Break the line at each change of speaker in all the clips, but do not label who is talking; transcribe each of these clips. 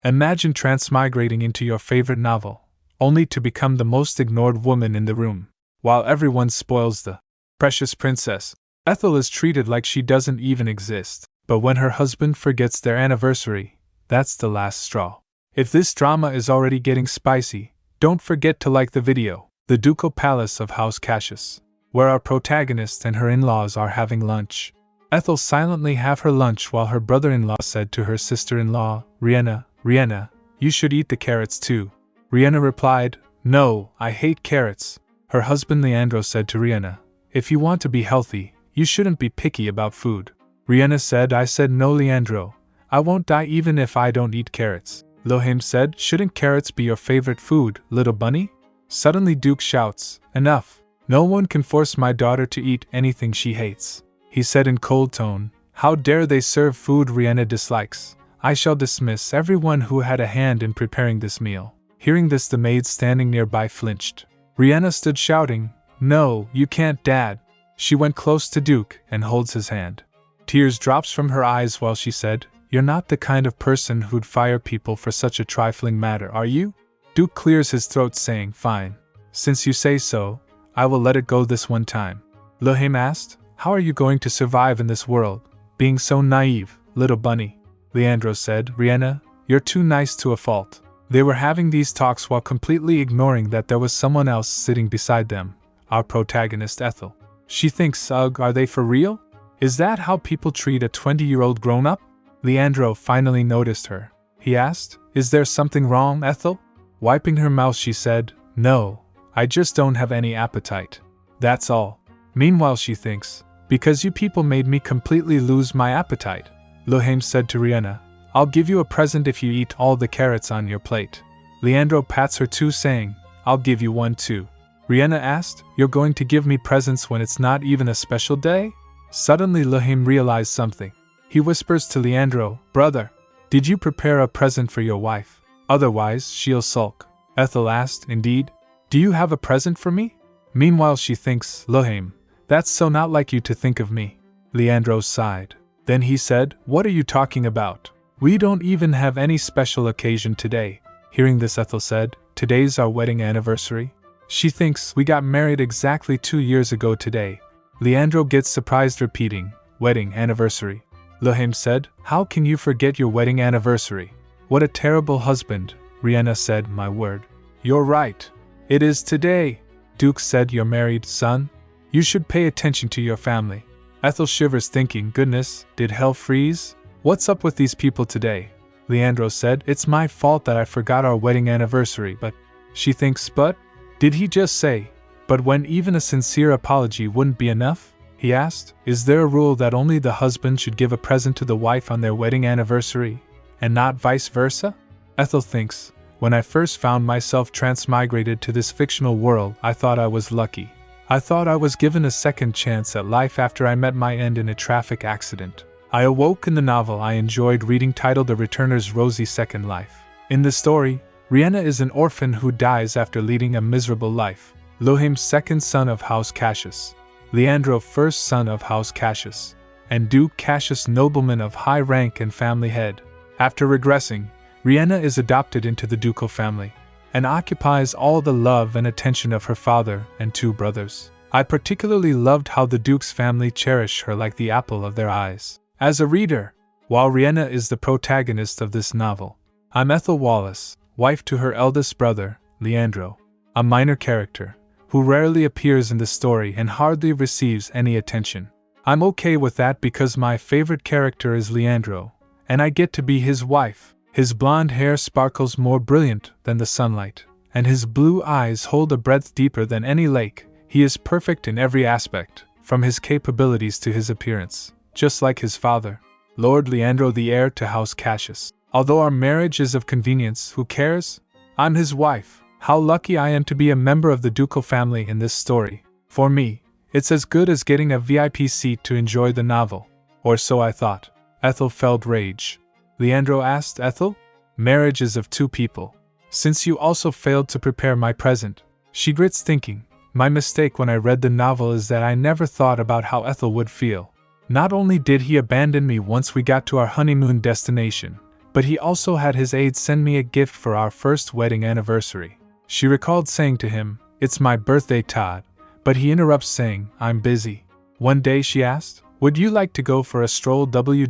Imagine transmigrating into your favorite novel, only to become the most ignored woman in the room, while everyone spoils the precious princess. Ethel is treated like she doesn't even exist, but when her husband forgets their anniversary, that's the last straw. If this drama is already getting spicy, don't forget to like the video. The Ducal Palace of House Cassius, where our protagonist and her in-laws are having lunch. Ethel silently have her lunch while her brother-in-law said to her sister-in-law, Riena, you should eat the carrots too. Riena replied, no, I hate carrots. Her husband Leandro said to Riena, if you want to be healthy, you shouldn't be picky about food. Riena said, I said no Leandro, I won't die even if I don't eat carrots. Lohim said, shouldn't carrots be your favorite food, little bunny? Suddenly Duke shouts, enough, no one can force my daughter to eat anything she hates. He said in cold tone, how dare they serve food Riena dislikes? I shall dismiss everyone who had a hand in preparing this meal. Hearing this, the maid standing nearby flinched. Riena stood shouting, no, you can't, Dad. She went close to Duke and holds his hand. Tears drops from her eyes while she said, you're not the kind of person who'd fire people for such a trifling matter, are you? Duke clears his throat saying, fine. Since you say so, I will let it go this one time. Lohim asked, how are you going to survive in this world, being so naive, little bunny? Leandro said, Riena, you're too nice to a fault. They were having these talks while completely ignoring that there was someone else sitting beside them, our protagonist Ethel. She thinks, ugh, are they for real? Is that how people treat a 20-year-old grown-up? Leandro finally noticed her. He asked, is there something wrong, Ethel? Wiping her mouth she said, no, I just don't have any appetite. That's all. Meanwhile she thinks, because you people made me completely lose my appetite. Lohim said to Riena, I'll give you a present if you eat all the carrots on your plate. Leandro pats her too saying, I'll give you one too. Riena asked, you're going to give me presents when it's not even a special day? Suddenly Lohim realized something. He whispers to Leandro, brother, did you prepare a present for your wife? Otherwise, she'll sulk. Ethel asked, indeed? Do you have a present for me? Meanwhile she thinks, Lohim, that's so not like you to think of me. Leandro sighed. Then he said, what are you talking about? We don't even have any special occasion today. Hearing this Ethel said, today's our wedding anniversary. She thinks, we got married exactly 2 years ago today. Leandro gets surprised repeating, wedding anniversary. Lohim said, how can you forget your wedding anniversary? What a terrible husband, Riena said, my word. You're right. It is today. Duke said, you're married, son? You should pay attention to your family. Ethel shivers thinking, goodness, did hell freeze? What's up with these people today? Leandro said, it's my fault that I forgot our wedding anniversary, but... She thinks, but? Did he just say, but when even a sincere apology wouldn't be enough? He asked, is there a rule that only the husband should give a present to the wife on their wedding anniversary, and not vice versa? Ethel thinks, when I first found myself transmigrated to this fictional world, I thought I was lucky. I thought I was given a second chance at life after I met my end in a traffic accident. I awoke in the novel I enjoyed reading titled The Returner's Rosy Second Life. In the story, Riena is an orphan who dies after leading a miserable life. Lohim's second son of House Cassius, Leandro first son of House Cassius, and Duke Cassius nobleman of high rank and family head. After regressing, Riena is adopted into the ducal family, and occupies all the love and attention of her father and 2 brothers. I particularly loved how the Duke's family cherish her like the apple of their eyes. As a reader, while Riena is the protagonist of this novel, I'm Ethel Wallace, wife to her eldest brother, Leandro, a minor character, who rarely appears in the story and hardly receives any attention. I'm okay with that because my favorite character is Leandro, and I get to be his wife. His blonde hair sparkles more brilliant than the sunlight, and his blue eyes hold a breadth deeper than any lake. He is perfect in every aspect, from his capabilities to his appearance, just like his father, Lord Leandro, the heir to House Cassius. Although our marriage is of convenience, who cares? I'm his wife. How lucky I am to be a member of the ducal family in this story. For me, it's as good as getting a VIP seat to enjoy the novel. Or so I thought. Ethel felt rage. Leandro asked, Ethel? Marriage is of 2 people. Since you also failed to prepare my present. She grits thinking, my mistake when I read the novel is that I never thought about how Ethel would feel. Not only did he abandon me once we got to our honeymoon destination, But he also had his aide send me a gift for our first wedding anniversary. She recalled saying to him, "It's my birthday, Todd," but he interrupts saying, "I'm busy." One day she asked, "Would you like to go for a stroll W-?"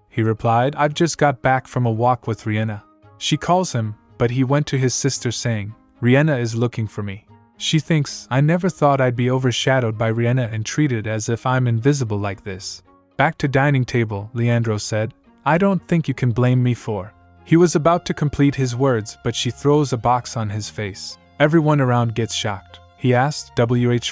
He replied, "I've just got back from a walk with Riena." She calls him, but he went to his sister saying, "Riena is looking for me. She thinks I never thought I'd be overshadowed by Riena and treated as if I'm invisible like this." Back to dining table, Leandro said, "I don't think you can blame me for." He was about to complete his words, but she throws a box on his face. Everyone around gets shocked. He asked,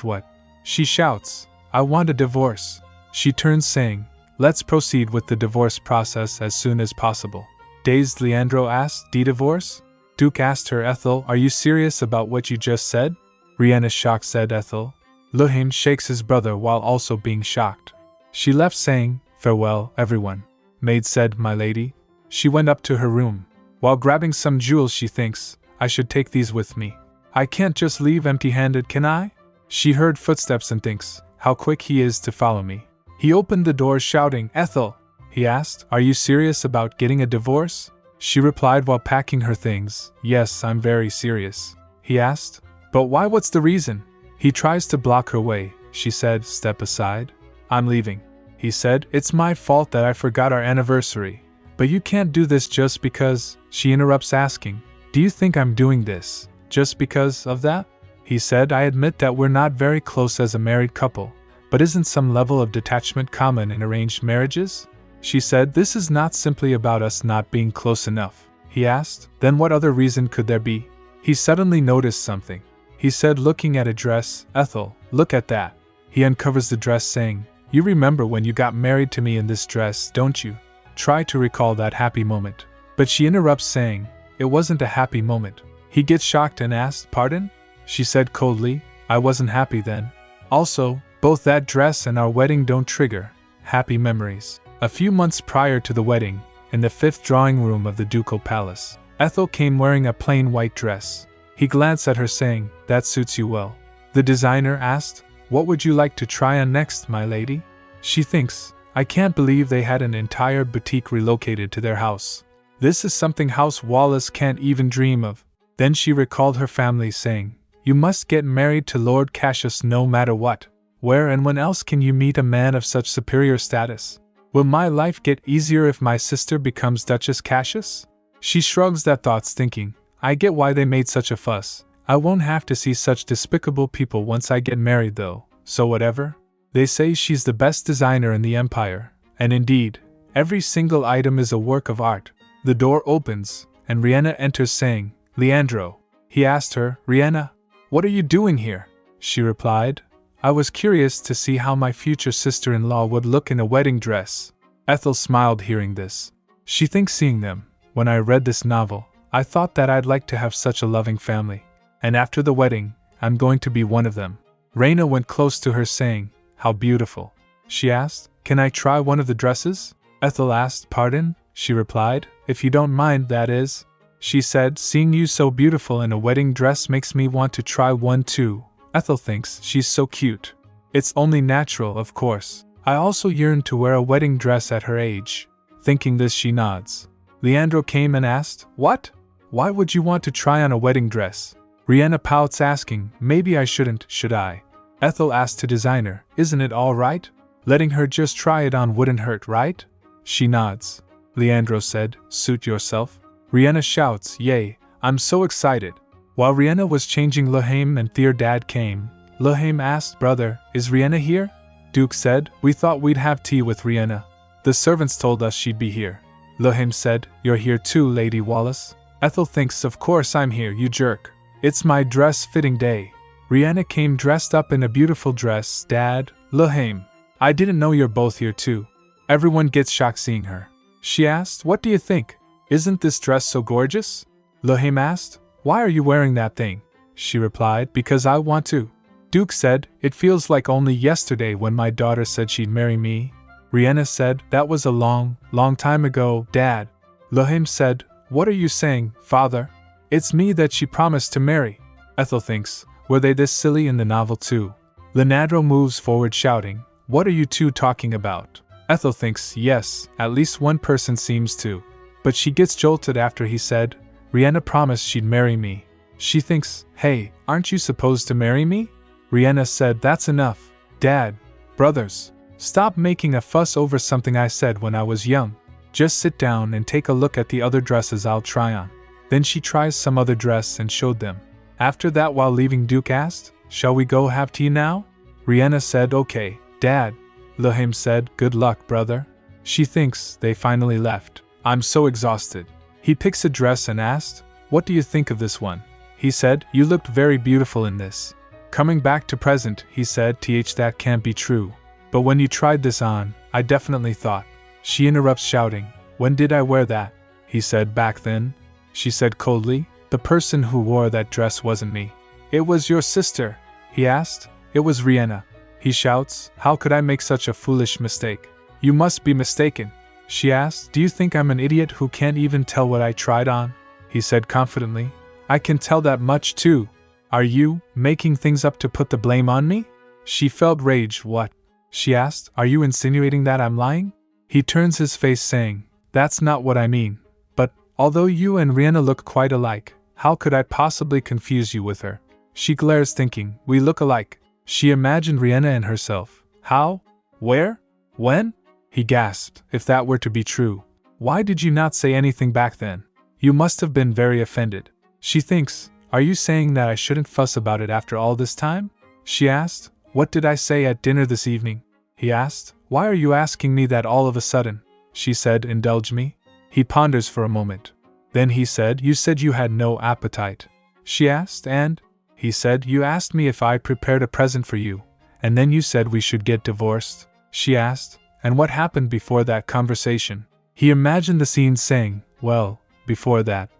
what? She shouts, "I want a divorce." She turns saying, "Let's proceed with the divorce process as soon as possible." Dazed, Leandro asked, "Divorce?" Duke asked her, "Ethel, are you serious about what you just said?" Riena, shocked, said Ethel. Luhaim shakes his brother while also being shocked. She left saying, "Farewell, everyone." Maid said, "My lady." She went up to her room. While grabbing some jewels, she thinks, "I should take these with me. I can't just leave empty-handed, can I?" She heard footsteps and thinks, "How quick he is to follow me." He opened the door shouting, "Ethel!" He asked, "Are you serious about getting a divorce?" She replied while packing her things, "Yes, I'm very serious." He asked, "But why? What's the reason?" He tries to block her way. She said, "Step aside. I'm leaving." He said, "It's my fault that I forgot our anniversary. But you can't do this just because." She interrupts asking, "Do you think I'm doing this just because of that?" He said, "I admit that we're not very close as a married couple, but isn't some level of detachment common in arranged marriages?" She said, "This is not simply about us not being close enough." He asked, "Then what other reason could there be?" He suddenly noticed something. He said, looking at a dress, "Ethel, look at that." He uncovers the dress saying, "You remember when you got married to me in this dress, don't you? Try to recall that happy moment." But she interrupts saying, "It wasn't a happy moment." He gets shocked and asked, "Pardon?" She said coldly, "I wasn't happy then. Also, both that dress and our wedding don't trigger happy memories." A few months prior to the wedding, in the 5th drawing room of the ducal palace, Ethel came wearing a plain white dress. He glanced at her saying, "That suits you well." The designer asked, "What would you like to try on next, my lady?" She thinks, "I can't believe they had an entire boutique relocated to their house. This is something House Wallace can't even dream of." Then she recalled her family saying, "You must get married to Lord Cassius no matter what. Where and when else can you meet a man of such superior status? Will my life get easier if my sister becomes Duchess Cassius?" She shrugs at thoughts thinking, "I get why they made such a fuss. I won't have to see such despicable people once I get married though, so whatever. They say she's the best designer in the empire, and indeed, every single item is a work of art." The door opens, and Riena enters saying, "Leandro." He asked her, "Riena, what are you doing here?" She replied, "I was curious to see how my future sister-in-law would look in a wedding dress." Ethel smiled hearing this. She thinks, seeing them, "When I read this novel, I thought that I'd like to have such a loving family. And after the wedding, I'm going to be one of them." Riena went close to her saying, "How beautiful." She asked, "Can I try one of the dresses?" Ethel asked, "Pardon?" She replied, "If you don't mind, that is." She said, "Seeing you so beautiful in a wedding dress makes me want to try one too." Ethel thinks she's so cute. It's only natural, of course. I also yearn to wear a wedding dress at her age. Thinking this, she nods. Leandro came and asked, "What? Why would you want to try on a wedding dress?" Riena pouts asking, "Maybe I shouldn't, should I?" Ethel asked to designer, "Isn't it all right? Letting her just try it on wouldn't hurt, right?" She nods. Leandro said, "Suit yourself." Riena shouts, "Yay, I'm so excited." While Riena was changing, Luhaim and their dad came. Luhaim asked, "Brother, is Riena here?" Duke said, "We thought we'd have tea with Riena. The servants told us she'd be here." Luhaim said, "You're here too, Lady Wallace?" Ethel thinks, "Of course I'm here, you jerk. It's my dress-fitting day." Riena came dressed up in a beautiful dress. "Dad, Luhaim, I didn't know you're both here too." Everyone gets shocked seeing her. She asked, "What do you think? Isn't this dress so gorgeous?" Luhaim asked, "Why are you wearing that thing?" She replied, "Because I want to." Duke said, "It feels like only yesterday when my daughter said she'd marry me." Riena said, "That was a long, long time ago, Dad." Luhaim said, "What are you saying, Father? It's me that she promised to marry." Ethel thinks, were they this silly in the novel too? Leandro moves forward shouting, "What are you two talking about?" Ethel thinks, yes, at least one person seems to. But she gets jolted after he said, Riena promised she'd marry me. She thinks, hey, aren't you supposed to marry me? Riena said, that's enough, Dad. Brothers, stop making a fuss over something I said when I was young. Just sit down and take a look at the other dresses I'll try on. Then she tries some other dress and showed them. After that, while leaving, Duke asked, shall we go have tea now? Riena said, okay, Dad. Lahim said, good luck, brother. She thinks they finally left. I'm so exhausted. He picks a dress and asked, what do you think of this one? He said, you looked very beautiful in this. Coming back to present, he said, that can't be true. But when you tried this on, I definitely thought. She interrupts shouting, when did I wear that? He said, back then. She said coldly, the person who wore that dress wasn't me. It was your sister, he asked. It was Riena. He shouts, how could I make such a foolish mistake? You must be mistaken. She asked, do you think I'm an idiot who can't even tell what I tried on? He said confidently, I can tell that much too. Are you making things up to put the blame on me? She felt rage. What? She asked, are you insinuating that I'm lying? He turns his face saying, that's not what I mean. But, although you and Riena look quite alike, how could I possibly confuse you with her? She glares thinking, we look alike. She imagined Riena and herself. How? Where? When? He gasped, if that were to be true. Why did you not say anything back then? You must have been very offended. She thinks, are you saying that I shouldn't fuss about it after all this time? She asked, what did I say at dinner this evening? He asked, why are you asking me that all of a sudden? She said, indulge me. He ponders for a moment. Then he said, you said you had no appetite. She asked, and? He said, you asked me if I prepared a present for you, and then you said we should get divorced. She asked, and what happened before that conversation? He imagined the scene saying, well, before that,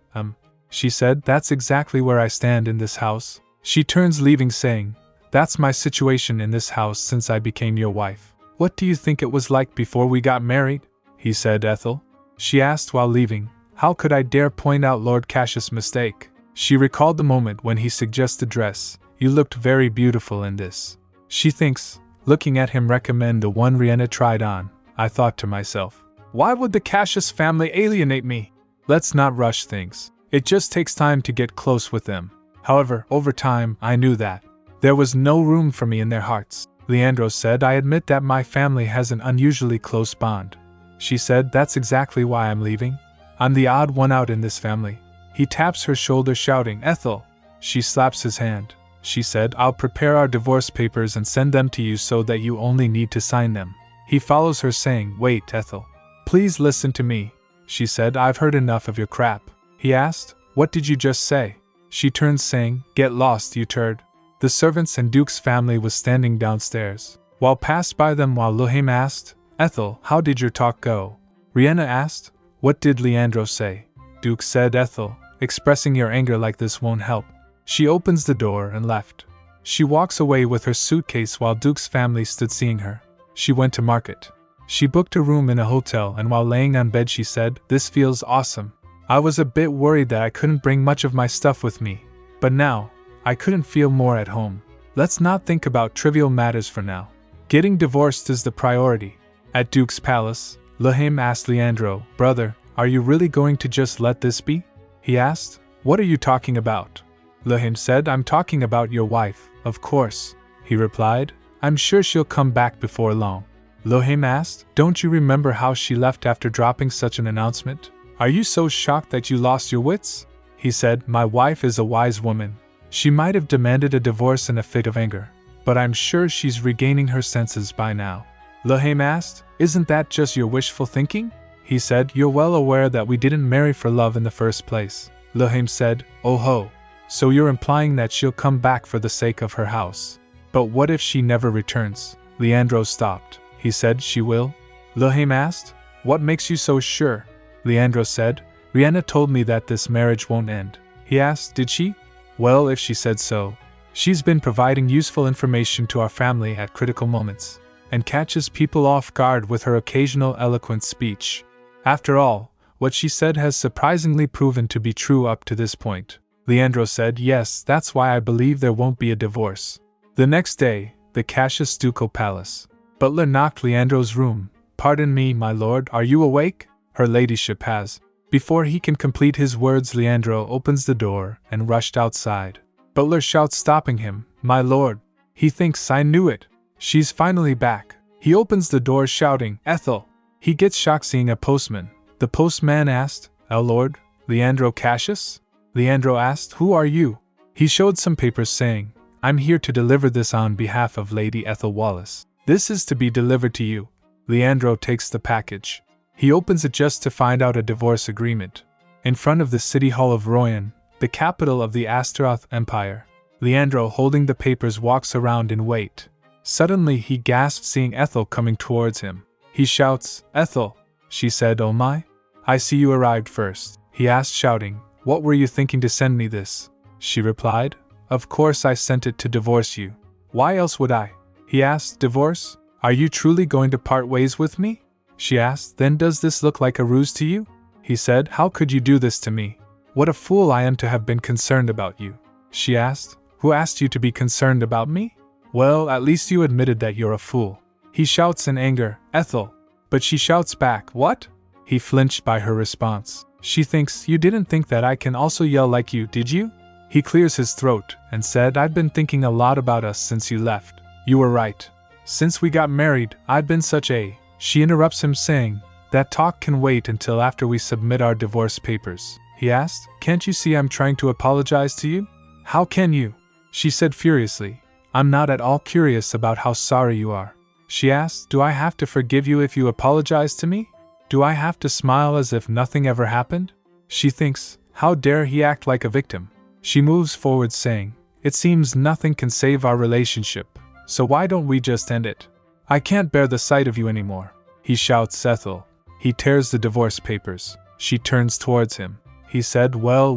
She said, that's exactly where I stand in this house. She turns leaving saying, that's my situation in this house since I became your wife. What do you think it was like before we got married? He said, Ethel. She asked while leaving, how could I dare point out Lord Cassius' mistake? She recalled the moment when he suggested dress. You looked very beautiful in this. She thinks, looking at him, recommend the one Riena tried on. I thought to myself, why would the Cassius family alienate me? Let's not rush things. It just takes time to get close with them. However, over time, I knew that there was no room for me in their hearts. Leandro said, I admit that my family has an unusually close bond. She said, that's exactly why I'm leaving. I'm the odd one out in this family. He taps her shoulder shouting, Ethel. She slaps his hand. She said, I'll prepare our divorce papers and send them to you so that you only need to sign them. He follows her saying, wait, Ethel. Please listen to me. She said, I've heard enough of your crap. He asked, what did you just say? She turns saying, get lost, you turd. The servants and Duke's family was standing downstairs. Wal passed by them while Lohame asked, Ethel, how did your talk go? Riena asked, what did Leandro say? Duke said, Ethel, expressing your anger like this won't help. She opens the door and left. She walks away with her suitcase while Duke's family stood seeing her. She went to market. She booked a room in a hotel, and while laying on bed she said, this feels awesome. I was a bit worried that I couldn't bring much of my stuff with me, but now, I couldn't feel more at home. Let's not think about trivial matters for now. Getting divorced is the priority. At Duke's palace, Lohame asked Leandro, brother, are you really going to just let this be? He asked, what are you talking about? Lohame said, I'm talking about your wife, of course. He replied, I'm sure she'll come back before long. Lohame asked, don't you remember how she left after dropping such an announcement? Are you so shocked that you lost your wits? He said, my wife is a wise woman. She might have demanded a divorce in a fit of anger, but I'm sure she's regaining her senses by now. Lohame asked, isn't that just your wishful thinking? He said, you're well aware that we didn't marry for love in the first place. Lohame said, oh ho. So you're implying that she'll come back for the sake of her house. But what if she never returns? Leandro stopped. He said, she will? Lohame asked, what makes you so sure? Leandro said, Riena told me that this marriage won't end. He asked, did she? Well, if she said so. She's been providing useful information to our family at critical moments, and catches people off guard with her occasional eloquent speech. After all, what she said has surprisingly proven to be true up to this point. Leandro said, yes, that's why I believe there won't be a divorce. The next day, the Cassius ducal palace. Butler knocked Leandro's room. Pardon me, my lord, are you awake? Her ladyship has Before he can complete his words, Leandro opens the door and rushed outside. Butler shouts, stopping him, "My lord!" He thinks, "I knew it. She's finally back." He opens the door shouting, "Ethel!" He gets shocked seeing a postman. The postman asked, "Lord Leandro Cassius?" Leandro asked, "Who are you?" He showed some papers saying, "I'm here to deliver this on behalf of Lady Ethel Wallace. This is to be delivered to you." Leandro takes the package. He opens it just to find out a divorce agreement. In front of the city hall of Royan, the capital of the Astaroth Empire, Leandro, holding the papers, walks around in wait. Suddenly he gasps seeing Ethel coming towards him. He shouts, "Ethel!" She said, "Oh my? I see you arrived first." He asked, shouting, "What were you thinking to send me this?" She replied, "Of course I sent it to divorce you. Why else would I?" He asked, "Divorce? Are you truly going to part ways with me?" She asked, "Then does this look like a ruse to you?" He said, "How could you do this to me? What a fool I am to have been concerned about you." She asked, "Who asked you to be concerned about me?" "Well, at least you admitted that you're a fool." He shouts in anger, "Ethel!" But she shouts back, "What?" He flinched by her response. She thinks, "You didn't think that I can also yell like you, did you?" He clears his throat and said, "I've been thinking a lot about us since you left. You were right. Since we got married, I've been such a..." She interrupts him saying, "That talk can wait until after we submit our divorce papers." He asked, "Can't you see I'm trying to apologize to you?" "How can you?" She said furiously, "I'm not at all curious about how sorry you are." She asked, "Do I have to forgive you if you apologize to me? Do I have to smile as if nothing ever happened?" She thinks, "How dare he act like a victim?" She moves forward saying, "It seems nothing can save our relationship, so why don't we just end it? I can't bear the sight of you anymore." He shouts, "Ethel!" He tears the divorce papers. She turns towards him. He said, well,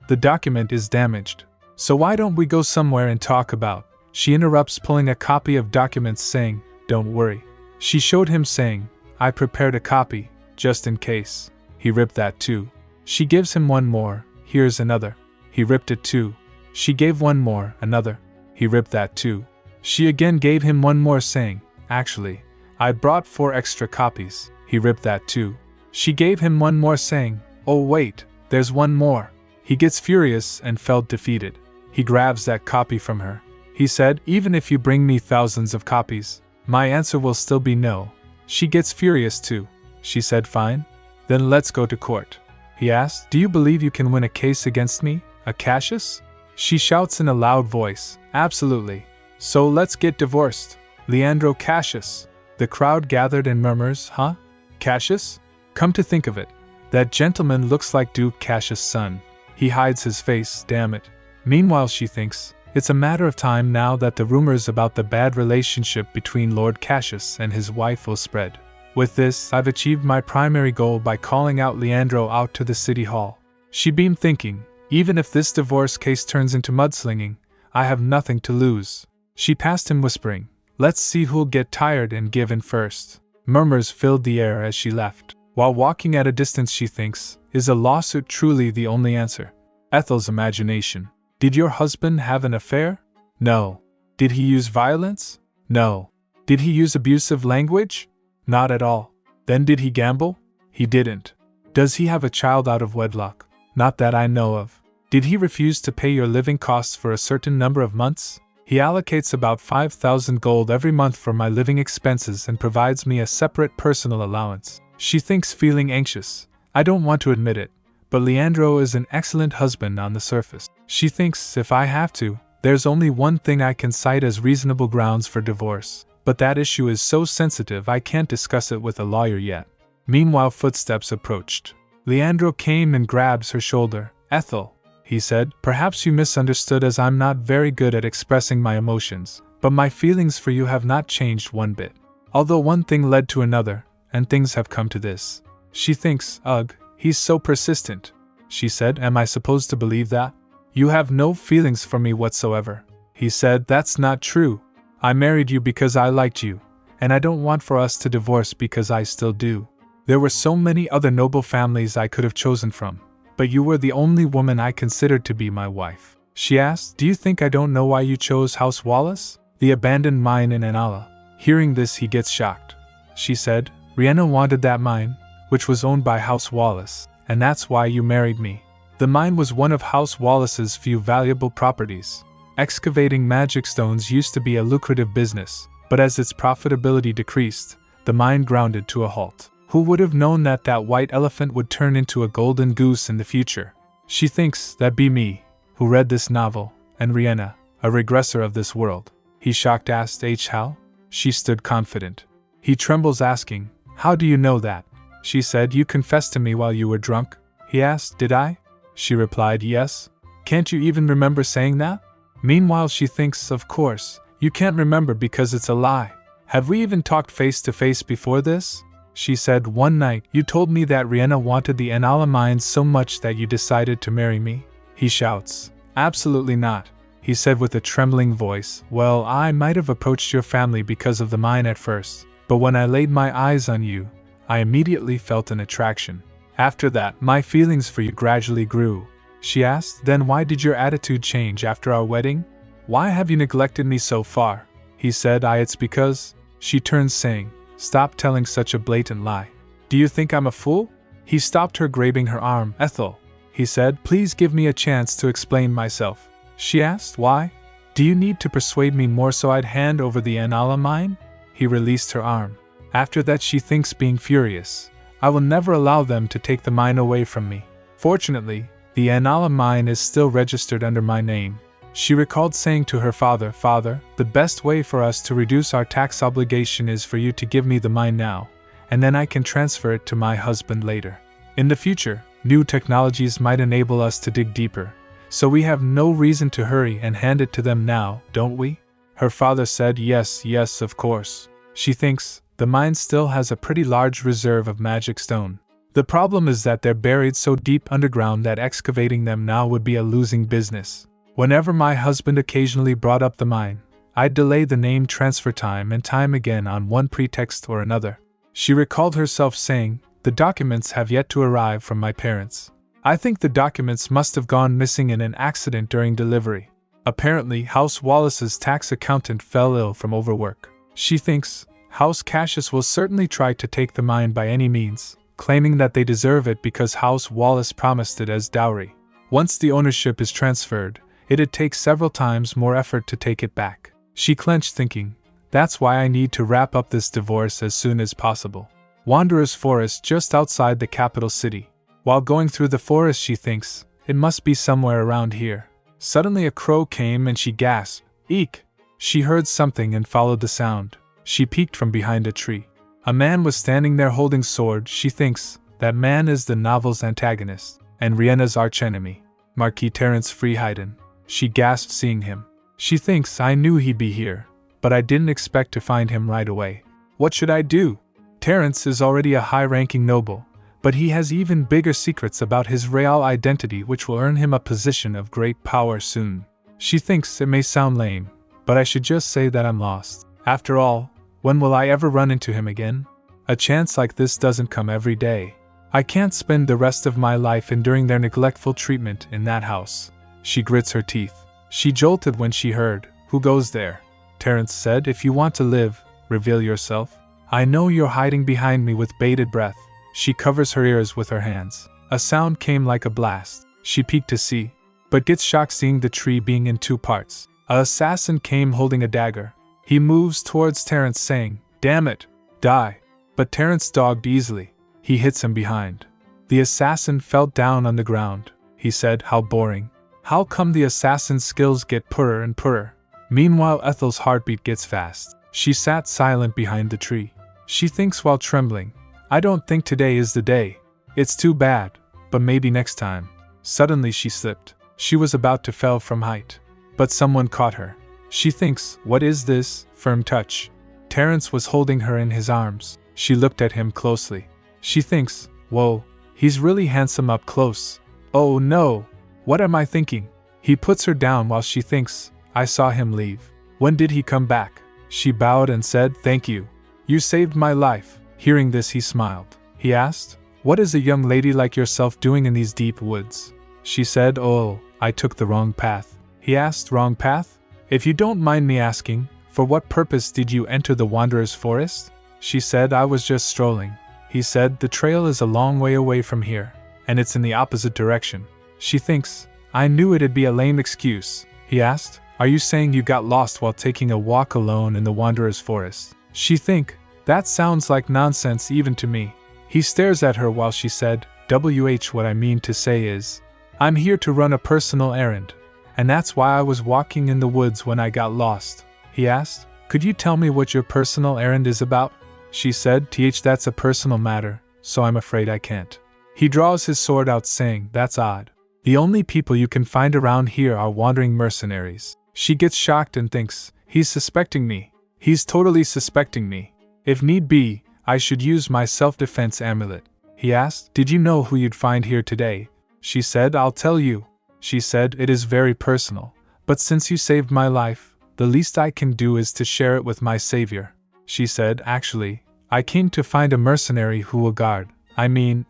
the document is damaged. So why don't we go somewhere and talk about?" She interrupts, pulling a copy of documents saying, "Don't worry." She showed him saying, "I prepared a copy, just in case." He ripped that too. She gives him one more, "Here's another." He ripped it too. She gave one more, another. He ripped that too. She again gave him one more saying, "Actually, I brought 4 extra copies." He ripped that too. She gave him one more saying, "Oh wait, there's one more." He gets furious and felt defeated. He grabs that copy from her. He said, "Even if you bring me thousands of copies, my answer will still be no." She gets furious too. She said, "Fine. Then let's go to court." He asked, "Do you believe you can win a case against me, a Cassius?" She shouts in a loud voice, "Absolutely. So let's get divorced. Leandro Cassius." The crowd gathered and murmurs, "Huh? Cassius? Come to think of it, that gentleman looks like Duke Cassius' son. He hides his face, damn it." Meanwhile she thinks, it's a matter of time now that the rumors about the bad relationship between Lord Cassius and his wife will spread. With this, I've achieved my primary goal by calling out Leandro out to the city hall. She beamed thinking, even if this divorce case turns into mudslinging, I have nothing to lose. She passed him whispering, "Let's see who'll get tired and give in first." Murmurs filled the air as she left. While walking at a distance she thinks, is a lawsuit truly the only answer? Ethel's imagination. Did your husband have an affair? No. Did he use violence? No. Did he use abusive language? Not at all. Then did he gamble? He didn't. Does he have a child out of wedlock? Not that I know of. Did he refuse to pay your living costs for a certain number of months? He allocates about 5,000 gold every month for my living expenses and provides me a separate personal allowance. She thinks, feeling anxious. I don't want to admit it, but Leandro is an excellent husband on the surface. She thinks, if I have to, there's only one thing I can cite as reasonable grounds for divorce, but that issue is so sensitive I can't discuss it with a lawyer yet. Meanwhile footsteps approached. Leandro came and grabs her shoulder. "Ethel," he said, "perhaps you misunderstood as I'm not very good at expressing my emotions, but my feelings for you have not changed one bit. Although one thing led to another, and things have come to this." She thinks, "Ugh, he's so persistent." She said, "Am I supposed to believe that? You have no feelings for me whatsoever." He said, "That's not true. I married you because I liked you, and I don't want for us to divorce because I still do. There were so many other noble families I could have chosen from, but you were the only woman I considered to be my wife." She asked, "Do you think I don't know why you chose House Wallace, the abandoned mine in Anala?" Hearing this he gets shocked. She said, "Riena wanted that mine? which was owned by House Wallace, and that's why you married me. The mine was one of House Wallace's few valuable properties. Excavating magic stones used to be a lucrative business, but as its profitability decreased, the mine grounded to a halt. Who would have known that that white elephant would turn into a golden goose in the future? She thinks that be me, who read this novel, and Riena, a regressor of this world. He shocked asked how? She stood confident. He trembles asking, how do you know that? She said you confessed to me while you were drunk. He asked, did I? She replied, yes. Can't you even remember saying that? Meanwhile she thinks, of course, you can't remember because it's a lie. Have we even talked face to face before this? She said, one night you told me that Riena wanted the Enala mines so much that you decided to marry me. He shouts, absolutely not. He said with a trembling voice, well, I might have approached your family because of the mine at first, but when I laid my eyes on you, I immediately felt an attraction. After that, my feelings for you gradually grew. She asked, then why did your attitude change after our wedding? Why have you neglected me so far? He said, it's because. She turned saying, stop telling such a blatant lie. Do you think I'm a fool? He stopped her, grabbing her arm. Ethel, he said, please give me a chance to explain myself. She asked, why? Do you need to persuade me more so I'd hand over the Enala mine? He released her arm. After that she thinks, being furious, I will never allow them to take the mine away from me. Fortunately, the Enala mine is still registered under my name. She recalled saying to her father, Father, the best way for us to reduce our tax obligation is for you to give me the mine now, and then I can transfer it to my husband later. In the future, new technologies might enable us to dig deeper, so we have no reason to hurry and hand it to them now, don't we? Her father said, yes, of course. She thinks, the mine still has a pretty large reserve of magic stone. The problem is that they're buried so deep underground that excavating them now would be a losing business. Whenever my husband occasionally brought up the mine, I'd delay the name transfer time and time again on one pretext or another. She recalled herself saying, the documents have yet to arrive from my parents. I think the documents must have gone missing in an accident during delivery. Apparently, House Wallace's tax accountant fell ill from overwork. She thinks, House Cassius will certainly try to take the mine by any means, claiming that they deserve it because House Wallace promised it as dowry. Once the ownership is transferred, it'd take several times more effort to take it back. She clenched thinking, that's why I need to wrap up this divorce as soon as possible. Wanderer's Forest just outside the capital city. While going through the forest she thinks, it must be somewhere around here. Suddenly a crow came and she gasped, eek! She heard something and followed the sound. She peeked from behind a tree. A man was standing there holding sword. She thinks, that man is the novel's antagonist, and Riena's archenemy, Marquis Terence Freeheiden. She gasped seeing him. She thinks, I knew he'd be here, but I didn't expect to find him right away. What should I do? Terence is already a high-ranking noble, but he has even bigger secrets about his real identity which will earn him a position of great power soon. She thinks it may sound lame, but I should just say that I'm lost. After all, when will I ever run into him again? A chance like this doesn't come every day. I can't spend the rest of my life enduring their neglectful treatment in that house. She grits her teeth. She jolted when she heard, who goes there? Terence said, if you want to live, reveal yourself. I know you're hiding behind me with bated breath. She covers her ears with her hands. A sound came like a blast. She peeked to see, but gets shocked seeing the tree being in two parts. An assassin came holding a dagger. He moves towards Terence saying, damn it, die. But Terence dogged easily. He hits him behind. The assassin fell down on the ground. He said, how boring. How come the assassin's skills get poorer and poorer? Meanwhile Ethel's heartbeat gets fast. She sat silent behind the tree. She thinks while trembling, I don't think today is the day. It's too bad, but maybe next time. Suddenly she slipped. She was about to fall from height. But someone caught her. She thinks, what is this firm touch? Terence was holding her in his arms. She looked at him closely. She thinks, whoa, he's really handsome up close. Oh no, what am I thinking? He puts her down while she thinks, I saw him leave. When did he come back? She bowed and said, thank you. You saved my life. Hearing this he smiled. He asked, what is a young lady like yourself doing in these deep woods? She said, oh, I took the wrong path. He asked, wrong path? If you don't mind me asking, for what purpose did you enter the Wanderer's Forest? She said, I was just strolling. He said, the trail is a long way away from here, and it's in the opposite direction. She thinks, I knew it'd be a lame excuse. He asked, are you saying you got lost while taking a walk alone in the Wanderer's Forest? She think, that sounds like nonsense even to me. He stares at her while she said, what I mean to say is, I'm here to run a personal errand, and that's why I was walking in the woods when I got lost. He asked, could you tell me what your personal errand is about? She said, that's a personal matter, so I'm afraid I can't. He draws his sword out saying, that's odd. The only people you can find around here are wandering mercenaries. She gets shocked and thinks, he's suspecting me. He's totally suspecting me. If need be, I should use my self-defense amulet. He asked, did you know who you'd find here today? She said, I'll tell you. She said, it is very personal, but since you saved my life, the least I can do is to share it with my savior. She said, actually, I came to find a mercenary who will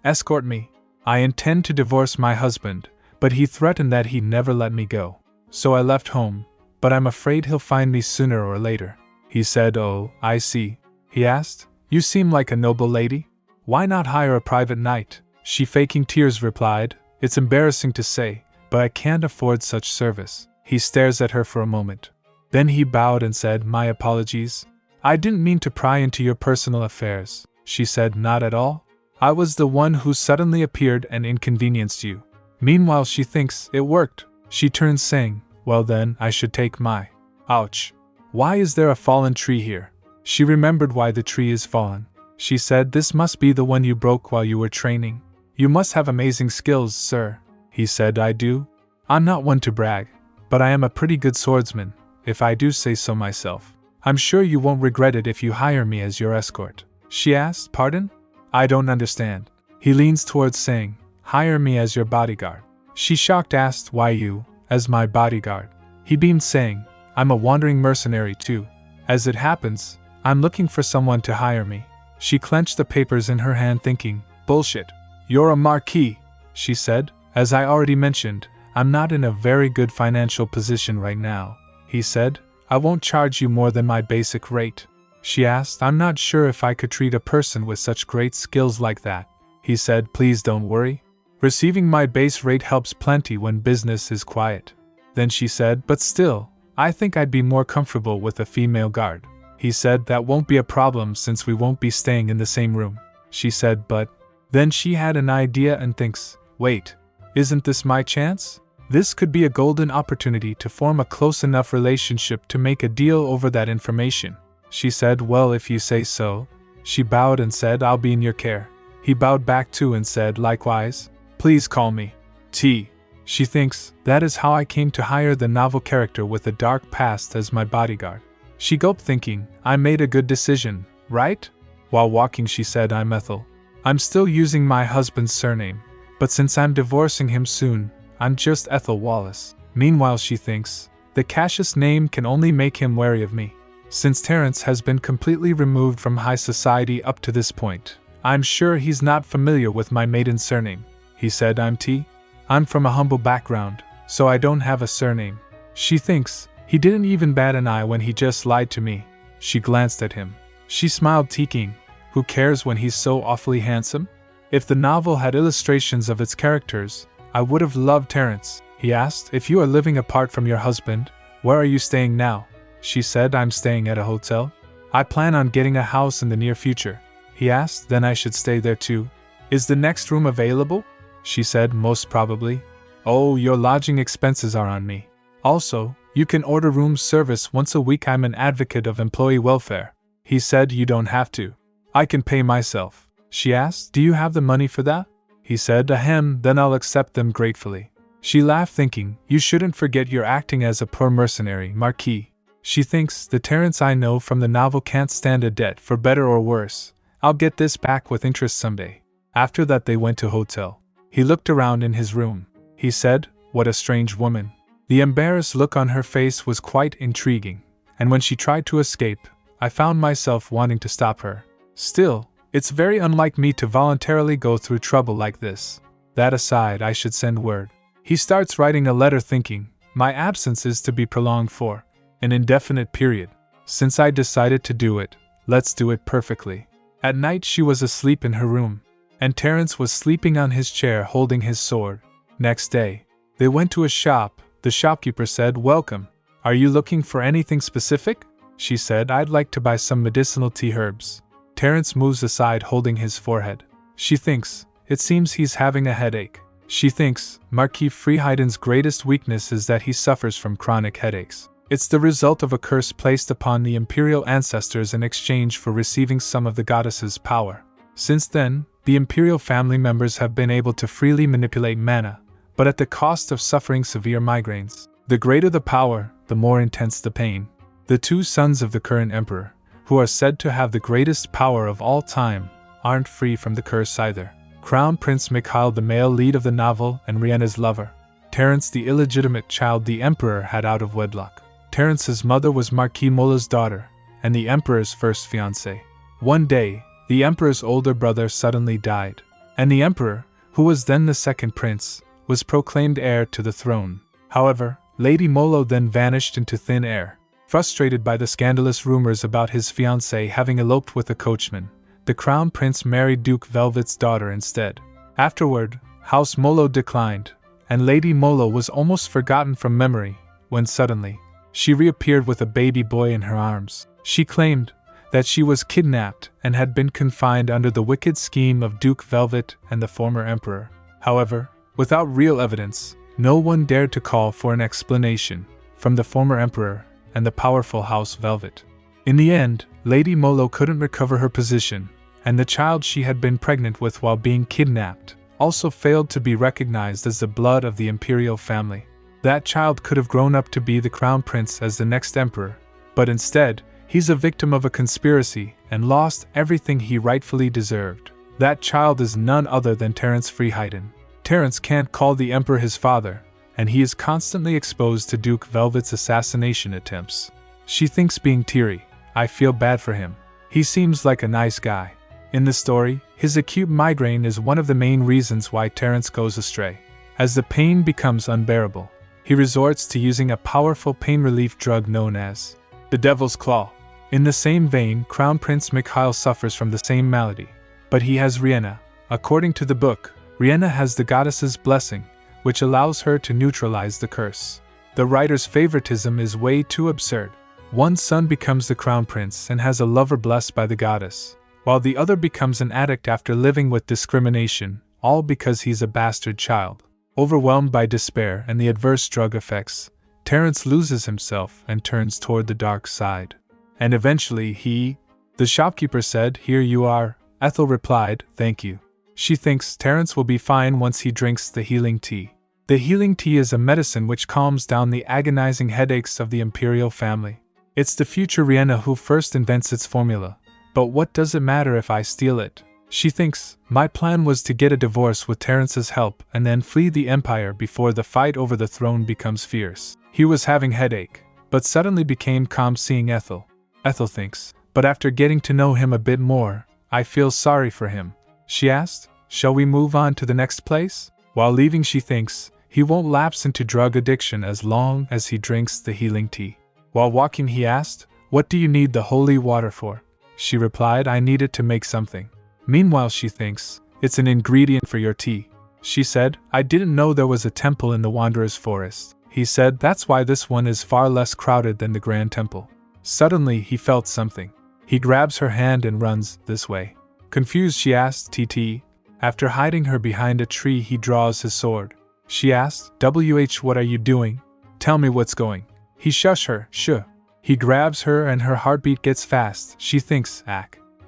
escort me. I intend to divorce my husband, but he threatened that he'd never let me go. So I left home, but I'm afraid he'll find me sooner or later. He said, oh, I see. He asked, you seem like a noble lady. Why not hire a private knight? She faking tears replied, it's embarrassing to say, but I can't afford such service. He stares at her for a moment. Then he bowed and said, my apologies. I didn't mean to pry into your personal affairs. She said, not at all. I was the one who suddenly appeared and inconvenienced you. Meanwhile she thinks, it worked. She turns saying, well then, I should take my. Ouch. Why is there a fallen tree here? She remembered why the tree is fallen. She said, this must be the one you broke while you were training. You must have amazing skills, sir. He said, I do. I'm not one to brag, but I am a pretty good swordsman, if I do say so myself. I'm sure you won't regret it if you hire me as your escort. She asked, pardon? I don't understand. He leans towards saying, hire me as your bodyguard. She shocked asked, why you, as my bodyguard? He beamed saying, I'm a wandering mercenary too. As it happens, I'm looking for someone to hire me. She clenched the papers in her hand thinking, bullshit. You're a marquis, she said. As I already mentioned, I'm not in a very good financial position right now. He said, I won't charge you more than my basic rate. She asked, I'm not sure if I could treat a person with such great skills like that. He said, please don't worry. Receiving my base rate helps plenty when business is quiet. Then she said, but still, I think I'd be more comfortable with a female guard. He said, that won't be a problem since we won't be staying in the same room. She said, but. Then she had an idea and thinks, wait, isn't this my chance? This could be a golden opportunity to form a close enough relationship to make a deal over that information. She said, well, if you say so. She bowed and said, I'll be in your care. He bowed back too and said, likewise. Please call me T. She thinks, that is how I came to hire the novel character with a dark past as my bodyguard. She gulped thinking, I made a good decision, right? While walking she said, I'm Ethel. I'm still using my husband's surname, but since I'm divorcing him soon, I'm just Ethel Wallace. Meanwhile she thinks, the Cassius name can only make him wary of me. Since Terence has been completely removed from high society up to this point, I'm sure he's not familiar with my maiden surname. He said, I'm T. I'm from a humble background, so I don't have a surname. She thinks, he didn't even bat an eye when he just lied to me. She glanced at him. She smiled thinking, who cares when he's so awfully handsome? If the novel had illustrations of its characters, I would have loved Terence. He asked, if you are living apart from your husband, where are you staying now? She said, I'm staying at a hotel. I plan on getting a house in the near future. He asked, then I should stay there too. Is the next room available? She said, most probably. Oh, your lodging expenses are on me. Also, you can order room service once a week. I'm an advocate of employee welfare. He said, you don't have to. I can pay myself. She asked, do you have the money for that? He said, ahem, then I'll accept them gratefully. She laughed thinking, you shouldn't forget you're acting as a poor mercenary, Marquis. She thinks, the Terence I know from the novel can't stand a debt for better or worse. I'll get this back with interest someday. After that they went to hotel. He looked around in his room. He said, what a strange woman. The embarrassed look on her face was quite intriguing, and when she tried to escape, I found myself wanting to stop her. Still, it's very unlike me to voluntarily go through trouble like this. That aside, I should send word. He starts writing a letter thinking, my absence is to be prolonged for an indefinite period. Since I decided to do it, let's do it perfectly. At night she was asleep in her room, and Terence was sleeping on his chair holding his sword. Next day, they went to a shop. The shopkeeper said, "Welcome. Are you looking for anything specific?" She said, "I'd like to buy some medicinal tea herbs." Terence moves aside holding his forehead. She thinks, it seems he's having a headache. She thinks, Marquis Freeheiden's greatest weakness is that he suffers from chronic headaches. It's the result of a curse placed upon the imperial ancestors in exchange for receiving some of the goddess's power. Since then, the imperial family members have been able to freely manipulate mana, but at the cost of suffering severe migraines. The greater the power, the more intense the pain. The two sons of the current emperor, who are said to have the greatest power of all time, aren't free from the curse either. Crown Prince Mikhail, the male lead of the novel, and Riena's lover. Terence, the illegitimate child the emperor had out of wedlock. Terence's mother was Marquis Mola's daughter, and the emperor's first fiancée. One day, the emperor's older brother suddenly died, and the emperor, who was then the second prince, was proclaimed heir to the throne. However, Lady Molo then vanished into thin air. Frustrated by the scandalous rumors about his fiancée having eloped with a coachman, the crown prince married Duke Velvet's daughter instead. Afterward, House Molo declined, and Lady Molo was almost forgotten from memory, when suddenly, she reappeared with a baby boy in her arms. She claimed that she was kidnapped and had been confined under the wicked scheme of Duke Velvet and the former emperor. However, without real evidence, no one dared to call for an explanation from the former emperor and the powerful House Velvet. In the end, Lady Molo couldn't recover her position, and the child she had been pregnant with while being kidnapped also failed to be recognized as the blood of the imperial family. That child could have grown up to be the crown prince as the next emperor, but instead, he's a victim of a conspiracy and lost everything he rightfully deserved. That child is none other than Terence Freeheiden. Terence can't call the emperor his father, and he is constantly exposed to Duke Velvet's assassination attempts. She thinks, being teary, "I feel bad for him. He seems like a nice guy." In the story, his acute migraine is one of the main reasons why Terence goes astray. As the pain becomes unbearable, he resorts to using a powerful pain relief drug known as the Devil's Claw. In the same vein, Crown Prince Mikhail suffers from the same malady, but he has Riena. According to the book, Riena has the goddess's blessing, which allows her to neutralize the curse. The writer's favoritism is way too absurd. One son becomes the crown prince and has a lover blessed by the goddess, while the other becomes an addict after living with discrimination, all because he's a bastard child. Overwhelmed by despair and the adverse drug effects, Terence loses himself and turns toward the dark side. And eventually the shopkeeper said, "Here you are." Ethel replied, "Thank you." She thinks Terence will be fine once he drinks the healing tea. The healing tea is a medicine which calms down the agonizing headaches of the imperial family. It's the future Riena who first invents its formula. But what does it matter if I steal it? She thinks, my plan was to get a divorce with Terence's help and then flee the empire before the fight over the throne becomes fierce. He was having headache, but suddenly became calm seeing Ethel. Ethel thinks, but after getting to know him a bit more, I feel sorry for him. She asked, "Shall we move on to the next place?" While leaving, she thinks, he won't lapse into drug addiction as long as he drinks the healing tea. While walking, he asked, "What do you need the holy water for?" She replied, "I need it to make something." Meanwhile, she thinks, "It's an ingredient for your tea." She said, "I didn't know there was a temple in the Wanderer's Forest." He said, "That's why this one is far less crowded than the Grand Temple." Suddenly, he felt something. He grabs her hand and runs this way. Confused, she asked, "TT?" After hiding her behind a tree, he draws his sword. She asked, "What are you doing? Tell me what's going." He shush her, "Shh." He grabs her and her heartbeat gets fast. She thinks,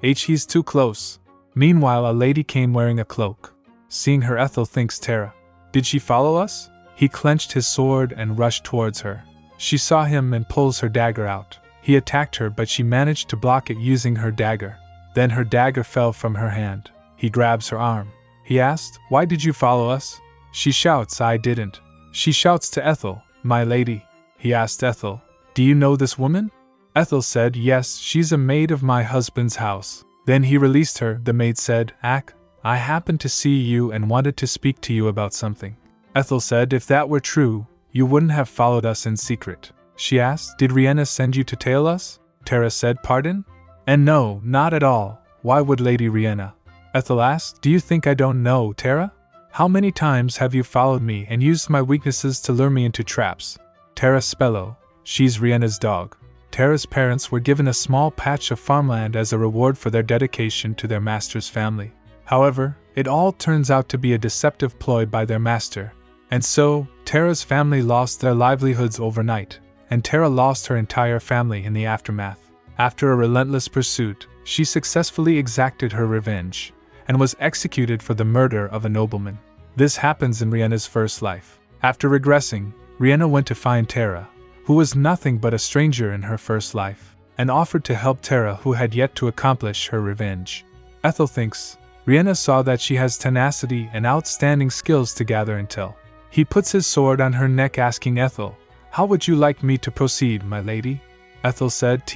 he's too close. Meanwhile, a lady came wearing a cloak. Seeing her, Ethel thinks terror. Did she follow us? He clenched his sword and rushed towards her. She saw him and pulls her dagger out. He attacked her, but she managed to block it using her dagger. Then her dagger fell from her hand. He grabs her arm. He asked, "Why did you follow us?" She shouts, "I didn't." She shouts to Ethel, "My lady." He asked Ethel, "Do you know this woman?" Ethel said, "Yes, she's a maid of my husband's house." Then he released her. The maid said, "I happened to see you and wanted to speak to you about something." Ethel said, "If that were true, you wouldn't have followed us in secret." She asked, "Did Riena send you to tail us?" Tara said, "Pardon?" "And no, not at all. Why would Lady Riena? Ethel asked. Do you think I don't know, Tara? How many times have you followed me and used my weaknesses to lure me into traps? Tara Spello, she's Riena's dog. Tara's parents were given a small patch of farmland as a reward for their dedication to their master's family. However, it all turns out to be a deceptive ploy by their master, and so, Tara's family lost their livelihoods overnight, and Tara lost her entire family in the aftermath. After a relentless pursuit, she successfully exacted her revenge, and was executed for the murder of a nobleman. This happens in Riena's first life. After regressing, Riena went to find Tara, who was nothing but a stranger in her first life, and offered to help Tara, who had yet to accomplish her revenge. Ethel thinks Riena saw that she has tenacity and outstanding skills to gather intel. He puts his sword on her neck, asking Ethel, "How would you like me to proceed, my lady?" Ethel said,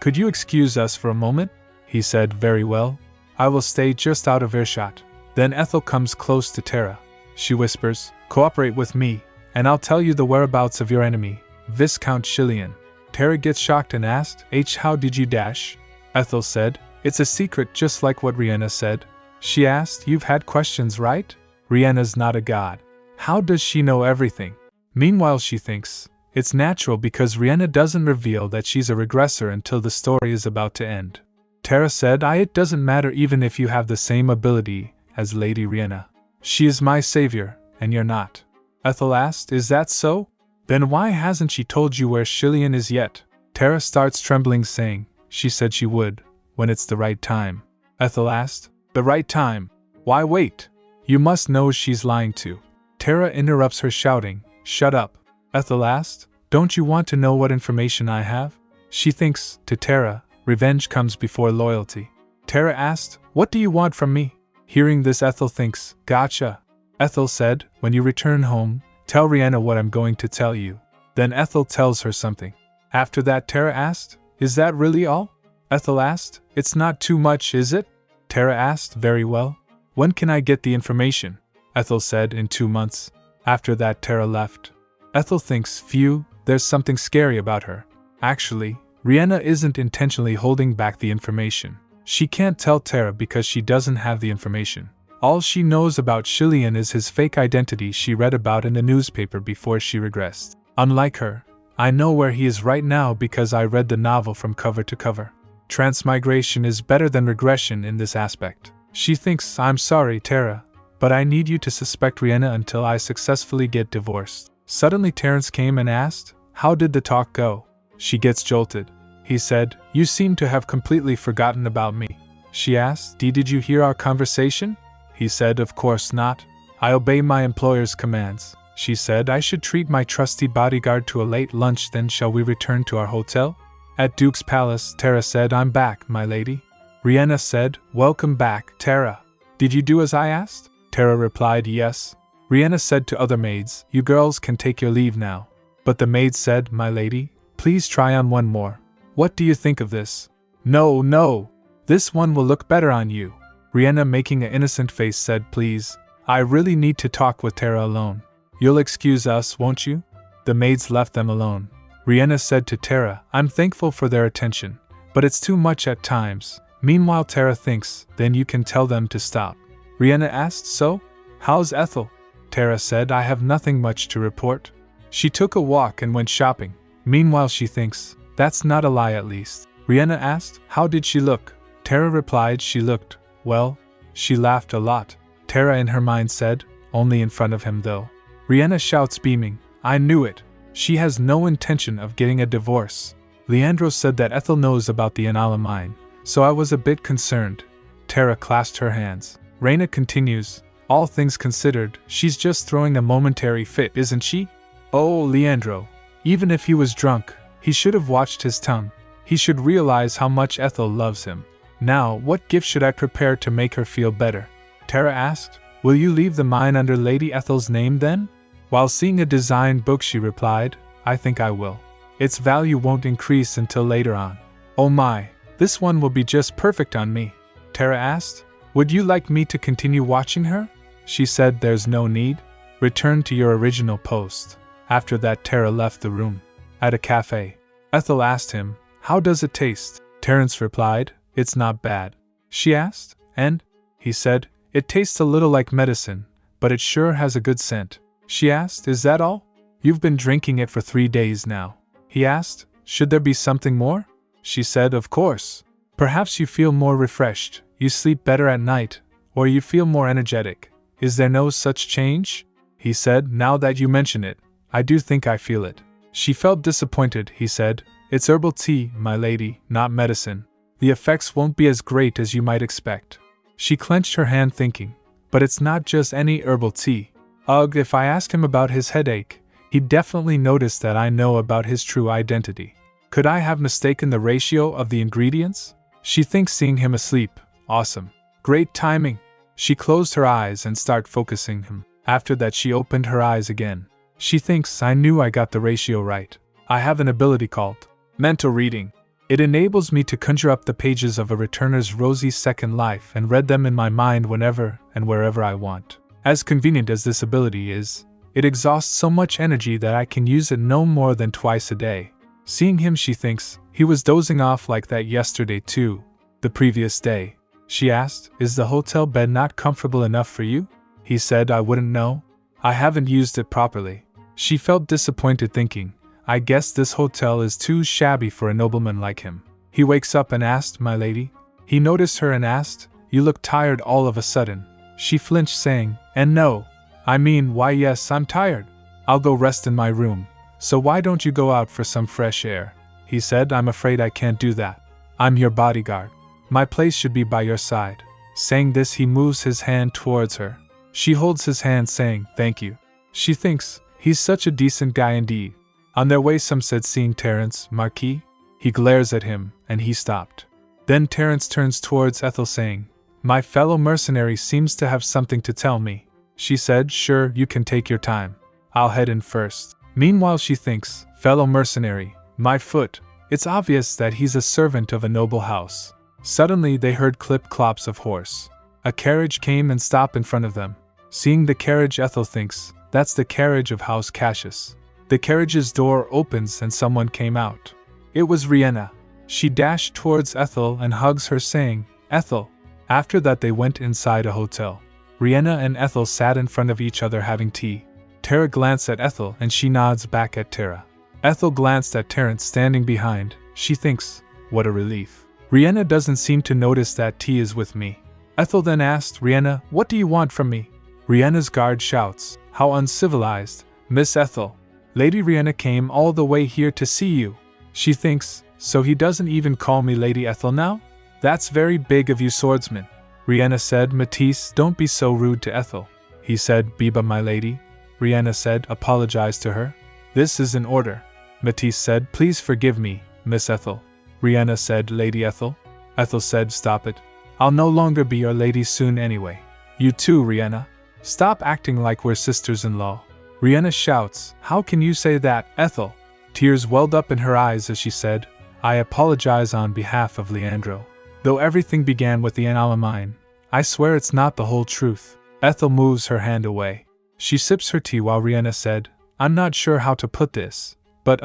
"Could you excuse us for a moment?" He said, "Very well. I will stay just out of earshot." Then Ethel comes close to Tara. She whispers, "Cooperate with me, and I'll tell you the whereabouts of your enemy, Viscount Chilian." Tara gets shocked and asked, "How did you dash?" Ethel said, "It's a secret, just like what Riena said." She asked, "You've had questions, right? Riena's not a god. How does she know everything?" Meanwhile, she thinks it's natural because Riena doesn't reveal that she's a regressor until the story is about to end. Tara said, "It doesn't matter even if you have the same ability as Lady Riena. She is my savior, and you're not." Ethel asked, "Is that so? Then why hasn't she told you where Chilian is yet?" Tara starts trembling, saying she said she would, when it's the right time. Ethel asked, "The right time? Why wait? You must know she's lying too." Tara interrupts her, shouting, "Shut up." Ethel asked, "Don't you want to know what information I have?" She thinks, to Tara, revenge comes before loyalty. Tara asked, "What do you want from me?" Hearing this, Ethel thinks, "Gotcha." Ethel said, "When you return home, tell Riena what I'm going to tell you." Then Ethel tells her something. After that, Tara asked, "Is that really all?" Ethel asked, "It's not too much, is it?" Tara asked, "Very well. When can I get the information?" Ethel said, "In 2 months." After that, Tara left. Ethel thinks, phew, there's something scary about her. Actually, Riena isn't intentionally holding back the information. She can't tell Tara because she doesn't have the information. All she knows about Chilian is his fake identity she read about in the newspaper before she regressed. Unlike her, I know where he is right now because I read the novel from cover to cover. Transmigration is better than regression in this aspect. She thinks, "I'm sorry, Tara, but I need you to suspect Riena until I successfully get divorced." Suddenly Terrence came and asked, "How did the talk go?" She gets jolted. He said, "You seem to have completely forgotten about me." She asked, Did you hear our conversation?" He said, "Of course not. I obey my employer's commands." She said, "I should treat my trusty bodyguard to a late lunch, then shall we return to our hotel?" At Duke's Palace, Tara said, "I'm back, my lady." Riena said, "Welcome back, Tara. Did you do as I asked?" Tara replied, "Yes." Riena said to other maids, "You girls can take your leave now." But the maid said, "My lady, please try on one more. What do you think of this?" No. This one will look better on you." Riena, making an innocent face, said, "Please, I really need to talk with Tara alone. You'll excuse us, won't you?" The maids left them alone. Riena said to Tara, "I'm thankful for their attention, but it's too much at times." Meanwhile, Tara thinks, "Then you can tell them to stop." Riena asked, "So? How's Ethel?" Tara said, "I have nothing much to report. She took a walk and went shopping." Meanwhile, she thinks, "That's not a lie at least." Riena asked, "How did she look?" Tara replied, "She looked, well, she laughed a lot." Tara in her mind said, "Only in front of him though." Riena shouts, beaming, "I knew it. She has no intention of getting a divorce." Leandro said that Ethel knows about the Inala mine, so I was a bit concerned. Tara clasped her hands. Riena continues, "All things considered, she's just throwing a momentary fit, isn't she?" "Oh, Leandro. Even if he was drunk, he should have watched his tongue. He should realize how much Ethel loves him." "Now, what gift should I prepare to make her feel better?" Tara asked. "Will you leave the mine under Lady Ethel's name then?" While seeing a design book, she replied, "I think I will. Its value won't increase until later on." "Oh my, this one will be just perfect on me." Tara asked, "Would you like me to continue watching her?" She said, "There's no need. Return to your original post." After that, Tara left the room. At a cafe, Ethel asked him, "How does it taste?" Terence replied, "It's not bad." she asked. And, he said, it tastes a little like medicine, but it sure has a good scent. She asked, is that all? You've been drinking it for 3 days now. He asked, should there be something more? She said, of course. Perhaps you feel more refreshed, you sleep better at night, or you feel more energetic. Is there no such change? He said, now that you mention it, I do think I feel it. She felt disappointed. He said, it's herbal tea, my lady, not medicine. The effects won't be as great as you might expect. She clenched her hand thinking, but it's not just any herbal tea. Ugh, if I ask him about his headache, he'd definitely notice that I know about his true identity. Could I have mistaken the ratio of the ingredients? She thinks seeing him asleep, awesome. Great timing. She closed her eyes and started focusing him. After that she opened her eyes again. She thinks I knew I got the ratio right. I have an ability called mental reading. It enables me to conjure up the pages of a returner's rosy second life and read them in my mind whenever and wherever I want. As convenient as this ability is, it exhausts so much energy that I can use it no more than twice a day. Seeing him, she thinks, he was dozing off like that yesterday too. The previous day. She asked, is the hotel bed not comfortable enough for you? He said, I wouldn't know. I haven't used it properly. She felt disappointed thinking, I guess this hotel is too shabby for a nobleman like him. He wakes up and asked, my lady? He noticed her and asked, you look tired all of a sudden. She flinched saying, and no. I mean, why yes, I'm tired. I'll go rest in my room. So why don't you go out for some fresh air? He said, I'm afraid I can't do that. I'm your bodyguard. My place should be by your side. Saying this, he moves his hand towards her. She holds his hand saying, thank you. She thinks, he's such a decent guy indeed. On their way some said, seeing Terence, Marquis. He glares at him, and he stopped. Then Terence turns towards Ethel saying, my fellow mercenary seems to have something to tell me. She said, sure, you can take your time. I'll head in first. Meanwhile she thinks, fellow mercenary, my foot. It's obvious that he's a servant of a noble house. Suddenly they heard clip-clops of horse. A carriage came and stopped in front of them. Seeing the carriage, Ethel thinks, that's the carriage of House Cassius. The carriage's door opens and someone came out. It was Riena. She dashed towards Ethel and hugs her saying, Ethel. After that they went inside a hotel. Riena and Ethel sat in front of each other having tea. Tara glanced at Ethel and she nods back at Tara. Ethel glanced at Terence standing behind. She thinks, what a relief. Riena doesn't seem to notice that tea is with me. Ethel then asked, Riena, what do you want from me? Riena's guard shouts, how uncivilized, Miss Ethel. Lady Riena came all the way here to see you. She thinks, so he doesn't even call me Lady Ethel now? That's very big of you, swordsman. Riena said, Matisse, don't be so rude to Ethel. He said, Biba, my lady. Riena said, apologize to her. This is an order. Matisse said, please forgive me, Miss Ethel. Riena said, Lady Ethel. Ethel said, stop it. I'll no longer be your lady soon anyway. You too, Riena. Stop acting like we're sisters-in-law. Riena shouts, how can you say that, Ethel? Tears welled up in her eyes as she said, I apologize on behalf of Leandro. Though everything began with the Alamine, I swear it's not the whole truth. Ethel moves her hand away. She sips her tea while Riena said, I'm not sure how to put this, but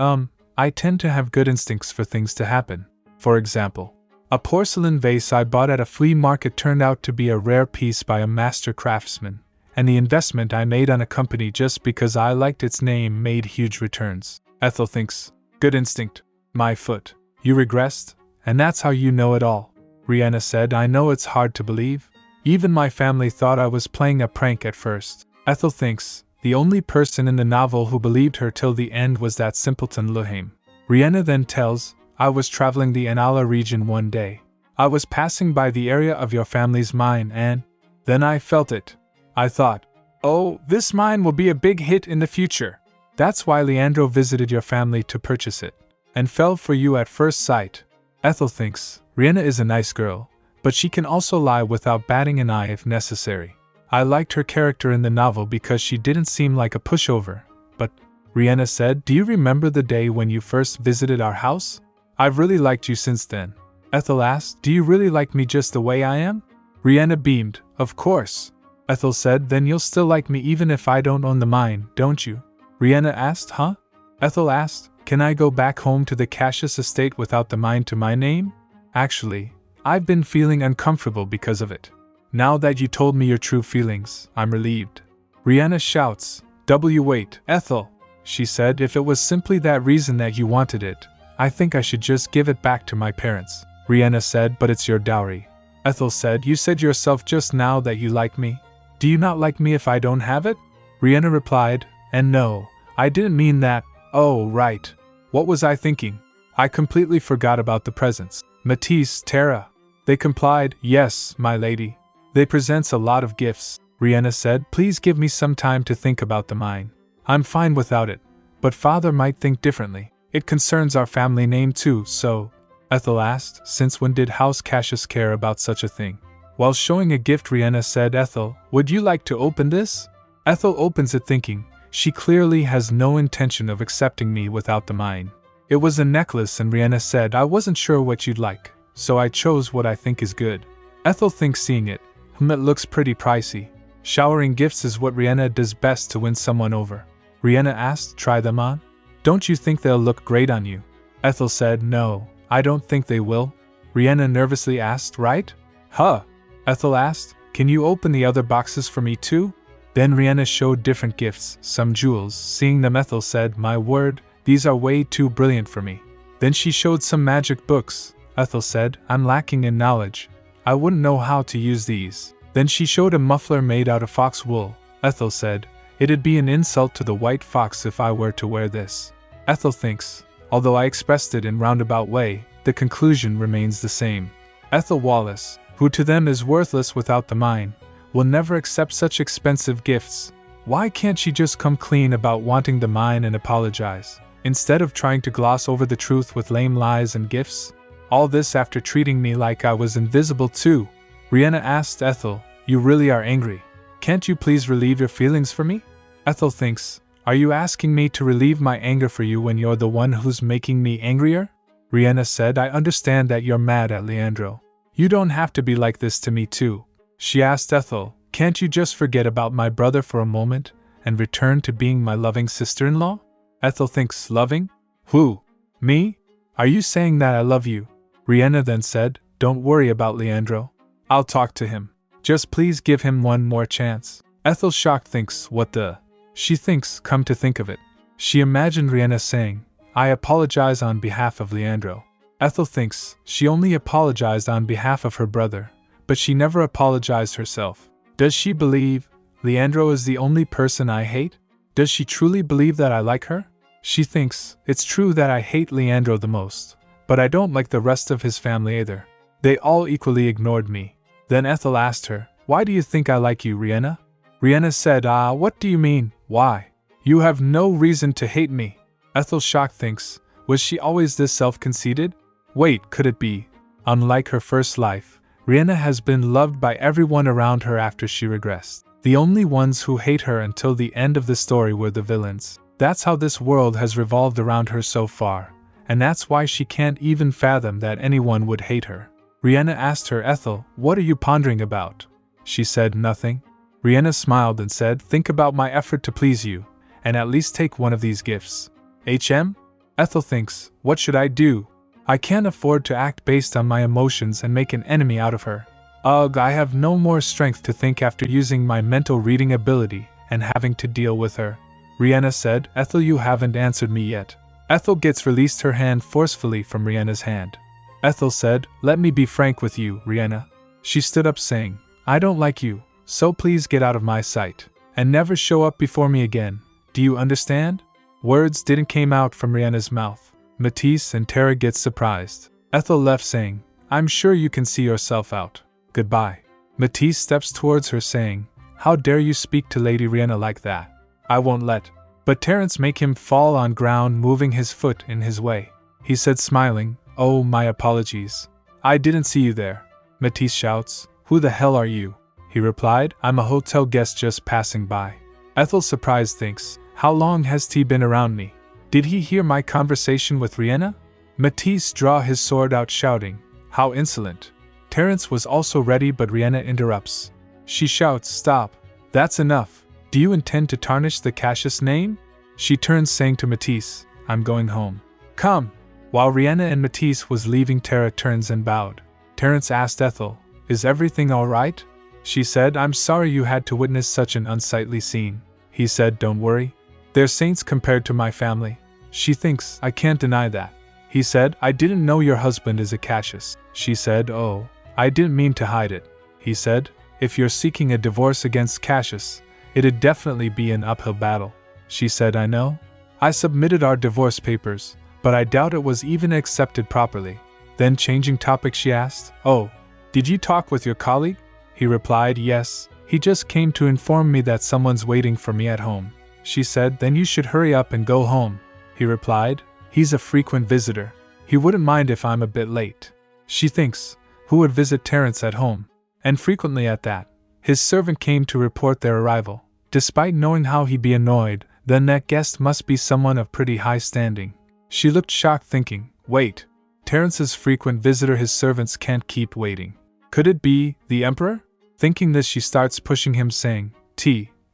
I tend to have good instincts for things to happen. For example, a porcelain vase I bought at a flea market turned out to be a rare piece by a master craftsman, and the investment I made on a company just because I liked its name made huge returns. Ethel thinks, good instinct, my foot. You regressed, and that's how you know it all. Riena said, I know it's hard to believe. Even my family thought I was playing a prank at first. Ethel thinks, the only person in the novel who believed her till the end was that simpleton Luhaim. Riena then tells, I was traveling the Anala region one day. I was passing by the area of your family's mine and then I felt it. I thought, oh, this mine will be a big hit in the future. That's why Leandro visited your family to purchase it, and fell for you at first sight. Ethel thinks, Riena is a nice girl, but she can also lie without batting an eye if necessary. I liked her character in the novel because she didn't seem like a pushover, but, Riena said, do you remember the day when you first visited our house? I've really liked you since then. Ethel asked, do you really like me just the way I am? Riena beamed, of course. Ethel said, then you'll still like me even if I don't own the mine, don't you? Riena asked, huh? Ethel asked, can I go back home to the Cassius estate without the mine to my name? Actually, I've been feeling uncomfortable because of it. Now that you told me your true feelings, I'm relieved. Riena shouts, wait, Ethel, she said, if it was simply that reason that you wanted it, I think I should just give it back to my parents. Riena said, but it's your dowry. Ethel said, you said yourself just now that you like me. Do you not like me if I don't have it? Riena replied, and no, I didn't mean that. Oh, right. What was I thinking? I completely forgot about the presents. Matisse, Tara. They complied, yes, my lady. They presents a lot of gifts. Riena said, please give me some time to think about the mine. I'm fine without it, but father might think differently. It concerns our family name too, so… Ethel asked, since when did House Cassius care about such a thing? While showing a gift, Riena said, Ethel, would you like to open this? Ethel opens it thinking, she clearly has no intention of accepting me without the mine. It was a necklace and Riena said, I wasn't sure what you'd like, so I chose what I think is good. Ethel thinks seeing it, it looks pretty pricey. Showering gifts is what Riena does best to win someone over. Riena asked, try them on? Don't you think they'll look great on you? Ethel said, no, I don't think they will. Riena nervously asked, right? Huh? Ethel asked, can you open the other boxes for me too? Then Riena showed different gifts, some jewels. Seeing them, Ethel said, my word, these are way too brilliant for me. Then she showed some magic books. Ethel said, I'm lacking in knowledge. I wouldn't know how to use these. Then she showed a muffler made out of fox wool. Ethel said, it'd be an insult to the white fox if I were to wear this. Ethel thinks, although I expressed it in roundabout way, the conclusion remains the same. Ethel Wallace, who to them is worthless without the mine, will never accept such expensive gifts. Why can't she just come clean about wanting the mine and apologize, instead of trying to gloss over the truth with lame lies and gifts? All this after treating me like I was invisible too. Riena asked Ethel, you really are angry. Can't you please relieve your feelings for me? Ethel thinks, are you asking me to relieve my anger for you when you're the one who's making me angrier? Riena said, I understand that you're mad at Leandro. You don't have to be like this to me too. She asked Ethel, can't you just forget about my brother for a moment and return to being my loving sister-in-law? Ethel thinks, loving? Who? Me? Are you saying that I love you? Riena then said, don't worry about Leandro. I'll talk to him. Just please give him one more chance. Ethel, shocked, thinks, what the… She thinks, come to think of it. She imagined Riena saying, I apologize on behalf of Leandro. Ethel thinks, she only apologized on behalf of her brother, but she never apologized herself. Does she believe Leandro is the only person I hate? Does she truly believe that I like her? She thinks, it's true that I hate Leandro the most, but I don't like the rest of his family either. They all equally ignored me. Then Ethel asked her, why do you think I like you, Riena? Riena said, what do you mean, why? You have no reason to hate me. Ethel, shocked, thinks, was she always this self-conceited? Wait, could it be? Unlike her first life, Riena has been loved by everyone around her after she regressed. The only ones who hate her until the end of the story were the villains. That's how this world has revolved around her so far, and that's why she can't even fathom that anyone would hate her. Riena asked her, Ethel, what are you pondering about? She said, nothing. Riena smiled and said, think about my effort to please you, and at least take one of these gifts. Ethel thinks, what should I do? I can't afford to act based on my emotions and make an enemy out of her. Ugh, I have no more strength to think after using my mental reading ability and having to deal with her. Riena said, Ethel, you haven't answered me yet. Ethel released her hand forcefully from Riena's hand. Ethel said, let me be frank with you, Riena. She stood up saying, I don't like you, so please get out of my sight, and never show up before me again. Do you understand? Words didn't came out from Riena's mouth. Matisse and Tara get surprised. Ethel left saying, I'm sure you can see yourself out. Goodbye. Matisse steps towards her saying, how dare you speak to Lady Riena like that? I won't let. But Terence make him fall on ground, moving his foot in his way. He said, smiling, oh, my apologies. I didn't see you there. Matisse shouts, who the hell are you? He replied, I'm a hotel guest just passing by. Ethel, surprised, thinks, how long has he been around me? Did he hear my conversation with Riena? Matisse draw his sword out, shouting, how insolent. Terence was also ready, but Riena interrupts. She shouts, stop. That's enough. Do you intend to tarnish the Cassius name? She turns, saying to Matisse, I'm going home. Come. While Riena and Matisse was leaving, Tara turns and bowed. Terence asked Ethel, "Is everything all right?" She said, "I'm sorry you had to witness such an unsightly scene." He said, "Don't worry. They're saints compared to my family." She thinks, "I can't deny that." He said, "I didn't know your husband is a Cassius." She said, "Oh, I didn't mean to hide it." He said, "If you're seeking a divorce against Cassius, it'd definitely be an uphill battle." She said, "I know. I submitted our divorce papers, but I doubt it was even accepted properly." Then changing topic she asked, "Oh, did you talk with your colleague?" He replied, "Yes, he just came to inform me that someone's waiting for me at home." She said, "Then you should hurry up and go home." He replied, "He's a frequent visitor. He wouldn't mind if I'm a bit late." She thinks, who would visit Terence at home? And frequently at that. His servant came to report their arrival. Despite knowing how he'd be annoyed, then that guest must be someone of pretty high standing. She looked shocked thinking, wait, Terence's frequent visitor, his servants can't keep waiting. Could it be the Emperor? Thinking this, she starts pushing him saying,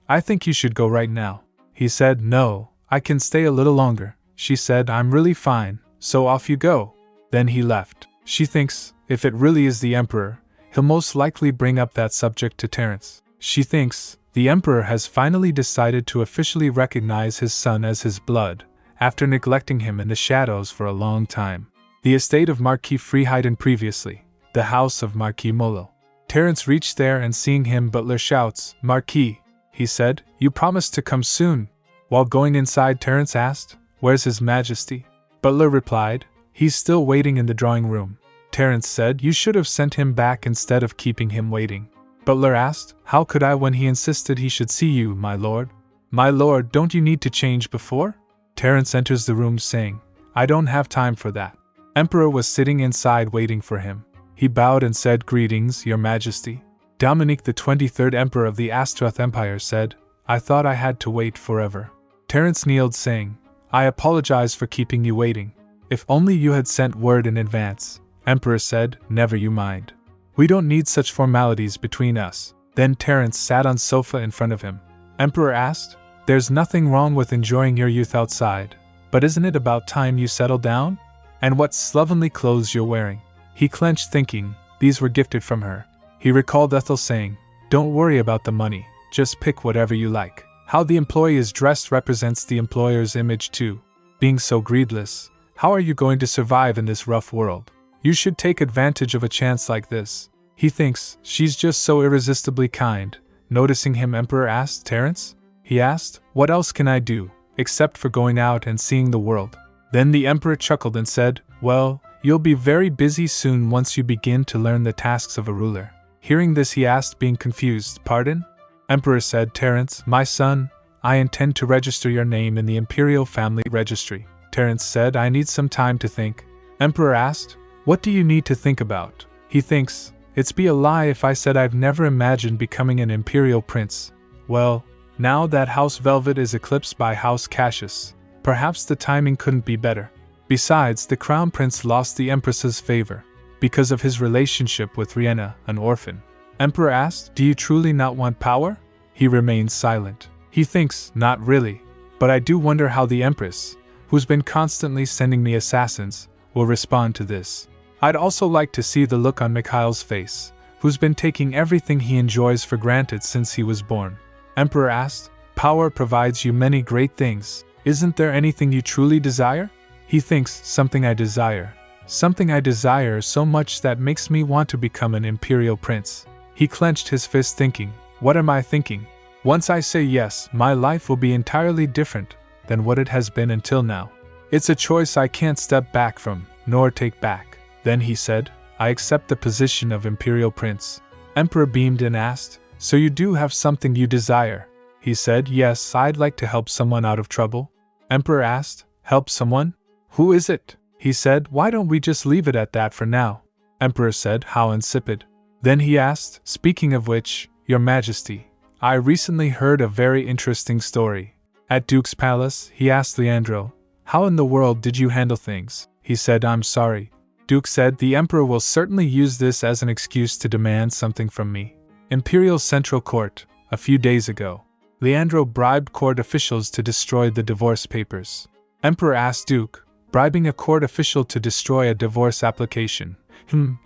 I think you should go right now." He said, "No, I can stay a little longer." She said, "I'm really fine, so off you go." Then he left. She thinks, if it really is the Emperor, he'll most likely bring up that subject to Terence. She thinks, the Emperor has finally decided to officially recognize his son as his blood, after neglecting him in the shadows for a long time. The estate of Marquis Freeheiden previously, the house of Marquis Molo. Terence reached there and seeing him, Butler shouts, "Marquis," he said, "you promised to come soon." While going inside, Terence asked, "Where's His Majesty?" Butler replied, "He's still waiting in the drawing room." Terence said, "You should have sent him back instead of keeping him waiting." Butler asked, "How could I when he insisted he should see you, my lord?" "My lord, don't you need to change before?" Terence enters the room saying, "I don't have time for that." Emperor was sitting inside waiting for him. He bowed and said, "Greetings, your majesty." Dominic the 23rd Emperor of the Astaroth Empire said, "I thought I had to wait forever." Terence kneeled saying, "I apologize for keeping you waiting. If only you had sent word in advance." Emperor said, "Never you mind. We don't need such formalities between us." Then Terence sat on sofa in front of him. Emperor asked, "There's nothing wrong with enjoying your youth outside, but isn't it about time you settle down? And what slovenly clothes you're wearing." He clenched thinking, these were gifted from her. He recalled Ethel saying, "Don't worry about the money, just pick whatever you like." How the employee is dressed represents the employer's image too. Being so greedless, how are you going to survive in this rough world? You should take advantage of a chance like this. He thinks, she's just so irresistibly kind. Noticing him, Emperor asked, "Terence?" He asked, "What else can I do, except for going out and seeing the world?" Then the Emperor chuckled and said, "Well, you'll be very busy soon once you begin to learn the tasks of a ruler." Hearing this, he asked, being confused, "Pardon?" Emperor said, "Terence, my son, I intend to register your name in the Imperial Family Registry." Terence said, "I need some time to think." Emperor asked, "What do you need to think about?" He thinks, "It'd be a lie if I said I've never imagined becoming an Imperial Prince." Well, now that House Velvet is eclipsed by House Cassius, perhaps the timing couldn't be better. Besides, the Crown Prince lost the Empress's favor because of his relationship with Riena, an orphan. Emperor asked, "Do you truly not want power?" He remains silent. He thinks, "Not really, but I do wonder how the Empress, who's been constantly sending me assassins, will respond to this." I'd also like to see the look on Mikhail's face, who's been taking everything he enjoys for granted since he was born. Emperor asked, "Power provides you many great things. Isn't there anything you truly desire?" He thinks, "Something I desire. Something I desire so much that makes me want to become an imperial prince." He clenched his fist thinking, "What am I thinking? Once I say yes, my life will be entirely different than what it has been until now. It's a choice I can't step back from, nor take back." Then he said, "I accept the position of imperial prince." Emperor beamed and asked, "So you do have something you desire?" He said, "Yes, I'd like to help someone out of trouble." Emperor asked, "Help someone? Who is it?" He said, "Why don't we just leave it at that for now?" Emperor said, "How insipid." Then he asked, "Speaking of which, your majesty, I recently heard a very interesting story." At Duke's palace, he asked Leandro, "How in the world did you handle things?" He said, "I'm sorry." Duke said, "The Emperor will certainly use this as an excuse to demand something from me." Imperial Central Court, a few days ago. Leandro bribed court officials to destroy the divorce papers. Emperor asked Duke, bribing a court official to destroy a divorce application.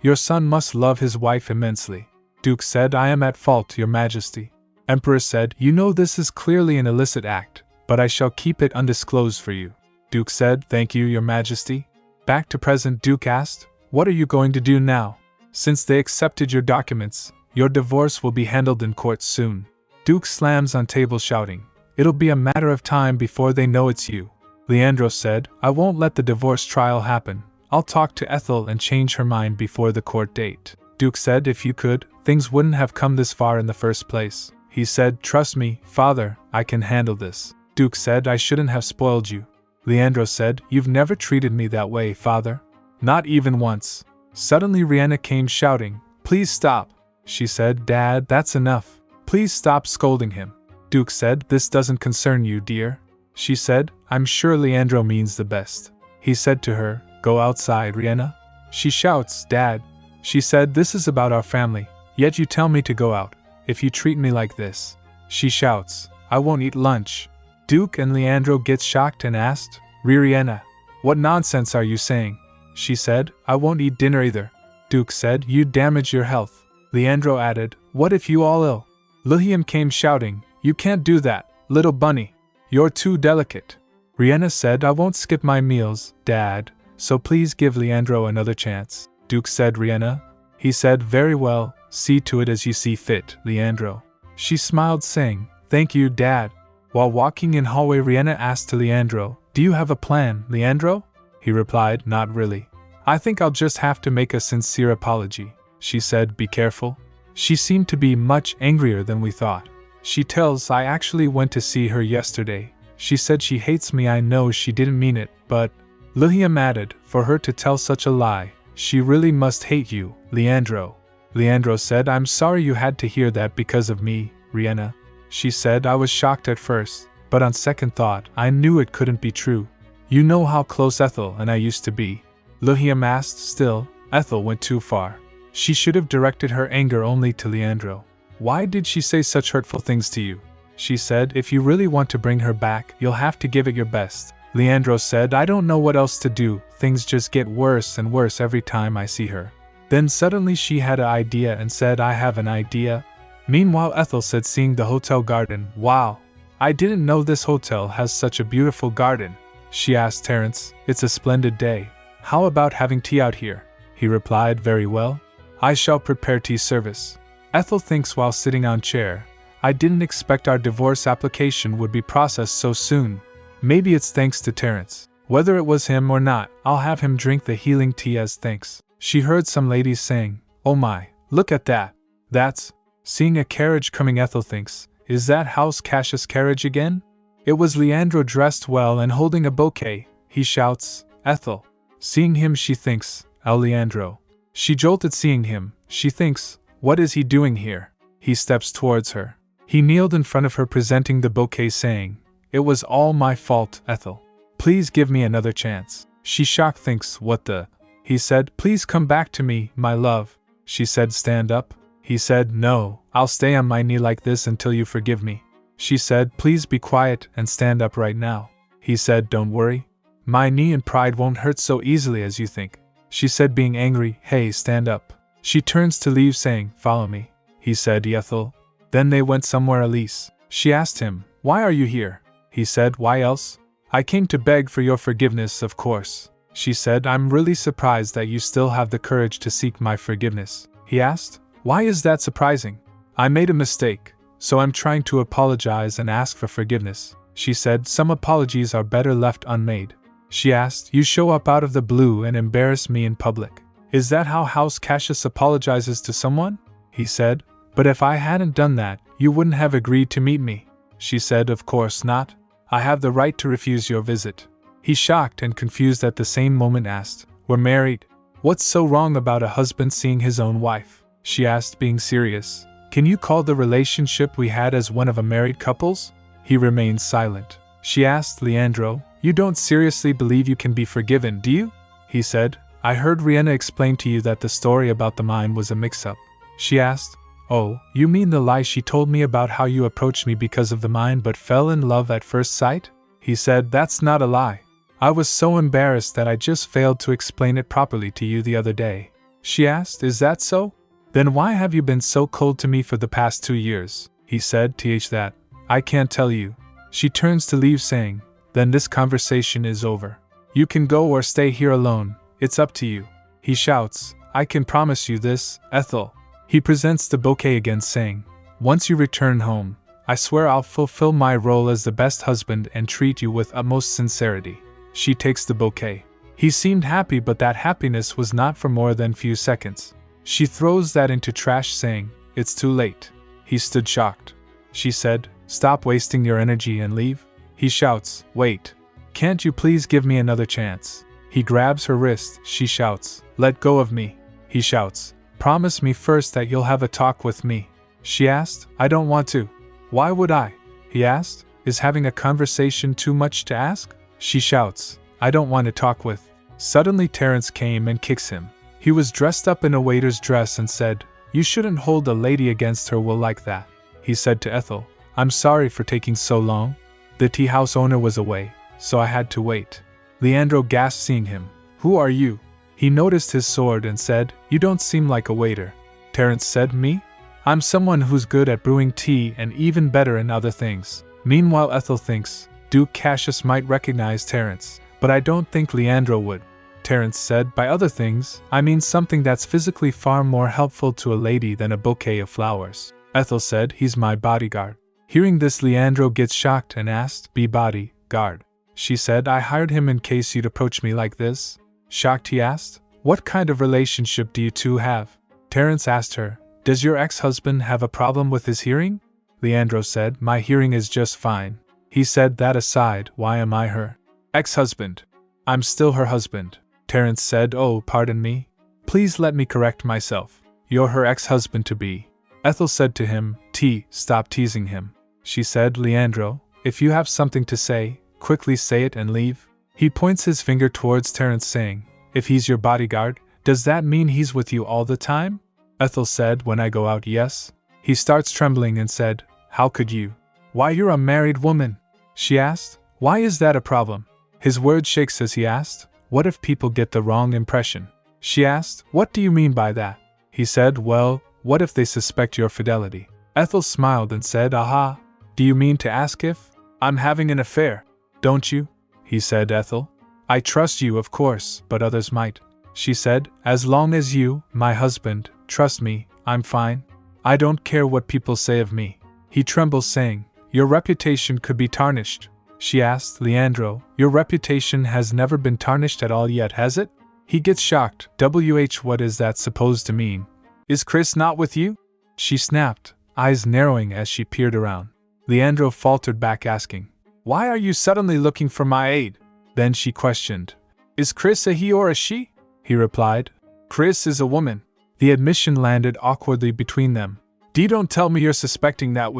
Your son must love his wife immensely. Duke said, I am at fault, Your Majesty. Emperor said, you know this is clearly an illicit act, but I shall keep it undisclosed for you. Duke said, thank you, Your Majesty. Back to present, Duke asked, what are you going to do now? Since they accepted your documents, your divorce will be handled in court soon. Duke slams on table shouting, it'll be a matter of time before they know it's you. Leandro said, I won't let the divorce trial happen. I'll talk to Ethel and change her mind before the court date. Duke said, if you could, things wouldn't have come this far in the first place. He said, trust me, father, I can handle this. Duke said, I shouldn't have spoiled you. Leandro said, you've never treated me that way, father. Not even once. Suddenly Riena came shouting, please stop. She said, Dad, that's enough. Please stop scolding him. Duke said, this doesn't concern you, dear. She said, I'm sure Leandro means the best. He said to her, go outside, Riena. She shouts, Dad. She said, this is about our family, yet you tell me to go out. If you treat me like this. She shouts, I won't eat lunch. Duke and Leandro get shocked and asked, Riena, what nonsense are you saying? She said, I won't eat dinner either. Duke said, you'd damage your health. Leandro added, what if you all ill? Liam came shouting, you can't do that, little bunny. You're too delicate. Riena said, I won't skip my meals, Dad, so please give Leandro another chance. Duke said, Riena. He said, very well, see to it as you see fit, Leandro. She smiled, saying, thank you, Dad. While walking in hallway, Riena asked to Leandro, do you have a plan, Leandro? He replied, not really. I think I'll just have to make a sincere apology. She said, be careful. She seemed to be much angrier than we thought. She tells, I actually went to see her yesterday. She said she hates me. I know she didn't mean it, but... Liam added, for her to tell such a lie, she really must hate you, Leandro. Leandro said, I'm sorry you had to hear that because of me, Riena. She said, I was shocked at first, but on second thought, I knew it couldn't be true. You know how close Ethel and I used to be. Liam asked, still, Ethel went too far. She should have directed her anger only to Leandro. Why did she say such hurtful things to you? She said, if you really want to bring her back, you'll have to give it your best. Leandro said, I don't know what else to do, things just get worse and worse every time I see her. Then suddenly she had an idea and said, I have an idea. Meanwhile Ethel said, seeing the hotel garden, wow, I didn't know this hotel has such a beautiful garden. She asked Terence, it's a splendid day. How about having tea out here? He replied, very well. I shall prepare tea service. Ethel thinks while sitting on chair, I didn't expect our divorce application would be processed so soon. Maybe it's thanks to Terence. Whether it was him or not, I'll have him drink the healing tea as thanks. She heard some ladies saying, oh my, look at that. That's... Seeing a carriage coming, Ethel thinks, is that House Cassius' carriage again? It was Leandro, dressed well and holding a bouquet. He shouts, Ethel. Seeing him she thinks, El Leandro. She jolted seeing him. She thinks, what is he doing here? He steps towards her. He kneeled in front of her presenting the bouquet saying, it was all my fault, Ethel. Please give me another chance. She shocked thinks, what the... He said, please come back to me, my love. She said, stand up. He said, no, I'll stay on my knee like this until you forgive me. She said, please be quiet and stand up right now. He said, don't worry. My knee and pride won't hurt so easily as you think. She said, being angry, hey, stand up. She turns to leave saying, follow me. He said, Ethel. Then they went somewhere else. She asked him, why are you here? He said, why else? I came to beg for your forgiveness, of course. She said, I'm really surprised that you still have the courage to seek my forgiveness. He asked, why is that surprising? I made a mistake, so I'm trying to apologize and ask for forgiveness. She said, some apologies are better left unmade. She asked, you show up out of the blue and embarrass me in public. Is that how House Cassius apologizes to someone? He said, but if I hadn't done that, you wouldn't have agreed to meet me. She said, of course not. I have the right to refuse your visit. He, shocked and confused at the same moment, asked, we're married. What's so wrong about a husband seeing his own wife? She asked, being serious. Can you call the relationship we had as one of a married couple's? He remained silent. She asked, Leandro, you don't seriously believe you can be forgiven, do you? He said, I heard Riena explain to you that the story about the mine was a mix-up. She asked, oh, you mean the lie she told me about how you approached me because of the mine but fell in love at first sight? He said, that's not a lie. I was so embarrassed that I just failed to explain it properly to you the other day. She asked, Is that so? Then why have you been so cold to me for the past 2 years? He said, that. I can't tell you. She turns to leave saying, Then this conversation is over. You can go or stay here alone, it's up to you. He shouts, I can promise you this, Ethel. He presents the bouquet again saying, Once you return home, I swear I'll fulfill my role as the best husband and treat you with utmost sincerity. She takes the bouquet. He seemed happy, but that happiness was not for more than few seconds. She throws that into trash saying, It's too late. He stood shocked. She said, Stop wasting your energy and leave. He shouts, Wait. Can't you please give me another chance? He grabs her wrist. She shouts, Let go of me. He shouts, Promise me first that you'll have a talk with me. She asked, I don't want to. Why would I? He asked, Is having a conversation too much to ask? She shouts, I don't want to talk with. Suddenly Terence came and kicks him. He was dressed up in a waiter's dress and said, You shouldn't hold a lady against her will like that. He said to Ethel, I'm sorry for taking so long. The tea house owner was away, so I had to wait. Leandro gasped seeing him. Who are you? He noticed his sword and said, You don't seem like a waiter. Terence said, Me? I'm someone who's good at brewing tea and even better in other things. Meanwhile Ethel thinks, Duke Cassius might recognize Terence, but I don't think Leandro would. Terence said, By other things, I mean something that's physically far more helpful to a lady than a bouquet of flowers. Ethel said, He's my bodyguard. Hearing this, Leandro gets shocked and asked, Be bodyguard? She said, I hired him in case you'd approach me like this. Shocked, he asked, What kind of relationship do you two have? Terence asked her, Does your ex-husband have a problem with his hearing? Leandro said, My hearing is just fine. He said, That aside, why am I her ex-husband? I'm still her husband. Terence said, Oh, pardon me. Please let me correct myself. You're her ex-husband-to-be. Ethel said to him, Stop teasing him. She said, Leandro, if you have something to say, quickly say it and leave. He points his finger towards Terence saying, If he's your bodyguard, does that mean he's with you all the time? Ethel said, When I go out, yes. He starts trembling and said, How could you? Why, you're a married woman. She asked, Why is that a problem? His word shakes as he asked, What if people get the wrong impression? She asked, What do you mean by that? He said, Well, what if they suspect your fidelity? Ethel smiled and said, Aha, do you mean to ask if I'm having an affair? Don't you? He said, Ethel. I trust you, of course, but others might. She said, As long as you, my husband, trust me, I'm fine. I don't care what people say of me. He trembles saying, Your reputation could be tarnished. She asked, Leandro, your reputation has never been tarnished at all yet, has it? He gets shocked. What is that supposed to mean? Is Chris not with you? She snapped, eyes narrowing as she peered around. Leandro faltered back asking, Why are you suddenly looking for my aid? Then she questioned, Is Chris a he or a she? He replied, Chris is a woman. The admission landed awkwardly between them. Don't tell me you're suspecting that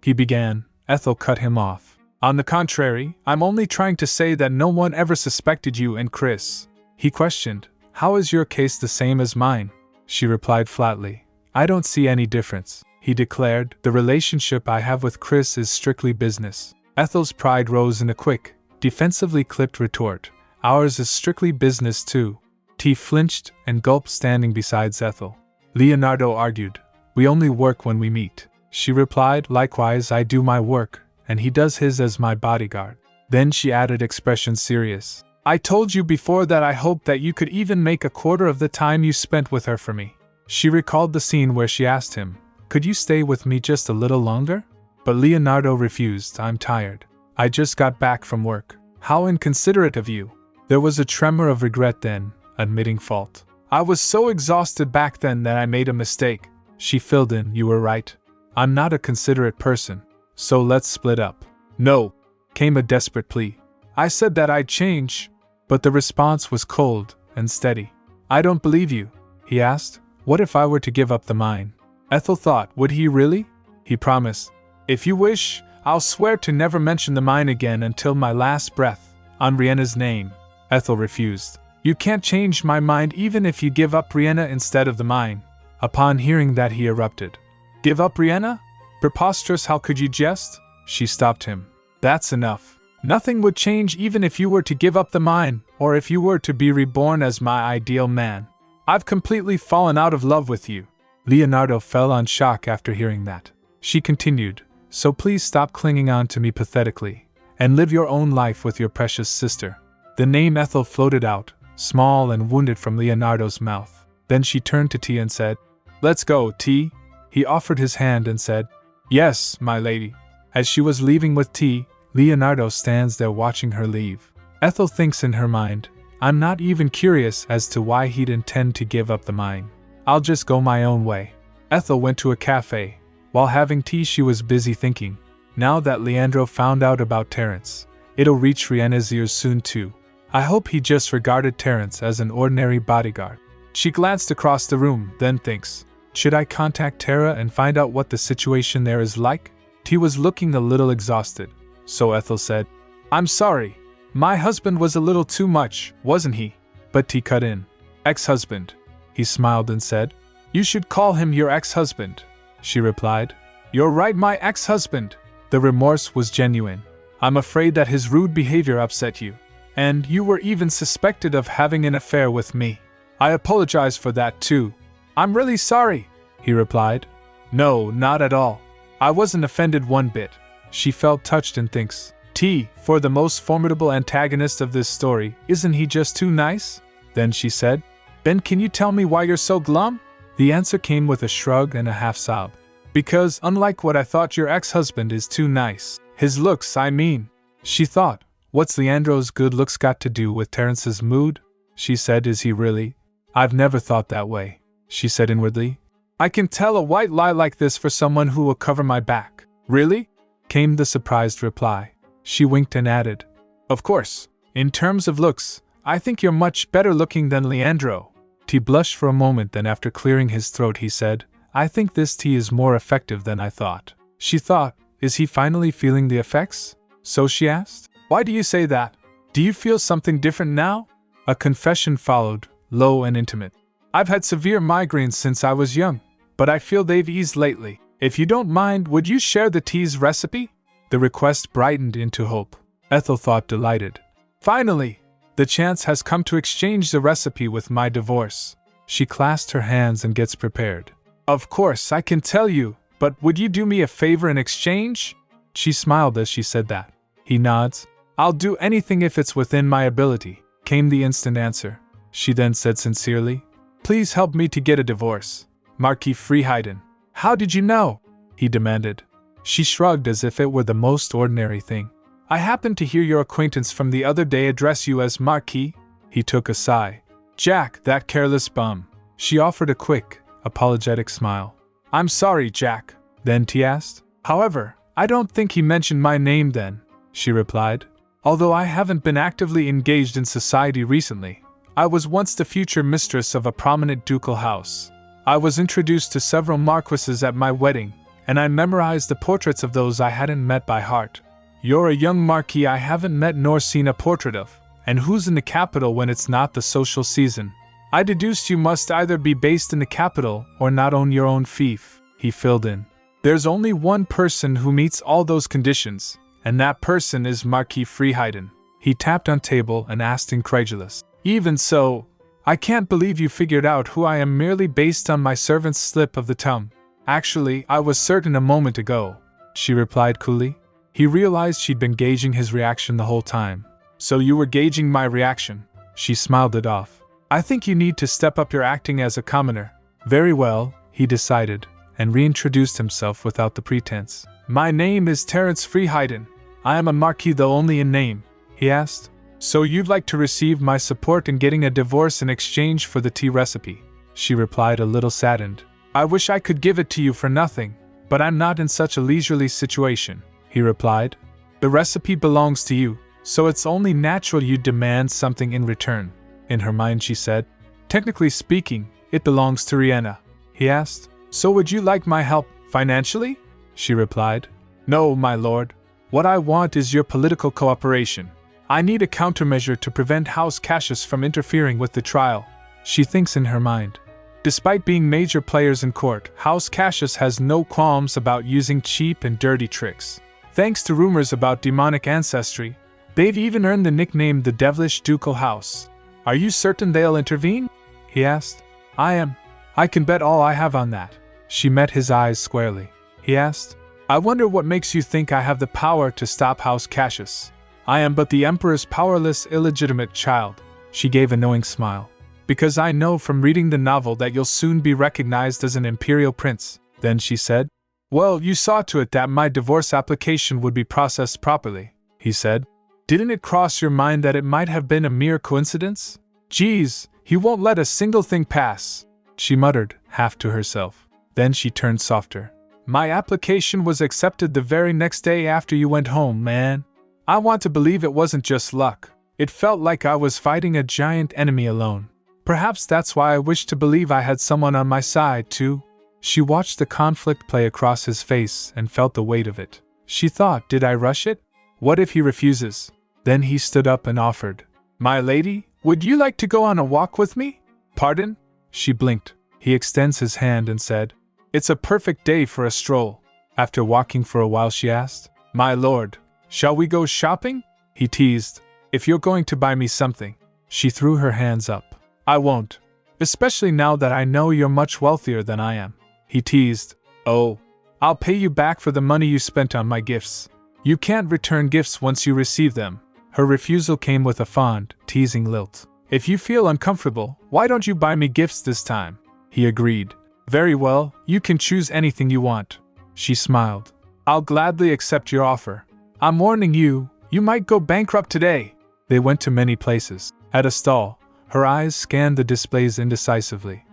he began. Ethel cut him off. On the contrary, I'm only trying to say that no one ever suspected you and Chris. He questioned, How is your case the same as mine? She replied flatly, I don't see any difference. He declared, The relationship I have with Chris is strictly business. Ethel's pride rose in a quick, defensively clipped retort. Ours is strictly business too. T flinched and gulped standing beside Ethel. Leonardo argued, We only work when we meet. She replied, Likewise I do my work, and he does his as my bodyguard. Then she added, expression serious, I told you before that I hoped that you could even make a quarter of the time you spent with her for me. She recalled the scene where she asked him, Could you stay with me just a little longer? But Leonardo refused. I'm tired. I just got back from work. How inconsiderate of you. There was a tremor of regret then, admitting fault. I was so exhausted back then that I made a mistake. She filled in, You were right. I'm not a considerate person. So let's split up. No, came a desperate plea. I said that I'd change. But the response was cold and steady. I don't believe you, he asked. What if I were to give up the mine? Ethel thought, Would he really? He promised. If you wish, I'll swear to never mention the mine again until my last breath, on Riena's name. Ethel refused. You can't change my mind even if you give up Riena instead of the mine. Upon hearing that, he erupted. Give up Riena? Preposterous, how could you jest? She stopped him. That's enough. Nothing would change even if you were to give up the mine, or if you were to be reborn as my ideal man. I've completely fallen out of love with you." Leonardo fell on shock after hearing that. She continued, "So please stop clinging on to me pathetically, and live your own life with your precious sister." The name Ethel floated out, small and wounded, from Leonardo's mouth. Then she turned to T and said, "Let's go, T." He offered his hand and said, "Yes, my lady." As she was leaving with T, Leonardo stands there watching her leave. Ethel thinks in her mind, "I'm not even curious as to why he'd intend to give up the mine. I'll just go my own way." Ethel went to a cafe. While having tea, she was busy thinking, now that Leandro found out about Terence, it'll reach Riena's ears soon too. I hope he just regarded Terence as an ordinary bodyguard. She glanced across the room, then thinks, should I contact Tara and find out what the situation there is like? T was looking a little exhausted, so Ethel said, "I'm sorry. My husband was a little too much, wasn't he?" But T cut in. "Ex-husband." He smiled and said, "You should call him your ex-husband," she replied. "You're right, my ex-husband." The remorse was genuine. "I'm afraid that his rude behavior upset you, and you were even suspected of having an affair with me. I apologize for that too." "I'm really sorry," he replied. "No, not at all. I wasn't offended one bit." She felt touched and thinks, T, for the most formidable antagonist of this story, isn't he just too nice? Then she said, "Ben, can you tell me why you're so glum?" The answer came with a shrug and a half-sob. "Because, unlike what I thought, your ex-husband is too nice. His looks, I mean." She thought, what's Leandro's good looks got to do with Terence's mood? She said, "Is he really?" "I've never thought that way," she said inwardly. "I can tell a white lie like this for someone who will cover my back." "Really?" came the surprised reply. She winked and added, "Of course, in terms of looks, I think you're much better looking than Leandro." T blushed for a moment, then after clearing his throat he said, "I think this tea is more effective than I thought." She thought, is he finally feeling the effects? So she asked, "Why do you say that? Do you feel something different now?" A confession followed, low and intimate. "I've had severe migraines since I was young, but I feel they've eased lately. If you don't mind, would you share the tea's recipe?" The request brightened into hope. Ethel thought, delighted. "Finally! The chance has come to exchange the recipe with my divorce." She clasped her hands and gets prepared. "Of course, I can tell you, but would you do me a favor in exchange?" She smiled as she said that. He nods. "I'll do anything if it's within my ability," came the instant answer. She then said sincerely, "Please help me to get a divorce, Marquis Freeheiden." "How did you know?" he demanded. She shrugged as if it were the most ordinary thing. "I happened to hear your acquaintance from the other day address you as Marquis." He took a sigh. "Jack, that careless bum." She offered a quick, apologetic smile. "I'm sorry, Jack." Then T asked, "However, I don't think he mentioned my name then," she replied. "Although I haven't been actively engaged in society recently, I was once the future mistress of a prominent ducal house. I was introduced to several marquises at my wedding, and I memorized the portraits of those I hadn't met by heart. You're a young marquis I haven't met nor seen a portrait of, and who's in the capital when it's not the social season? I deduced you must either be based in the capital or not own your own fief," he filled in. "There's only one person who meets all those conditions, and that person is Marquis Freeheiden." He tapped on table and asked, incredulous, "Even so, I can't believe you figured out who I am merely based on my servant's slip of the tongue." "Actually, I was certain a moment ago," she replied coolly. He realized she'd been gauging his reaction the whole time. "So you were gauging my reaction?" She smiled it off. "I think you need to step up your acting as a commoner." "Very well," he decided, and reintroduced himself without the pretense. "My name is Terence Freeheiden. I am a marquis though only in name," he asked. "So you'd like to receive my support in getting a divorce in exchange for the tea recipe?" She replied, a little saddened. "I wish I could give it to you for nothing, but I'm not in such a leisurely situation," he replied. "The recipe belongs to you, so it's only natural you demand something in return." In her mind she said, "Technically speaking, it belongs to Riena." He asked, "So would you like my help, financially?" She replied, "No, my lord. What I want is your political cooperation. I need a countermeasure to prevent House Cassius from interfering with the trial." She thinks in her mind. Despite being major players in court, House Cassius has no qualms about using cheap and dirty tricks. Thanks to rumors about demonic ancestry, They've even earned the nickname the Devilish Ducal House. Are you certain they'll intervene? He asked. I am. I can bet all I have on that. She met his eyes squarely. He asked, I wonder what makes you think I have the power to stop House Cassius. I am but the Emperor's powerless, illegitimate child. She gave a knowing smile. Because I know from reading the novel that you'll soon be recognized as an imperial prince. Then she said, Well, you saw to it that my divorce application would be processed properly, he said. Didn't it cross your mind that it might have been a mere coincidence? Geez, he won't let a single thing pass, she muttered, half to herself. Then she turned softer. My application was accepted the very next day after you went home, man. I want to believe it wasn't just luck. It felt like I was fighting a giant enemy alone. Perhaps that's why I wished to believe I had someone on my side, too. She watched the conflict play across his face and felt the weight of it. She thought, did I rush it? What if he refuses? Then he stood up and offered. My lady, would you like to go on a walk with me? Pardon? She blinked. He extends his hand and said, It's a perfect day for a stroll. After walking for a while she asked, My lord, shall we go shopping? He teased, If you're going to buy me something. She threw her hands up. I won't. Especially now that I know you're much wealthier than I am. He teased, Oh, I'll pay you back for the money you spent on my gifts. You can't return gifts once you receive them. Her refusal came with a fond, teasing lilt. If you feel uncomfortable, why don't you buy me gifts this time? He agreed. Very well, you can choose anything you want. She smiled. I'll gladly accept your offer. I'm warning you, you might go bankrupt today. They went to many places. At a stall, her eyes scanned the displays indecisively.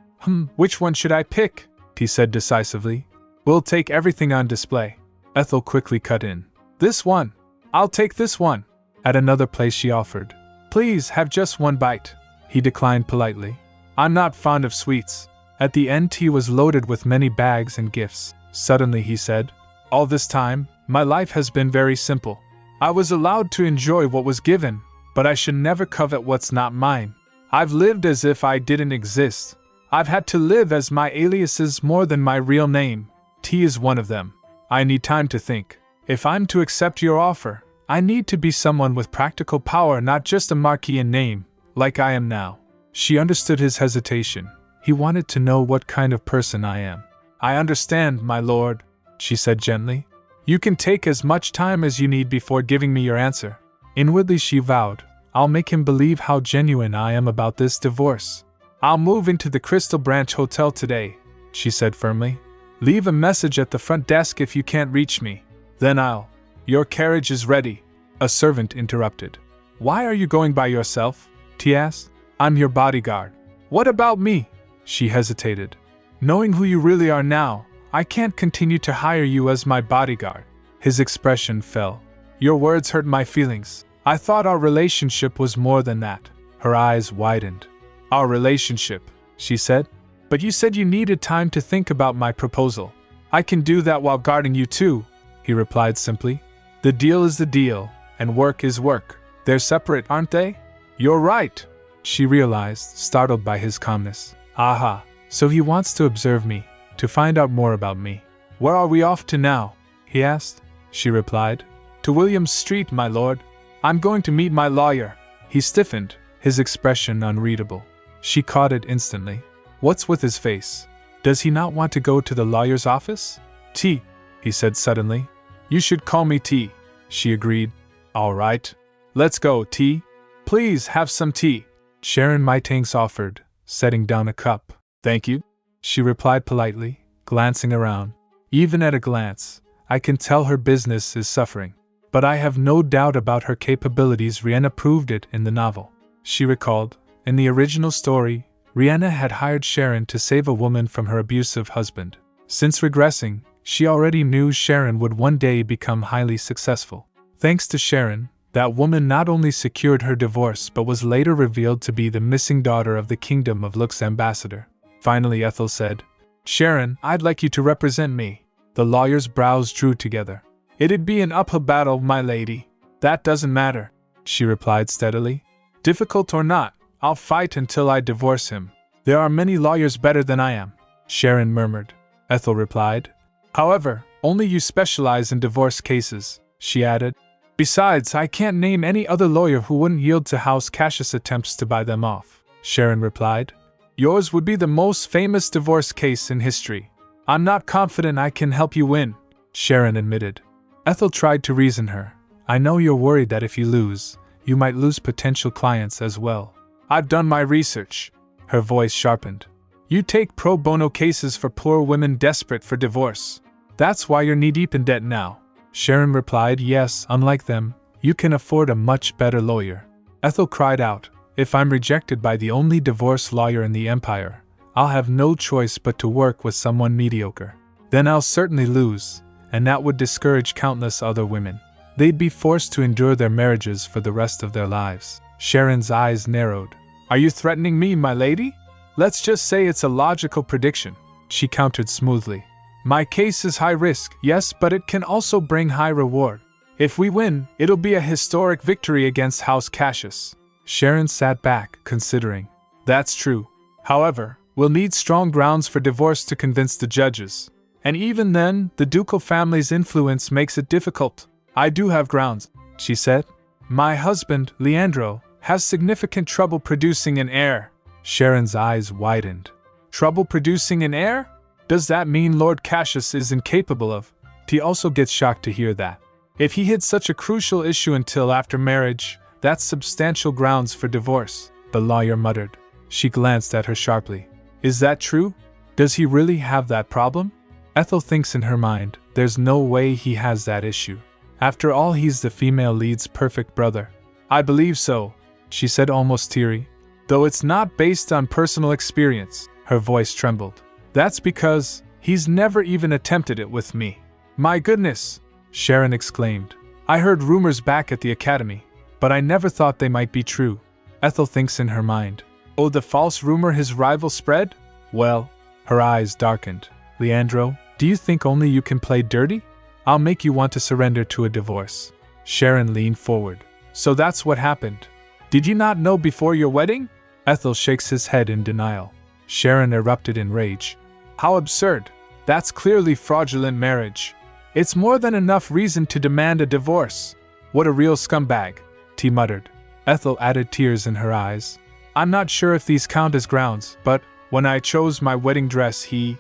Which one should I pick? He said decisively. We'll take everything on display. Ethel quickly cut in. This one. I'll take this one. At another place she offered. Please have just one bite. He declined politely. I'm not fond of sweets. At the end he was loaded with many bags and gifts. Suddenly he said, All this time, my life has been very simple. I was allowed to enjoy what was given, but I should never covet what's not mine. I've lived as if I didn't exist. I've had to live as my aliases more than my real name. T is one of them. I need time to think. If I'm to accept your offer, I need to be someone with practical power, not just a marquis in name, like I am now. She understood his hesitation. He wanted to know what kind of person I am. I understand, my lord, she said gently. You can take as much time as you need before giving me your answer. Inwardly she vowed, I'll make him believe how genuine I am about this divorce. I'll move into the Crystal Branch Hotel today, she said firmly. Leave a message at the front desk if you can't reach me. Then I'll. Your carriage is ready. A servant interrupted. Why are you going by yourself? T asked. I'm your bodyguard. What about me? She hesitated. Knowing who you really are now, I can't continue to hire you as my bodyguard. His expression fell. Your words hurt my feelings. I thought our relationship was more than that. Her eyes widened. Our relationship, she said. But you said you needed time to think about my proposal. I can do that while guarding you too, he replied simply. The deal is the deal, and work is work. They're separate, aren't they? You're right, she realized, startled by his calmness. Aha, so he wants to observe me, to find out more about me. Where are we off to now? He asked. She replied. To William Street, my lord. I'm going to meet my lawyer. He stiffened, his expression unreadable. She caught it instantly. What's with his face? Does he not want to go to the lawyer's office? T, he said suddenly. You should call me T, she agreed. All right. Let's go, T. Please have some tea. Sharon Mytanks offered, setting down a cup. Thank you, she replied politely, glancing around. Even at a glance, I can tell her business is suffering. But I have no doubt about her capabilities. Riena proved it in the novel. She recalled, in the original story, Riena had hired Sharon to save a woman from her abusive husband. Since regressing, she already knew Sharon would one day become highly successful. Thanks to Sharon, that woman not only secured her divorce but was later revealed to be the missing daughter of the Kingdom of Look's ambassador. Finally Ethel said, Sharon, I'd like you to represent me. The lawyer's brows drew together. It'd be an uphill battle, my lady. That doesn't matter, she replied steadily. Difficult or not, I'll fight until I divorce him. There are many lawyers better than I am, Sharon murmured. Ethel replied. However, only you specialize in divorce cases, she added. Besides, I can't name any other lawyer who wouldn't yield to House Cassius' attempts to buy them off, Sharon replied. Yours would be the most famous divorce case in history. I'm not confident I can help you win, Sharon admitted. Ethel tried to reason her. I know you're worried that if you lose, you might lose potential clients as well. I've done my research. Her voice sharpened. You take pro bono cases for poor women desperate for divorce. That's why you're knee-deep in debt now. Sharon replied, yes, unlike them, you can afford a much better lawyer. Ethel cried out, if I'm rejected by the only divorce lawyer in the empire, I'll have no choice but to work with someone mediocre. Then I'll certainly lose, and that would discourage countless other women. They'd be forced to endure their marriages for the rest of their lives. Sharon's eyes narrowed. Are you threatening me, my lady? Let's just say it's a logical prediction, she countered smoothly. My case is high risk, yes, but it can also bring high reward. If we win, it'll be a historic victory against House Cassius. Sharon sat back, considering. That's true. However, we'll need strong grounds for divorce to convince the judges. And even then, the ducal family's influence makes it difficult. I do have grounds, she said. My husband, Leandro, has significant trouble producing an heir. Sharon's eyes widened. Trouble producing an heir? Does that mean Lord Cassius is incapable of? He also gets shocked to hear that. If he hid such a crucial issue until after marriage, that's substantial grounds for divorce, the lawyer muttered. She glanced at her sharply. Is that true? Does he really have that problem? Ethel thinks in her mind, there's no way he has that issue. After all, he's the female lead's perfect brother. I believe so, she said almost teary. Though it's not based on personal experience, her voice trembled. That's because he's never even attempted it with me. My goodness, Sharon exclaimed. I heard rumors back at the academy, but I never thought they might be true. Ethel thinks in her mind. Oh, the false rumor his rival spread? Well, her eyes darkened. Leandro, do you think only you can play dirty? I'll make you want to surrender to a divorce. Sharon leaned forward. So that's what happened. Did you not know before your wedding? Ethel shakes his head in denial. Sharon erupted in rage. How absurd. That's clearly fraudulent marriage. It's more than enough reason to demand a divorce. What a real scumbag, he muttered. Ethel added tears in her eyes. I'm not sure if these count as grounds, but when I chose my wedding dress, he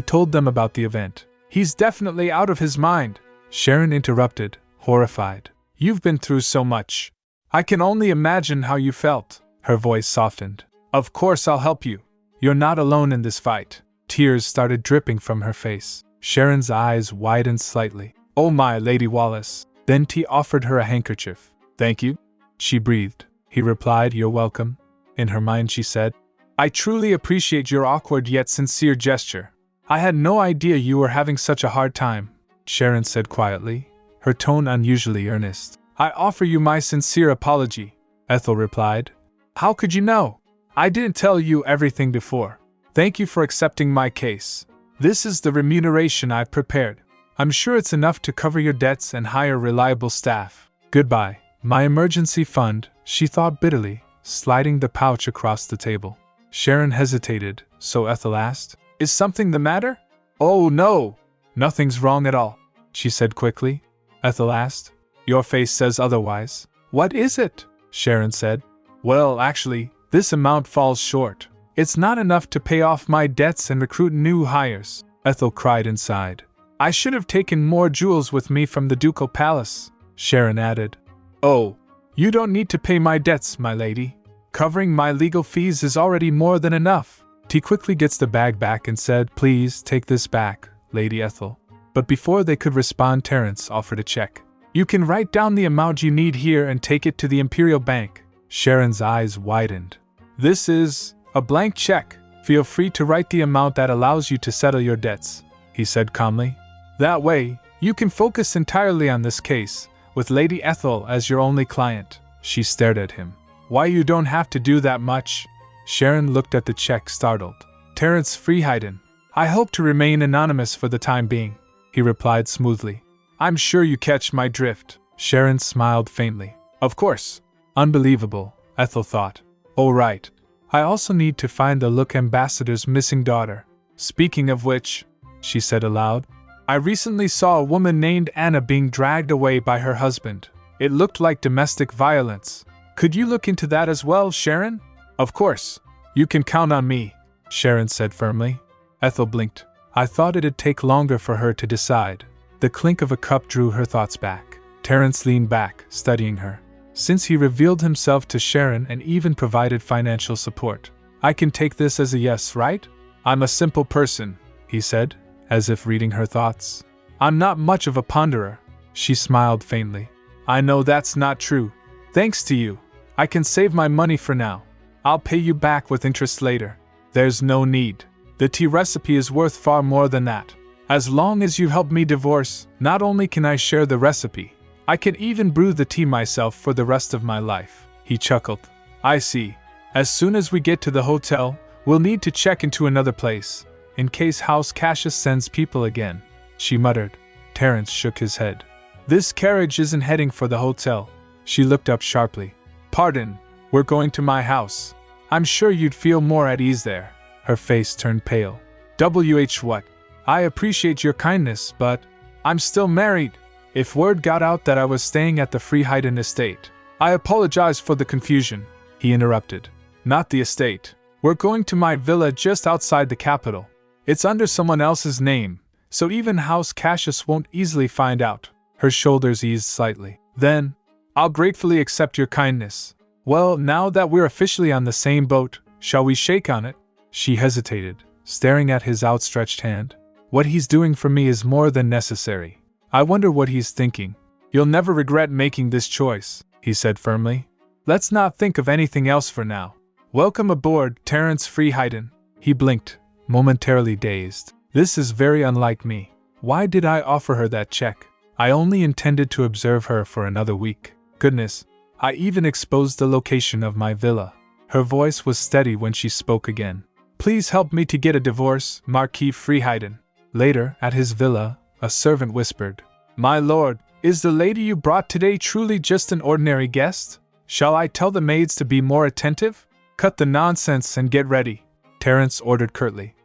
told them about the event. He's definitely out of his mind. Sharon interrupted, horrified. You've been through so much. I can only imagine how you felt. Her voice softened. Of course I'll help you. You're not alone in this fight. Tears started dripping from her face. Sharon's eyes widened slightly. Oh my, Lady Wallace. Then T offered her a handkerchief. Thank you, she breathed. He replied, you're welcome. In her mind she said, I truly appreciate your awkward yet sincere gesture. I had no idea you were having such a hard time, Sharon said quietly, her tone unusually earnest. I offer you my sincere apology, Ethel replied. How could you know? I didn't tell you everything before. Thank you for accepting my case. This is the remuneration I've prepared. I'm sure it's enough to cover your debts and hire reliable staff. Goodbye. My emergency fund, she thought bitterly, sliding the pouch across the table. Sharon hesitated, so Ethel asked, Is something the matter? Oh no, nothing's wrong at all, she said quickly. Ethel asked, Your face says otherwise. What is it? Sharon said. Well, actually, this amount falls short. It's not enough to pay off my debts and recruit new hires. Ethel cried inside. I should have taken more jewels with me from the ducal palace, Sharon added. Oh, you don't need to pay my debts, my lady. Covering my legal fees is already more than enough. T quickly gets the bag back and said, Please take this back, Lady Ethel. But before they could respond, Terence offered a check. You can write down the amount you need here and take it to the Imperial Bank. Sharon's eyes widened. This is a blank check. Feel free to write the amount that allows you to settle your debts, he said calmly. That way, you can focus entirely on this case, with Lady Ethel as your only client. She stared at him. Why, you don't have to do that much. Sharon looked at the check, startled. Terence Freeheiden. I hope to remain anonymous for the time being, he replied smoothly. I'm sure you catch my drift. Sharon smiled faintly. Of course. Unbelievable, Ethel thought. Oh right. I also need to find the Look Ambassador's missing daughter. Speaking of which, she said aloud, I recently saw a woman named Anna being dragged away by her husband. It looked like domestic violence. Could you look into that as well, Sharon? Of course. You can count on me, Sharon said firmly. Ethel blinked. I thought it'd take longer for her to decide. The clink of a cup drew her thoughts back. Terrence leaned back, studying her. Since he revealed himself to Sharon and even provided financial support, I can take this as a yes, right? I'm a simple person, he said, as if reading her thoughts. I'm not much of a ponderer. She smiled faintly. I know that's not true. Thanks to you, I can save my money for now. I'll pay you back with interest later. There's no need. The tea recipe is worth far more than that. As long as you help me divorce, not only can I share the recipe, I can even brew the tea myself for the rest of my life. He chuckled. I see. As soon as we get to the hotel, we'll need to check into another place, in case House Cassius sends people again, she muttered. Terrence shook his head. This carriage isn't heading for the hotel. She looked up sharply. Pardon, we're going to my house. I'm sure you'd feel more at ease there. Her face turned pale. What? I appreciate your kindness, but I'm still married. If word got out that I was staying at the Freeheiden estate, I apologize for the confusion, he interrupted. Not the estate. We're going to my villa just outside the capital. It's under someone else's name, so even House Cassius won't easily find out. Her shoulders eased slightly. Then, I'll gratefully accept your kindness. Well, now that we're officially on the same boat, shall we shake on it? She hesitated, staring at his outstretched hand. What he's doing for me is more than necessary. I wonder what he's thinking. You'll never regret making this choice, he said firmly. Let's not think of anything else for now. Welcome aboard, Terrence Freeheiden. He blinked, momentarily dazed. This is very unlike me. Why did I offer her that check? I only intended to observe her for another week. Goodness, I even exposed the location of my villa. Her voice was steady when she spoke again. Please help me to get a divorce, Marquis Freeheiden. Later, at his villa, a servant whispered, My lord, is the lady you brought today truly just an ordinary guest? Shall I tell the maids to be more attentive? Cut the nonsense and get ready, Terrence ordered curtly.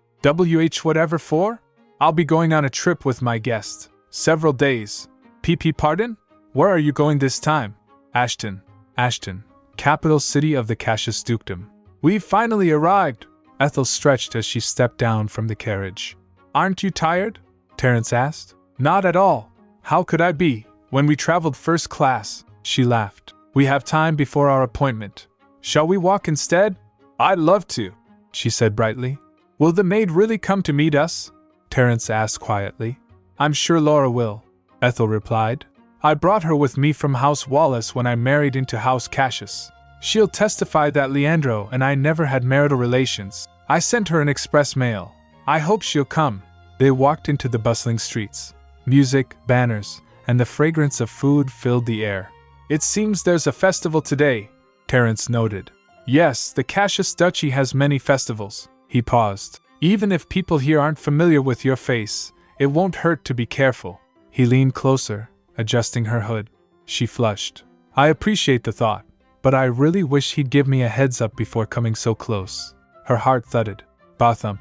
Whatever for? I'll be going on a trip with my guest. Several days. Pardon? Where are you going this time? Ashton, capital city of the Cassius dukedom. We've finally arrived. Ethel stretched as she stepped down from the carriage. Aren't you tired? Terrence asked. Not at all. How could I be, when we traveled first class? She laughed. We have time before our appointment. Shall we walk instead? I'd love to, she said brightly. Will the maid really come to meet us? Terrence asked quietly. I'm sure Laura will, Ethel replied. I brought her with me from House Wallace when I married into House Cassius. She'll testify that Leandro and I never had marital relations. I sent her an express mail. I hope she'll come. They walked into the bustling streets. Music, banners, and the fragrance of food filled the air. It seems there's a festival today, Terrence noted. Yes, the Cassius Duchy has many festivals. He paused. Even if people here aren't familiar with your face, it won't hurt to be careful. He leaned closer, adjusting her hood. She flushed. I appreciate the thought, but I really wish he'd give me a heads up before coming so close. Her heart thudded. Ba-thump.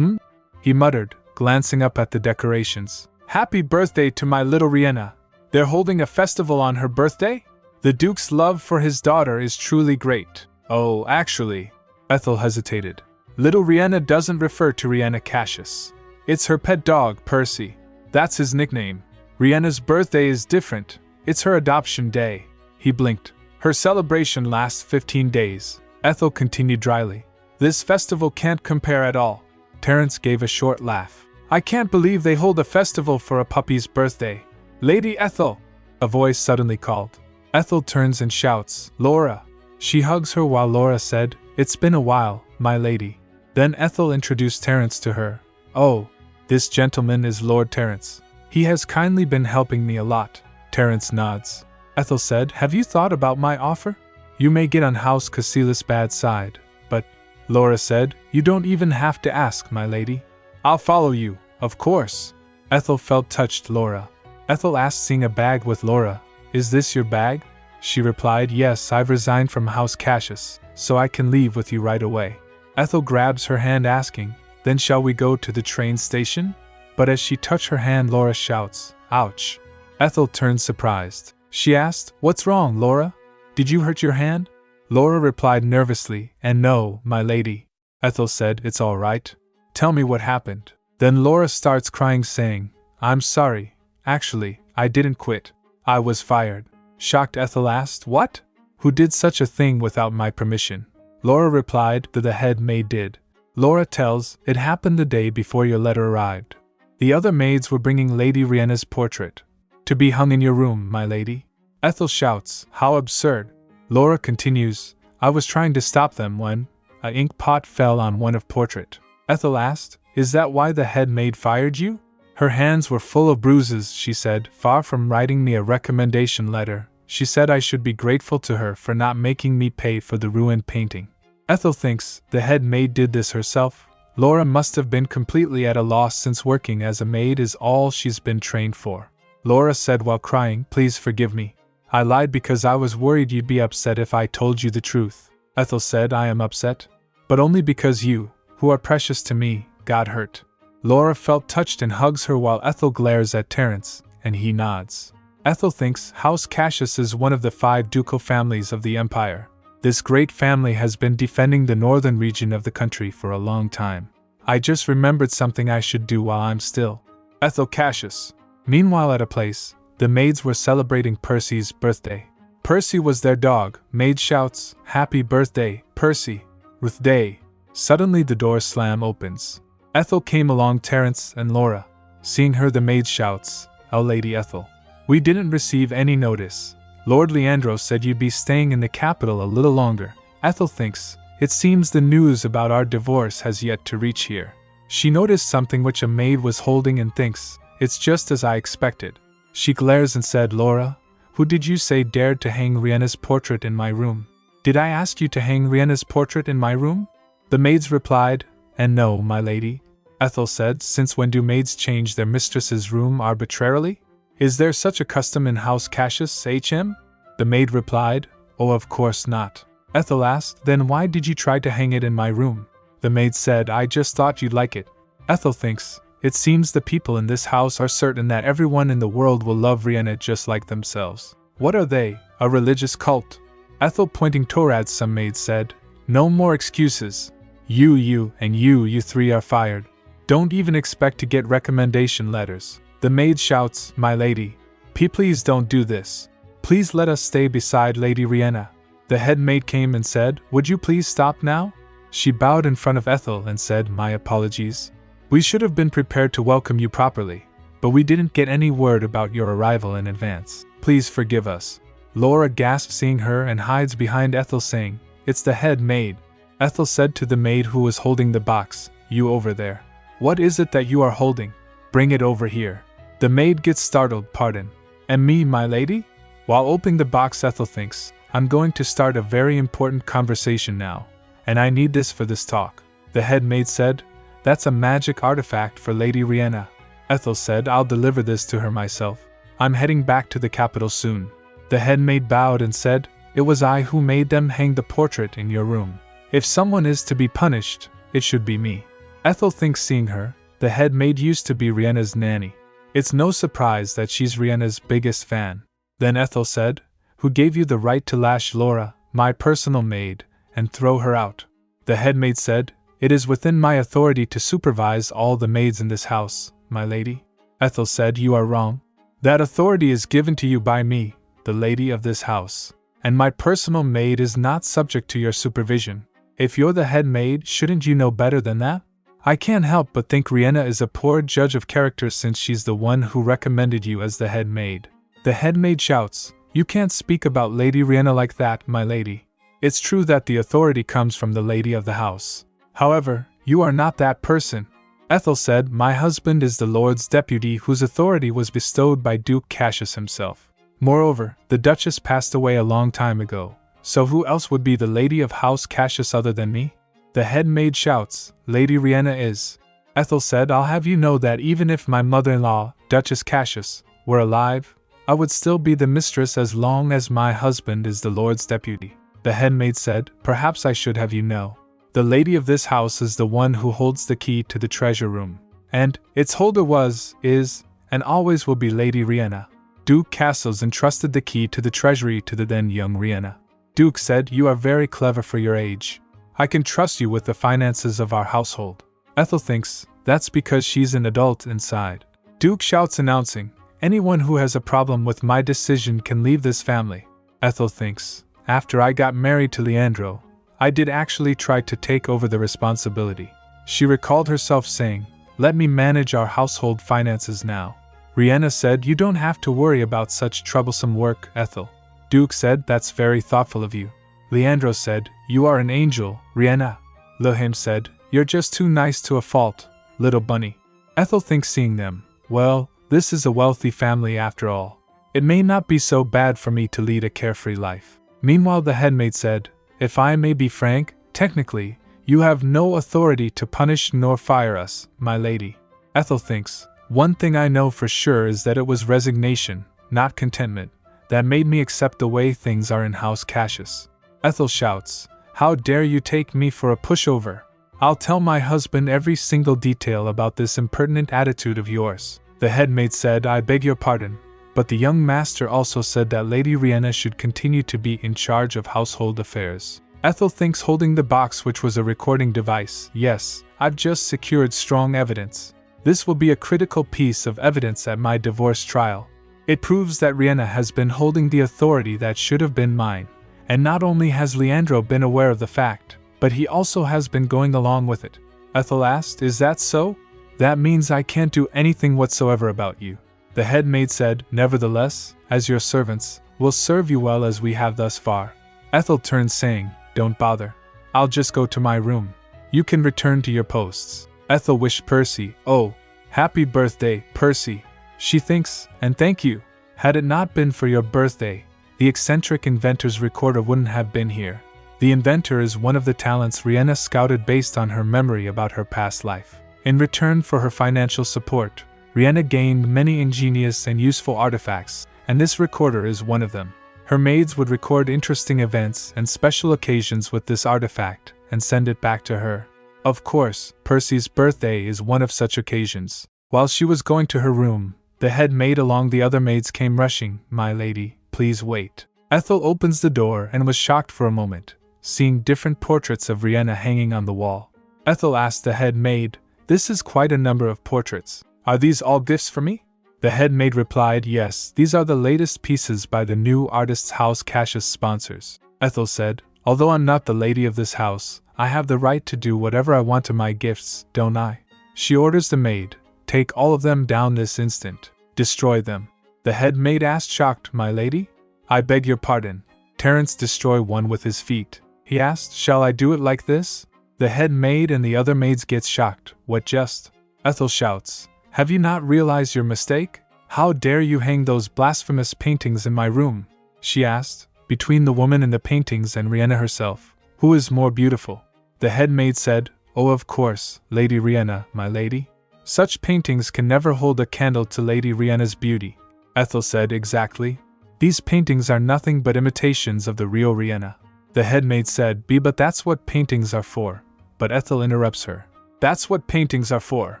He muttered, glancing up at the decorations. Happy birthday to my little Riena. They're holding a festival on her birthday? The Duke's love for his daughter is truly great. Oh, actually, Ethel hesitated. Little Riena doesn't refer to Riena Cassius. It's her pet dog, Percy. That's his nickname. Riena's birthday is different. It's her adoption day. He blinked. Her celebration lasts 15 days. Ethel continued dryly. This festival can't compare at all. Terrence gave a short laugh. I can't believe they hold a festival for a puppy's birthday. Lady Ethel! A voice suddenly called. Ethel turns and shouts, Laura! She hugs her while Laura said, It's been a while, my lady. Then Ethel introduced Terrence to her. Oh, this gentleman is Lord Terrence. He has kindly been helping me a lot. Terrence nods. Ethel said, Have you thought about my offer? You may get on House Cassius' bad side, but, Laura said, You don't even have to ask, my lady. I'll follow you, of course. Ethel felt touched. Laura. Ethel asked, seeing a bag with Laura, Is this your bag? She replied, Yes, I've resigned from House Cassius, so I can leave with you right away. Ethel grabs her hand asking, Then shall we go to the train station? But as she touched her hand, Laura shouts, Ouch! Ethel turns surprised. She asked. What's wrong, Laura? Did you hurt your hand? Laura replied nervously, and no, my lady. Ethel said, it's all right. Tell me what happened. Then Laura starts crying saying, I'm sorry. Actually, I didn't quit. I was fired. Shocked, Ethel asked, what? Who did such a thing without my permission? Laura replied that the head maid did. Laura tells, it happened the day before your letter arrived. The other maids were bringing Lady Riena's portrait. To be hung in your room, my lady. Ethel shouts, how absurd. Laura continues, I was trying to stop them when an ink pot fell on one of portrait. Ethel asked, is that why the head maid fired you? Her hands were full of bruises, she said. Far from writing me a recommendation letter, she said I should be grateful to her for not making me pay for the ruined painting. Ethel thinks the head maid did this herself. Laura must have been completely at a loss since working as a maid is all she's been trained for. Laura said while crying, please forgive me. I lied because I was worried you'd be upset if I told you the truth. Ethel said, I am upset, but only because you, who are precious to me, got hurt. Laura felt touched and hugs her while Ethel glares at Terence, and he nods. Ethel thinks House Cassius is one of the 5 ducal families of the empire. This great family has been defending the northern region of the country for a long time. I just remembered something I should do while I'm still. Ethel Cassius. Meanwhile at a place, the maids were celebrating Percy's birthday. Percy was their dog. Maid shouts, happy birthday, Percy. Ruth Day. Suddenly the door slam opens. Ethel came along, Terence and Laura. Seeing her, the maid shouts, oh Lady Ethel. We didn't receive any notice. Lord Leandro said you'd be staying in the capital a little longer. Ethel thinks, it seems the news about our divorce has yet to reach here. She noticed something which a maid was holding and thinks, it's just as I expected. She glares and said, Laura, who did you say dared to hang Riena's portrait in my room? Did I ask you to hang Riena's portrait in my room? The maids replied, and no, my lady. Ethel said, since when do maids change their mistress's room arbitrarily? Is there such a custom in House Cassius, HM? The maid replied, oh, of course not. Ethel asked, then why did you try to hang it in my room? The maid said, I just thought you'd like it. Ethel thinks, it seems the people in this house are certain that everyone in the world will love Riena just like themselves. What are they, a religious cult? Ethel, pointing toward some maids, said, no more excuses. You and you 3 are fired. Don't even expect to get recommendation letters. The maid shouts, my lady, please don't do this. Please let us stay beside Lady Riena. The head maid came and said, would you please stop now? She bowed in front of Ethel and said, my apologies. We should have been prepared to welcome you properly, but we didn't get any word about your arrival in advance. Please forgive us. Laura gasps seeing her and hides behind Ethel saying, it's the head maid. Ethel said to the maid who was holding the box, you over there. What is it that you are holding? Bring it over here. The maid gets startled, pardon. And me, my lady? While opening the box, Ethel thinks, I'm going to start a very important conversation now, and I need this for this talk. The head maid said, that's a magic artifact for Lady Riena. Ethel said, I'll deliver this to her myself. I'm heading back to the capital soon. The head maid bowed and said, it was I who made them hang the portrait in your room. If someone is to be punished, it should be me. Ethel thinks, seeing her, the head maid used to be Riena's nanny. It's no surprise that she's Riena's biggest fan. Then Ethel said, who gave you the right to lash Laura, my personal maid, and throw her out? The head maid said, it is within my authority to supervise all the maids in this house, my lady. Ethel said, you are wrong. That authority is given to you by me, the lady of this house, and my personal maid is not subject to your supervision. If you're the head maid, shouldn't you know better than that? I can't help but think Riena is a poor judge of character since she's the one who recommended you as the head maid. The head maid shouts, you can't speak about Lady Riena like that, my lady. It's true that the authority comes from the lady of the house. However, you are not that person. Ethel said, my husband is the Lord's deputy whose authority was bestowed by Duke Cassius himself. Moreover, the Duchess passed away a long time ago, so who else would be the lady of House Cassius other than me? The head maid shouts, Lady Riena is. Ethel said, I'll have you know that even if my mother-in-law, Duchess Cassius, were alive, I would still be the mistress as long as my husband is the Lord's deputy. The head maid said, perhaps I should have you know. The lady of this house is the one who holds the key to the treasure room. And its holder was, is, and always will be Lady Riena. Duke Cassius entrusted the key to the treasury to the then young Riena. Duke said, "You are very clever for your age. I can trust you with the finances of our household." Ethel thinks, "That's because she's an adult inside." Duke shouts announcing, "Anyone who has a problem with my decision can leave this family." Ethel thinks, "After I got married to Leandro, I did actually try to take over the responsibility." She recalled herself saying, "Let me manage our household finances now." Riena said, "You don't have to worry about such troublesome work, Ethel." Duke said, "That's very thoughtful of you." Leandro said, "You are an angel, Riena." Lehim said, "You're just too nice to a fault, little bunny." Ethel thinks, seeing them, "Well, this is a wealthy family after all. It may not be so bad for me to lead a carefree life." Meanwhile, the headmaid said, "If I may be frank, technically, you have no authority to punish nor fire us, my lady." Ethel thinks, "One thing I know for sure is that it was resignation, not contentment, that made me accept the way things are in House Cassius." Ethel shouts, "How dare you take me for a pushover? I'll tell my husband every single detail about this impertinent attitude of yours." The headmaid said, "I beg your pardon, but the young master also said that Lady Riena should continue to be in charge of household affairs." Ethel thinks, holding the box which was a recording device, "Yes, I've just secured strong evidence. This will be a critical piece of evidence at my divorce trial. It proves that Riena has been holding the authority that should have been mine, and not only has Leandro been aware of the fact, but he also has been going along with it." Ethel asked, "Is that so? That means I can't do anything whatsoever about you." The headmaid said, "Nevertheless, as your servants, we'll serve you well as we have thus far." Ethel turned, saying, "Don't bother. I'll just go to my room. You can return to your posts." Ethel wished Percy, "Oh, happy birthday, Percy." She thinks, "And thank you. Had it not been for your birthday, the eccentric inventor's recorder wouldn't have been here." The inventor is one of the talents Riena scouted based on her memory about her past life. In return for her financial support, Riena gained many ingenious and useful artifacts, and this recorder is one of them. Her maids would record interesting events and special occasions with this artifact and send it back to her. Of course, Percy's birthday is one of such occasions. While she was going to her room, the head maid along the other maids came rushing. "My lady, please wait." Ethel opens the door and was shocked for a moment, seeing different portraits of Riena hanging on the wall. Ethel asked the head maid, "This is quite a number of portraits. Are these all gifts for me?" The head maid replied, "Yes, these are the latest pieces by the new artists House Cassius sponsors." Ethel said, "Although I'm not the lady of this house, I have the right to do whatever I want to my gifts, don't I?" She orders the maid, "Take all of them down this instant. Destroy them." The head maid asked, shocked, "My lady? I beg your pardon. Terence, destroy one with his feet." He asked, "Shall I do it like this?" The head maid and the other maids get shocked. "What just?" Ethel shouts, "Have you not realized your mistake? How dare you hang those blasphemous paintings in my room?" She asked, "Between the woman in the paintings and Riena herself, who is more beautiful?" The head maid said, "Oh, of course, Lady Riena, my lady. Such paintings can never hold a candle to Lady Riena's beauty." Ethel said, "Exactly. These paintings are nothing but imitations of the real Riena." The head maid said, But that's what paintings are for." But Ethel interrupts her. "That's what paintings are for?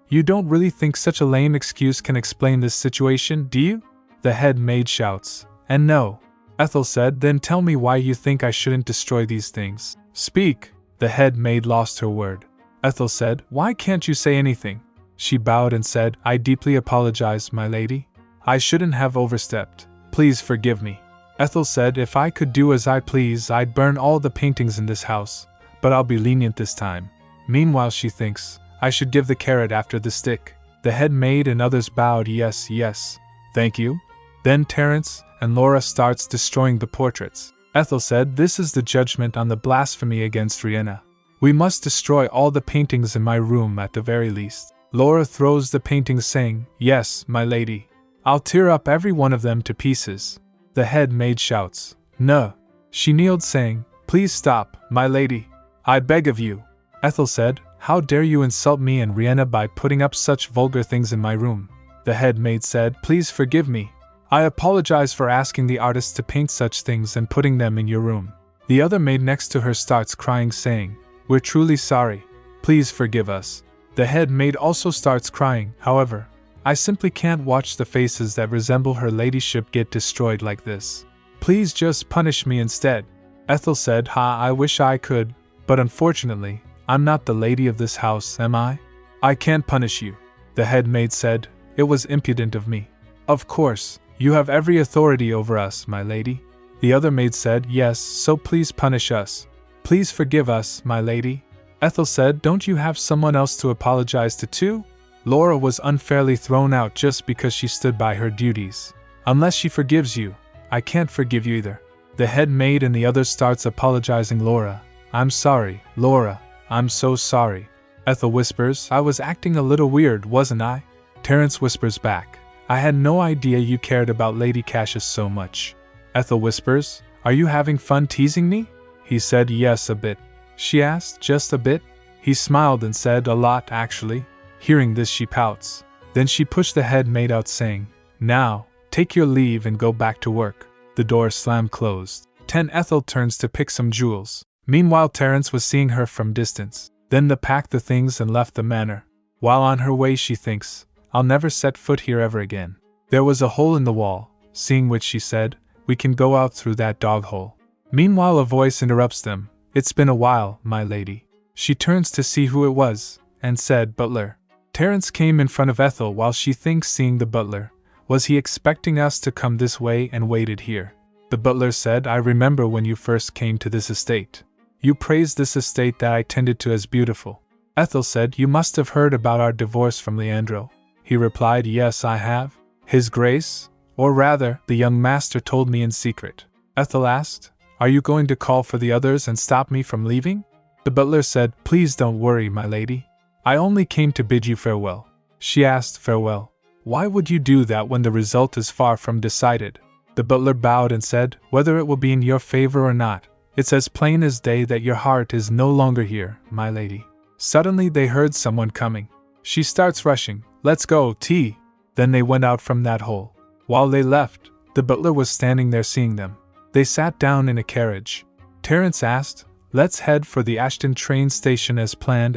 You don't really think such a lame excuse can explain this situation, do you?" The head maid shouts, "And no." Ethel said, "Then tell me why you think I shouldn't destroy these things. Speak." The head maid lost her word. Ethel said, "Why can't you say anything?" She bowed and said, "I deeply apologize, my lady. I shouldn't have overstepped. Please forgive me." Ethel said, "If I could do as I please, I'd burn all the paintings in this house, but I'll be lenient this time." Meanwhile, she thinks, "I should give the carrot after the stick." The head maid and others bowed, "Yes, yes. Thank you." Then Terence and Laura starts destroying the portraits. Ethel said, "This is the judgment on the blasphemy against Riena. We must destroy all the paintings in my room at the very least." Laura throws the paintings, saying, "Yes, my lady. I'll tear up every one of them to pieces." The head maid shouts, "No." She kneeled, saying, "Please stop, my lady. I beg of you." Ethel said, "How dare you insult me and Riena by putting up such vulgar things in my room?" The head maid said, "Please forgive me. I apologize for asking the artist to paint such things and putting them in your room." The other maid next to her starts crying, saying, "We're truly sorry. Please forgive us." The head maid also starts crying, "However, I simply can't watch the faces that resemble her ladyship get destroyed like this. Please just punish me instead. Ethel said, I wish I could, but unfortunately, I'm not the lady of this house, am I? I can't punish you. The head maid said, it was impudent of me. Of course, you have every authority over us, my lady. The other maid said, yes, so please punish us. Please forgive us, my lady. Ethel said, don't you have someone else to apologize to too? Laura was unfairly thrown out just because she stood by her duties. Unless she forgives you, I can't forgive you either. The head maid and the others starts apologizing. Laura, I'm sorry. Laura, I'm so sorry. Ethel whispers, I was acting a little weird, wasn't I? Terence whispers back, I had no idea you cared about Lady Cassius so much. Ethel whispers, are you having fun teasing me? He said, yes, a bit. She asked, just a bit? He smiled and said, a lot, actually. Hearing this, she pouts. Then she pushed the head maid out, saying, now, take your leave and go back to work. The door slammed closed. Ethel turns to pick some jewels. Meanwhile, Terence was seeing her from distance. Then they packed the things and left the manor. While on her way, she thinks, I'll never set foot here ever again. There was a hole in the wall, seeing which she said, we can go out through that dog hole. Meanwhile, a voice interrupts them. It's been a while, my lady. She turns to see who it was, and said, butler. Terence came in front of Ethel while she thinks, seeing the butler. Was he expecting us to come this way and waited here? The butler said, I remember when you first came to this estate. You praised this estate that I tended to as beautiful. Ethel said, you must have heard about our divorce from Leandro. He replied, yes, I have. His Grace, or rather, the young master told me in secret. Ethel asked, are you going to call for the others and stop me from leaving? The butler said, please don't worry, my lady. I only came to bid you farewell. She asked, farewell? Why would you do that when the result is far from decided? The butler bowed and said, whether it will be in your favor or not, it's as plain as day that your heart is no longer here, my lady. Suddenly they heard someone coming. She starts rushing, let's go, tea. Then they went out from that hole. While they left, the butler was standing there seeing them. They sat down in a carriage. Terence asked, let's head for the Ashton train station as planned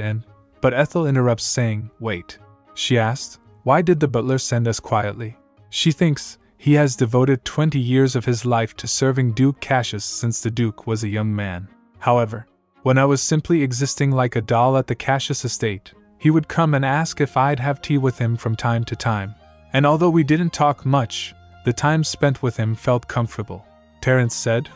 but Ethel interrupts saying, wait. She asked, why did the butler send us quietly? She thinks, he has devoted 20 years of his life to serving Duke Cassius since the Duke was a young man. However, when I was simply existing like a doll at the Cassius estate, he would come and ask if I'd have tea with him from time to time. And although we didn't talk much, the time spent with him felt comfortable. Terence said,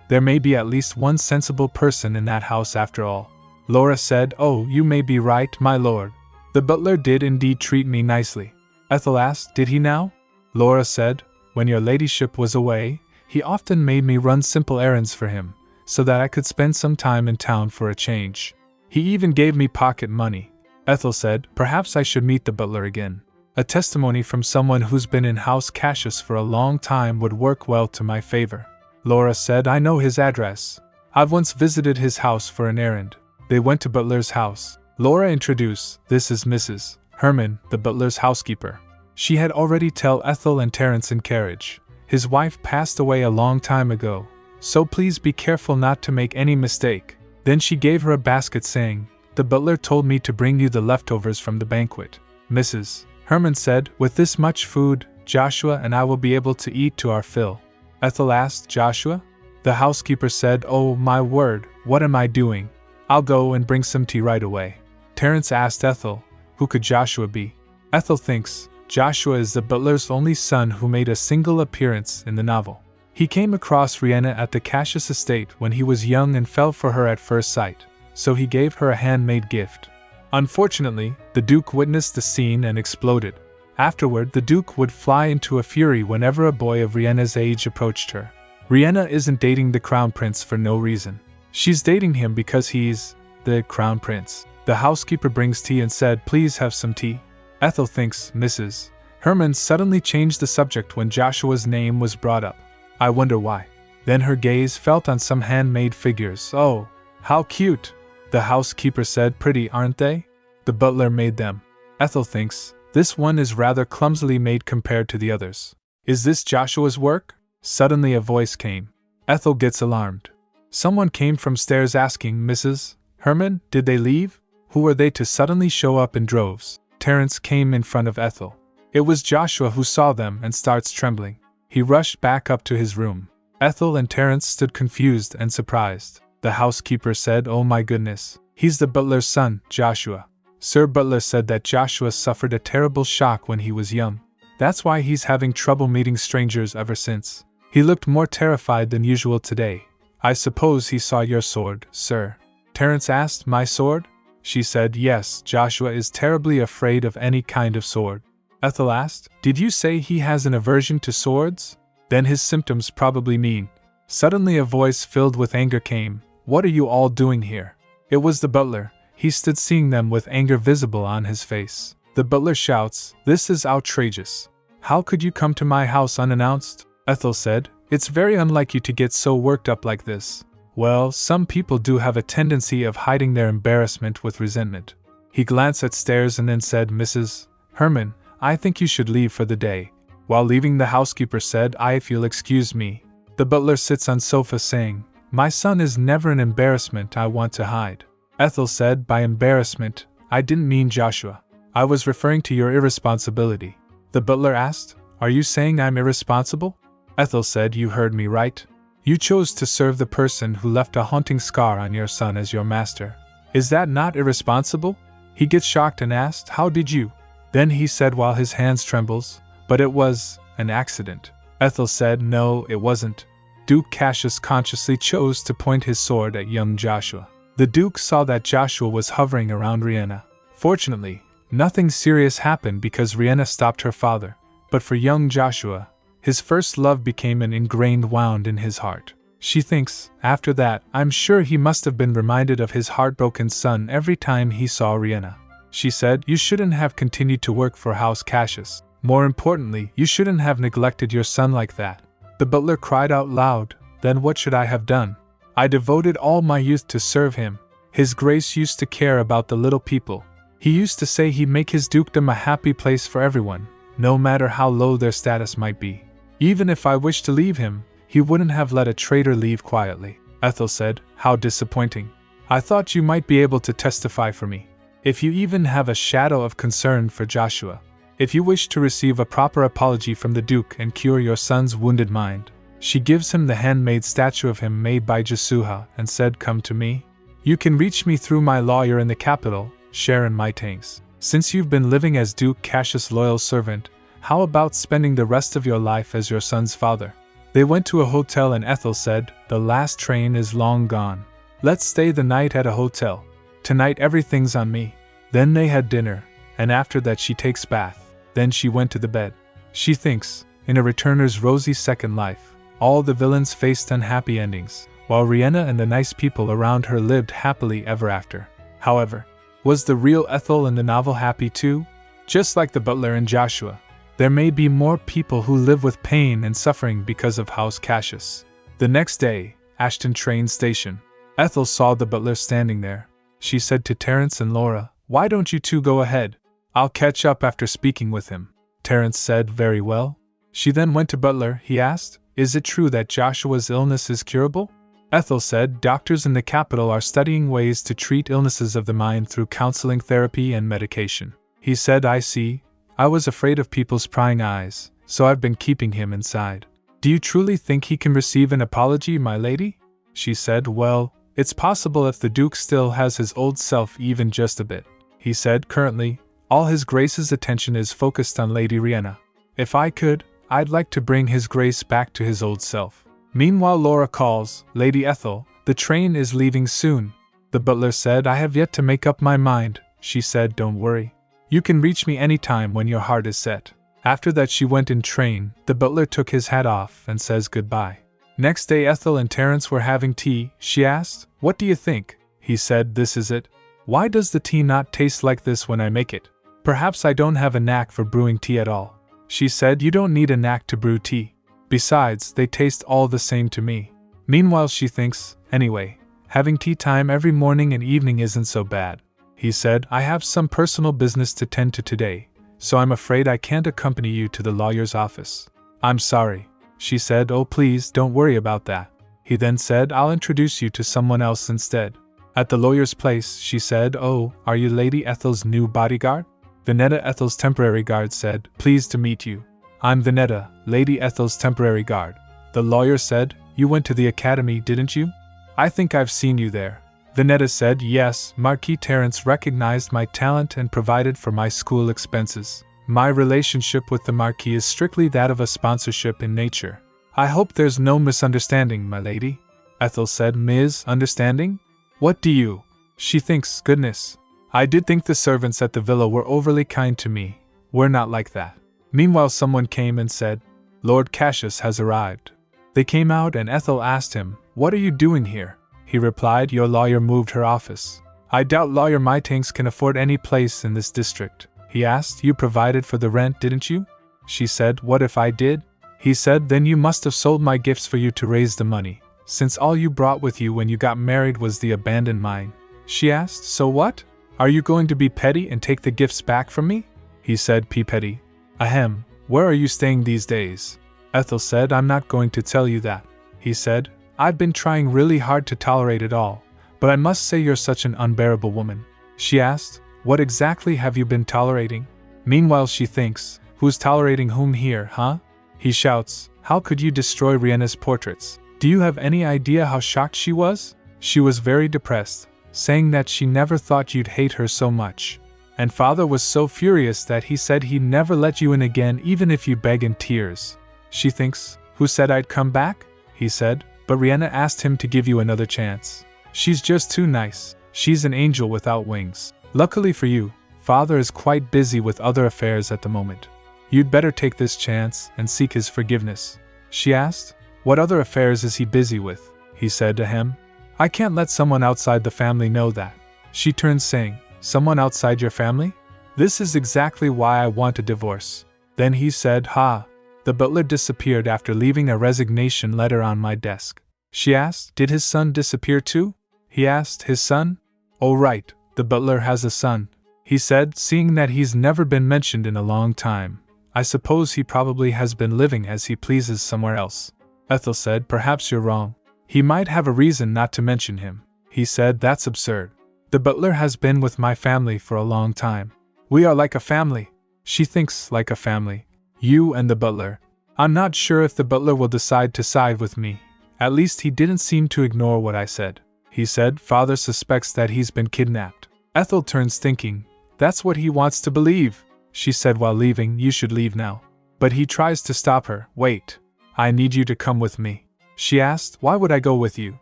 there may be at least one sensible person in that house after all. Laura said, oh, you may be right, my lord. The butler did indeed treat me nicely. Ethel asked, did he now? Laura said, when your ladyship was away, he often made me run simple errands for him, so that I could spend some time in town for a change. He even gave me pocket money. Ethel said, perhaps I should meet the butler again. A testimony from someone who's been in House Cassius for a long time would work well to my favor. Laura said, I know his address. I've once visited his house for an errand. They went to butler's house. Laura introduced, this is Mrs. Herman, the butler's housekeeper. She had already told Ethel and Terence in carriage. His wife passed away a long time ago, so please be careful not to make any mistake. Then she gave her a basket saying, the butler told me to bring you the leftovers from the banquet. Mrs. Herman said, with this much food, Joshua and I will be able to eat to our fill. Ethel asked, Joshua? The housekeeper said, oh my word, what am I doing? I'll go and bring some tea right away. Terence asked Ethel, who could Joshua be? Ethel thinks, Joshua is the butler's only son who made a single appearance in the novel. He came across Riena at the Cassius estate when he was young and fell for her at first sight, so he gave her a handmade gift. Unfortunately, the Duke witnessed the scene and exploded. Afterward, the Duke would fly into a fury whenever a boy of Riena's age approached her. Riena isn't dating the Crown Prince for no reason. She's dating him because he's the Crown Prince. The housekeeper brings tea and said, please have some tea. Ethel thinks Mrs. Herman suddenly changed the subject when Joshua's name was brought up. I wonder why. Then her gaze fell on some handmade figures. Oh, how cute! The housekeeper said, pretty, aren't they? The butler made them. Ethel thinks, this one is rather clumsily made compared to the others. Is this Joshua's work? Suddenly a voice came. Ethel gets alarmed. Someone came from stairs asking, Mrs. Herman, did they leave? Who were they to suddenly show up in droves? Terence came in front of Ethel. It was Joshua who saw them and starts trembling. He rushed back up to his room. Ethel and Terence stood confused and surprised. The housekeeper said, "Oh my goodness, he's the butler's son, Joshua. Sir Butler said that Joshua suffered a terrible shock when he was young. That's why he's having trouble meeting strangers ever since. He looked more terrified than usual today. I suppose he saw your sword, sir?" Terence asked. "My sword?" She said, "Yes, Joshua is terribly afraid of any kind of sword." Ethel asked, "Did you say he has an aversion to swords? Then his symptoms probably mean." Suddenly a voice filled with anger came. "What are you all doing here?" It was the butler. He stood seeing them with anger visible on his face. The butler shouts, "This is outrageous. How could you come to my house unannounced?" Ethel said, "It's very unlike you to get so worked up like this." "Well, some people do have a tendency of hiding their embarrassment with resentment." He glanced at stairs and then said, "Mrs. Herman, I think you should leave for the day." While leaving, the housekeeper said, "If you'll excuse me." The butler sits on sofa saying, "My son is never an embarrassment I want to hide." Ethel said, "By embarrassment, I didn't mean Joshua. I was referring to your irresponsibility." The butler asked, "Are you saying I'm irresponsible?" Ethel said, "You heard me right. You chose to serve the person who left a haunting scar on your son as your master. Is that not irresponsible?" He gets shocked and asked, "How did you?" Then he said while his hands trembles, "But it was an accident." Ethel said, "No, it wasn't." Duke Cassius consciously chose to point his sword at young Joshua. The Duke saw that Joshua was hovering around Riena. Fortunately, nothing serious happened because Riena stopped her father, but for young Joshua, his first love became an ingrained wound in his heart. She thinks, after that, I'm sure he must have been reminded of his heartbroken son every time he saw Riena. She said, "You shouldn't have continued to work for House Cassius. More importantly, you shouldn't have neglected your son like that." The butler cried out loud, "Then what should I have done? I devoted all my youth to serve him. His Grace used to care about the little people. He used to say he'd make his dukedom a happy place for everyone, no matter how low their status might be. Even if I wished to leave him, he wouldn't have let a traitor leave quietly." Ethel said, "How disappointing. I thought you might be able to testify for me. If you even have a shadow of concern for Joshua. If you wish to receive a proper apology from the Duke and cure your son's wounded mind." She gives him the handmade statue of him made by Jasuha and said, "Come to me. You can reach me through my lawyer in the capital, Sharon Maitangs. Since you've been living as Duke Cassius' loyal servant, how about spending the rest of your life as your son's father?" They went to a hotel and Ethel said, "The last train is long gone. Let's stay the night at a hotel. Tonight everything's on me." Then they had dinner, and after that she takes bath. Then she went to the bed. She thinks, in a returner's rosy second life, all the villains faced unhappy endings, while Riena and the nice people around her lived happily ever after. However, was the real Ethel in the novel happy too? Just like the butler and Joshua, there may be more people who live with pain and suffering because of House Cassius. The next day, Ashton train station. Ethel saw the butler standing there. She said to Terence and Laura, "Why don't you two go ahead? I'll catch up after speaking with him." Terence said, "Very well." She then went to Butler. He asked, "Is it true that Joshua's illness is curable?" Ethel said, "Doctors in the capital are studying ways to treat illnesses of the mind through counseling, therapy, and medication." He said, "I see. I was afraid of people's prying eyes, so I've been keeping him inside." "Do you truly think he can receive an apology, my lady?" She said, "Well, it's possible if the Duke still has his old self even just a bit." He said, "Currently, all His Grace's attention is focused on Lady Riena. If I could, I'd like to bring His Grace back to his old self." Meanwhile, Laura calls, "Lady Ethel, the train is leaving soon." The butler said, "I have yet to make up my mind." She said, "Don't worry. You can reach me anytime when your heart is set." After that she went in train. The butler took his hat off and says goodbye. Next day Ethel and Terence were having tea. She asked, "What do you think?" He said, "This is it. Why does the tea not taste like this when I make it? Perhaps I don't have a knack for brewing tea at all." She said, "You don't need a knack to brew tea. Besides, they taste all the same to me." Meanwhile she thinks, "Anyway, having tea time every morning and evening isn't so bad." He said, "I have some personal business to tend to today, so I'm afraid I can't accompany you to the lawyer's office." "I'm sorry." She said, "Oh, please don't worry about that." He then said, "I'll introduce you to someone else instead." At the lawyer's place, she said, "Oh, are you Lady Ethel's new bodyguard?" Venetta, Ethel's temporary guard, said, "Pleased to meet you. I'm Venetta, Lady Ethel's temporary guard." The lawyer said, "You went to the academy, didn't you? I think I've seen you there." Venetta said, "Yes, Marquis Terence recognized my talent and provided for my school expenses. My relationship with the Marquis is strictly that of a sponsorship in nature." "I hope there's no misunderstanding, my lady," Ethel said. "Misunderstanding? What do you?" "She thinks, goodness. I did think the servants at the villa were overly kind to me. We're not like that." Meanwhile, someone came and said, "Lord Cassius has arrived." They came out and Ethel asked him, "What are you doing here?" He replied, "Your lawyer moved her office." "I doubt Lawyer Mytanks can afford any place in this district." He asked, "You provided for the rent, didn't you?" She said, "What if I did?" He said, "Then you must have sold my gifts for you to raise the money, since all you brought with you when you got married was the abandoned mine." She asked, "So what? Are you going to be petty and take the gifts back from me?" He said, "Be petty. Ahem, where are you staying these days?" Ethel said, "I'm not going to tell you that." He said, "I've been trying really hard to tolerate it all, but I must say you're such an unbearable woman." She asked, "What exactly have you been tolerating?" Meanwhile she thinks, "Who's tolerating whom here, huh?" He shouts, "How could you destroy Riena's portraits? Do you have any idea how shocked she was? She was very depressed, saying that she never thought you'd hate her so much. And father was so furious that he said he'd never let you in again even if you beg in tears." She thinks, "Who said I'd come back?" He said, "But Riena asked him to give you another chance. She's just too nice. She's an angel without wings. Luckily for you, father is quite busy with other affairs at the moment. You'd better take this chance and seek his forgiveness." She asked, "What other affairs is he busy with?" He said to him, "I can't let someone outside the family know that." She turned, saying, "Someone outside your family? This is exactly why I want a divorce." Then he said, "Ha." The butler disappeared after leaving a resignation letter on my desk. She asked, "Did his son disappear too?" He asked, "His son? Oh right, the butler has a son." He said, "Seeing that he's never been mentioned in a long time, I suppose he probably has been living as he pleases somewhere else." Ethel said, "Perhaps you're wrong. He might have a reason not to mention him." He said, "That's absurd. The butler has been with my family for a long time. We are like a family." She thinks, "Like a family. You and the butler. I'm not sure if the butler will decide to side with me. At least he didn't seem to ignore what I said." He said, "Father suspects that he's been kidnapped." Ethel turns, thinking, "That's what he wants to believe." She said while leaving, "You should leave now." But he tries to stop her. "Wait. I need you to come with me." She asked, "Why would I go with you?"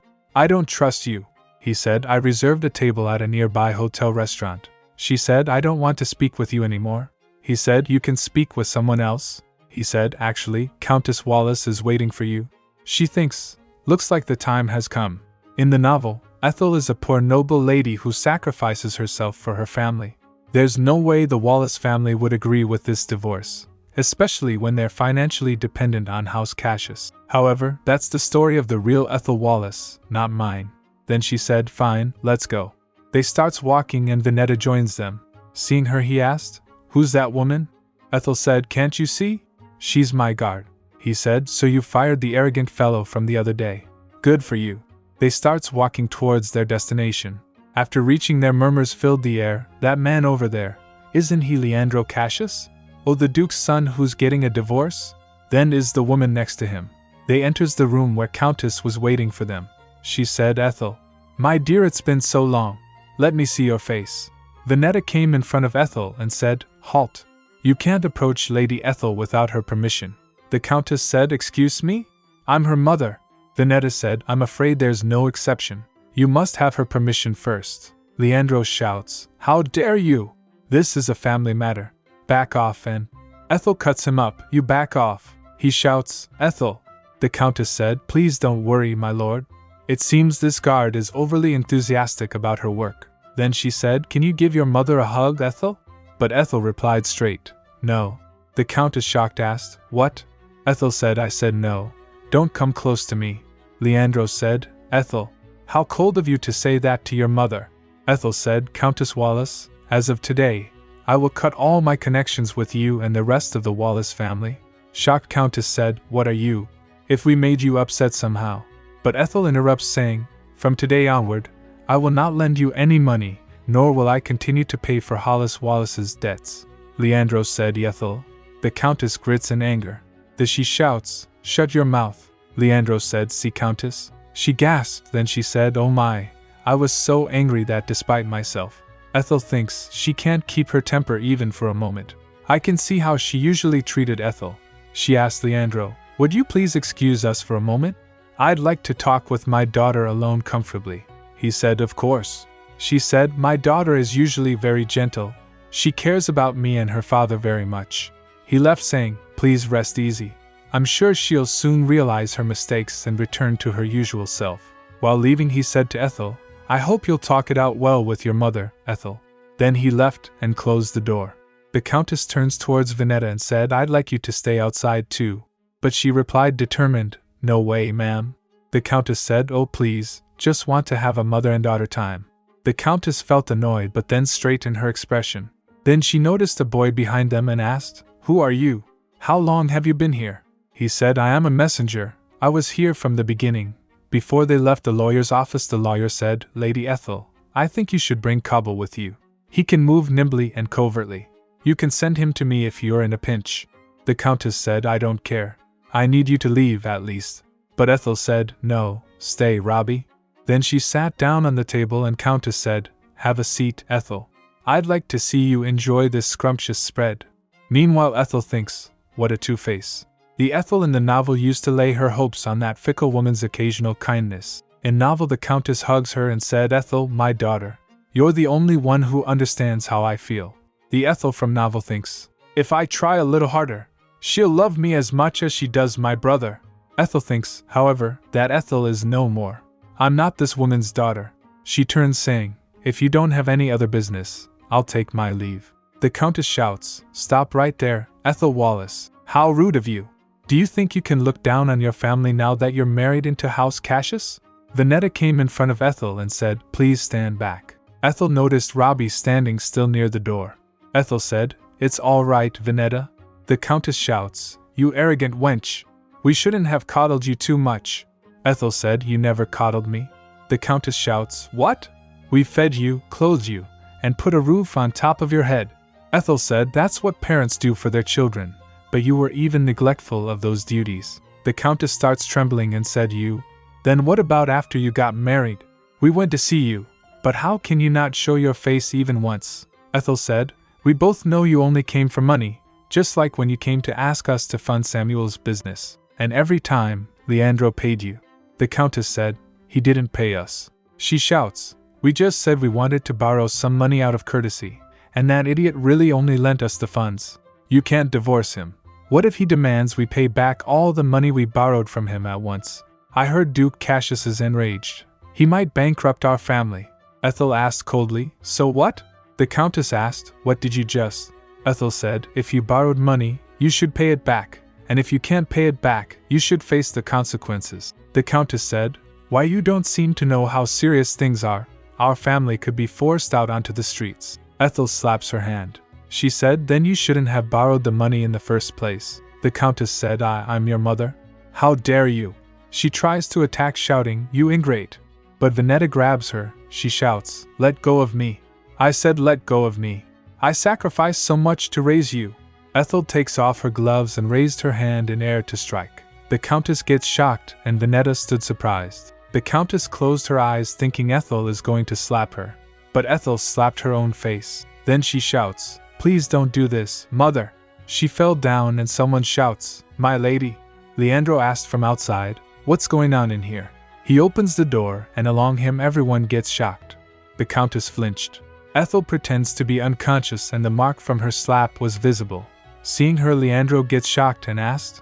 "I don't trust you." He said, "I reserved a table at a nearby hotel restaurant." She said, "I don't want to speak with you anymore." He said, "You can speak with someone else." He said, "Actually, Countess Wallace is waiting for you." She thinks, "Looks like the time has come." In the novel, Ethel is a poor noble lady who sacrifices herself for her family. There's no way the Wallace family would agree with this divorce, especially when they're financially dependent on House Cassius. However, that's the story of the real Ethel Wallace, not mine. Then she said, "Fine, let's go." They starts walking and Venetta joins them. Seeing her, he asked, "Who's that woman?" Ethel said, "Can't you see? She's my guard." He said, "So you fired the arrogant fellow from the other day. Good for you." They starts walking towards their destination. After reaching there, murmurs filled the air. "That man over there, isn't he Leandro Cassius? Oh, the Duke's son who's getting a divorce?" Then is the woman next to him. They enters the room where Countess was waiting for them. She said, "Ethel, my dear, it's been so long. Let me see your face." Venetta came in front of Ethel and said, "Halt. You can't approach Lady Ethel without her permission." The Countess said, "Excuse me? I'm her mother." Venetta said, "I'm afraid there's no exception. You must have her permission first." Leandro shouts, "How dare you? This is a family matter. Back off." And Ethel cuts him up. "You back off." He shouts, "Ethel." The Countess said, "Please don't worry, my lord. It seems this guard is overly enthusiastic about her work." Then she said, "Can you give your mother a hug, Ethel?" But Ethel replied straight, "No." The Countess, shocked, asked, "What?" Ethel said, "I said no. Don't come close to me." Leandro said, "Ethel, how cold of you to say that to your mother." Ethel said, "Countess Wallace, as of today, I will cut all my connections with you and the rest of the Wallace family." Shocked Countess said, "What are you? If we made you upset somehow." But Ethel interrupts, saying, "From today onward, I will not lend you any money, nor will I continue to pay for Hollis Wallace's debts." Leandro said. Ethel. The Countess grits in anger. Then she shouts, "Shut your mouth." Leandro said. "See, Countess?" She gasped, then she said, "Oh my, I was so angry that despite myself." Ethel thinks she can't keep her temper even for a moment. I can see how she usually treated Ethel. She asked Leandro, "Would you please excuse us for a moment? I'd like to talk with my daughter alone comfortably." He said, "Of course." She said, "My daughter is usually very gentle. She cares about me and her father very much." He left saying, "Please rest easy. I'm sure she'll soon realize her mistakes and return to her usual self." While leaving, he said to Ethel, "I hope you'll talk it out well with your mother, Ethel." Then he left and closed the door. The Countess turns towards Vinetta and said, "I'd like you to stay outside too." But she replied determined, "No way, ma'am." The Countess said, "Oh please, just want to have a mother and daughter time." The Countess felt annoyed but then straightened her expression. Then she noticed a boy behind them and asked, "Who are you? How long have you been here?" He said, "I am a messenger. I was here from the beginning." Before they left the lawyer's office, the lawyer said, "Lady Ethel, I think you should bring Cobble with you. He can move nimbly and covertly. You can send him to me if you're in a pinch." The Countess said, "I don't care. I need you to leave at least." But Ethel said, "No, stay, Robbie." Then she sat down on the table and Countess said, "Have a seat, Ethel. I'd like to see you enjoy this scrumptious spread." Meanwhile, Ethel thinks, what a two-face. The Ethel in the novel used to lay her hopes on that fickle woman's occasional kindness. In novel, the Countess hugs her and said, "Ethel, my daughter, you're the only one who understands how I feel." The Ethel from novel thinks, if I try a little harder, she'll love me as much as she does my brother. Ethel thinks, however, that Ethel is no more. I'm not this woman's daughter. She turns saying, "If you don't have any other business, I'll take my leave." The Countess shouts, "Stop right there, Ethel Wallace. How rude of you. Do you think you can look down on your family now that you're married into House Cassius?" Vinetta came in front of Ethel and said, "Please stand back." Ethel noticed Robbie standing still near the door. Ethel said, "It's all right, Vinetta." The Countess shouts, "You arrogant wench. We shouldn't have coddled you too much." Ethel said, "You never coddled me." The Countess shouts, "What? We fed you, clothed you, and put a roof on top of your head." Ethel said, "That's what parents do for their children, but you were even neglectful of those duties." The Countess starts trembling and said, "You? Then what about after you got married? We went to see you, but how can you not show your face even once?" Ethel said, "We both know you only came for money, just like when you came to ask us to fund Samuel's business, and every time, Leandro paid you." The Countess said, "He didn't pay us." She shouts, "We just said we wanted to borrow some money out of courtesy, and that idiot really only lent us the funds. You can't divorce him. What if he demands we pay back all the money we borrowed from him at once?" I heard Duke Cassius is enraged. "He might bankrupt our family." Ethel asked coldly, "So what?" The Countess asked, "What did you just?" Ethel said, "If you borrowed money, you should pay it back, and if you can't pay it back, you should face the consequences." The Countess said, "Why, you don't seem to know how serious things are. Our family could be forced out onto the streets." Ethel slaps her hand. She said, "Then you shouldn't have borrowed the money in the first place." The Countess said, I'm your mother? How dare you?" She tries to attack, shouting, "You ingrate!" But Vinetta grabs her. She shouts, "Let go of me. I said let go of me. I sacrificed so much to raise you." Ethel takes off her gloves and raised her hand in air to strike. The Countess gets shocked and Vinetta stood surprised. The Countess closed her eyes thinking Ethel is going to slap her. But Ethel slapped her own face. Then she shouts, "Please don't do this, mother." She fell down and someone shouts, "My lady." Leandro asked from outside, "What's going on in here?" He opens the door and along him everyone gets shocked. The Countess flinched. Ethel pretends to be unconscious and the mark from her slap was visible. Seeing her, Leandro gets shocked and asked,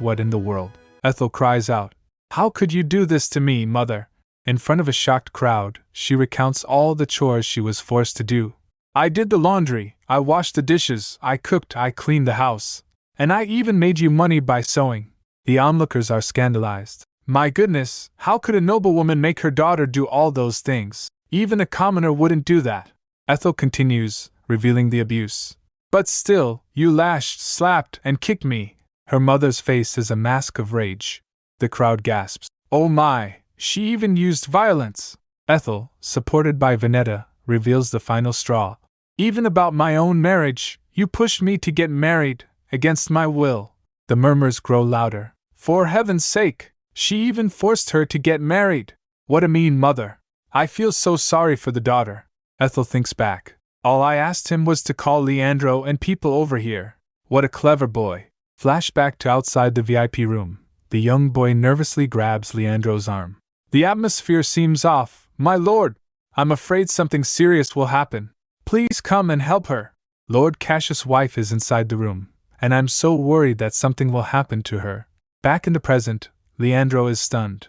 what in the world?" Ethel cries out, "How could you do this to me, mother?" In front of a shocked crowd, she recounts all the chores she was forced to do. "I did the laundry, I washed the dishes, I cooked, I cleaned the house. And I even made you money by sewing." The onlookers are scandalized. "My goodness, how could a noblewoman make her daughter do all those things? Even a commoner wouldn't do that." Ethel continues, revealing the abuse. "But still, you lashed, slapped, and kicked me." Her mother's face is a mask of rage. The crowd gasps. "Oh my, she even used violence." Ethel, supported by Vinetta, reveals the final straw. "Even about my own marriage, You pushed me to get married, against my will. The murmurs grow louder. For heaven's sake, she even forced her to get married. What a mean mother. I feel so sorry for the daughter. Ethel thinks back. All I asked him was to call Leandro and people over here. What a clever boy. Flashback to outside the VIP room. The young boy nervously grabs Leandro's arm. The atmosphere seems off, my lord. I'm afraid something serious will happen. Please come and help her. Lord Cassius' wife is inside the room, and I'm so worried that something will happen to her. Back in the present, Leandro is stunned.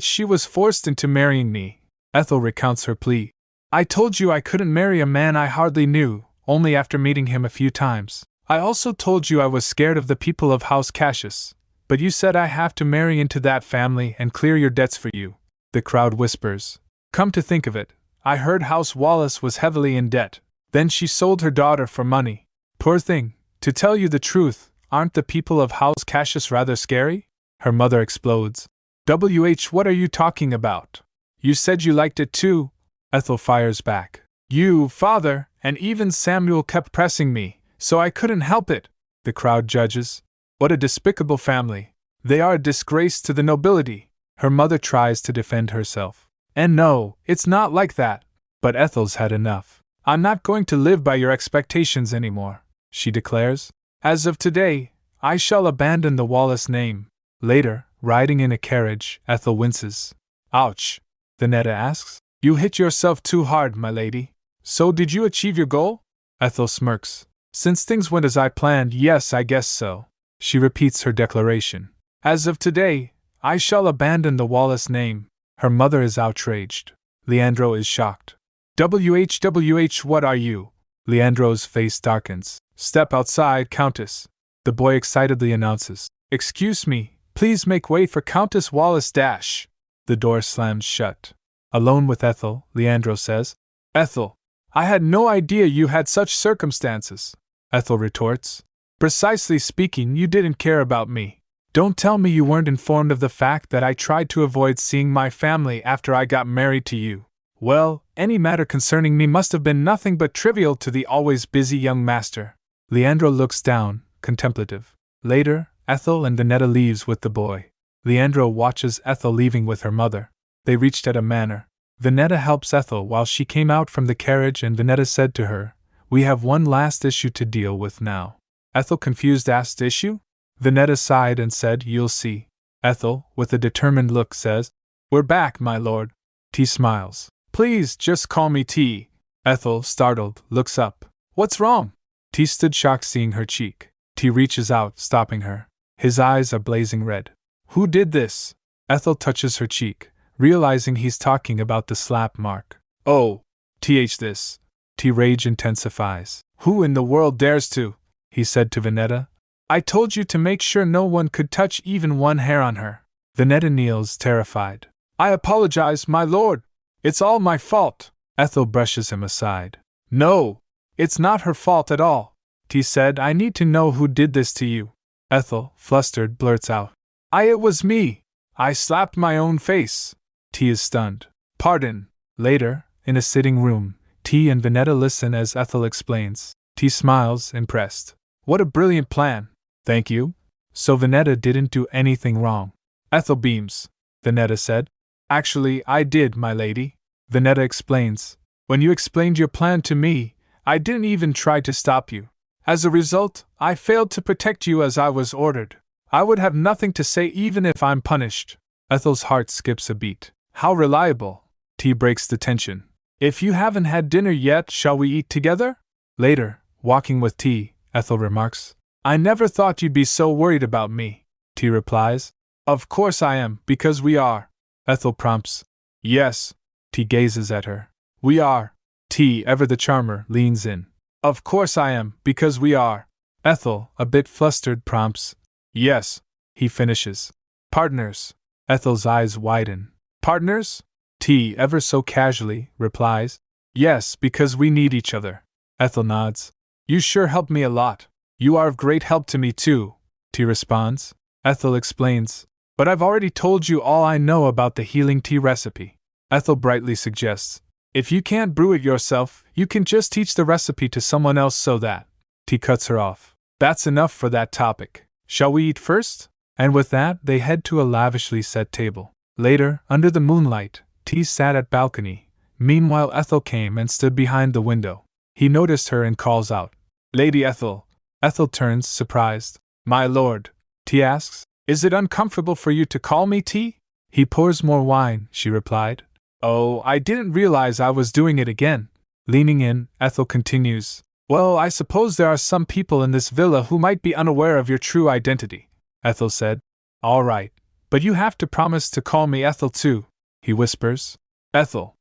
She was forced into marrying me. Ethel recounts her plea. I told you I couldn't marry a man I hardly knew, only after meeting him a few times. I also told you I was scared of the people of House Cassius, but you said I have to marry into that family and clear your debts for you. The crowd whispers. Come to think of it, I heard House Wallace was heavily in debt. Then she sold her daughter for money. Poor thing. To tell you the truth, aren't the people of House Cassius rather scary? Her mother explodes. What are you talking about? You said you liked it too. Ethel fires back. You, father, and even Samuel kept pressing me, so I couldn't help it. The crowd judges. What a despicable family. They are a disgrace to the nobility. Her mother tries to defend herself. And no, it's not like that. But Ethel's had enough. I'm not going to live by your expectations anymore, she declares. As of today, I shall abandon the Wallace name. Later, riding in a carriage, Ethel winces. Ouch. Venetta asks. You hit yourself too hard, my lady. So did you achieve your goal? Ethel smirks. Since things went as I planned, yes, I guess so. She repeats her declaration. As of today, I shall abandon the Wallace name. Her mother is outraged. Leandro is shocked. What are you? Leandro's face darkens. Step outside, Countess. The boy excitedly announces. Excuse me, please make way for Countess Wallace dash. The door slams shut. Alone with Ethel, Leandro says. Ethel, I had no idea you had such circumstances. Ethel retorts. Precisely speaking, you didn't care about me. Don't tell me you weren't informed of the fact that I tried to avoid seeing my family after I got married to you. Well, any matter concerning me must have been nothing but trivial to the always busy young master. Leandro looks down, contemplative. Later, Ethel and Venetta leaves with the boy. Leandro watches Ethel leaving with her mother. They reached at a manor. Venetta helps Ethel while she came out from the carriage, and Venetta said to her, We have one last issue to deal with now. Ethel, confused, asked, Issue? Venetta sighed and said, You'll see. Ethel, with a determined look, says, We're back, my lord. T smiles. Please, just call me T. Ethel, startled, looks up. What's wrong? T stood shocked seeing her cheek. T reaches out, stopping her. His eyes are blazing red. Who did this? Ethel touches her cheek, realizing he's talking about the slap mark. Oh, this. T rage intensifies. Who in the world dares to? He said to Venetta. I told you to make sure no one could touch even one hair on her. Venetta kneels, terrified. I apologize, my lord. It's all my fault. Ethel brushes him aside. No, it's not her fault at all. T said, I need to know who did this to you. Ethel, flustered, blurts out. It was me. I slapped my own face. T is stunned. Pardon. Later, in a sitting room, T and Venetta listen as Ethel explains. T smiles, impressed. What a brilliant plan. Thank you. So Venetta didn't do anything wrong. Ethel beams. Venetta said. Actually, I did, my lady. Venetta explains. When you explained your plan to me, I didn't even try to stop you. As a result, I failed to protect you as I was ordered. I would have nothing to say even if I'm punished. Ethel's heart skips a beat. How reliable. T breaks the tension. If you haven't had dinner yet, shall we eat together? Later, walking with T, Ethel remarks. I never thought you'd be so worried about me. T replies. Of course I am, because we are. Ethel prompts. Yes. T gazes at her. We are. T, ever the charmer, leans in. Of course I am, because we are. Ethel, a bit flustered, prompts. Yes. He finishes. Partners. Ethel's eyes widen. Partners? T, ever so casually, replies. Yes, because we need each other. Ethel nods. You sure helped me a lot. You are of great help to me too. T responds. Ethel explains. But I've already told you all I know about the healing tea recipe. Ethel brightly suggests. If you can't brew it yourself, you can just teach the recipe to someone else so that T cuts her off. That's enough for that topic. Shall we eat first? And with that, they head to a lavishly set table. Later, under the moonlight, T sat at balcony. Meanwhile, Ethel came and stood behind the window. He noticed her and calls out, "Lady Ethel." Ethel turns, surprised. "My lord," T asks, "is it uncomfortable for you to call me T?" "He pours more wine," she replied. "Oh, I didn't realize I was doing it again." Leaning in, Ethel continues, "Well, I suppose there are some people in this villa who might be unaware of your true identity." Ethel said, "All right, but you have to promise to call me Ethel too," he whispers. Ethel,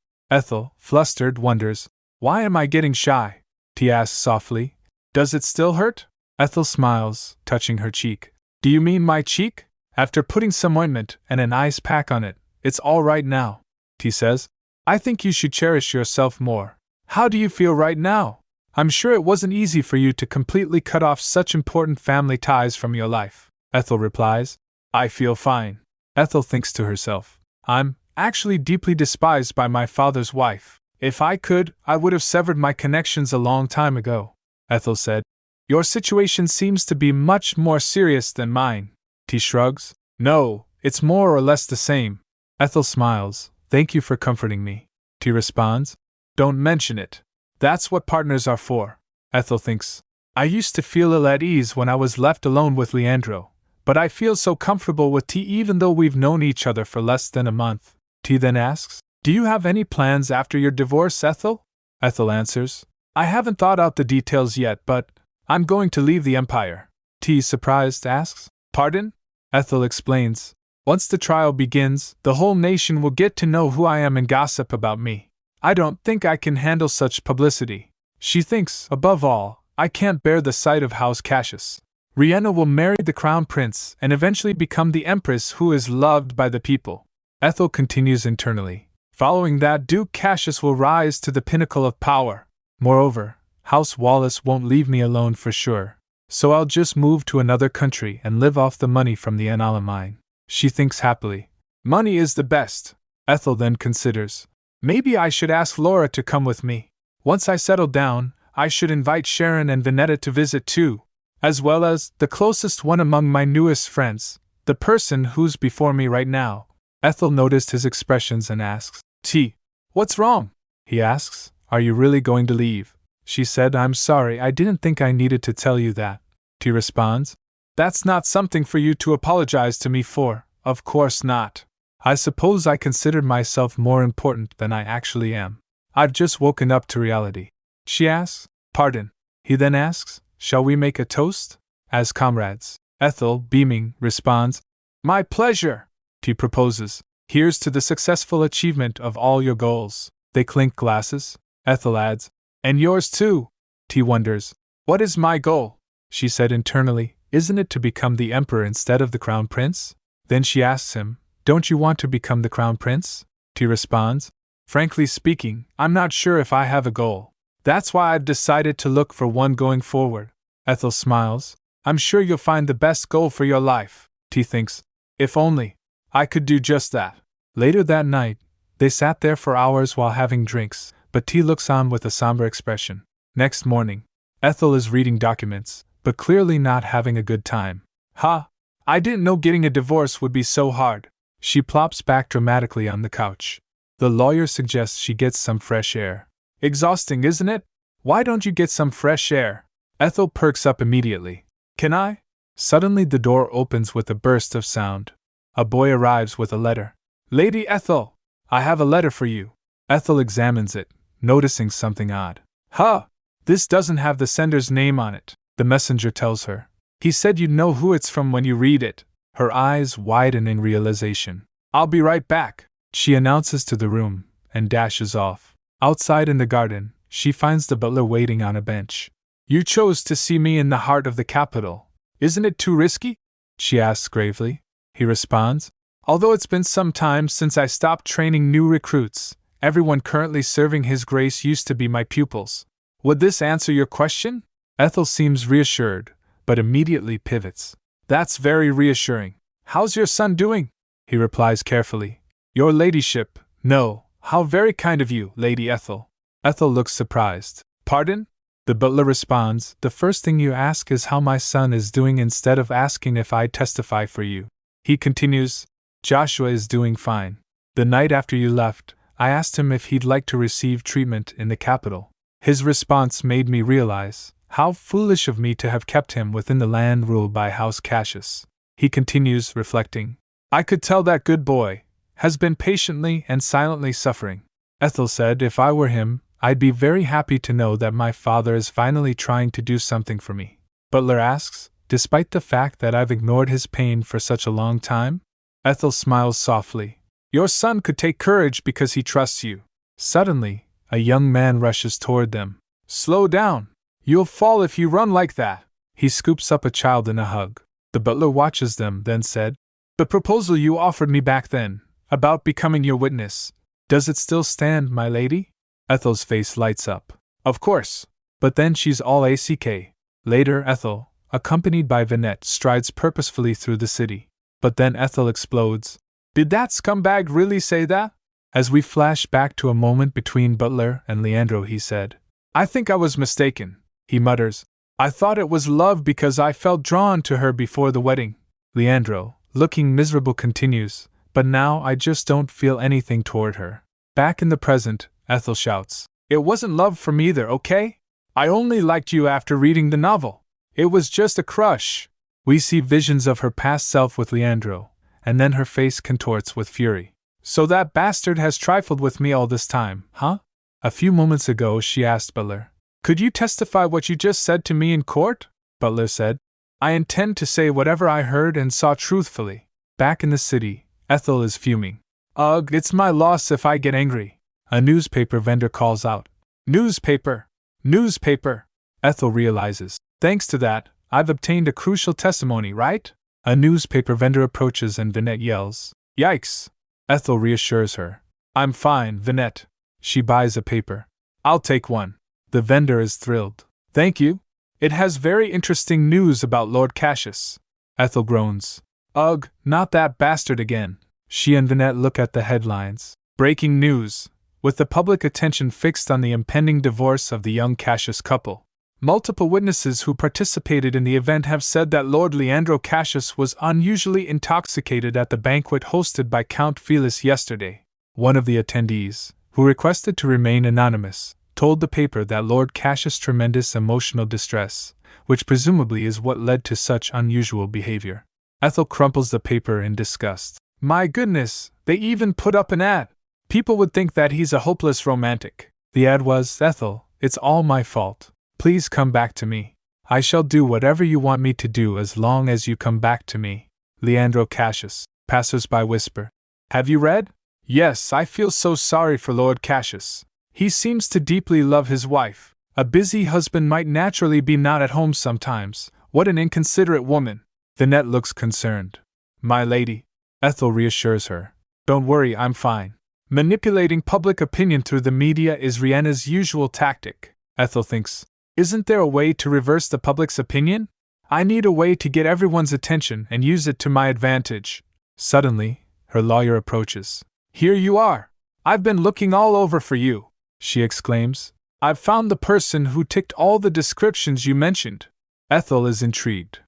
flustered, wonders, "Why am I getting shy?" T asks softly, "Does it still hurt?" Ethel smiles, touching her cheek. "Do you mean my cheek? After putting some ointment and an ice pack on it, it's all right now," T says. "I think you should cherish yourself more. How do you feel right now? I'm sure it wasn't easy for you to completely cut off such important family ties from your life." Ethel replies, "I feel fine." Ethel thinks to herself, "I'm actually deeply despised by my father's wife. If I could, I would have severed my connections a long time ago." Ethel said, "Your situation seems to be much more serious than mine." T shrugs, "No, it's more or less the same." Ethel smiles, "Thank you for comforting me." T responds, "Don't mention it. That's what partners are for." Ethel thinks, "I used to feel ill at ease when I was left alone with Leandro, but I feel so comfortable with T even though we've known each other for less than a month." T then asks, "Do you have any plans after your divorce, Ethel?" Ethel answers, "I haven't thought out the details yet, but I'm going to leave the Empire." T, surprised, asks, "Pardon?" Ethel explains, "Once the trial begins, the whole nation will get to know who I am and gossip about me. I don't think I can handle such publicity." She thinks, above all, "I can't bear the sight of House Cassius. Riena will marry the crown prince and eventually become the empress who is loved by the people." Ethel continues internally, "Following that, Duke Cassius will rise to the pinnacle of power. Moreover, House Wallace won't leave me alone for sure. So I'll just move to another country and live off the money from the Anala mine." She thinks happily, "Money is the best." Ethel then considers, "Maybe I should ask Laura to come with me. Once I settle down, I should invite Sharon and Vanetta to visit too, as well as the closest one among my newest friends, the person who's before me right now." Ethel noticed his expressions and asks, "T, what's wrong?" He asks, "Are you really going to leave?" She said, "I'm sorry, I didn't think I needed to tell you that." T responds, "That's not something for you to apologize to me for, of course not. I suppose I considered myself more important than I actually am. I've just woken up to reality." She asks, "Pardon?" He then asks, "Shall we make a toast? As comrades?" Ethel, beaming, responds, "My pleasure." T proposes, "Here's to the successful achievement of all your goals." They clink glasses. Ethel adds, "And yours too." T wonders, "What is my goal?" She said internally, "Isn't it to become the emperor instead of the crown prince?" Then she asks him, "Don't you want to become the crown prince?" T responds, "Frankly speaking, I'm not sure if I have a goal. That's why I've decided to look for one going forward." Ethel smiles, "I'm sure you'll find the best goal for your life." T thinks, "If only I could do just that." Later that night, they sat there for hours while having drinks, but T looks on with a somber expression. Next morning, Ethel is reading documents, but clearly not having a good time. "Ha! I didn't know getting a divorce would be so hard." She plops back dramatically on the couch. The lawyer suggests she gets some fresh air. "Exhausting, isn't it? Why don't you get some fresh air?" Ethel perks up immediately. "Can I?" Suddenly the door opens with a burst of sound. A boy arrives with a letter. "Lady Ethel, I have a letter for you." Ethel examines it, noticing something odd. "Huh! This doesn't have the sender's name on it," the messenger tells her. "He said you'd know who it's from when you read it." Her eyes widen in realization. "I'll be right back," she announces to the room, and dashes off. Outside in the garden, she finds the butler waiting on a bench. "You chose to see me in the heart of the capital. Isn't it too risky?" she asks gravely. He responds, "Although it's been some time since I stopped training new recruits, everyone currently serving His Grace used to be my pupils. Would this answer your question?" Ethel seems reassured, but immediately pivots. "That's very reassuring. How's your son doing?" He replies carefully, "Your ladyship, no. How very kind of you, Lady Ethel." Ethel looks surprised. "Pardon?" The butler responds, "The first thing you ask is how my son is doing instead of asking if I testify for you." He continues, "Joshua is doing fine. The night after you left, I asked him if he'd like to receive treatment in the capital. His response made me realize how foolish of me to have kept him within the land ruled by House Cassius." He continues, reflecting, "I could tell that good boy has been patiently and silently suffering." Ethel said, "If I were him, I'd be very happy to know that my father is finally trying to do something for me." Butler asks, "Despite the fact that I've ignored his pain for such a long time?" Ethel smiles softly. "Your son could take courage because he trusts you." Suddenly, a young man rushes toward them. "Slow down! You'll fall if you run like that." He scoops up a child in a hug. The butler watches them, then said, "The proposal you offered me back then, about becoming your witness, does it still stand, my lady?" Ethel's face lights up. "Of course. But then she's all ACK." Later, Ethel, accompanied by Vinette, strides purposefully through the city. But then Ethel explodes. "Did that scumbag really say that?" As we flash back to a moment between Butler and Leandro, he said, "I think I was mistaken," he mutters. "I thought it was love because I felt drawn to her before the wedding." Leandro, looking miserable, continues, "But now I just don't feel anything toward her." Back in the present, Ethel shouts, "It wasn't love for me either, okay? I only liked you after reading the novel. It was just a crush." We see visions of her past self with Leandro, and then her face contorts with fury. "So that bastard has trifled with me all this time, huh?" A few moments ago she asked Butler, "Could you testify what you just said to me in court?" Butler said, "I intend to say whatever I heard and saw truthfully." Back in the city, Ethel is fuming. "Ugh, it's my loss if I get angry." A newspaper vendor calls out, "Newspaper! Newspaper!" Ethel realizes, "Thanks to that, I've obtained a crucial testimony, right?" A newspaper vendor approaches and Vinette yells, "Yikes!" Ethel reassures her, "I'm fine, Vinette." She buys a paper. "I'll take one." The vendor is thrilled. "Thank you. It has very interesting news about Lord Cassius." Ethel groans, "Ugh, not that bastard again." She and Vinette look at the headlines. Breaking news. With the public attention fixed on the impending divorce of the young Cassius couple, multiple witnesses who participated in the event have said that Lord Leandro Cassius was unusually intoxicated at the banquet hosted by Count Felix yesterday. One of the attendees, who requested to remain anonymous, told the paper that Lord Cassius' tremendous emotional distress, which presumably is what led to such unusual behavior. Ethel crumples the paper in disgust. "My goodness, they even put up an ad! People would think that he's a hopeless romantic." The ad was, "Ethel, it's all my fault. Please come back to me. I shall do whatever you want me to do as long as you come back to me." Leandro Cassius. Passers-by whisper, "Have you read?" "Yes, I feel so sorry for Lord Cassius. He seems to deeply love his wife. A busy husband might naturally be not at home sometimes. What an inconsiderate woman." Vinette looks concerned. "My lady," Ethel reassures her, "don't worry, I'm fine." Manipulating public opinion through the media is Riena's usual tactic. Ethel thinks, "Isn't there a way to reverse the public's opinion? I need a way to get everyone's attention and use it to my advantage." Suddenly, her lawyer approaches. "Here you are! I've been looking all over for you," she exclaims. "I've found the person who ticked all the descriptions you mentioned." Ethel is intrigued.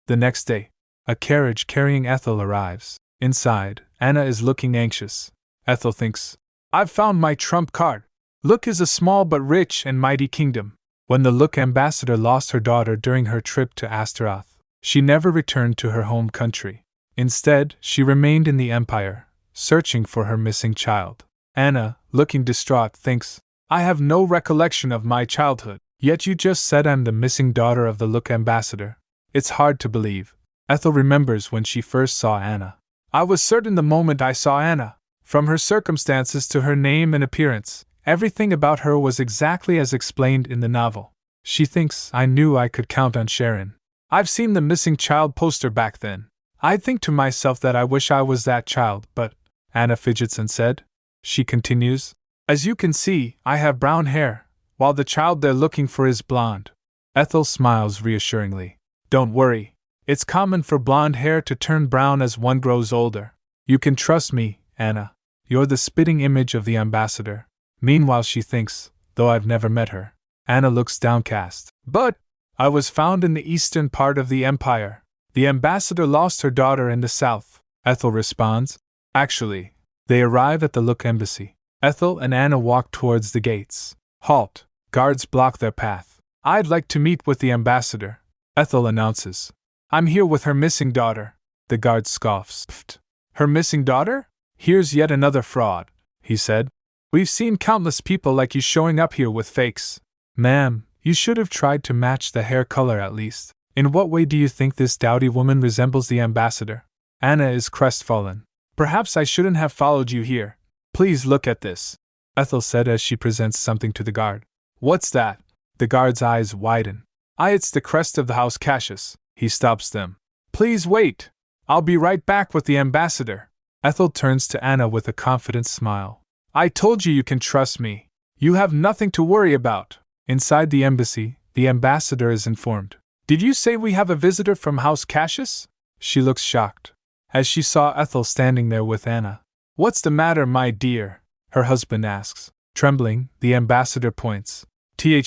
The next day, a carriage carrying Ethel arrives. Inside, Anna is looking anxious. Ethel thinks, "I've found my trump card. Look is a small but rich and mighty kingdom." When the Look ambassador lost her daughter during her trip to Astaroth, she never returned to her home country. Instead, she remained in the Empire, searching for her missing child. Anna, looking distraught, thinks, "I have no recollection of my childhood, yet you just said I'm the missing daughter of the Look ambassador. It's hard to believe." Ethel remembers when she first saw Anna. "I was certain the moment I saw Anna. From her circumstances to her name and appearance, everything about her was exactly as explained in the novel." She thinks, "I knew I could count on Sharon. I've seen the missing child poster back then. I think to myself that I wish I was that child, but..." Anna fidgets and said. She continues, "As you can see, I have brown hair, while the child they're looking for is blonde." Ethel smiles reassuringly. "Don't worry. It's common for blonde hair to turn brown as one grows older. You can trust me, Anna. You're the spitting image of the ambassador." Meanwhile she thinks, though I've never met her, Anna looks downcast. But I was found in the eastern part of the empire. The ambassador lost her daughter in the south, Ethel responds. Actually, they arrive at the Look embassy. Ethel and Anna walk towards the gates. Halt! Guards block their path. I'd like to meet with the ambassador, Ethel announces. I'm here with her missing daughter. The guard scoffs. Pfft. Her missing daughter? Here's yet another fraud, he said. We've seen countless people like you showing up here with fakes. Ma'am, you should have tried to match the hair color at least. In what way do you think this dowdy woman resembles the ambassador? Anna is crestfallen. Perhaps I shouldn't have followed you here. Please look at this, Ethel said as she presents something to the guard. What's that? The guard's eyes widen. It's the crest of the House Cassius. He stops them. Please wait. I'll be right back with the ambassador. Ethel turns to Anna with a confident smile. I told you can trust me. You have nothing to worry about. Inside the embassy, the ambassador is informed. Did you say we have a visitor from House Cassius? She looks shocked as she saw Ethel standing there with Anna. What's the matter, my dear? Her husband asks. Trembling, the ambassador points.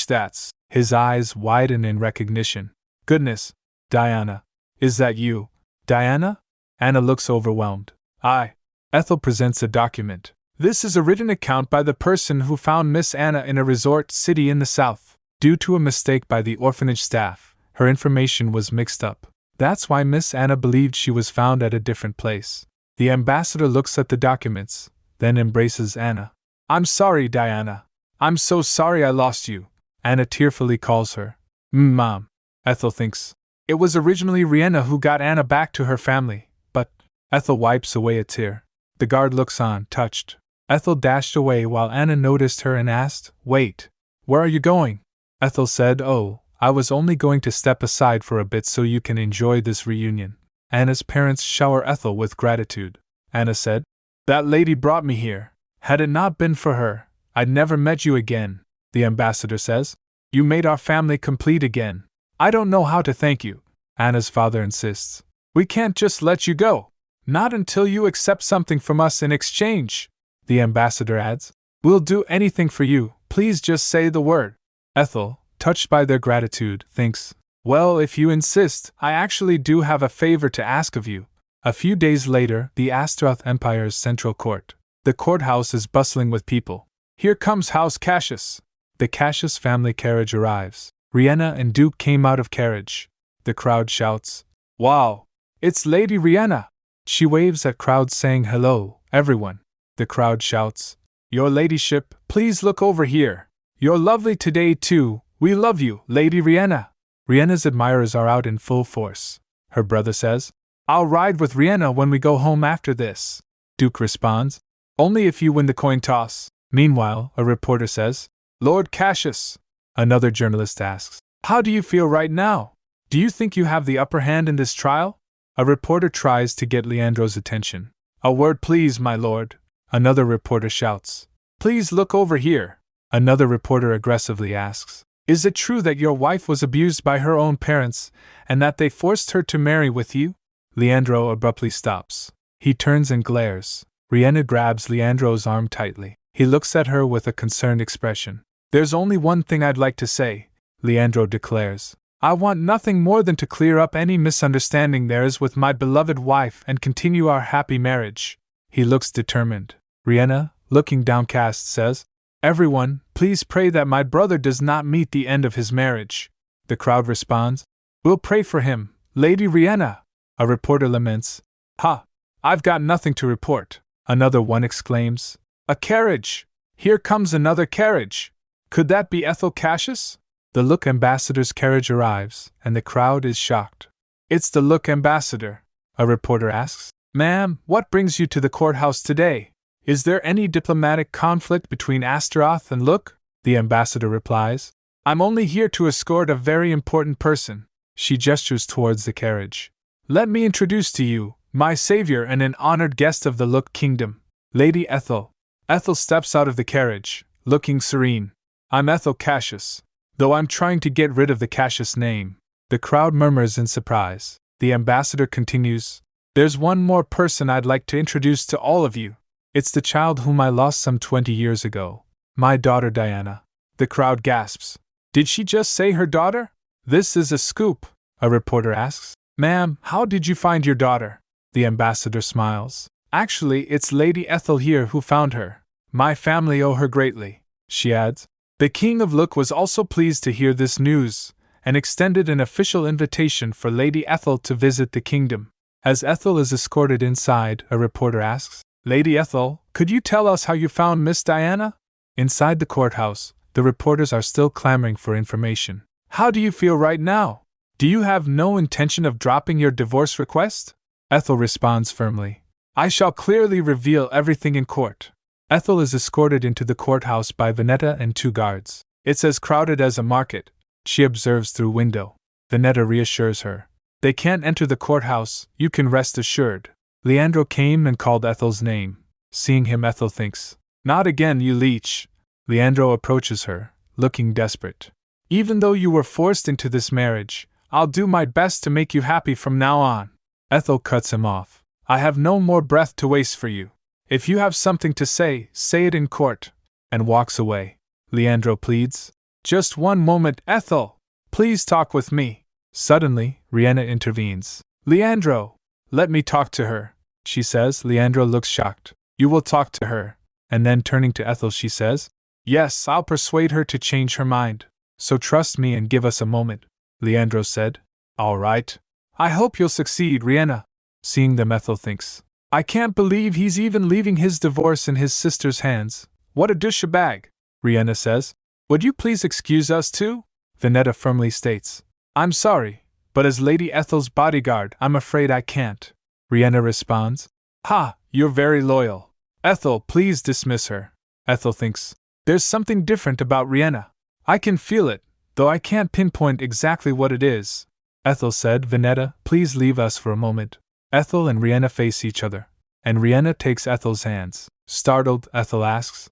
That's. His eyes widen in recognition. Goodness, Diana. Is that you? Diana? Anna looks overwhelmed. Ethel presents a document. This is a written account by the person who found Miss Anna in a resort city in the south. Due to a mistake by the orphanage staff, her information was mixed up. That's why Miss Anna believed she was found at a different place. The ambassador looks at the documents, then embraces Anna. I'm sorry, Diana. I'm so sorry I lost you. Anna tearfully calls her. Mom. Ethel thinks. It was originally Riena who got Anna back to her family, but Ethel wipes away a tear. The guard looks on, touched. Ethel dashed away while Anna noticed her and asked, Wait, where are you going? Ethel said, Oh, I was only going to step aside for a bit so you can enjoy this reunion. Anna's parents shower Ethel with gratitude. Anna said, That lady brought me here. Had it not been for her, I'd never met you again. The ambassador says, You made our family complete again. I don't know how to thank you. Anna's father insists. We can't just let you go. Not until you accept something from us in exchange. The ambassador adds, We'll do anything for you, please just say the word. Ethel, touched by their gratitude, thinks, Well, if you insist, I actually do have a favor to ask of you. A few days later, the Astaroth Empire's central court. The courthouse is bustling with people. Here comes House Cassius. The Cassius family carriage arrives. Riena and Duke came out of carriage. The crowd shouts, Wow! It's Lady Riena! She waves at crowds saying hello, everyone. The crowd shouts, Your ladyship, please look over here. You're lovely today too. We love you, Lady Riena. Riena's admirers are out in full force. Her brother says, I'll ride with Riena when we go home after this. Duke responds, Only if you win the coin toss. Meanwhile, a reporter says, Lord Cassius. Another journalist asks, How do you feel right now? Do you think you have the upper hand in this trial? A reporter tries to get Leandro's attention. A word please, my lord. Another reporter shouts. Please look over here. Another reporter aggressively asks. Is it true that your wife was abused by her own parents, and that they forced her to marry with you? Leandro abruptly stops. He turns and glares. Riena grabs Leandro's arm tightly. He looks at her with a concerned expression. There's only one thing I'd like to say, Leandro declares. I want nothing more than to clear up any misunderstanding there is with my beloved wife and continue our happy marriage. He looks determined. Riena, looking downcast, says, Everyone, please pray that my brother does not meet the end of his marriage. The crowd responds, We'll pray for him, Lady Riena. A reporter laments, I've got nothing to report. Another one exclaims, A carriage! Here comes another carriage! Could that be Ethel Cassius? The Look ambassador's carriage arrives, and the crowd is shocked. It's the Look ambassador, a reporter asks. Ma'am, what brings you to the courthouse today? Is there any diplomatic conflict between Astaroth and Look? The ambassador replies. I'm only here to escort a very important person. She gestures towards the carriage. Let me introduce to you, my savior and an honored guest of the Look kingdom, Lady Ethel. Ethel steps out of the carriage, looking serene. I'm Ethel Cassius, though I'm trying to get rid of the Cassius name. The crowd murmurs in surprise. The ambassador continues. There's one more person I'd like to introduce to all of you. It's the child whom I lost some 20 years ago. My daughter Diana. The crowd gasps. Did she just say her daughter? This is a scoop, a reporter asks. Ma'am, how did you find your daughter? The ambassador smiles. Actually, it's Lady Ethel here who found her. My family owe her greatly, she adds. The King of Look was also pleased to hear this news, and extended an official invitation for Lady Ethel to visit the kingdom. As Ethel is escorted inside, a reporter asks, Lady Ethel, could you tell us how you found Miss Diana? Inside the courthouse, the reporters are still clamoring for information. How do you feel right now? Do you have no intention of dropping your divorce request? Ethel responds firmly. I shall clearly reveal everything in court. Ethel is escorted into the courthouse by Venetta and 2 guards. It's as crowded as a market, she observes through window. Venetta reassures her. They can't enter the courthouse, you can rest assured. Leandro came and called Ethel's name. Seeing him, Ethel thinks, not again, you leech. Leandro approaches her, looking desperate. Even though you were forced into this marriage, I'll do my best to make you happy from now on. Ethel cuts him off. I have no more breath to waste for you. If you have something to say it in court, and walks away. Leandro pleads. Just one moment, Ethel. Please talk with me. Suddenly, Riena intervenes. Leandro, let me talk to her, she says. Leandro looks shocked. You will talk to her. And then turning to Ethel, she says, yes, I'll persuade her to change her mind. So trust me and give us a moment, Leandro said. All right. I hope you'll succeed, Riena. Seeing them, Ethel thinks, I can't believe he's even leaving his divorce in his sister's hands. What a douchebag, Riena says. Would you please excuse us too? Venetta firmly states. I'm sorry, but as Lady Ethel's bodyguard, I'm afraid I can't. Riena responds. Ha, you're very loyal. Ethel, please dismiss her. Ethel thinks, there's something different about Riena. I can feel it, though I can't pinpoint exactly what it is. Ethel said, Venetta, please leave us for a moment. Ethel and Riena face each other, and Riena takes Ethel's hands. Startled, Ethel asks,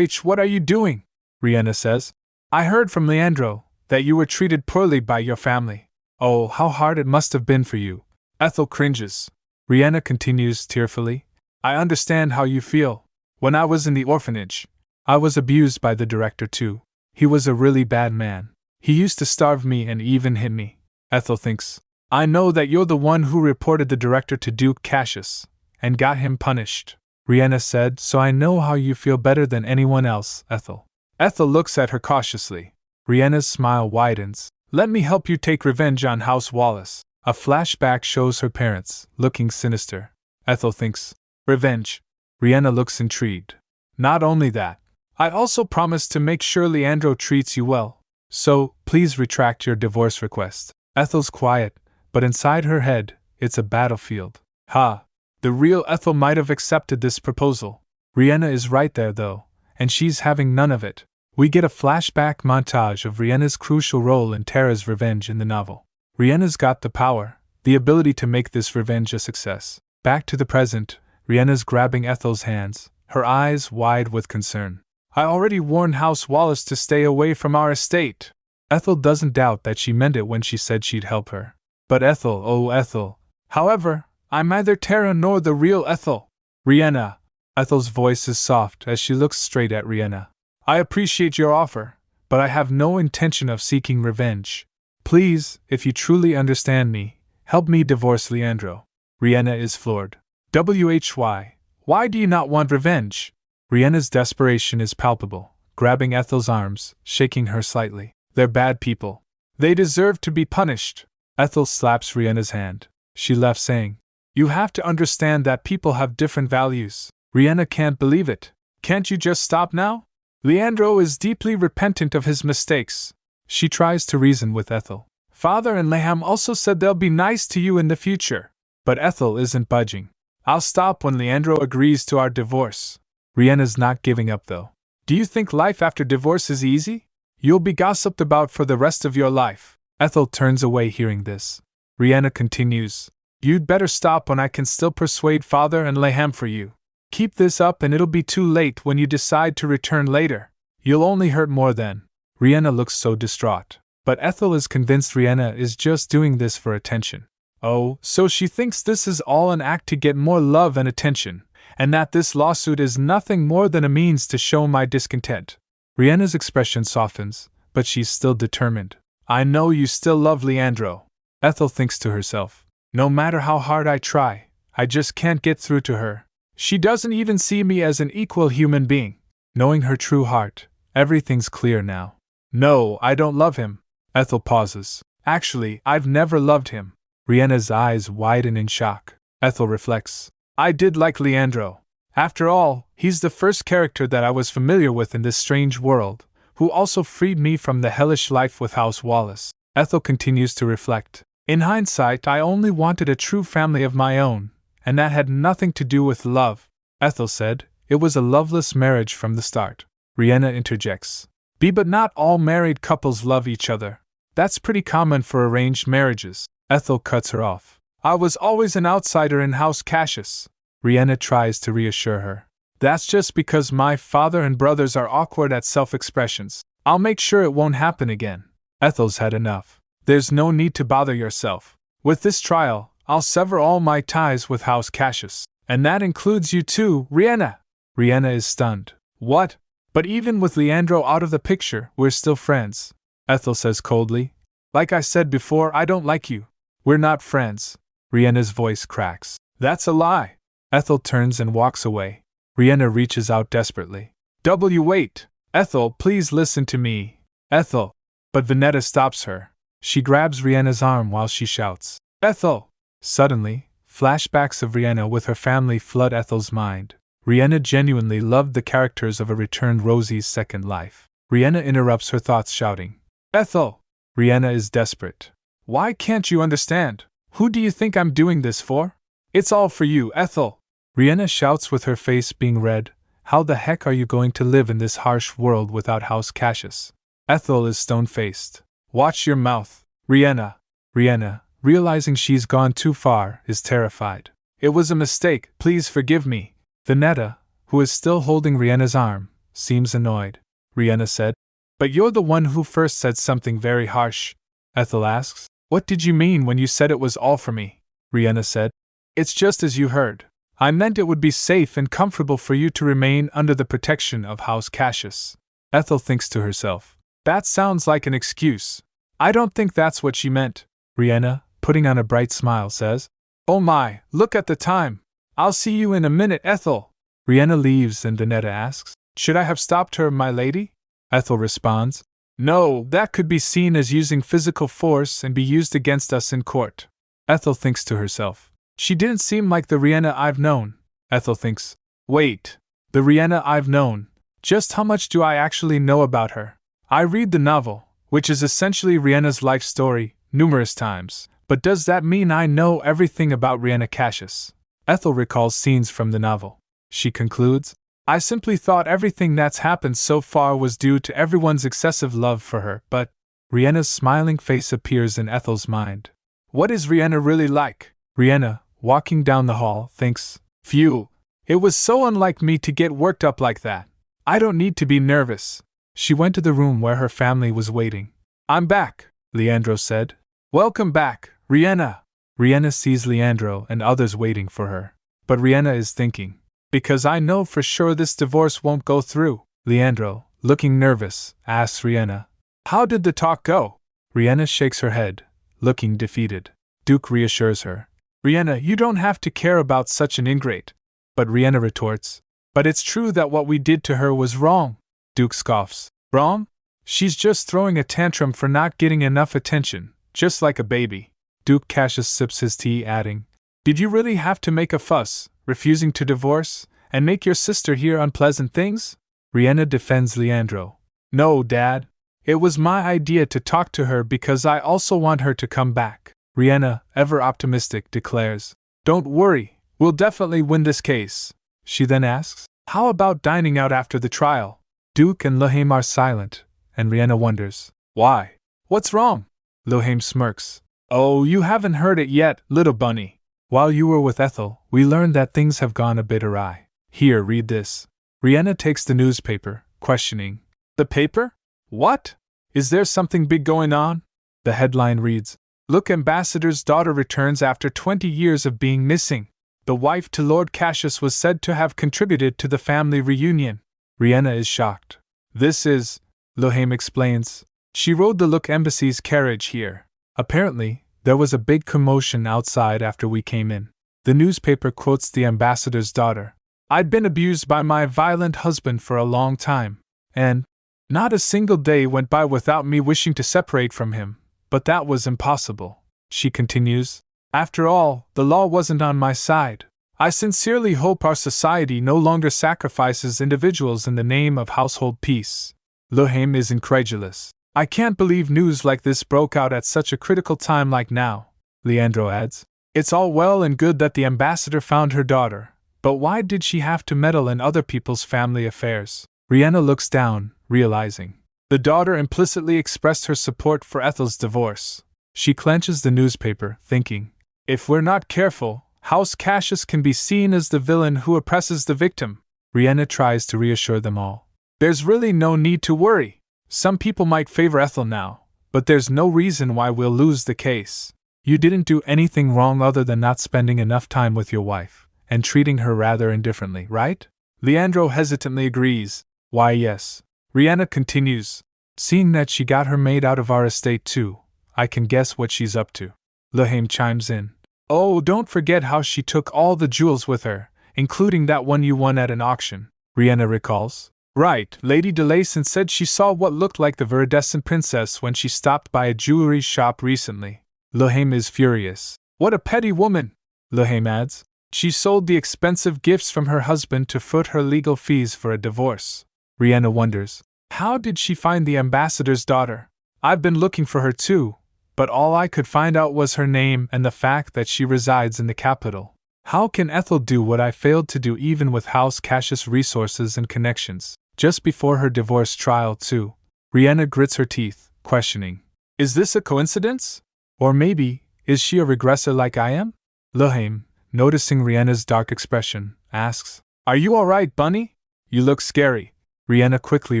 what are you doing? Riena says, I heard from Leandro that you were treated poorly by your family. Oh, how hard it must have been for you. Ethel cringes. Riena continues tearfully, I understand how you feel. When I was in the orphanage, I was abused by the director too. He was a really bad man. He used to starve me and even hit me. Ethel thinks, I know that you're the one who reported the director to Duke Cassius, and got him punished. Riena said, so I know how you feel better than anyone else, Ethel. Ethel looks at her cautiously. Riena's smile widens. Let me help you take revenge on House Wallace. A flashback shows her parents, looking sinister. Ethel thinks, revenge. Riena looks intrigued. Not only that, I also promise to make sure Leandro treats you well. So, please retract your divorce request. Ethel's quiet, but inside her head, it's a battlefield. Ha! The real Ethel might have accepted this proposal. Riena is right there though, and she's having none of it. We get a flashback montage of Riena's crucial role in Tara's revenge in the novel. Riena's got the power, the ability to make this revenge a success. Back to the present, Riena's grabbing Ethel's hands, her eyes wide with concern. I already warned House Wallace to stay away from our estate. Ethel doesn't doubt that she meant it when she said she'd help her. But Ethel, oh Ethel. However, I'm neither Tara nor the real Ethel. Riena. Ethel's voice is soft as she looks straight at Riena. I appreciate your offer, but I have no intention of seeking revenge. Please, if you truly understand me, help me divorce Leandro. Riena is floored. Why do you not want revenge? Riena's desperation is palpable, grabbing Ethel's arms, shaking her slightly. They're bad people. They deserve to be punished. Ethel slaps Riena's hand. She left saying, you have to understand that people have different values. Riena can't believe it. Can't you just stop now? Leandro is deeply repentant of his mistakes. She tries to reason with Ethel. Father and Laham also said they'll be nice to you in the future. But Ethel isn't budging. I'll stop when Leandro agrees to our divorce. Riena's not giving up though. Do you think life after divorce is easy? You'll be gossiped about for the rest of your life. Ethel turns away hearing this. Riena continues. You'd better stop when I can still persuade Father and Laham for you. Keep this up and it'll be too late when you decide to return later. You'll only hurt more then. Riena looks so distraught. But Ethel is convinced Riena is just doing this for attention. Oh, so she thinks this is all an act to get more love and attention, and that this lawsuit is nothing more than a means to show my discontent. Riena's expression softens, but she's still determined. I know you still love Leandro. Ethel thinks to herself. No matter how hard I try, I just can't get through to her. She doesn't even see me as an equal human being. Knowing her true heart, everything's clear now. No, I don't love him. Ethel pauses. Actually, I've never loved him. Riena's eyes widen in shock. Ethel reflects. I did like Leandro. After all, he's the first character that I was familiar with in this strange world, who also freed me from the hellish life with House Wallace. Ethel continues to reflect. In hindsight, I only wanted a true family of my own, and that had nothing to do with love. Ethel said, it was a loveless marriage from the start. Riena interjects. But not all married couples love each other. That's pretty common for arranged marriages. Ethel cuts her off. I was always an outsider in House Cassius. Riena tries to reassure her. That's just because my father and brothers are awkward at self-expressions. I'll make sure it won't happen again. Ethel's had enough. There's no need to bother yourself. With this trial, I'll sever all my ties with House Cassius. And that includes you too, Riena. Riena is stunned. What? But even with Leandro out of the picture, we're still friends. Ethel says coldly. Like I said before, I don't like you. We're not friends. Riena's voice cracks. That's a lie. Ethel turns and walks away. Riena reaches out desperately. Wait! Ethel, please listen to me. Ethel! But Venetta stops her. She grabs Riena's arm while she shouts. Ethel! Suddenly, flashbacks of Riena with her family flood Ethel's mind. Riena genuinely loved the characters of a returned Rosie's second life. Riena interrupts her thoughts shouting. Ethel! Riena is desperate. Why can't you understand? Who do you think I'm doing this for? It's all for you, Ethel! Riena shouts with her face being red. How the heck are you going to live in this harsh world without House Cassius? Ethel is stone-faced. Watch your mouth, Riena. Riena, realizing she's gone too far, is terrified. It was a mistake, please forgive me. Venetta, who is still holding Riena's arm, seems annoyed. Riena said. But you're the one who first said something very harsh. Ethel asks. What did you mean when you said it was all for me? Riena said. It's just as you heard. I meant it would be safe and comfortable for you to remain under the protection of House Cassius. Ethel thinks to herself. That sounds like an excuse. I don't think that's what she meant. Riena, putting on a bright smile, says. Oh my, look at the time. I'll see you in a minute, Ethel. Riena leaves and Venetta asks. Should I have stopped her, my lady? Ethel responds. No, that could be seen as using physical force and be used against us in court. Ethel thinks to herself. She didn't seem like the Riena I've known. Ethel thinks. Wait, the Riena I've known. Just how much do I actually know about her? I read the novel, which is essentially Riena's life story, numerous times, but does that mean I know everything about Riena Cassius? Ethel recalls scenes from the novel. She concludes, I simply thought everything that's happened so far was due to everyone's excessive love for her, but Riena's smiling face appears in Ethel's mind. What is Riena really like? Riena, walking down the hall, thinks, Phew, it was so unlike me to get worked up like that. I don't need to be nervous. She went to the room where her family was waiting. I'm back, Leandro said. Welcome back, Riena. Riena sees Leandro and others waiting for her. But Riena is thinking, because I know for sure this divorce won't go through. Leandro, looking nervous, asks Riena, How did the talk go? Riena shakes her head, looking defeated. Duke reassures her. Riena, you don't have to care about such an ingrate. But Riena retorts, But it's true that what we did to her was wrong. Duke scoffs. Wrong? She's just throwing a tantrum for not getting enough attention, just like a baby. Duke Cassius sips his tea, adding, Did you really have to make a fuss, refusing to divorce, and make your sister hear unpleasant things? Riena defends Leandro. No, Dad. It was my idea to talk to her because I also want her to come back. Riena, ever optimistic, declares, Don't worry, we'll definitely win this case. She then asks, How about dining out after the trial? Duke and Lohaim are silent, and Riena wonders, Why? What's wrong? Lohaim smirks. Oh, you haven't heard it yet, little bunny. While you were with Ethel, we learned that things have gone a bit awry. Here, read this. Riena takes the newspaper, questioning. The paper? What? Is there something big going on? The headline reads, Look, Ambassador's daughter returns after 20 years of being missing. The wife to Lord Cassius was said to have contributed to the family reunion. Riena is shocked. This is, Lohaim explains, She rode the Look Embassy's carriage here. Apparently, there was a big commotion outside after we came in. The newspaper quotes the ambassador's daughter. I'd been abused by my violent husband for a long time, and not a single day went by without me wishing to separate from him, but that was impossible. She continues, after all, the law wasn't on my side. I sincerely hope our society no longer sacrifices individuals in the name of household peace. Luhaim is incredulous. I can't believe news like this broke out at such a critical time like now. Leandro adds, it's all well and good that the ambassador found her daughter, but why did she have to meddle in other people's family affairs? Riena looks down, realizing. The daughter implicitly expressed her support for Ethel's divorce. She clenches the newspaper, thinking, if we're not careful, House Cassius can be seen as the villain who oppresses the victim. Riena tries to reassure them all. There's really no need to worry. Some people might favor Ethel now, but there's no reason why we'll lose the case. You didn't do anything wrong other than not spending enough time with your wife, and treating her rather indifferently, right? Leandro hesitantly agrees. Why, yes. Riena continues. Seeing that she got her maid out of our estate too, I can guess what she's up to. Luhaim chimes in. Oh, don't forget how she took all the jewels with her, including that one you won at an auction, Riena recalls. Right, Lady DeLayson said she saw what looked like the viridescent princess when she stopped by a jewelry shop recently. Luhaim is furious. What a petty woman! Luhaim adds. She sold the expensive gifts from her husband to foot her legal fees for a divorce. Riena wonders. How did she find the ambassador's daughter? I've been looking for her too, but all I could find out was her name and the fact that she resides in the capital. How can Ethel do what I failed to do even with House Cassius' resources and connections? Just before her divorce trial too. Riena grits her teeth, questioning. Is this a coincidence? Or maybe, is she a regressor like I am? Luhaim, noticing Riena's dark expression, asks, are you alright, Bunny? You look scary. Riena quickly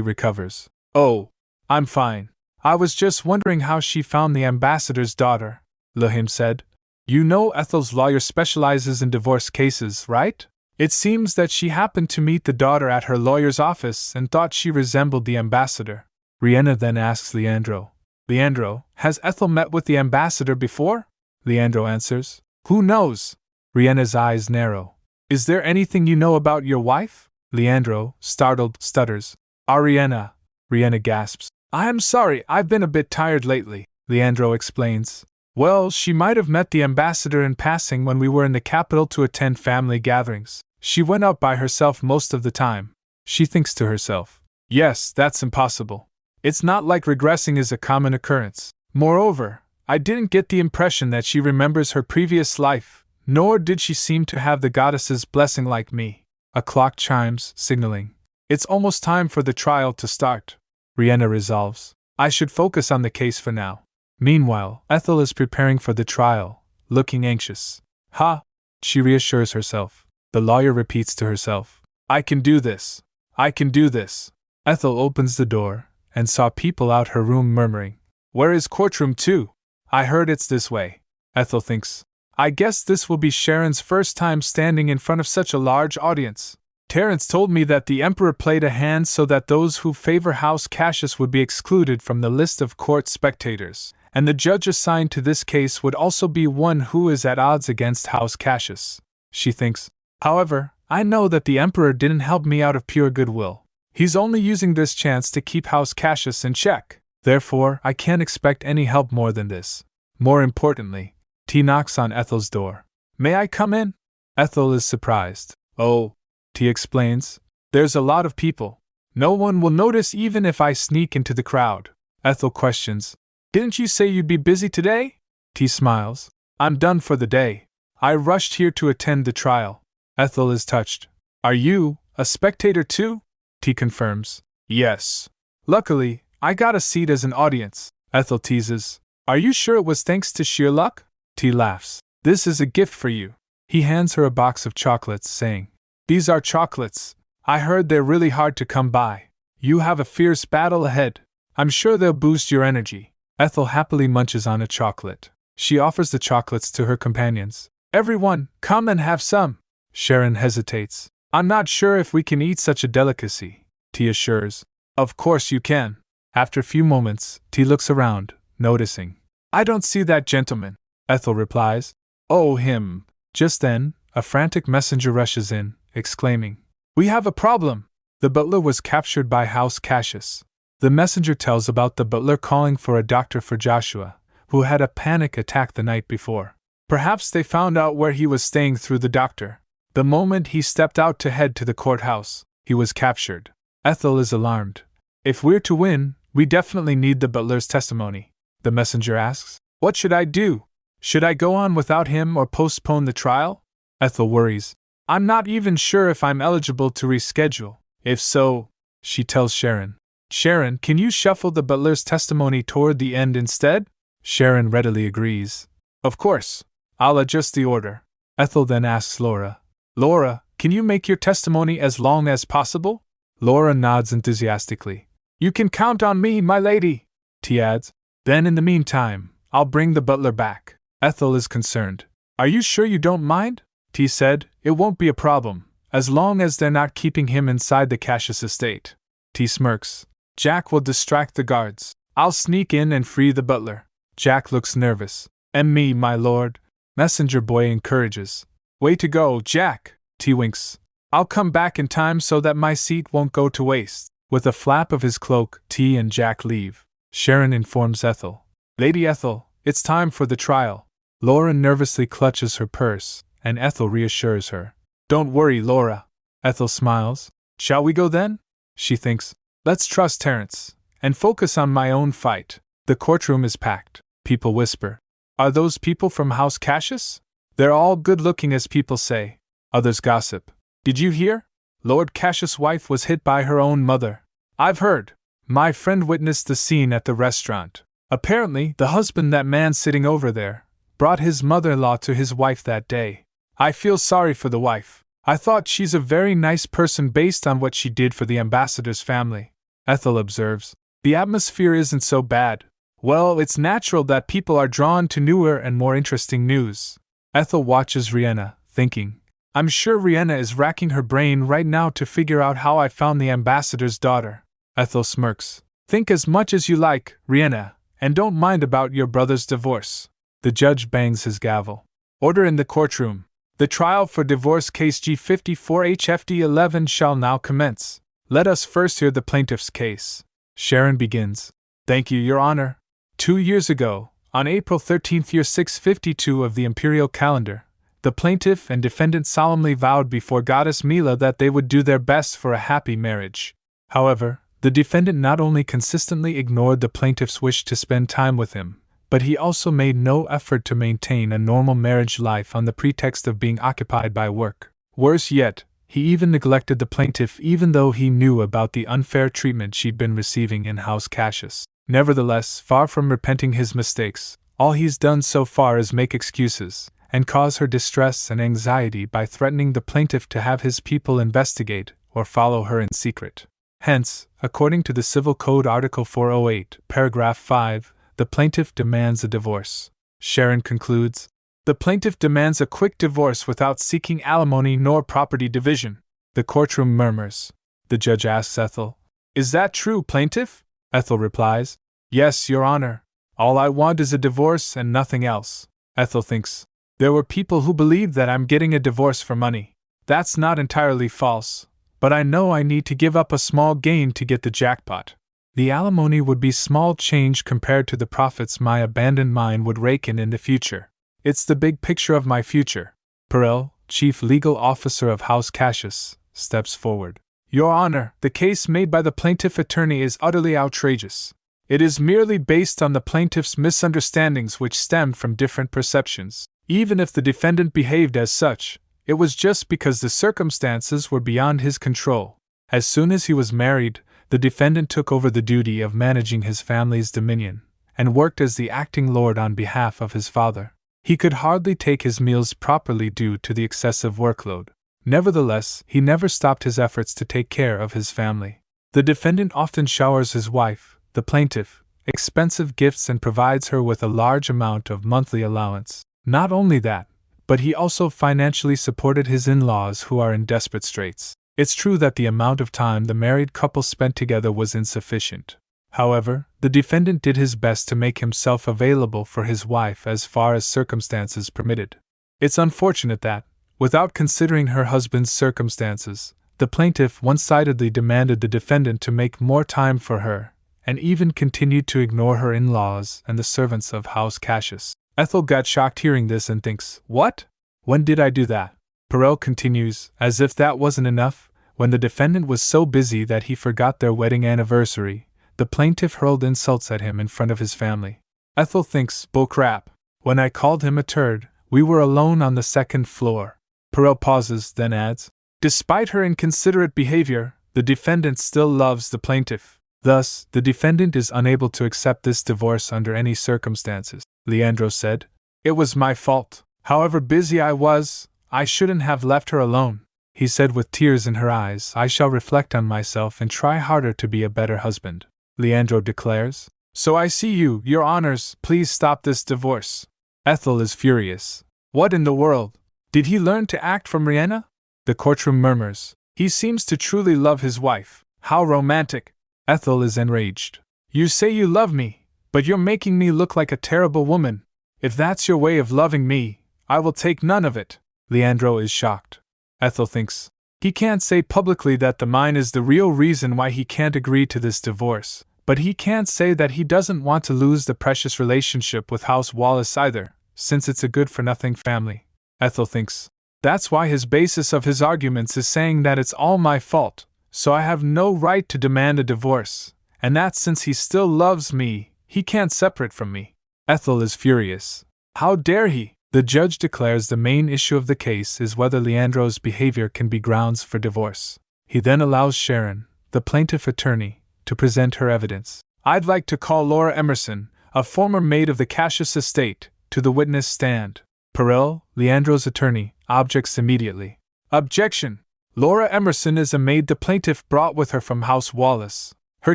recovers. Oh, I'm fine. I was just wondering how she found the ambassador's daughter, Luhaim said. You know Ethel's lawyer specializes in divorce cases, right? It seems that she happened to meet the daughter at her lawyer's office and thought she resembled the ambassador. Riena then asks Leandro. Leandro, has Ethel met with the ambassador before? Leandro answers. Who knows? Riena's eyes narrow. Is there anything you know about your wife? Leandro, startled, stutters. Riena. Riena gasps. I am sorry, I've been a bit tired lately, Leandro explains. Well, she might have met the ambassador in passing when we were in the capital to attend family gatherings. She went out by herself most of the time. She thinks to herself. Yes, that's impossible. It's not like regressing is a common occurrence. Moreover, I didn't get the impression that she remembers her previous life, nor did she seem to have the goddess's blessing like me. A clock chimes, signaling. It's almost time for the trial to start. Riena resolves. I should focus on the case for now. Meanwhile, Ethel is preparing for the trial, looking anxious. Ha! She reassures herself. The lawyer repeats to herself. I can do this. I can do this. Ethel opens the door, and saw people out her room murmuring. Where is courtroom 2? I heard it's this way. Ethel thinks. I guess this will be Sharon's first time standing in front of such a large audience. Terence told me that the Emperor played a hand so that those who favor House Cassius would be excluded from the list of court spectators, and the judge assigned to this case would also be one who is at odds against House Cassius. She thinks. However, I know that the Emperor didn't help me out of pure goodwill. He's only using this chance to keep House Cassius in check. Therefore, I can't expect any help more than this. More importantly, T knocks on Ethel's door. May I come in? Ethel is surprised. Oh, T explains. There's a lot of people. No one will notice even if I sneak into the crowd. Ethel questions. Didn't you say you'd be busy today? T smiles. I'm done for the day. I rushed here to attend the trial. Ethel is touched. Are you a spectator too? T confirms. Yes. Luckily, I got a seat as an audience. Ethel teases. Are you sure it was thanks to sheer luck? T laughs. This is a gift for you. He hands her a box of chocolates, saying, These are chocolates. I heard they're really hard to come by. You have a fierce battle ahead. I'm sure they'll boost your energy. Ethel happily munches on a chocolate. She offers the chocolates to her companions. Everyone, come and have some. Sharon hesitates. I'm not sure if we can eat such a delicacy, T assures. Of course you can. After a few moments, T looks around, noticing. I don't see that gentleman, Ethel replies. Oh, him. Just then, a frantic messenger rushes in, exclaiming, We have a problem! The butler was captured by House Cassius. The messenger tells about the butler calling for a doctor for Joshua, who had a panic attack the night before. Perhaps they found out where he was staying through the doctor. The moment he stepped out to head to the courthouse, he was captured. Ethel is alarmed. If we're to win, we definitely need the butler's testimony. The messenger asks, What should I do? Should I go on without him or postpone the trial? Ethel worries. I'm not even sure if I'm eligible to reschedule. If so, she tells Sharon. Sharon, can you shuffle the butler's testimony toward the end instead? Sharon readily agrees. Of course. I'll adjust the order. Ethel then asks Laura. Laura, can you make your testimony as long as possible? Laura nods enthusiastically. You can count on me, my lady, T adds. Then in the meantime, I'll bring the butler back. Ethel is concerned. Are you sure you don't mind? T said. It won't be a problem, as long as they're not keeping him inside the Cassius estate. T smirks. Jack will distract the guards. I'll sneak in and free the butler. Jack looks nervous. And me, my lord, messenger boy encourages. Way to go, Jack, T winks. I'll come back in time so that my seat won't go to waste. With a flap of his cloak, T and Jack leave. Sharon informs Ethel. Lady Ethel, it's time for the trial. Laura nervously clutches her purse, and Ethel reassures her. Don't worry, Laura. Ethel smiles. Shall we go then? She thinks. Let's trust Terence, and focus on my own fight. The courtroom is packed. People whisper. Are those people from House Cassius? They're all good-looking as people say. Others gossip. Did you hear? Lord Cassius' wife was hit by her own mother. I've heard. My friend witnessed the scene at the restaurant. Apparently, the husband, that man sitting over there, brought his mother-in-law to his wife that day. I feel sorry for the wife. I thought she's a very nice person based on what she did for the ambassador's family. Ethel observes. The atmosphere isn't so bad. Well, it's natural that people are drawn to newer and more interesting news. Ethel watches Riena, thinking. I'm sure Riena is racking her brain right now to figure out how I found the ambassador's daughter. Ethel smirks. Think as much as you like, Riena, and don't mind about your brother's divorce. The judge bangs his gavel. Order in the courtroom. The trial for divorce case G54 HFD 11 shall now commence. Let us first hear the plaintiff's case. Sharon begins. Thank you, Your Honor. 2 years ago, on April 13th, year 652 of the imperial calendar, the plaintiff and defendant solemnly vowed before Goddess Mila that they would do their best for a happy marriage. However, the defendant not only consistently ignored the plaintiff's wish to spend time with him, but he also made no effort to maintain a normal marriage life on the pretext of being occupied by work. Worse yet, he even neglected the plaintiff even though he knew about the unfair treatment she'd been receiving in House Cassius. Nevertheless, far from repenting his mistakes, all he's done so far is make excuses and cause her distress and anxiety by threatening the plaintiff to have his people investigate or follow her in secret. Hence, according to the Civil Code Article 408, Paragraph 5, the plaintiff demands a divorce. Sharon concludes, the plaintiff demands a quick divorce without seeking alimony nor property division. The courtroom murmurs. The judge asks Ethel, Is that true, plaintiff? Ethel replies, Yes, Your Honor. All I want is a divorce and nothing else. Ethel thinks, There were people who believed that I'm getting a divorce for money. That's not entirely false, but I know I need to give up a small gain to get the jackpot. The alimony would be small change compared to the profits my abandoned mine would rake in the future. It's the big picture of my future. Perel, chief legal officer of House Cassius, steps forward. Your Honor, the case made by the plaintiff attorney is utterly outrageous. It is merely based on the plaintiff's misunderstandings which stemmed from different perceptions. Even if the defendant behaved as such, it was just because the circumstances were beyond his control. As soon as he was married, the defendant took over the duty of managing his family's dominion, and worked as the acting lord on behalf of his father. He could hardly take his meals properly due to the excessive workload. Nevertheless, he never stopped his efforts to take care of his family. The defendant often showers his wife, the plaintiff, expensive gifts and provides her with a large amount of monthly allowance. Not only that, but he also financially supported his in-laws who are in desperate straits. It's true that the amount of time the married couple spent together was insufficient. However, the defendant did his best to make himself available for his wife as far as circumstances permitted. It's unfortunate that, without considering her husband's circumstances, the plaintiff one-sidedly demanded the defendant to make more time for her, and even continued to ignore her in-laws and the servants of House Cassius. Ethel got shocked hearing this and thinks, "What? When did I do that?" Perel continues, as if that wasn't enough, when the defendant was so busy that he forgot their wedding anniversary, the plaintiff hurled insults at him in front of his family. Ethel thinks, "Bullcrap. When I called him a turd, we were alone on the second floor." Perel pauses, then adds, "Despite her inconsiderate behavior, the defendant still loves the plaintiff. Thus, the defendant is unable to accept this divorce under any circumstances." Leandro said, "It was my fault. However busy I was, I shouldn't have left her alone." He said with tears in her eyes, "I shall reflect on myself and try harder to be a better husband." Leandro declares, "So I see you, your honors, please stop this divorce." Ethel is furious. "What in the world? Did he learn to act from Riena?" The courtroom murmurs, "He seems to truly love his wife. How romantic." Ethel is enraged. "You say you love me, but you're making me look like a terrible woman. If that's your way of loving me, I will take none of it." Leandro is shocked. Ethel thinks, "He can't say publicly that the mine is the real reason why he can't agree to this divorce, but he can't say that he doesn't want to lose the precious relationship with House Wallace either, since it's a good-for-nothing family." Ethel thinks, "That's why his basis of his arguments is saying that it's all my fault, so I have no right to demand a divorce, and that since he still loves me, he can't separate from me." Ethel is furious. "How dare he?" The judge declares the main issue of the case is whether Leandro's behavior can be grounds for divorce. He then allows Sharon, the plaintiff attorney, to present her evidence. "I'd like to call Laura Emerson, a former maid of the Cassius estate, to the witness stand." Perel, Leandro's attorney, objects immediately. "Objection! Laura Emerson is a maid the plaintiff brought with her from House Wallace. Her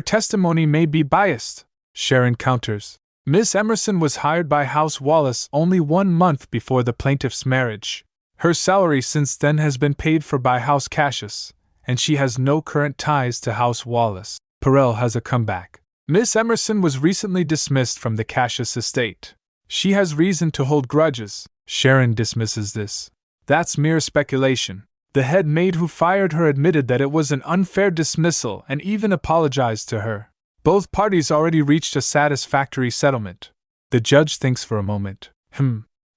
testimony may be biased." Sharon counters. "Miss Emerson was hired by House Wallace only 1 month before the plaintiff's marriage. Her salary since then has been paid for by House Cassius, and she has no current ties to House Wallace." Perel has a comeback. "Miss Emerson was recently dismissed from the Cassius estate. She has reason to hold grudges." Sharon dismisses this. "That's mere speculation. The head maid who fired her admitted that it was an unfair dismissal and even apologized to her. Both parties already reached a satisfactory settlement." The judge thinks for a moment.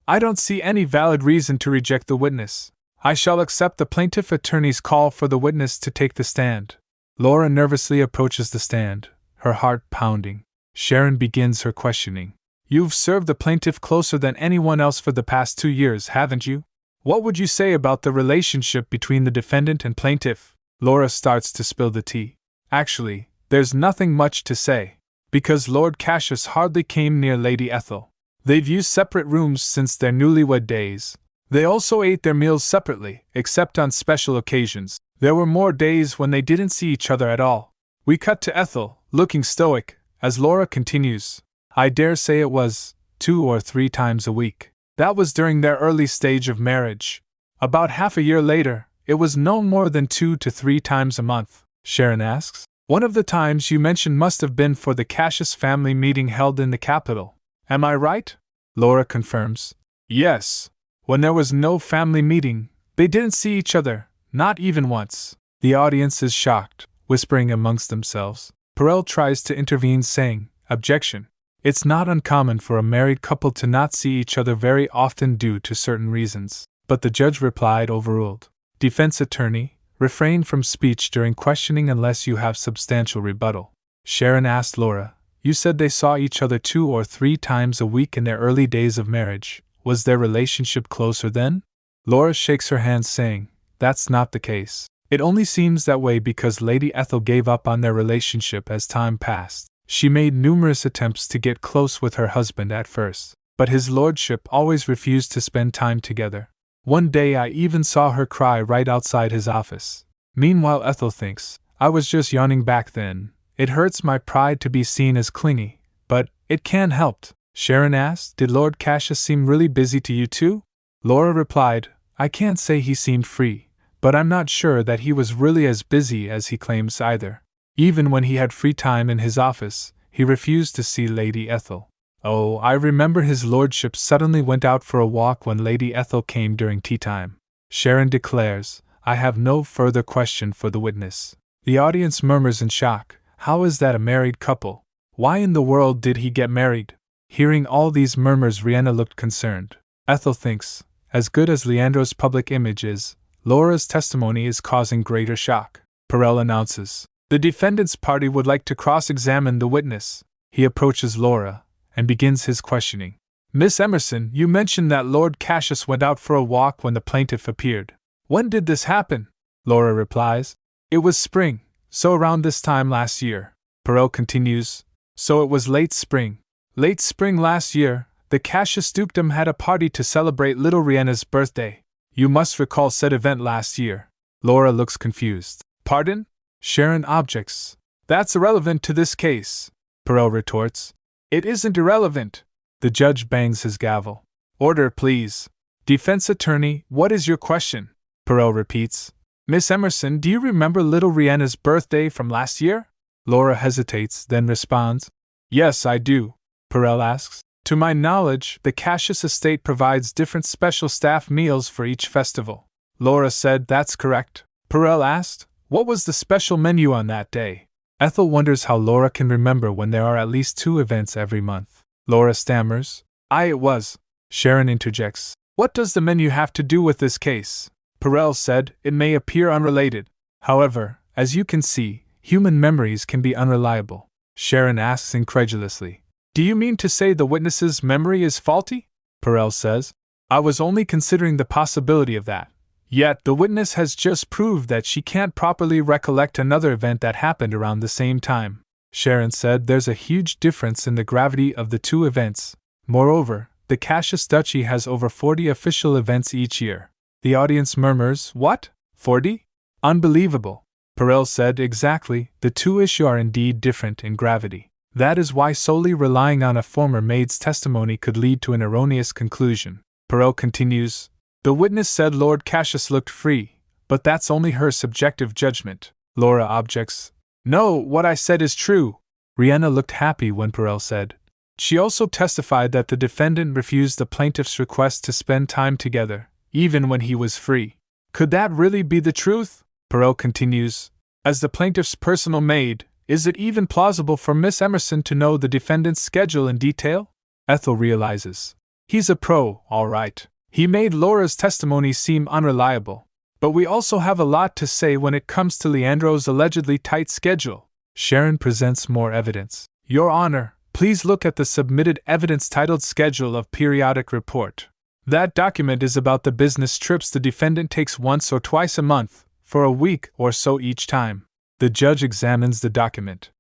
I don't see any valid reason to reject the witness. I shall accept the plaintiff attorney's call for the witness to take the stand." Laura nervously approaches the stand, her heart pounding. Sharon begins her questioning. "You've served the plaintiff closer than anyone else for the past 2 years, haven't you? What would you say about the relationship between the defendant and plaintiff?" Laura starts to spill the tea. "Actually, there's nothing much to say, because Lord Cassius hardly came near Lady Ethel. They've used separate rooms since their newlywed days. They also ate their meals separately, except on special occasions. There were more days when they didn't see each other at all." We cut to Ethel, looking stoic, as Laura continues. "I dare say it was 2 or 3 times a week. That was during their early stage of marriage. About half a year later, it was no more than 2 to 3 times a month." Sharon asks. "One of the times you mentioned must have been for the Cassius family meeting held in the capital. Am I right?" Laura confirms. "Yes. When there was no family meeting, they didn't see each other, not even once." The audience is shocked, whispering amongst themselves. Perel tries to intervene, saying, "Objection. It's not uncommon for a married couple to not see each other very often due to certain reasons." But the judge replied, overruled. "Defense attorney, refrain from speech during questioning unless you have substantial rebuttal." Sharon asked Laura, "You said they saw each other 2 or 3 times a week in their early days of marriage. Was their relationship closer then?" Laura shakes her hand, saying, "That's not the case. It only seems that way because Lady Ethel gave up on their relationship as time passed. She made numerous attempts to get close with her husband at first, but his lordship always refused to spend time together. One day I even saw her cry right outside his office." Meanwhile, Ethel thinks, "I was just yawning back then. It hurts my pride to be seen as clingy, but it can't helped." Sharon asked, "Did Lord Cassius seem really busy to you too?" Laura replied, "I can't say he seemed free, but I'm not sure that he was really as busy as he claims either." Even when he had free time in his office, he refused to see Lady Ethel. Oh, I remember his lordship suddenly went out for a walk when Lady Ethel came during tea time. Sharon declares, I have no further question for the witness. The audience murmurs in shock. How is that a married couple? Why in the world did he get married? Hearing all these murmurs, Riena looked concerned. Ethel thinks, as good as Leandro's public image is, Laura's testimony is causing greater shock. Perel announces, the defendant's party would like to cross-examine the witness. He approaches Laura and begins his questioning. Miss Emerson, you mentioned that Lord Cassius went out for a walk when the plaintiff appeared. When did this happen? Laura replies, it was spring, so around this time last year. Perel continues, so it was late spring. Late spring last year, the Cassius dukedom had a party to celebrate little Riena's birthday. You must recall said event last year. Laura looks confused. Pardon? Sharon objects. That's irrelevant to this case. Perel retorts. It isn't irrelevant. The judge bangs his gavel. Order, please. Defense attorney, what is your question? Perel repeats. Miss Emerson, do you remember little Riena's birthday from last year? Laura hesitates, then responds. Yes, I do. Perel asks. To my knowledge, the Cassius estate provides different special staff meals for each festival. Laura said that's correct. Perel asked, what was the special menu on that day? Ethel wonders how Laura can remember when there are at least 2 events every month. Laura stammers. It was. Sharon interjects. What does the menu have to do with this case? Perel said, it may appear unrelated. However, as you can see, human memories can be unreliable. Sharon asks incredulously. Do you mean to say the witness's memory is faulty? Perel says. I was only considering the possibility of that. Yet the witness has just proved that she can't properly recollect another event that happened around the same time. Sharon said there's a huge difference in the gravity of the 2 events. Moreover, the Cassius Duchy has over 40 official events each year. The audience murmurs, what? 40? Unbelievable. Perel said exactly, the 2 issues are indeed different in gravity. That is why solely relying on a former maid's testimony could lead to an erroneous conclusion. Perel continues, the witness said Lord Cassius looked free, but that's only her subjective judgment. Laura objects. No, what I said is true. Riena looked happy when Perel said. She also testified that the defendant refused the plaintiff's request to spend time together, even when he was free. Could that really be the truth? Perel continues. As the plaintiff's personal maid, is it even plausible for Miss Emerson to know the defendant's schedule in detail? Ethel realizes. He's a pro, all right. He made Laura's testimony seem unreliable. But we also have a lot to say when it comes to Leandro's allegedly tight schedule. Sharon presents more evidence. Your Honor, please look at the submitted evidence titled Schedule of Periodic Report. That document is about the business trips the defendant takes once or twice a month, for a week or so each time. The judge examines the document.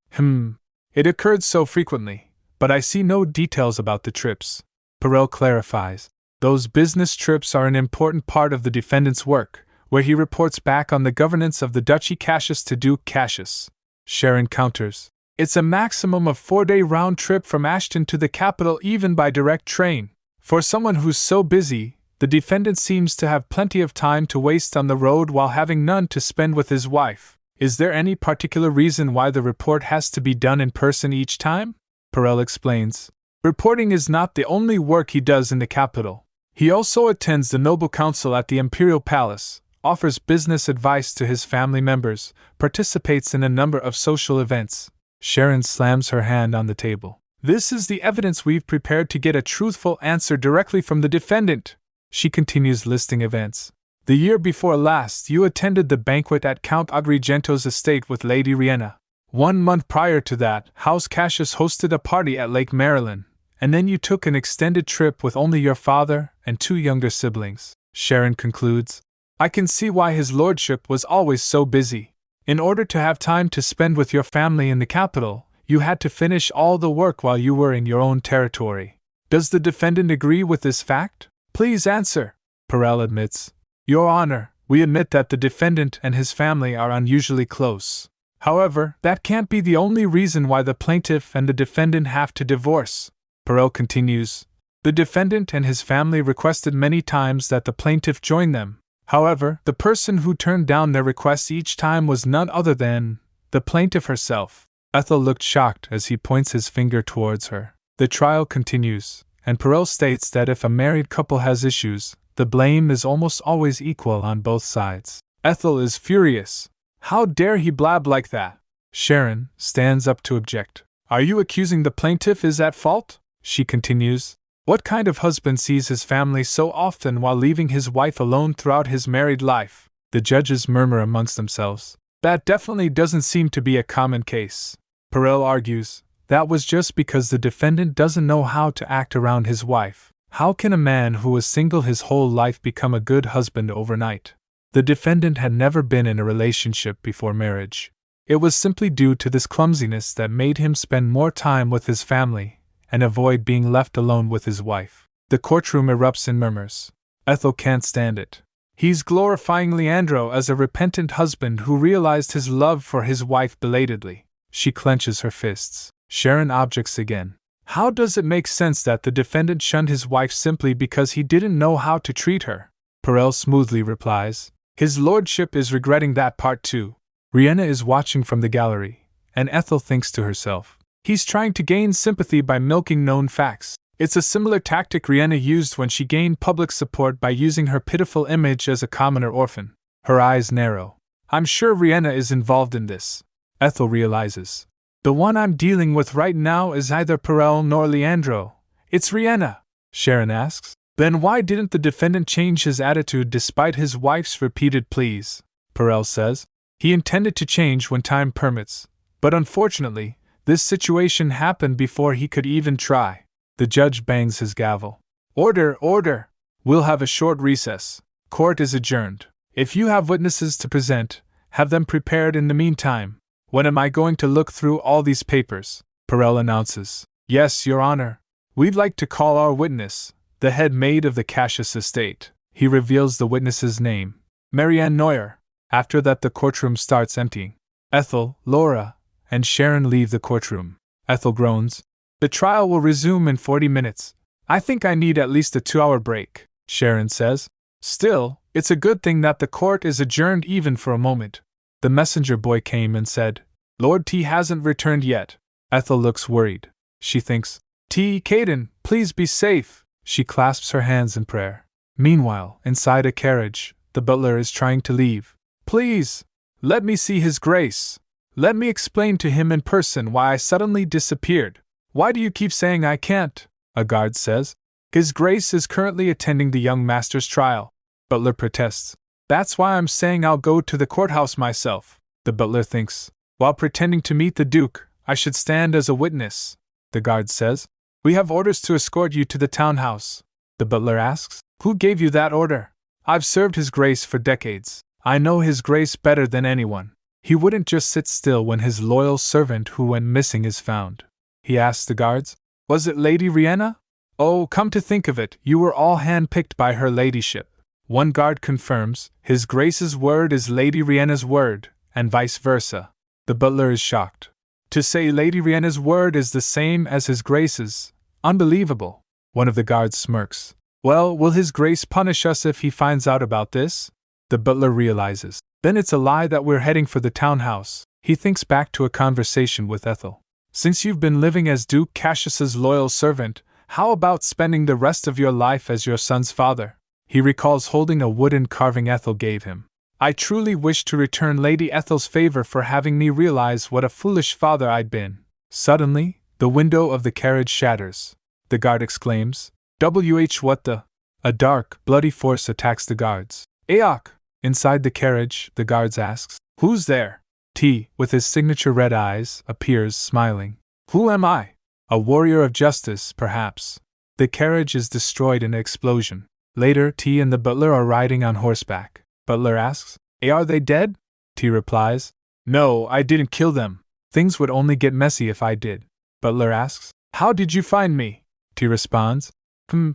It occurred so frequently, but I see no details about the trips. Perel clarifies. Those business trips are an important part of the defendant's work, where he reports back on the governance of the Duchy Cassius to Duke Cassius. Sharon counters. It's a maximum of 4-day round trip from Ashton to the capital even by direct train. For someone who's so busy, the defendant seems to have plenty of time to waste on the road while having none to spend with his wife. Is there any particular reason why the report has to be done in person each time? Perel explains. Reporting is not the only work he does in the capital. He also attends the Noble Council at the Imperial Palace, offers business advice to his family members, participates in a number of social events. Sharon slams her hand on the table. This is the evidence we've prepared to get a truthful answer directly from the defendant. She continues listing events. The year before last, you attended the banquet at Count Agrigento's estate with Lady Riena. 1 month prior to that, House Cassius hosted a party at Lake Marilyn, and then you took an extended trip with only your father and 2 younger siblings. Sharon concludes. I can see why his lordship was always so busy. In order to have time to spend with your family in the capital, you had to finish all the work while you were in your own territory. Does the defendant agree with this fact? Please answer. Perel admits. Your Honor, we admit that the defendant and his family are unusually close. However, that can't be the only reason why the plaintiff and the defendant have to divorce. Perel continues. The defendant and his family requested many times that the plaintiff join them. However, the person who turned down their requests each time was none other than The plaintiff herself. Ethel looked shocked as he points his finger towards her. The trial continues, and Perel states that if a married couple has issues, the blame is almost always equal on both sides. Ethel is furious. How dare he blab like that? Sharon stands up to object. Are you accusing the plaintiff is at fault? She continues. What kind of husband sees his family so often while leaving his wife alone throughout his married life? The judges murmur amongst themselves. That definitely doesn't seem to be a common case. Perel argues. That was just because the defendant doesn't know how to act around his wife. How can a man who was single his whole life become a good husband overnight? The defendant had never been in a relationship before marriage. It was simply due to this clumsiness that made him spend more time with his family and avoid being left alone with his wife. The courtroom erupts in murmurs. Ethel can't stand it. He's glorifying Leandro as a repentant husband who realized his love for his wife belatedly. She clenches her fists. Sharon objects again. How does it make sense that the defendant shunned his wife simply because he didn't know how to treat her? Perel smoothly replies. His lordship is regretting that part too. Riena is watching from the gallery, and Ethel thinks to herself. He's trying to gain sympathy by milking known facts. It's a similar tactic Riena used when she gained public support by using her pitiful image as a commoner orphan. Her eyes narrow. I'm sure Riena is involved in this. Ethel realizes. The one I'm dealing with right now is neither Perel nor Leandro. It's Riena. Sharon asks. Then why didn't the defendant change his attitude despite his wife's repeated pleas? Perel says. He intended to change when time permits, but unfortunately, this situation happened before he could even try. The judge bangs his gavel. Order, order! We'll have a short recess. Court is adjourned. If you have witnesses to present, have them prepared in the meantime. When am I going to look through all these papers? Perel announces. Yes, Your Honor. We'd like to call our witness, the head maid of the Cassius estate. He reveals the witness's name. Marianne Neuer. After that, the courtroom starts emptying. Ethel, Laura, and Sharon leave the courtroom. Ethel groans. The trial will resume in 40 minutes. I think I need at least a 2-hour break, Sharon says. Still, it's a good thing that the court is adjourned even for a moment. The messenger boy came and said, Lord T hasn't returned yet. Ethel looks worried. She thinks, T. Caden, please be safe. She clasps her hands in prayer. Meanwhile, inside a carriage, the butler is trying to leave. Please, let me see His Grace. Let me explain to him in person why I suddenly disappeared. Why do you keep saying I can't? A guard says. His Grace is currently attending the young master's trial. Butler protests. That's why I'm saying I'll go to the courthouse myself. The butler thinks. While pretending to meet the Duke, I should stand as a witness. The guard says. We have orders to escort you to the townhouse. The butler asks. Who gave you that order? I've served His Grace for decades. I know His Grace better than anyone. He wouldn't just sit still when his loyal servant who went missing is found. He asks the guards. Was it Lady Riena? Oh, come to think of it, you were all handpicked by her ladyship. One guard confirms, His Grace's word is Lady Riena's word, and vice versa. The butler is shocked. To say Lady Riena's word is the same as His Grace's, unbelievable. One of the guards smirks. Well, will His Grace punish us if he finds out about this? The butler realizes. Then it's a lie that we're heading for the townhouse. He thinks back to a conversation with Ethel. Since you've been living as Duke Cassius's loyal servant, how about spending the rest of your life as your son's father? He recalls holding a wooden carving Ethel gave him. I truly wish to return Lady Ethel's favor for having me realize what a foolish father I'd been. Suddenly, the window of the carriage shatters. The guard exclaims, what the? A dark, bloody force attacks the guards. Aok! Inside the carriage, the guards asks, Who's there? T, with his signature red eyes, appears, smiling. Who am I? A warrior of justice, perhaps. The carriage is destroyed in an explosion. Later, T and the butler are riding on horseback. Butler asks, Are they dead? T replies, No, I didn't kill them. Things would only get messy if I did. Butler asks, How did you find me? T responds,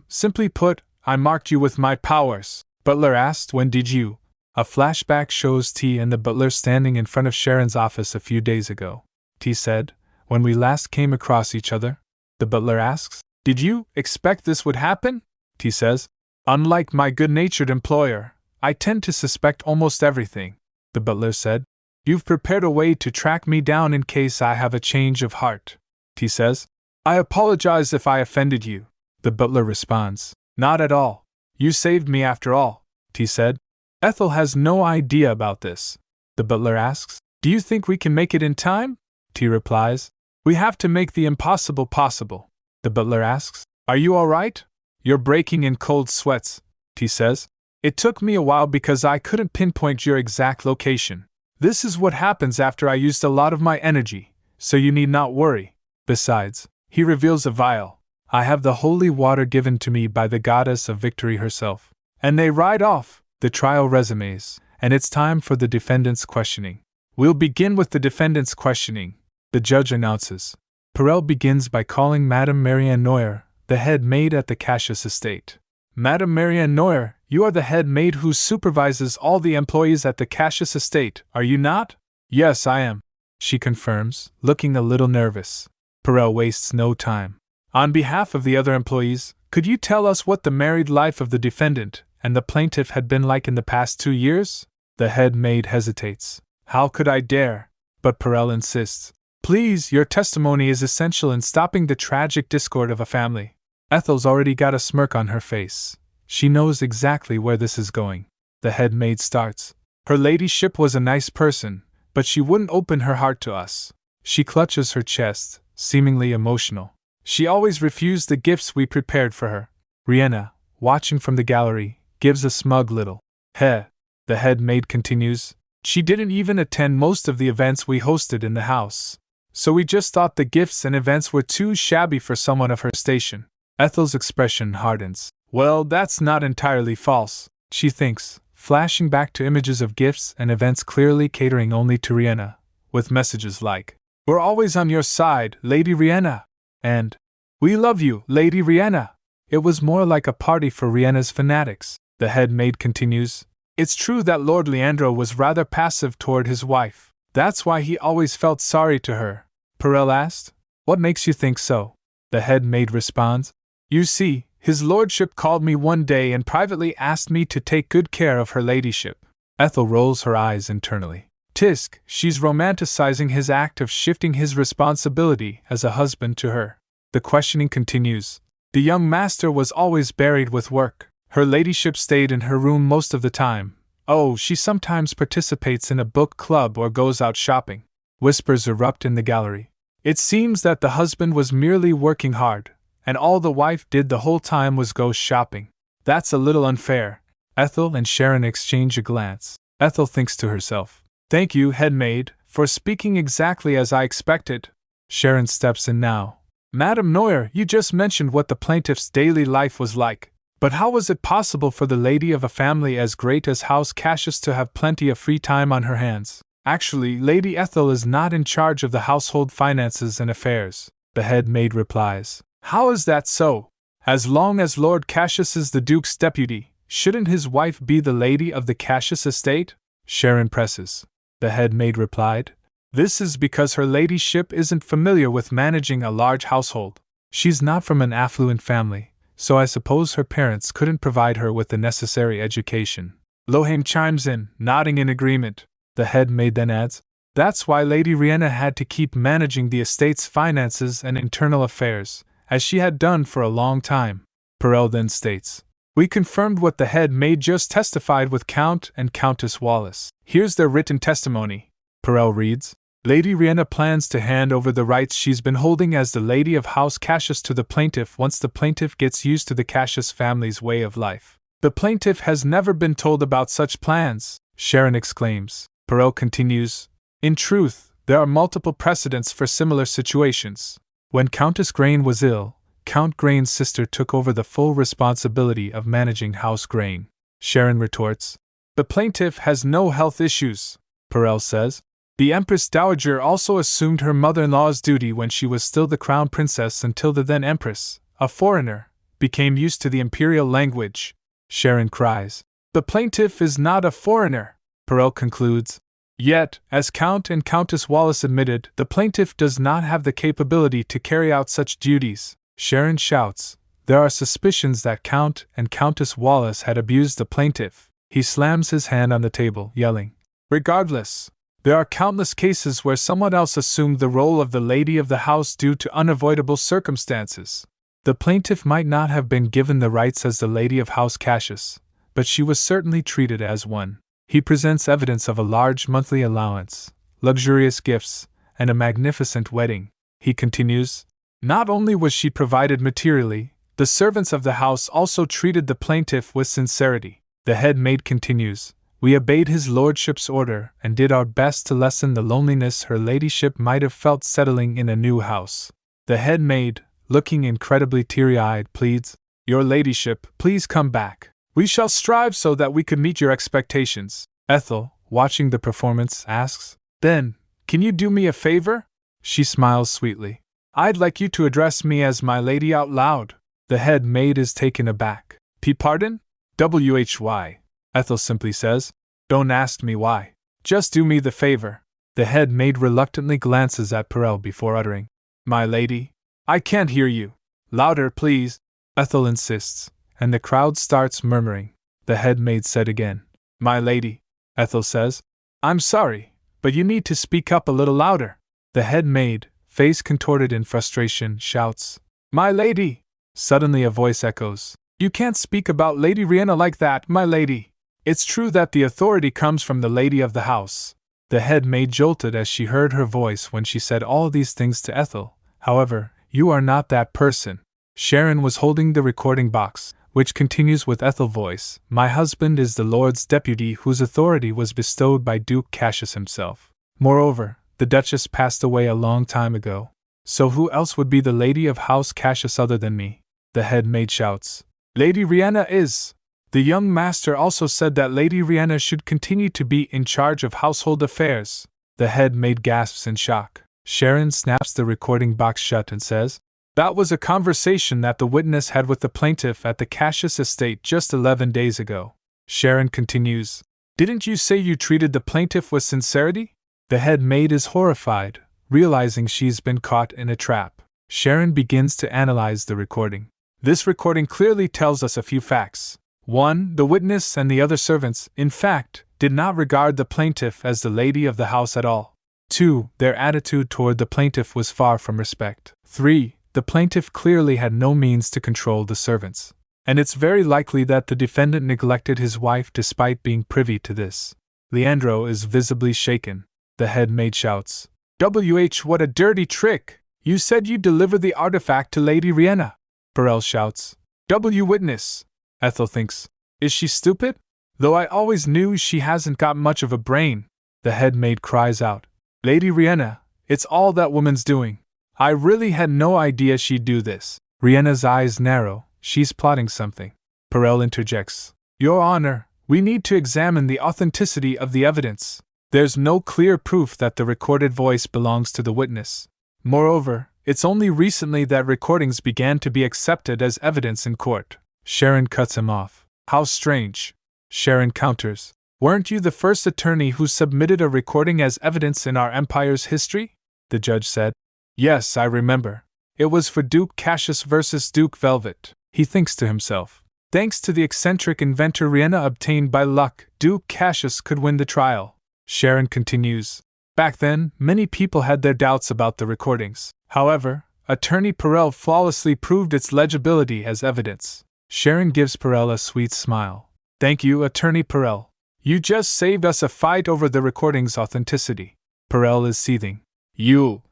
Simply put, I marked you with my powers. Butler asked, When did you? A flashback shows T and the butler standing in front of Sharon's office a few days ago. T said, When we last came across each other? The butler asks, Did you expect this would happen? T says, Unlike my good-natured employer, I tend to suspect almost everything. The butler said, You've prepared a way to track me down in case I have a change of heart, he says. I apologize if I offended you, the butler responds. Not at all. You saved me after all, T said. Ethel has no idea about this, the butler asks. Do you think we can make it in time? T replies. We have to make the impossible possible, the butler asks. Are you all right? You're breaking in cold sweats, T says. It took me a while because I couldn't pinpoint your exact location. This is what happens after I used a lot of my energy, so you need not worry. Besides, he reveals a vial. I have the holy water given to me by the goddess of victory herself. And they ride off, the trial resumes, and it's time for the defendant's questioning. We'll begin with the defendant's questioning, the judge announces. Perel begins by calling Madame Marianne Neuer, the head maid at the Cassius estate. Madame Marianne Neuer, you are the head maid who supervises all the employees at the Cassius estate, are you not? Yes, I am, she confirms, looking a little nervous. Perel wastes no time. On behalf of the other employees, could you tell us what the married life of the defendant and the plaintiff had been like in the past 2 years? The head maid hesitates. How could I dare? But Perel insists. Please, your testimony is essential in stopping the tragic discord of a family. Ethel's already got a smirk on her face. She knows exactly where this is going. The head maid starts. Her ladyship was a nice person, but she wouldn't open her heart to us. She clutches her chest, seemingly emotional. She always refused the gifts we prepared for her. Riena, watching from the gallery, gives a smug little heh. The head maid continues. She didn't even attend most of the events we hosted in the house. So we just thought the gifts and events were too shabby for someone of her station. Ethel's expression hardens. Well, that's not entirely false, she thinks, flashing back to images of gifts and events clearly catering only to Riena, with messages like, We're always on your side, Lady Riena, and We love you, Lady Riena. It was more like a party for Riena's fanatics. The head maid continues. It's true that Lord Leandro was rather passive toward his wife. That's why he always felt sorry to her. Perel asked. What makes you think so? The head maid responds. You see, his lordship called me one day and privately asked me to take good care of her ladyship. Ethel rolls her eyes internally. Tisk, she's romanticizing his act of shifting his responsibility as a husband to her. The questioning continues. The young master was always buried with work. Her ladyship stayed in her room most of the time. Oh, she sometimes participates in a book club or goes out shopping. Whispers erupt in the gallery. It seems that the husband was merely working hard, and all the wife did the whole time was go shopping. That's a little unfair. Ethel and Sharon exchange a glance. Ethel thinks to herself. Thank you, head maid, for speaking exactly as I expected. Sharon steps in now. Madame Neuer, you just mentioned what the plaintiff's daily life was like. But how was it possible for the lady of a family as great as House Cassius to have plenty of free time on her hands? Actually, Lady Ethel is not in charge of the household finances and affairs, the head maid replies. How is that so? As long as Lord Cassius is the Duke's deputy, shouldn't his wife be the lady of the Cassius estate? Sharon presses. The head maid replied. This is because her ladyship isn't familiar with managing a large household. She's not from an affluent family, so I suppose her parents couldn't provide her with the necessary education. Lohane chimes in, nodding in agreement. The head maid then adds, That's why Lady Riena had to keep managing the estate's finances and internal affairs, as she had done for a long time. Perel then states, We confirmed what the head maid just testified with Count and Countess Wallace. Here's their written testimony. Perel reads, Lady Riena plans to hand over the rights she's been holding as the lady of House Cassius to the plaintiff once the plaintiff gets used to the Cassius family's way of life. The plaintiff has never been told about such plans, Sharon exclaims. Perel continues, In truth, there are multiple precedents for similar situations. When Countess Grain was ill, Count Grain's sister took over the full responsibility of managing House Grain. Sharon retorts, The plaintiff has no health issues, Perel says. The Empress Dowager also assumed her mother-in-law's duty when she was still the crown princess until the then Empress, a foreigner, became used to the imperial language. Sharon cries, The plaintiff is not a foreigner, Perel concludes. Yet, as Count and Countess Wallace admitted, the plaintiff does not have the capability to carry out such duties. Sharon shouts, There are suspicions that Count and Countess Wallace had abused the plaintiff. He slams his hand on the table, yelling, Regardless, There are countless cases where someone else assumed the role of the lady of the house due to unavoidable circumstances. The plaintiff might not have been given the rights as the lady of House Cassius, but she was certainly treated as one. He presents evidence of a large monthly allowance, luxurious gifts, and a magnificent wedding. He continues, not only was she provided materially, the servants of the house also treated the plaintiff with sincerity. The head maid continues, we obeyed his lordship's order and did our best to lessen the loneliness her ladyship might have felt settling in a new house. The head maid, looking incredibly teary-eyed, pleads, your ladyship, please come back. We shall strive so that we could meet your expectations. Ethel, watching the performance, asks, then, can you do me a favor? She smiles sweetly. I'd like you to address me as my lady out loud. The head maid is taken aback. Pardon? Why? Ethel simply says, don't ask me why. Just do me the favor. The head maid reluctantly glances at Perel before uttering, my lady? I can't hear you. Louder, please. Ethel insists, and the crowd starts murmuring. The head maid said again, my lady. Ethel says, I'm sorry, but you need to speak up a little louder. The head maid, face contorted in frustration, shouts, my lady! Suddenly a voice echoes, you can't speak about Lady Riena like that, my lady. It's true that the authority comes from the lady of the house. The head maid jolted as she heard her voice when she said all these things to Ethel. However, you are not that person. Sharon was holding the recording box, which continues with Ethel's voice, my husband is the Lord's deputy whose authority was bestowed by Duke Cassius himself. Moreover, the Duchess passed away a long time ago. So who else would be the lady of House Cassius other than me? The head maid shouts, Lady Riena is! The young master also said that Lady Riena should continue to be in charge of household affairs. The head maid gasps in shock. Sharon snaps the recording box shut and says, that was a conversation that the witness had with the plaintiff at the Cassius estate just 11 days ago. Sharon continues, didn't you say you treated the plaintiff with sincerity? The head maid is horrified, realizing she's been caught in a trap. Sharon begins to analyze the recording. This recording clearly tells us a few facts. 1. The witness and the other servants, in fact, did not regard the plaintiff as the lady of the house at all. 2. Their attitude toward the plaintiff was far from respect. 3. The plaintiff clearly had no means to control the servants. And it's very likely that the defendant neglected his wife despite being privy to this. Leandro is visibly shaken. The head maid shouts, what a dirty trick! You said you'd deliver the artifact to Lady Riena. Perel shouts, witness! Ethel thinks, is she stupid? Though I always knew she hasn't got much of a brain. The head maid cries out, Lady Riena, it's all that woman's doing. I really had no idea she'd do this. Riena's eyes narrow, she's plotting something. Perel interjects, Your Honor, we need to examine the authenticity of the evidence. There's no clear proof that the recorded voice belongs to the witness. Moreover, it's only recently that recordings began to be accepted as evidence in court. Sharon cuts him off. How strange. Sharon counters, weren't you the first attorney who submitted a recording as evidence in our empire's history? The judge said, yes, I remember. It was for Duke Cassius versus Duke Velvet. He thinks to himself, thanks to the eccentric inventor Riena obtained by luck, Duke Cassius could win the trial. Sharon continues, back then, many people had their doubts about the recordings. However, Attorney Perel flawlessly proved its legibility as evidence. Sharon gives Perel a sweet smile. Thank you, Attorney Perel. You just saved us a fight over the recording's authenticity. Perel is seething. You,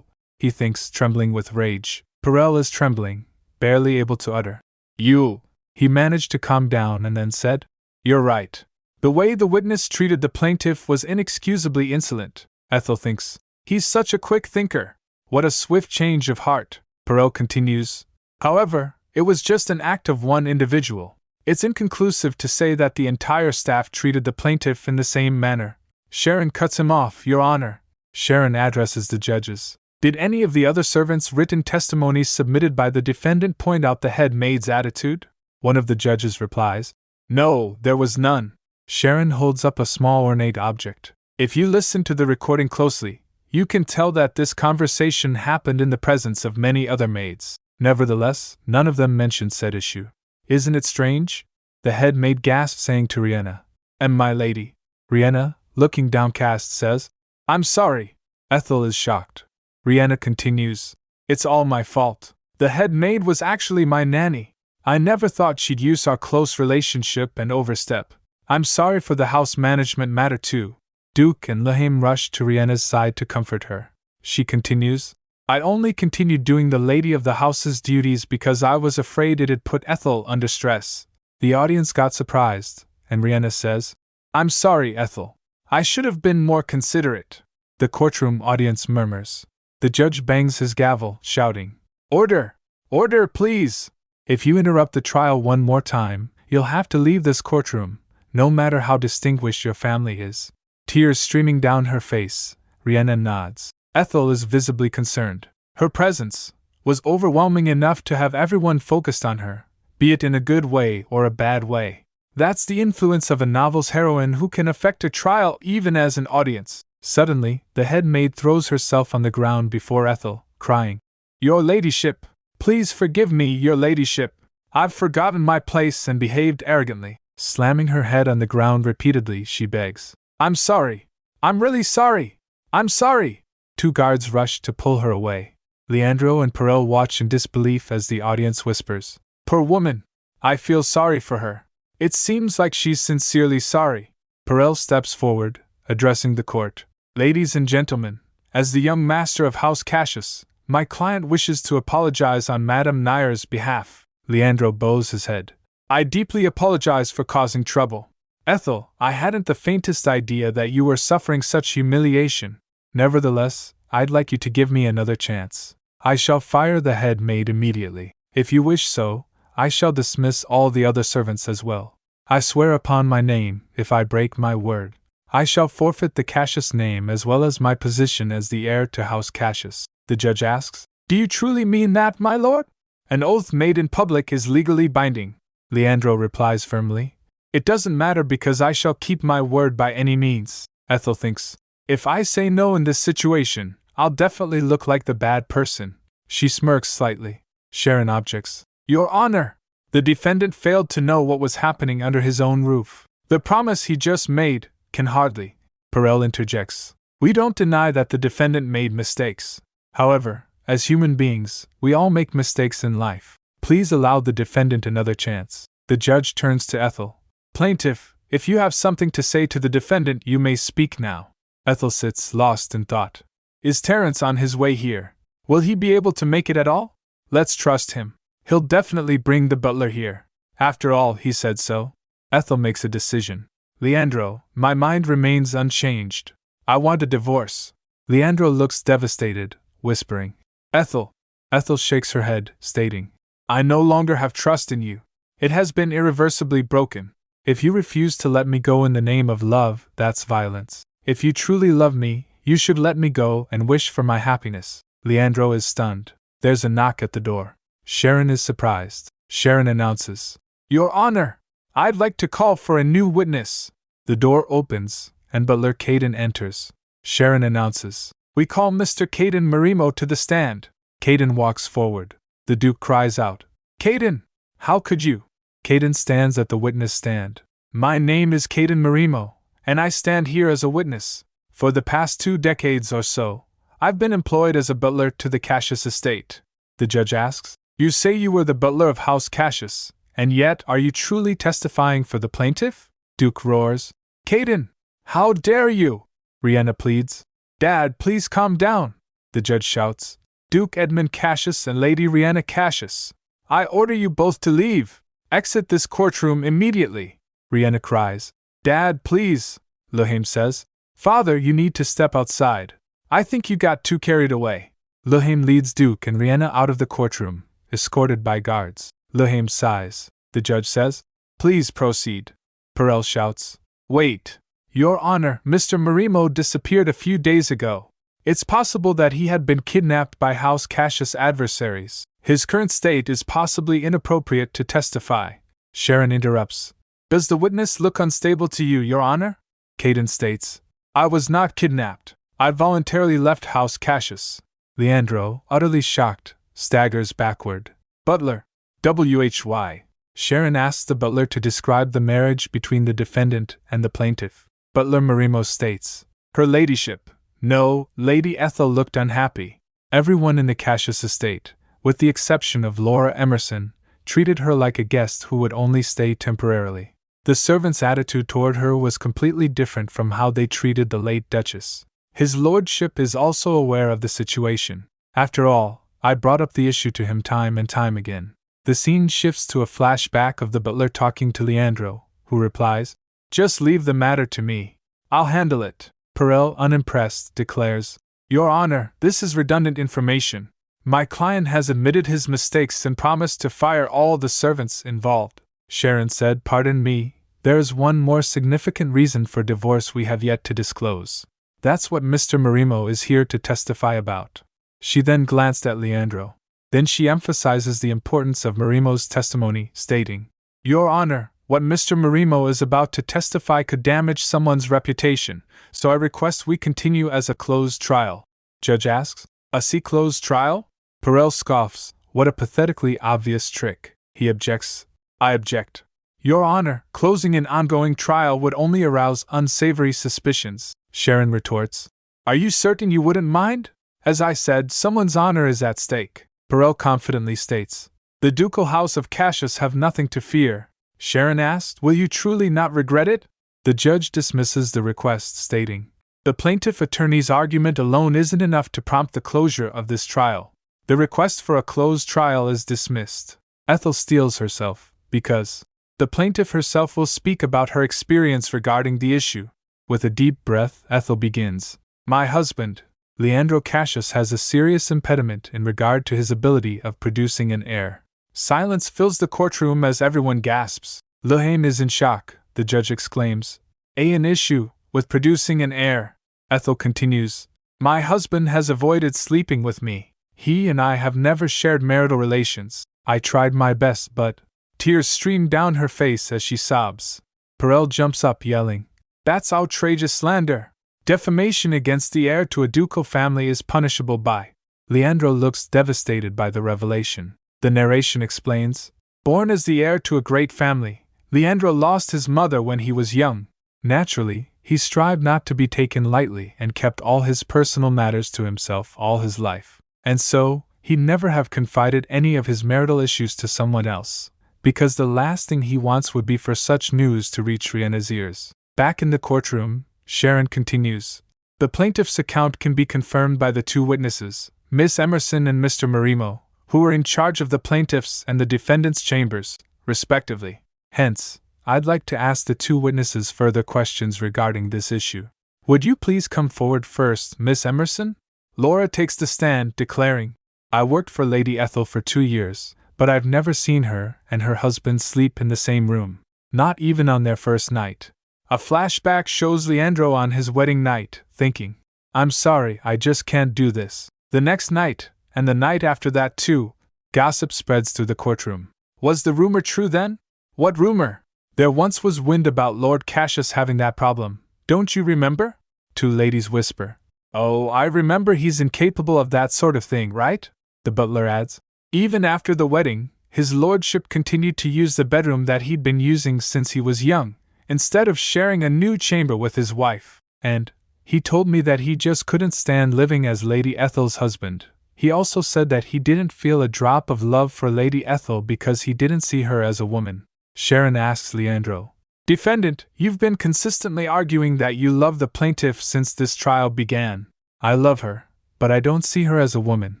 he thinks, trembling with rage. Perel is trembling, barely able to utter. You. He managed to calm down and then said, you're right. The way the witness treated the plaintiff was inexcusably insolent. Ethel thinks, he's such a quick thinker. What a swift change of heart. Perel continues, however, it was just an act of one individual. It's inconclusive to say that the entire staff treated the plaintiff in the same manner. Sharon cuts him off, Your Honor. Sharon addresses the judges. Did any of the other servants' written testimonies submitted by the defendant point out the head maid's attitude? One of the judges replies, no, there was none. Sharon holds up a small ornate object. If you listen to the recording closely, you can tell that this conversation happened in the presence of many other maids. Nevertheless, none of them mentioned said issue. Isn't it strange? The head maid gasped, saying to Riena, and my lady. Riena, looking downcast, says, "I'm sorry." Ethel is shocked. Riena continues, "It's all my fault. The head maid was actually my nanny. I never thought she'd use our close relationship and overstep. I'm sorry for the house management matter too." Duke and Lahame rush to Riena's side to comfort her. She continues, "I only continued doing the lady of the house's duties because I was afraid it'd put Ethel under stress." The audience got surprised, and Riena says, "I'm sorry, Ethel. I should have been more considerate." The courtroom audience murmurs. The judge bangs his gavel, shouting, "Order! Order, please! If you interrupt the trial one more time, you'll have to leave this courtroom, no matter how distinguished your family is." Tears streaming down her face, Riena nods. Ethel is visibly concerned. Her presence was overwhelming enough to have everyone focused on her, be it in a good way or a bad way. That's the influence of a novel's heroine who can affect a trial even as an audience. Suddenly, the head maid throws herself on the ground before Ethel, crying, "Your ladyship! Please forgive me, your ladyship! I've forgotten my place and behaved arrogantly." Slamming her head on the ground repeatedly, she begs, "I'm sorry! I'm really sorry! I'm sorry!" Two guards rush to pull her away. Leandro and Perel watch in disbelief as the audience whispers, "Poor woman! I feel sorry for her. It seems like she's sincerely sorry." Perel steps forward, addressing the court. "Ladies and gentlemen, as the young master of House Cassius, my client wishes to apologize on Madame Nayer's behalf." Leandro bows his head. "I deeply apologize for causing trouble. Ethel, I hadn't the faintest idea that you were suffering such humiliation. Nevertheless, I'd like you to give me another chance. I shall fire the head maid immediately. If you wish so, I shall dismiss all the other servants as well. I swear upon my name, if I break my word, I shall forfeit the Cassius name as well as my position as the heir to House Cassius." The judge asks, "Do you truly mean that, my lord?" "An oath made in public is legally binding," Leandro replies firmly. "It doesn't matter because I shall keep my word by any means." Ethel thinks, "If I say no in this situation, I'll definitely look like the bad person." She smirks slightly. Sharon objects, "Your Honor! The defendant failed to know what was happening under his own roof. The promise he just made can hardly." Perel interjects, "We don't deny that the defendant made mistakes. However, as human beings, we all make mistakes in life. Please allow the defendant another chance." The judge turns to Ethel. "Plaintiff, if you have something to say to the defendant, you may speak now." Ethel sits lost in thought. Is Terence on his way here? Will he be able to make it at all? Let's trust him. He'll definitely bring the butler here. After all, he said so. Ethel makes a decision. "Leandro, my mind remains unchanged. I want a divorce." Leandro looks devastated, whispering, "Ethel." Ethel shakes her head, stating, "I no longer have trust in you. It has been irreversibly broken. If you refuse to let me go in the name of love, that's violence. If you truly love me, you should let me go and wish for my happiness." Leandro is stunned. There's a knock at the door. Sharon is surprised. Sharon announces, "Your Honor, I'd like to call for a new witness." The door opens, and butler Caden enters. Sharon announces, "We call Mr. Caden Marimo to the stand." Caden walks forward. The Duke cries out, "Caden! How could you?" Caden stands at the witness stand. "My name is Caden Marimo, and I stand here as a witness. For the past 2 decades or so, I've been employed as a butler to the Cassius estate." The judge asks, "You say you were the butler of House Cassius, and yet are you truly testifying for the plaintiff?" Duke roars, "Caden! How dare you?" Riena pleads, "Dad, please calm down." The judge shouts, "Duke Edmund Cassius and Lady Riena Cassius, I order you both to leave. Exit this courtroom immediately." Riena cries, "Dad, please." Lahame says, "Father, you need to step outside. I think you got too carried away." Lahame leads Duke and Riena out of the courtroom, escorted by guards. Lahame sighs. The judge says, "Please proceed." Perel shouts, "Wait! Your Honor, Mr. Marimo disappeared a few days ago. It's possible that he had been kidnapped by House Cassius adversaries. His current state is possibly inappropriate to testify." Sharon interrupts, "Does the witness look unstable to you, Your Honor?" Caden states, "I was not kidnapped. I voluntarily left House Cassius." Leandro, utterly shocked, staggers backward. "Butler, WHY?" Sharon asks the butler to describe the marriage between the defendant and the plaintiff. Butler Marimo states. Her ladyship. No, Lady Ethel looked unhappy. Everyone in the Cassius estate, with the exception of Laura Emerson, treated her like a guest who would only stay temporarily. The servants' attitude toward her was completely different from how they treated the late Duchess. His lordship is also aware of the situation. After all, I brought up the issue to him time and time again. The scene shifts to a flashback of the butler talking to Leandro, who replies, "Just leave the matter to me. I'll handle it." Perel, unimpressed, declares, "Your Honor, this is redundant information. My client has admitted his mistakes and promised to fire all the servants involved." Sharon said, "Pardon me, there is one more significant reason for divorce we have yet to disclose. That's what Mr. Marimo is here to testify about." She then glanced at Leandro. Then she emphasizes the importance of Marimo's testimony, stating, "Your Honor, what Mr. Marimo is about to testify could damage someone's reputation, so I request we continue as a closed trial." Judge asks, "A closed trial?" Perel scoffs, "What a pathetically obvious trick." He objects, "I object. Your Honor, closing an ongoing trial would only arouse unsavory suspicions." Sharon retorts, "Are you certain you wouldn't mind? As I said, someone's honor is at stake." Perel confidently states, "The ducal house of Cassius have nothing to fear." Sharon asked, "Will you truly not regret it?" The judge dismisses the request, stating, "The plaintiff attorney's argument alone isn't enough to prompt the closure of this trial. The request for a closed trial is dismissed." Ethel steels herself, because the plaintiff herself will speak about her experience regarding the issue. With a deep breath, Ethel begins, "My husband, Leandro Cassius, has a serious impediment in regard to his ability of producing an heir." Silence fills the courtroom as everyone gasps. "Lehane is in shock," the judge exclaims. "An issue with producing an heir." Ethel continues, "My husband has avoided sleeping with me. He and I have never shared marital relations. I tried my best, but..." Tears stream down her face as she sobs. Perel jumps up, yelling, "That's outrageous slander! Defamation against the heir to a ducal family is punishable by..." Leandro looks devastated by the revelation. The narration explains, "Born as the heir to a great family, Leandro lost his mother when he was young. Naturally, he strived not to be taken lightly and kept all his personal matters to himself all his life. And so, he'd never have confided any of his marital issues to someone else, because the last thing he wants would be for such news to reach Riena's ears." Back in the courtroom, Sharon continues, "The plaintiff's account can be confirmed by the two witnesses, Miss Emerson and Mr. Marimo, who were in charge of the plaintiff's and the defendant's chambers, respectively. Hence, I'd like to ask the two witnesses further questions regarding this issue. Would you please come forward first, Miss Emerson?" Laura takes the stand, declaring, "I worked for Lady Ethel for 2 years, but I've never seen her and her husband sleep in the same room, not even on their first night." A flashback shows Leandro on his wedding night, thinking, "I'm sorry, I just can't do this." The next night, and the night after that too, gossip spreads through the courtroom. Was the rumor true then? What rumor? "There once was wind about Lord Cassius having that problem, don't you remember?" Two ladies whisper. "Oh, I remember, he's incapable of that sort of thing, right?" The butler adds, "Even after the wedding, his lordship continued to use the bedroom that he'd been using since he was young, instead of sharing a new chamber with his wife. And he told me that he just couldn't stand living as Lady Ethel's husband. He also said that he didn't feel a drop of love for Lady Ethel because he didn't see her as a woman." Sharon asks Leandro, "Defendant, you've been consistently arguing that you love the plaintiff since this trial began." "I love her, but I don't see her as a woman,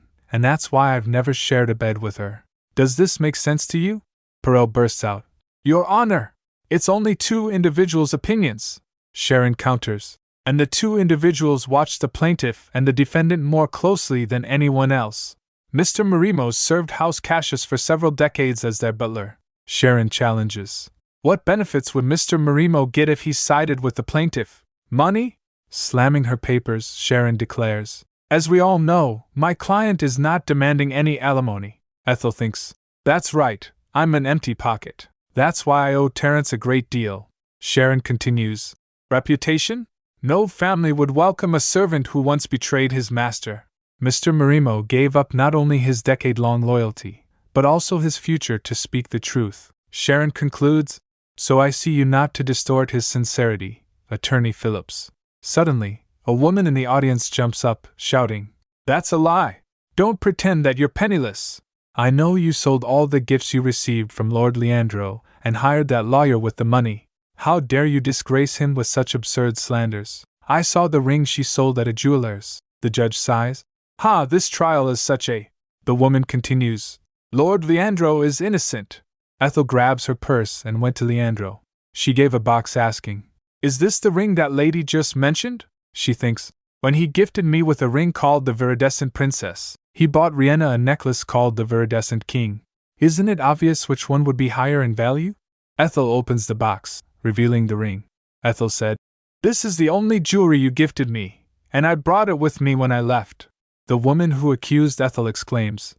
and that's why I've never shared a bed with her. Does this make sense to you?" Perel bursts out, "Your Honor! It's only two individuals' opinions," Sharon counters, "and the two individuals watched the plaintiff and the defendant more closely than anyone else. Mr. Marimo served House Cassius for several decades as their butler." Sharon challenges, "What benefits would Mr. Marimo get if he sided with the plaintiff? Money?" Slamming her papers, Sharon declares, "As we all know, my client is not demanding any alimony." Ethel thinks, "That's right, I'm an empty pocket. That's why I owe Terence a great deal." Sharon continues, "Reputation? No family would welcome a servant who once betrayed his master. Mr. Marimo gave up not only his decade-long loyalty, but also his future to speak the truth." Sharon concludes, "So I see you not to distort his sincerity. Attorney Phillips. Suddenly, a woman in the audience jumps up, shouting, "That's a lie! Don't pretend that you're penniless! I know you sold all the gifts you received from Lord Leandro and hired that lawyer with the money. How dare you disgrace him with such absurd slanders? I saw the ring she sold at a jeweler's." The judge sighs. "Ha, this trial is such a—" The woman continues, "Lord Leandro is innocent." Ethel grabs her purse and went to Leandro. She gave a box asking, "Is this the ring that lady just mentioned?" She thinks, "When he gifted me with a ring called the Viridescent Princess, he bought Riena a necklace called the Viridescent King. Isn't it obvious which one would be higher in value?" Ethel opens the box, revealing the ring. Ethel said, "This is the only jewelry you gifted me, and I brought it with me when I left." The woman who accused Ethel exclaims,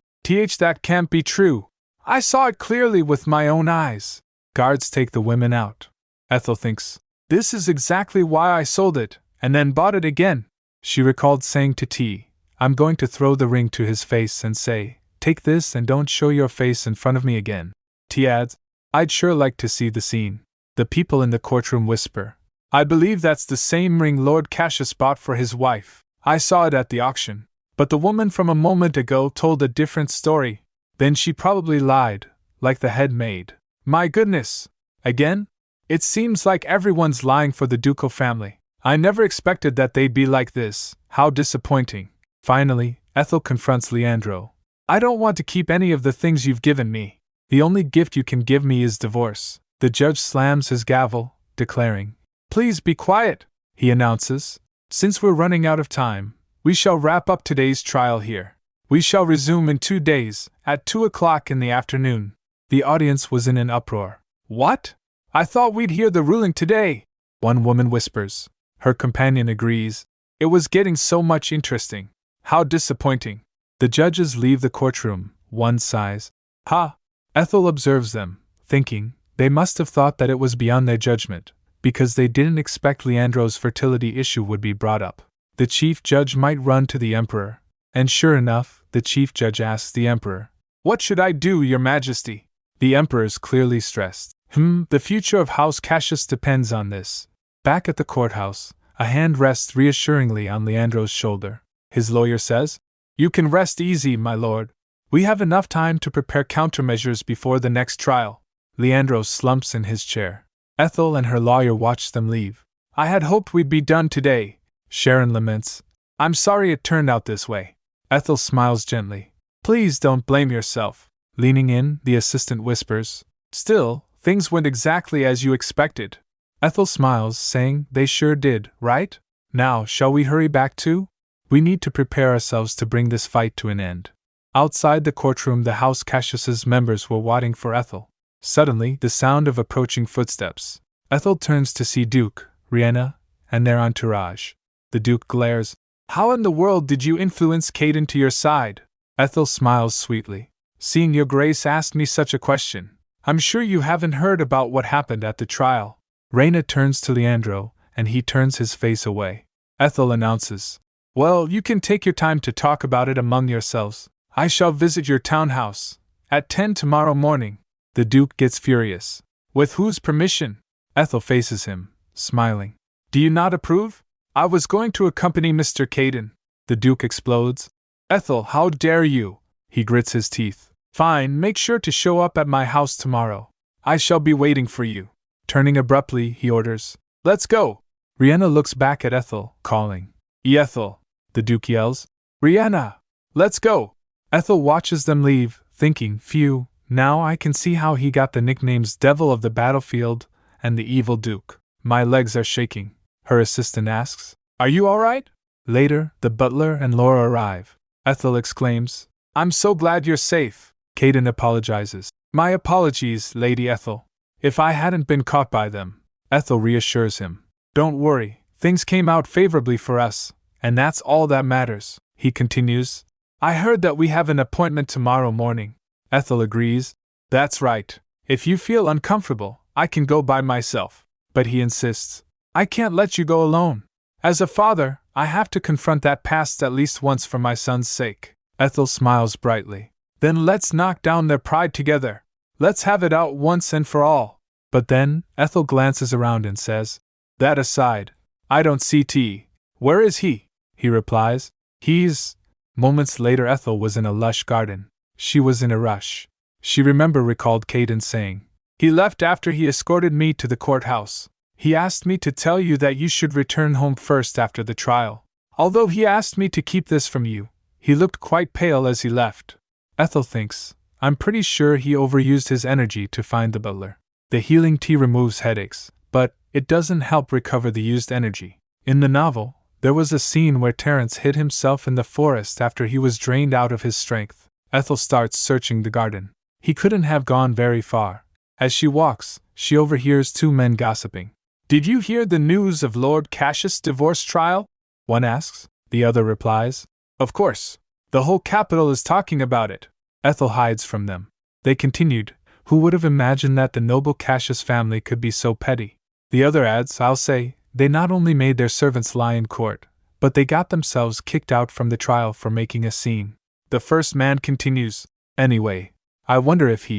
That can't be true. I saw it clearly with my own eyes." Guards take the women out. Ethel thinks, "This is exactly why I sold it, and then bought it again." She recalled saying to T, "I'm going to throw the ring to his face and say, 'Take this and don't show your face in front of me again.'" T adds, "I'd sure like to see the scene." The people in the courtroom whisper, "I believe that's the same ring Lord Cassius bought for his wife. I saw it at the auction. But the woman from a moment ago told a different story. Then she probably lied, like the head maid." "My goodness! Again? It seems like everyone's lying for the ducal family. I never expected that they'd be like this. How disappointing." Finally, Ethel confronts Leandro. "I don't want to keep any of the things you've given me. The only gift you can give me is divorce." The judge slams his gavel, declaring, "Please be quiet," he announces. "Since we're running out of time, we shall wrap up today's trial here. We shall resume in 2 days, at 2 o'clock in the afternoon." The audience was in an uproar. "What? I thought we'd hear the ruling today," one woman whispers. Her companion agrees. "It was getting so much interesting. How disappointing." The judges leave the courtroom, one sighs. "Ha!" Ethel observes them, thinking, they must have thought that it was beyond their judgment, because they didn't expect Leandro's fertility issue would be brought up. The chief judge might run to the emperor, and sure enough, the chief judge asks the emperor, "What should I do, your majesty?" The emperor is clearly stressed. The future of House Cassius depends on this." Back at the courthouse, a hand rests reassuringly on Leandro's shoulder. His lawyer says, "You can rest easy, my lord. We have enough time to prepare countermeasures before the next trial." Leandro slumps in his chair. Ethel and her lawyer watch them leave. "I had hoped we'd be done today," Sharon laments. "I'm sorry it turned out this way." Ethel smiles gently. "Please don't blame yourself." Leaning in, the assistant whispers, "Still, things went exactly as you expected." Ethel smiles, saying, "They sure did, right? Now, shall we hurry back too? We need to prepare ourselves to bring this fight to an end." Outside the courtroom, the House Cassius's members were waiting for Ethel. Suddenly, the sound of approaching footsteps. Ethel turns to see Duke, Riena, and their entourage. The Duke glares. "How in the world did you influence Caden to your side?" Ethel smiles sweetly. "Seeing your grace asked me such a question. I'm sure you haven't heard about what happened at the trial." Riena turns to Leandro, and he turns his face away. Ethel announces, "Well, you can take your time to talk about it among yourselves. I shall visit your townhouse at 10 tomorrow morning." The Duke gets furious. "With whose permission?" Ethel faces him, smiling. "Do you not approve? I was going to accompany Mr. Caden." The Duke explodes. "Ethel, how dare you?" He grits his teeth. "Fine, make sure to show up at my house tomorrow. I shall be waiting for you." Turning abruptly, he orders, "Let's go." Riena looks back at Ethel, calling, "Ethel!" The Duke yells, "Riena! Let's go!" Ethel watches them leave, thinking, "Phew, now I can see how he got the nicknames Devil of the Battlefield and the Evil Duke." "My legs are shaking," her assistant asks. "Are you all right?" Later, the butler and Laura arrive. Ethel exclaims, "I'm so glad you're safe." Caden apologizes. "My apologies, Lady Ethel. If I hadn't been caught by them." Ethel reassures him. "Don't worry, things came out favorably for us, and that's all that matters." He continues, "I heard that we have an appointment tomorrow morning." Ethel agrees. "That's right. If you feel uncomfortable, I can go by myself." But he insists, "I can't let you go alone. As a father, I have to confront that past at least once for my son's sake." Ethel smiles brightly. "Then let's knock down their pride together. Let's have it out once and for all." But then, Ethel glances around and says, That aside, I don't see T. Where is he? He replies. He's. Moments later, Ethel was in a lush garden. She was in a rush. She recalled Caden saying, He left after he escorted me to the courthouse. He asked me to tell you that you should return home first after the trial. Although he asked me to keep this from you, he looked quite pale as he left. Ethel thinks, I'm pretty sure he overused his energy to find the butler. The healing tea removes headaches, but it doesn't help recover the used energy. In the novel, there was a scene where Terence hid himself in the forest after he was drained out of his strength. Ethel starts searching the garden. He couldn't have gone very far. As she walks, she overhears two men gossiping. Did you hear the news of Lord Cassius' divorce trial? One asks. The other replies, Of course. The whole capital is talking about it. Ethel hides from them. They continued, Who would have imagined that the noble Cassius family could be so petty? The other adds, I'll say, they not only made their servants lie in court, but they got themselves kicked out from the trial for making a scene. The first man continues, Anyway, I wonder if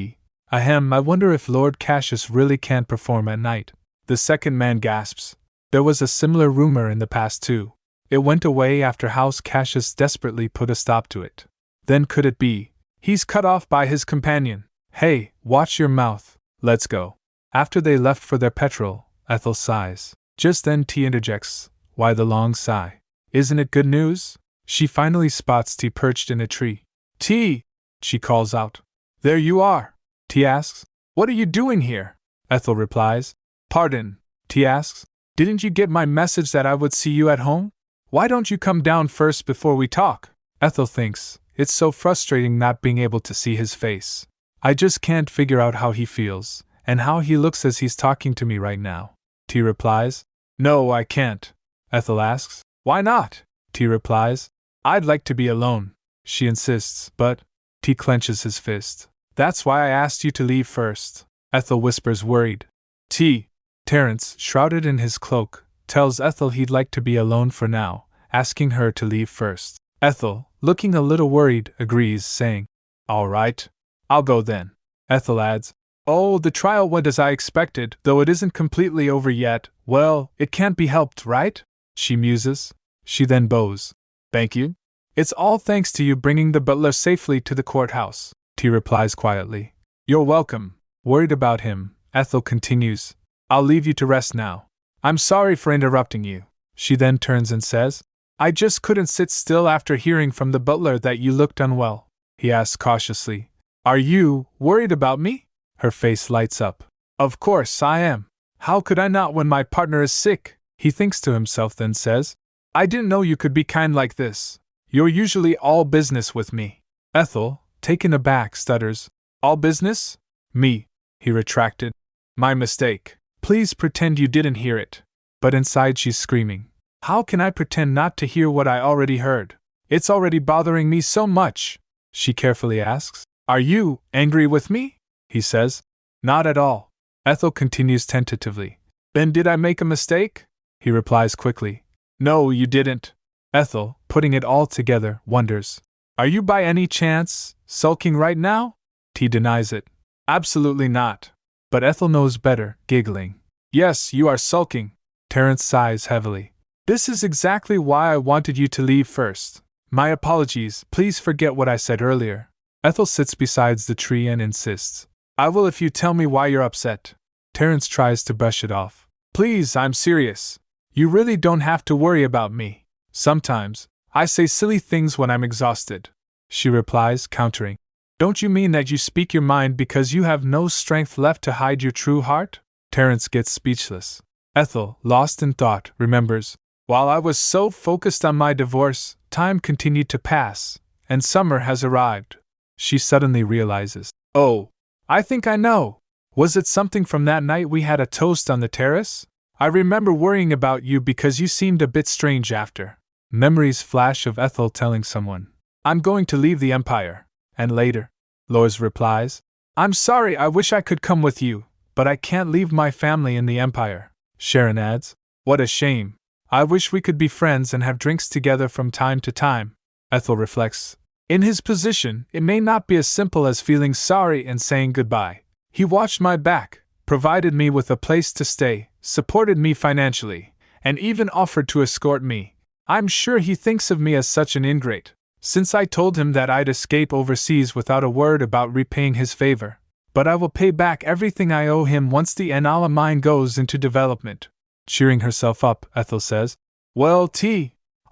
I wonder if Lord Cassius really can't perform at night. The second man gasps. There was a similar rumor in the past too. It went away after House Cassius desperately put a stop to it. Then could it be? He's cut off by his companion. Hey, watch your mouth. Let's go. After they left for their petrol, Ethel sighs. Just then T interjects. Why the long sigh? Isn't it good news? She finally spots T perched in a tree. T! She calls out. There you are. T asks. What are you doing here? Ethel replies. Pardon, T asks. Didn't you get my message that I would see you at home? Why don't you come down first before we talk? Ethel thinks, it's so frustrating not being able to see his face. I just can't figure out how he feels, and how he looks as he's talking to me right now. T replies. No, I can't. Ethel asks. Why not? T replies. I'd like to be alone. She insists, but T clenches his fist. That's why I asked you to leave first. Ethel whispers worried. T. Terence, shrouded in his cloak, tells Ethel he'd like to be alone for now, asking her to leave first. Ethel, looking a little worried, agrees, saying, All right. I'll go then. Ethel adds, Oh, the trial went as I expected, though it isn't completely over yet. Well, it can't be helped, right? She muses. She then bows. Thank you. It's all thanks to you bringing the butler safely to the courthouse, T replies quietly. You're welcome. Worried about him, Ethel continues, I'll leave you to rest now. I'm sorry for interrupting you. She then turns and says, I just couldn't sit still after hearing from the butler that you looked unwell. He asks cautiously, Are you worried about me? Her face lights up. Of course I am. How could I not when my partner is sick? He thinks to himself, then says, I didn't know you could be kind like this. You're usually all business with me. Ethel, taken aback, stutters, All business? Me, he retracted. My mistake. Please pretend you didn't hear it. But inside she's screaming. How can I pretend not to hear what I already heard? It's already bothering me so much. She carefully asks, Are you angry with me? He says, Not at all. Ethel continues tentatively. Then did I make a mistake? He replies quickly. No, you didn't. Ethel, putting it all together, wonders. Are you by any chance sulking right now? T denies it. Absolutely not. But Ethel knows better, giggling. Yes, you are sulking. Terence sighs heavily. This is exactly why I wanted you to leave first. My apologies, please forget what I said earlier. Ethel sits beside the tree and insists. I will if you tell me why you're upset. Terence tries to brush it off. Please, I'm serious. You really don't have to worry about me. Sometimes, I say silly things when I'm exhausted. She replies, countering. Don't you mean that you speak your mind because you have no strength left to hide your true heart? Terence gets speechless. Ethel, lost in thought, remembers. While I was so focused on my divorce, time continued to pass, and summer has arrived. She suddenly realizes. Oh, I think I know. Was it something from that night we had a toast on the terrace? I remember worrying about you because you seemed a bit strange after. Memories flash of Ethel telling someone, I'm going to leave the Empire. And later, Lois replies, I'm sorry, I wish I could come with you, but I can't leave my family in the Empire. Sharon adds, What a shame. I wish we could be friends and have drinks together from time to time. Ethel reflects. In his position, it may not be as simple as feeling sorry and saying goodbye. He watched my back, provided me with a place to stay, supported me financially, and even offered to escort me. I'm sure he thinks of me as such an ingrate, since I told him that I'd escape overseas without a word about repaying his favor. But I will pay back everything I owe him once the Anala mine goes into development. Cheering herself up, Ethel says, Well,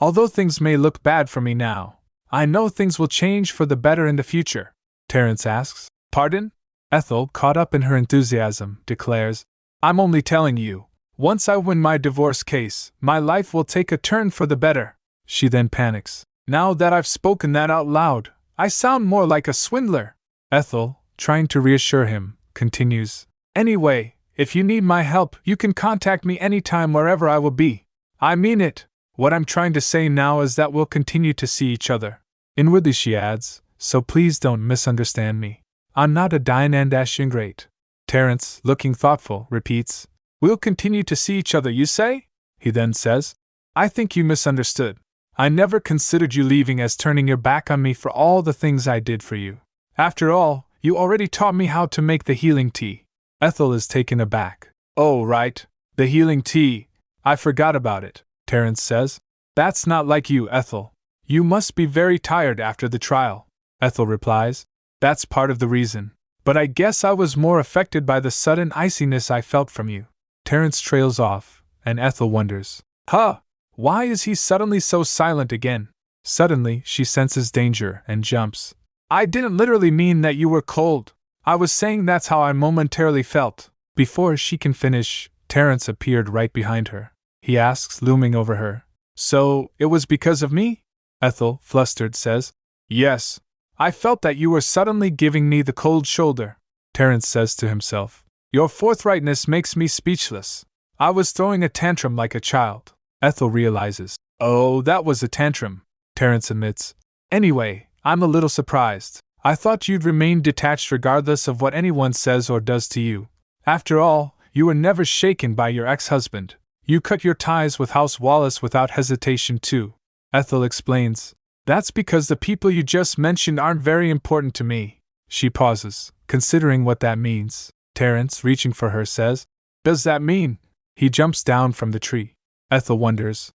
although things may look bad for me now, I know things will change for the better in the future. Terence asks, Pardon? Ethel, caught up in her enthusiasm, declares, I'm only telling you, once I win my divorce case, my life will take a turn for the better. She then panics. Now that I've spoken that out loud, I sound more like a swindler. Ethel, trying to reassure him, continues, Anyway, if you need my help, you can contact me anytime wherever I will be. I mean it. What I'm trying to say now is that we'll continue to see each other. Inwardly she adds, So please don't misunderstand me. I'm not a Dine-and-dash ingrate. Terence, looking thoughtful, repeats, We'll continue to see each other, you say? He then says, I think you misunderstood. I never considered you leaving as turning your back on me for all the things I did for you. After all, you already taught me how to make the healing tea. Ethel is taken aback. Oh, right. The healing tea. I forgot about it, Terence says. That's not like you, Ethel. You must be very tired after the trial. Ethel replies. That's part of the reason. But I guess I was more affected by the sudden iciness I felt from you. Terence trails off, and Ethel wonders, why is he suddenly so silent again? Suddenly, she senses danger and jumps. I didn't literally mean that you were cold. I was saying that's how I momentarily felt. Before she can finish, Terence appeared right behind her. He asks, looming over her. So, it was because of me? Ethel, flustered, says. Yes. I felt that you were suddenly giving me the cold shoulder. Terence says to himself. Your forthrightness makes me speechless. I was throwing a tantrum like a child. Ethel realizes. Oh, that was a tantrum, Terence admits. Anyway, I'm a little surprised. I thought you'd remain detached regardless of what anyone says or does to you. After all, you were never shaken by your ex-husband. You cut your ties with House Wallace without hesitation too. Ethel explains. That's because the people you just mentioned aren't very important to me. She pauses, considering what that means. Terence, reaching for her, says, Does that mean? He jumps down from the tree. Ethel wonders.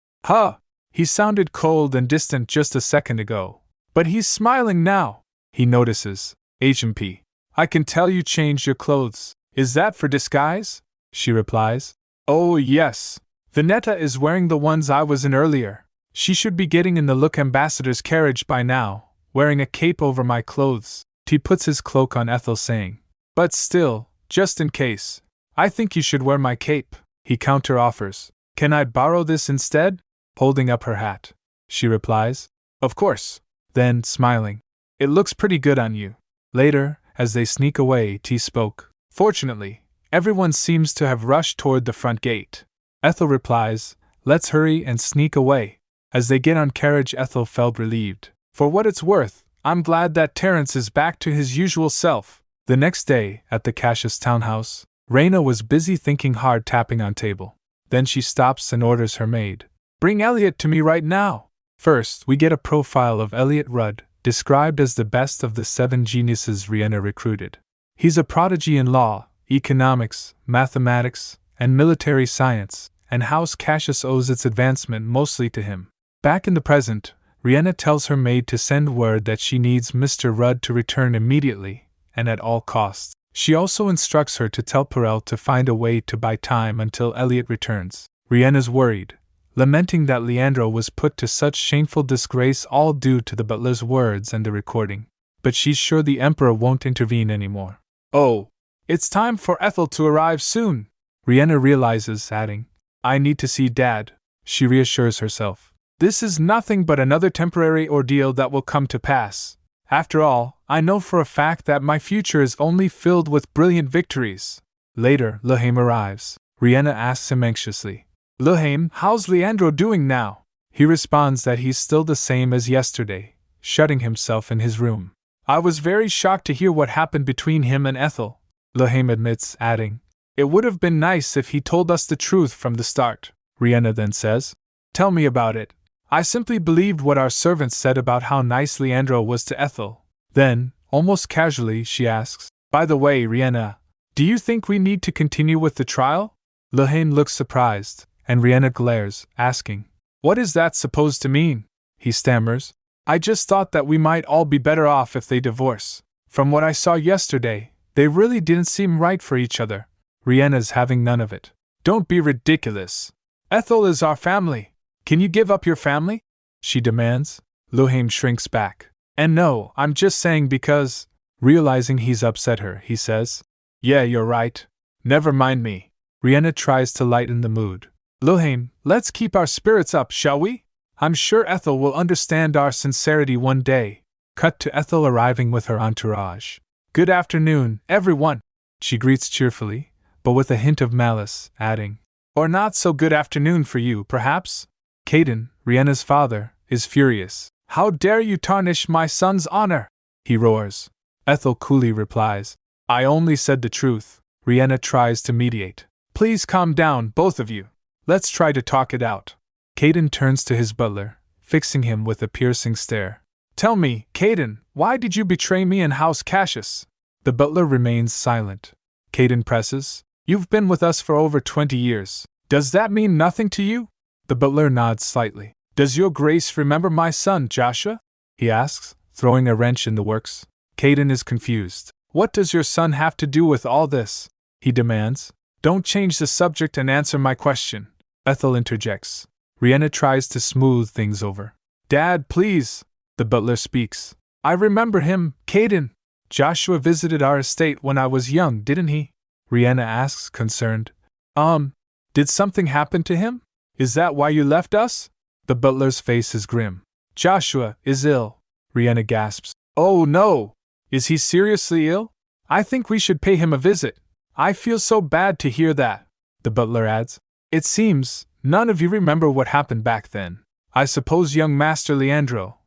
He sounded cold and distant just a second ago. But he's smiling now. He notices. H&P. I can tell you changed your clothes. Is that for disguise? She replies. Oh, yes. Vinetta is wearing the ones I was in earlier. She should be getting in the Look Ambassador's carriage by now, wearing a cape over my clothes. He puts his cloak on Ethel, saying, But still, just in case, I think you should wear my cape. He counter-offers. Can I borrow this instead? Holding up her hat. She replies, Of course. Then, smiling, It looks pretty good on you. Later, as they sneak away, T spoke. Fortunately, everyone seems to have rushed toward the front gate. Ethel replies, Let's hurry and sneak away. As they get on carriage, Ethel felt relieved. For what it's worth, I'm glad that Terence is back to his usual self. The next day, at the Cassius townhouse, Riena was busy thinking hard, tapping on table. Then she stops and orders her maid. Bring Elliot to me right now. First, we get a profile of Elliot Rudd, described as the best of the 7 geniuses Riena recruited. He's a prodigy in law, economics, mathematics, and military science, and House Cassius owes its advancement mostly to him. Back in the present, Riena tells her maid to send word that she needs Mr. Rudd to return immediately, and at all costs. She also instructs her to tell Perel to find a way to buy time until Elliot returns. Riena's worried, lamenting that Leandro was put to such shameful disgrace, all due to the butler's words and the recording. But she's sure the Emperor won't intervene anymore. Oh, it's time for Ethel to arrive soon, Riena realizes, adding, I need to see Dad. She reassures herself. This is nothing but another temporary ordeal that will come to pass. After all, I know for a fact that my future is only filled with brilliant victories. Later, Lehaim arrives. Riena asks him anxiously, Lehaim, how's Leandro doing now? He responds that he's still the same as yesterday, shutting himself in his room. I was very shocked to hear what happened between him and Ethel, Lehaim admits, adding, It would have been nice if he told us the truth from the start. Riena then says, Tell me about it. I simply believed what our servants said about how nice Leandro was to Ethel. Then, almost casually, she asks, By the way, Riena, Do you think we need to continue with the trial? Lehane looks surprised, and Riena glares, asking, What is that supposed to mean? He stammers, I just thought that we might all be better off if they divorce. From what I saw yesterday, they really didn't seem right for each other. Riena's having none of it. Don't be ridiculous. Ethel is our family. Can you give up your family? She demands. Lehane shrinks back. And no, I'm just saying because… Realizing he's upset her, he says, Yeah, you're right. Never mind me. Riena tries to lighten the mood. Lehane, let's keep our spirits up, shall we? I'm sure Ethel will understand our sincerity one day. Cut to Ethel arriving with her entourage. Good afternoon, everyone, she greets cheerfully, but with a hint of malice, adding, Or not so good afternoon for you, perhaps? Caden, Riena's father, is furious. How dare you tarnish my son's honor? He roars. Ethel coolly replies, I only said the truth. Riena tries to mediate. Please calm down, both of you. Let's try to talk it out. Caden turns to his butler, fixing him with a piercing stare. Tell me, Caden, why did you betray me and House Cassius? The butler remains silent. Caden presses, You've been with us for over 20 years. Does that mean nothing to you? The butler nods slightly. Does your grace remember my son, Joshua? He asks, throwing a wrench in the works. Caden is confused. What does your son have to do with all this? He demands. Don't change the subject and answer my question. Ethel interjects. Riena tries to smooth things over. Dad, please. The butler speaks. I remember him, Caden. Joshua visited our estate when I was young, didn't he? Riena asks, concerned. Did something happen to him? Is that why you left us? The butler's face is grim. Joshua is ill. Riena gasps. Oh no! Is he seriously ill? I think we should pay him a visit. I feel so bad to hear that. The butler adds. It seems none of you remember what happened back then. I suppose young Master Leandro,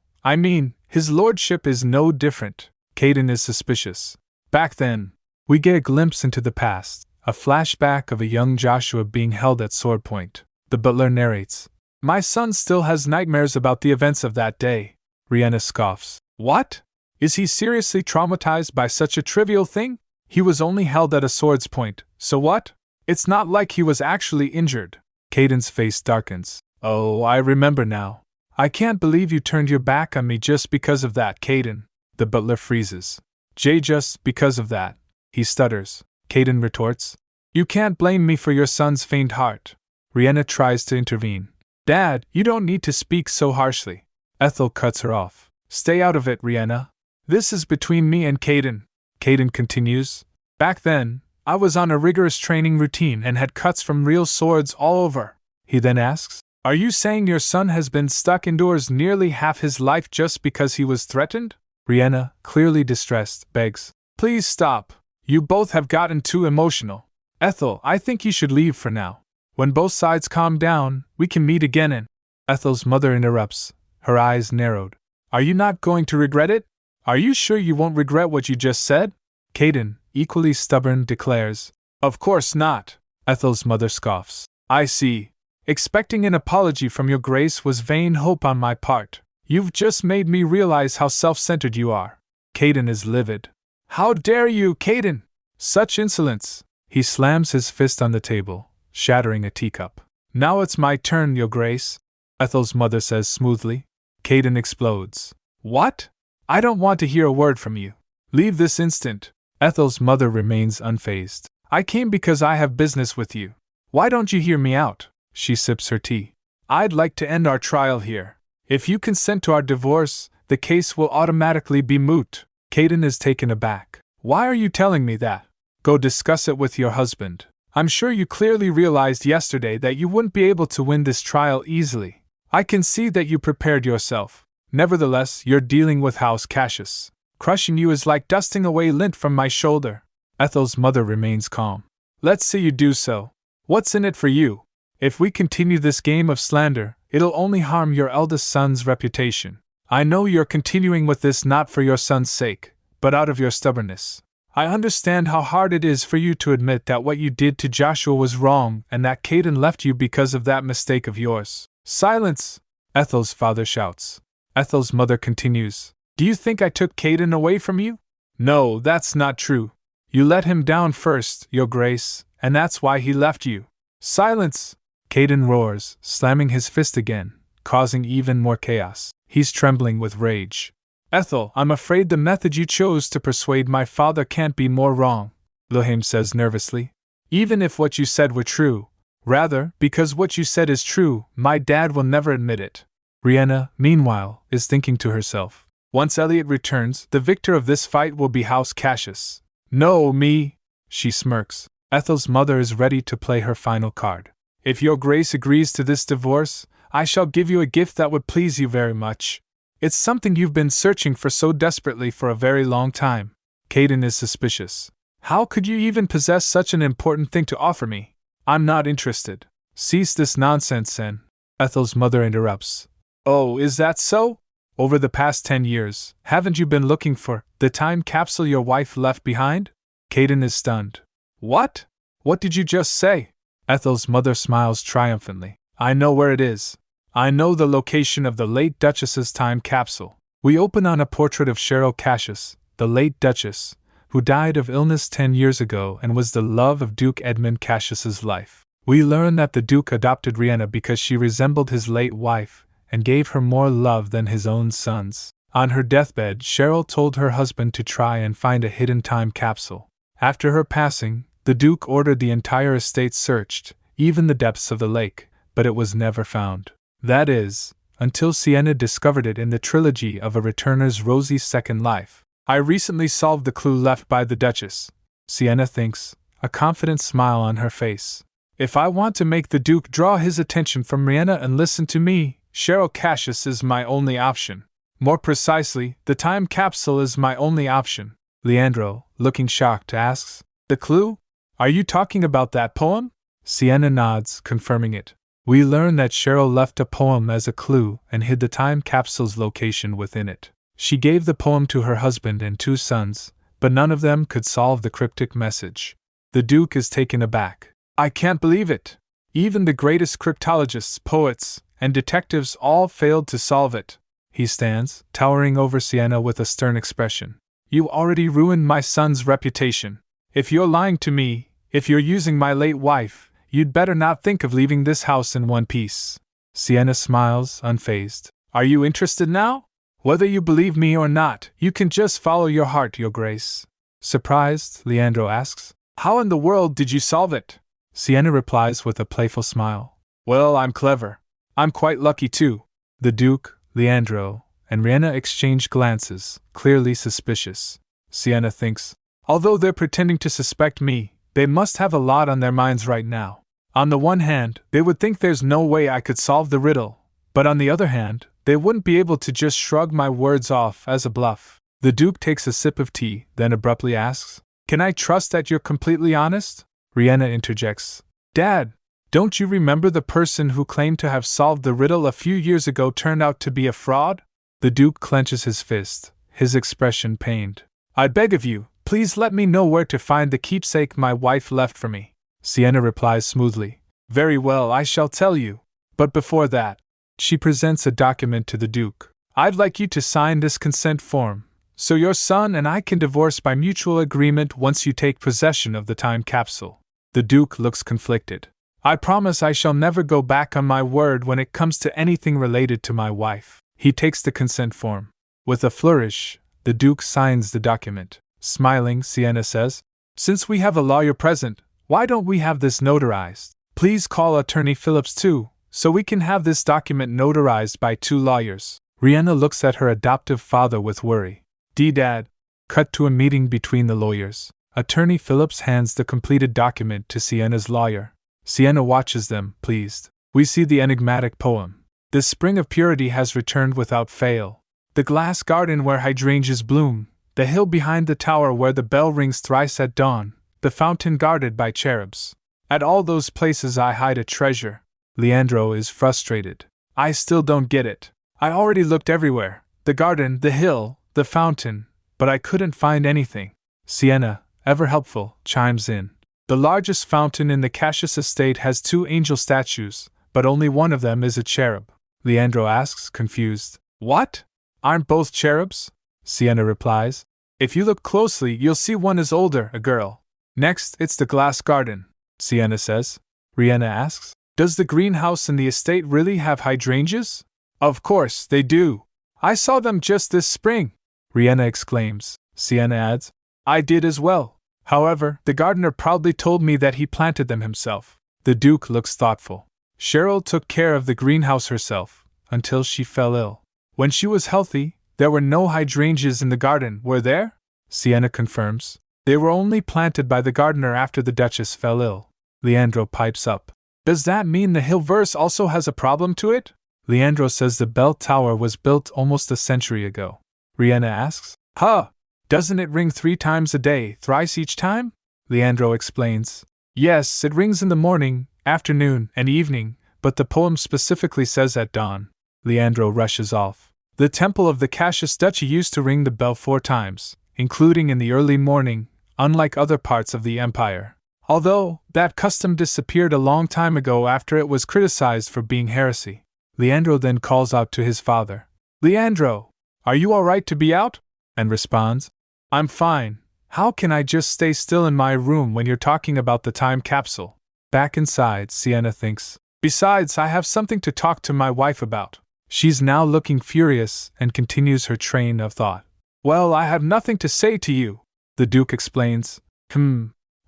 his lordship is no different. Caden is suspicious. Back then, we get a glimpse into the past, a flashback of a young Joshua being held at sword point. The butler narrates. My son still has nightmares about the events of that day. Riena scoffs. What? Is he seriously traumatized by such a trivial thing? He was only held at a sword's point, so what? It's not like he was actually injured. Caden's face darkens. Oh, I remember now. I can't believe you turned your back on me just because of that, Caden. The butler freezes. Just because of that. He stutters. Caden retorts. You can't blame me for your son's faint heart. Riena tries to intervene. Dad, you don't need to speak so harshly. Ethel cuts her off. Stay out of it, Riena. This is between me and Caden. Caden continues. Back then, I was on a rigorous training routine and had cuts from real swords all over. He then asks, Are you saying your son has been stuck indoors nearly half his life just because he was threatened? Riena, clearly distressed, begs, Please stop. You both have gotten too emotional. Ethel, I think you should leave for now. When both sides calm down, we can meet again and… Ethel's mother interrupts, her eyes narrowed. Are you not going to regret it? Are you sure you won't regret what you just said? Caden, equally stubborn, declares, Of course not. Ethel's mother scoffs. I see. Expecting an apology from your grace was vain hope on my part. You've just made me realize how self-centered you are. Caden is livid. How dare you, Caden? Such insolence. He slams his fist on the table, shattering a teacup. Now it's my turn, your grace, Ethel's mother says smoothly. Caden explodes. What? I don't want to hear a word from you. Leave this instant. Ethel's mother remains unfazed. I came because I have business with you. Why don't you hear me out? She sips her tea. I'd like to end our trial here. If you consent to our divorce, the case will automatically be moot. Caden is taken aback. Why are you telling me that? Go discuss it with your husband. I'm sure you clearly realized yesterday that you wouldn't be able to win this trial easily. I can see that you prepared yourself. Nevertheless, you're dealing with House Cassius. Crushing you is like dusting away lint from my shoulder. Ethel's mother remains calm. Let's see you do so. What's in it for you? If we continue this game of slander, it'll only harm your eldest son's reputation. I know you're continuing with this not for your son's sake, but out of your stubbornness. I understand how hard it is for you to admit that what you did to Joshua was wrong and that Caden left you because of that mistake of yours. Silence! Ethel's father shouts. Ethel's mother continues. Do you think I took Caden away from you? No, that's not true. You let him down first, Your Grace, and that's why he left you. Silence! Caden roars, slamming his fist again, causing even more chaos. He's trembling with rage. Ethel, I'm afraid the method you chose to persuade my father can't be more wrong, Wilhelm says nervously. Even if what you said were true, rather, because what you said is true, my dad will never admit it. Riena, meanwhile, is thinking to herself. Once Elliot returns, the victor of this fight will be House Cassius. No, me, she smirks. Ethel's mother is ready to play her final card. If Your Grace agrees to this divorce, I shall give you a gift that would please you very much. It's something you've been searching for so desperately for a very long time. Caden is suspicious. How could you even possess such an important thing to offer me? I'm not interested. Cease this nonsense, Sen. Ethel's mother interrupts. Oh, is that so? Over the past 10 years, haven't you been looking for the time capsule your wife left behind? Caden is stunned. What? What did you just say? Ethel's mother smiles triumphantly. I know where it is. I know the location of the late Duchess's time capsule. We open on a portrait of Cheryl Cassius, the late Duchess, who died of illness 10 years ago and was the love of Duke Edmund Cassius's life. We learn that the Duke adopted Riena because she resembled his late wife and gave her more love than his own sons. On her deathbed, Cheryl told her husband to try and find a hidden time capsule. After her passing, the Duke ordered the entire estate searched, even the depths of the lake, but it was never found. That is, until Sienna discovered it in the trilogy of A Returner's Rosy Second Life. I recently solved the clue left by the Duchess, Sienna thinks, a confident smile on her face. If I want to make the Duke draw his attention from Riena and listen to me, Cheryl Cassius is my only option. More precisely, the time capsule is my only option. Leandro, looking shocked, asks, The clue? Are you talking about that poem? Sienna nods, confirming it. We learn that Cheryl left a poem as a clue and hid the time capsule's location within it. She gave the poem to her husband and 2 sons, but none of them could solve the cryptic message. The Duke is taken aback. I can't believe it. Even the greatest cryptologists, poets, and detectives all failed to solve it. He stands, towering over Sienna with a stern expression. You already ruined my son's reputation. If you're lying to me, if you're using my late wife, you'd better not think of leaving this house in one piece. Sienna smiles, unfazed. Are you interested now? Whether you believe me or not, you can just follow your heart, Your Grace. Surprised, Leandro asks, How in the world did you solve it? Sienna replies with a playful smile. Well, I'm clever. I'm quite lucky too. The Duke, Leandro, and Riena exchange glances, clearly suspicious. Sienna thinks, although they're pretending to suspect me, they must have a lot on their minds right now. On the one hand, they would think there's no way I could solve the riddle, but on the other hand, they wouldn't be able to just shrug my words off as a bluff. The Duke takes a sip of tea, then abruptly asks, Can I trust that you're completely honest? Riena interjects, Dad, don't you remember the person who claimed to have solved the riddle a few years ago turned out to be a fraud? The Duke clenches his fist, his expression pained. I beg of you, please let me know where to find the keepsake my wife left for me. Sienna replies smoothly. Very well, I shall tell you. But before that, she presents a document to the Duke. I'd like you to sign this consent form, so your son and I can divorce by mutual agreement once you take possession of the time capsule. The Duke looks conflicted. I promise I shall never go back on my word when it comes to anything related to my wife. He takes the consent form. With a flourish, the Duke signs the document. Smiling, Sienna says, Since we have a lawyer present, why don't we have this notarized? Please call Attorney Phillips too, so we can have this document notarized by 2 lawyers. Riena looks at her adoptive father with worry. Dad. Cut to a meeting between the lawyers. Attorney Phillips hands the completed document to Sienna's lawyer. Sienna watches them, pleased. We see the enigmatic poem. The spring of purity has returned without fail. The glass garden where hydrangeas bloom, the hill behind the tower where the bell rings thrice at dawn, the fountain guarded by cherubs. At all those places I hide a treasure. Leandro is frustrated. I still don't get it. I already looked everywhere. The garden, the hill, the fountain, but I couldn't find anything. Sienna, ever helpful, chimes in. The largest fountain in the Cassius estate has 2 angel statues, but only one of them is a cherub. Leandro asks, confused. What? Aren't both cherubs? Sienna replies. If you look closely, you'll see one is older, a girl. Next, it's the glass garden, Sienna says. Riena asks, does the greenhouse in the estate really have hydrangeas? Of course, they do. I saw them just this spring, Riena exclaims. Sienna adds, I did as well. However, the gardener proudly told me that he planted them himself. The Duke looks thoughtful. Cheryl took care of the greenhouse herself, until she fell ill. When she was healthy, there were no hydrangeas in the garden, were there? Sienna confirms. They were only planted by the gardener after the Duchess fell ill. Leandro pipes up. Does that mean the hill verse also has a problem to it? Leandro says the bell tower was built almost a century ago. Riena asks, huh? Doesn't it ring 3 times a day, thrice each time? Leandro explains. Yes, it rings in the morning, afternoon, and evening, but the poem specifically says at dawn. Leandro rushes off. The temple of the Cassius Duchy used to ring the bell 4 times, including in the early morning, unlike other parts of the empire. Although, that custom disappeared a long time ago after it was criticized for being heresy. Leandro then calls out to his father. Leandro, are you all right to be out? And responds, I'm fine. How can I just stay still in my room when you're talking about the time capsule? Back inside, Sienna thinks. Besides, I have something to talk to my wife about. She's now looking furious and continues her train of thought. Well, I have nothing to say to you, the Duke explains.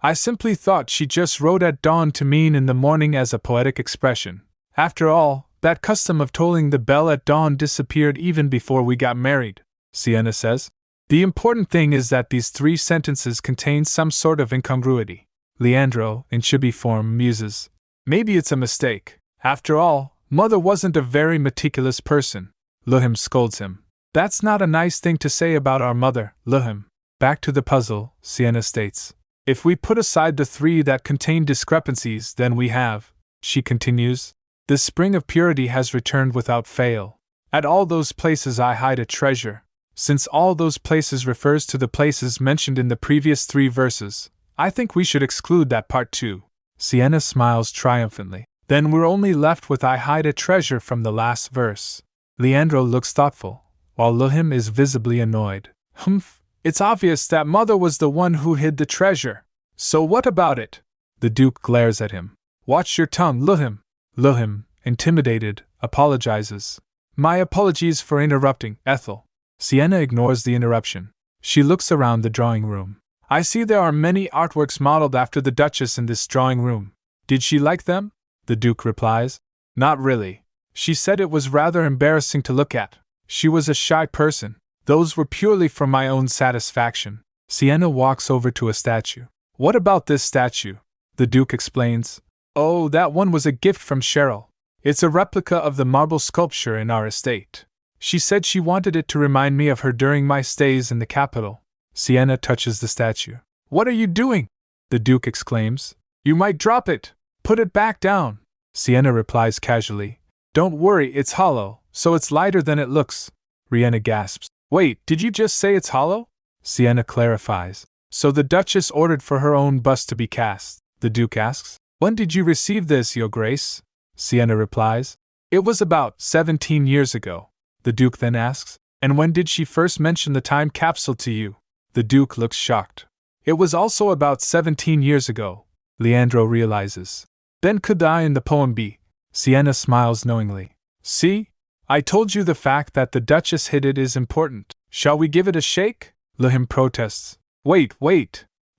I simply thought she just wrote at dawn to mean in the morning as a poetic expression. After all, that custom of tolling the bell at dawn disappeared even before we got married, Sienna says. The important thing is that these 3 sentences contain some sort of incongruity. Leandro, in chibi form, muses. Maybe it's a mistake. After all, Mother wasn't a very meticulous person. Luhim scolds him. That's not a nice thing to say about our mother, Luhim. Back to the puzzle, Sienna states. If we put aside the 3 that contain discrepancies, then we have, she continues, the spring of purity has returned without fail. At all those places I hide a treasure. Since all those places refers to the places mentioned in the previous 3 verses, I think we should exclude that part too. Sienna smiles triumphantly. Then we're only left with I hide a treasure from the last verse. Leandro looks thoughtful, while Luhim is visibly annoyed. It's obvious that Mother was the one who hid the treasure. So what about it? The Duke glares at him. Watch your tongue, Luhim. Luhim, intimidated, apologizes. My apologies for interrupting, Ethel. Sienna ignores the interruption. She looks around the drawing room. I see there are many artworks modeled after the Duchess in this drawing room. Did she like them? The Duke replies. Not really. She said it was rather embarrassing to look at. She was a shy person. Those were purely for my own satisfaction. Sienna walks over to a statue. What about this statue? The Duke explains. Oh, that one was a gift from Cheryl. It's a replica of the marble sculpture in our estate. She said she wanted it to remind me of her during my stays in the capital. Sienna touches the statue. What are you doing? The Duke exclaims. You might drop it. Put it back down. Sienna replies casually. Don't worry, it's hollow, so it's lighter than it looks. Riena gasps. Wait, did you just say it's hollow? Sienna clarifies. So the Duchess ordered for her own bust to be cast. The Duke asks. When did you receive this, Your Grace? Sienna replies. It was about 17 years ago. The Duke then asks. And when did she first mention the time capsule to you? The Duke looks shocked. It was also about 17 years ago. Leandro realizes. Then could the I in the poem be? Sienna smiles knowingly. See? I told you the fact that the Duchess hid it is important. Shall we give it a shake? Luhim protests. Wait.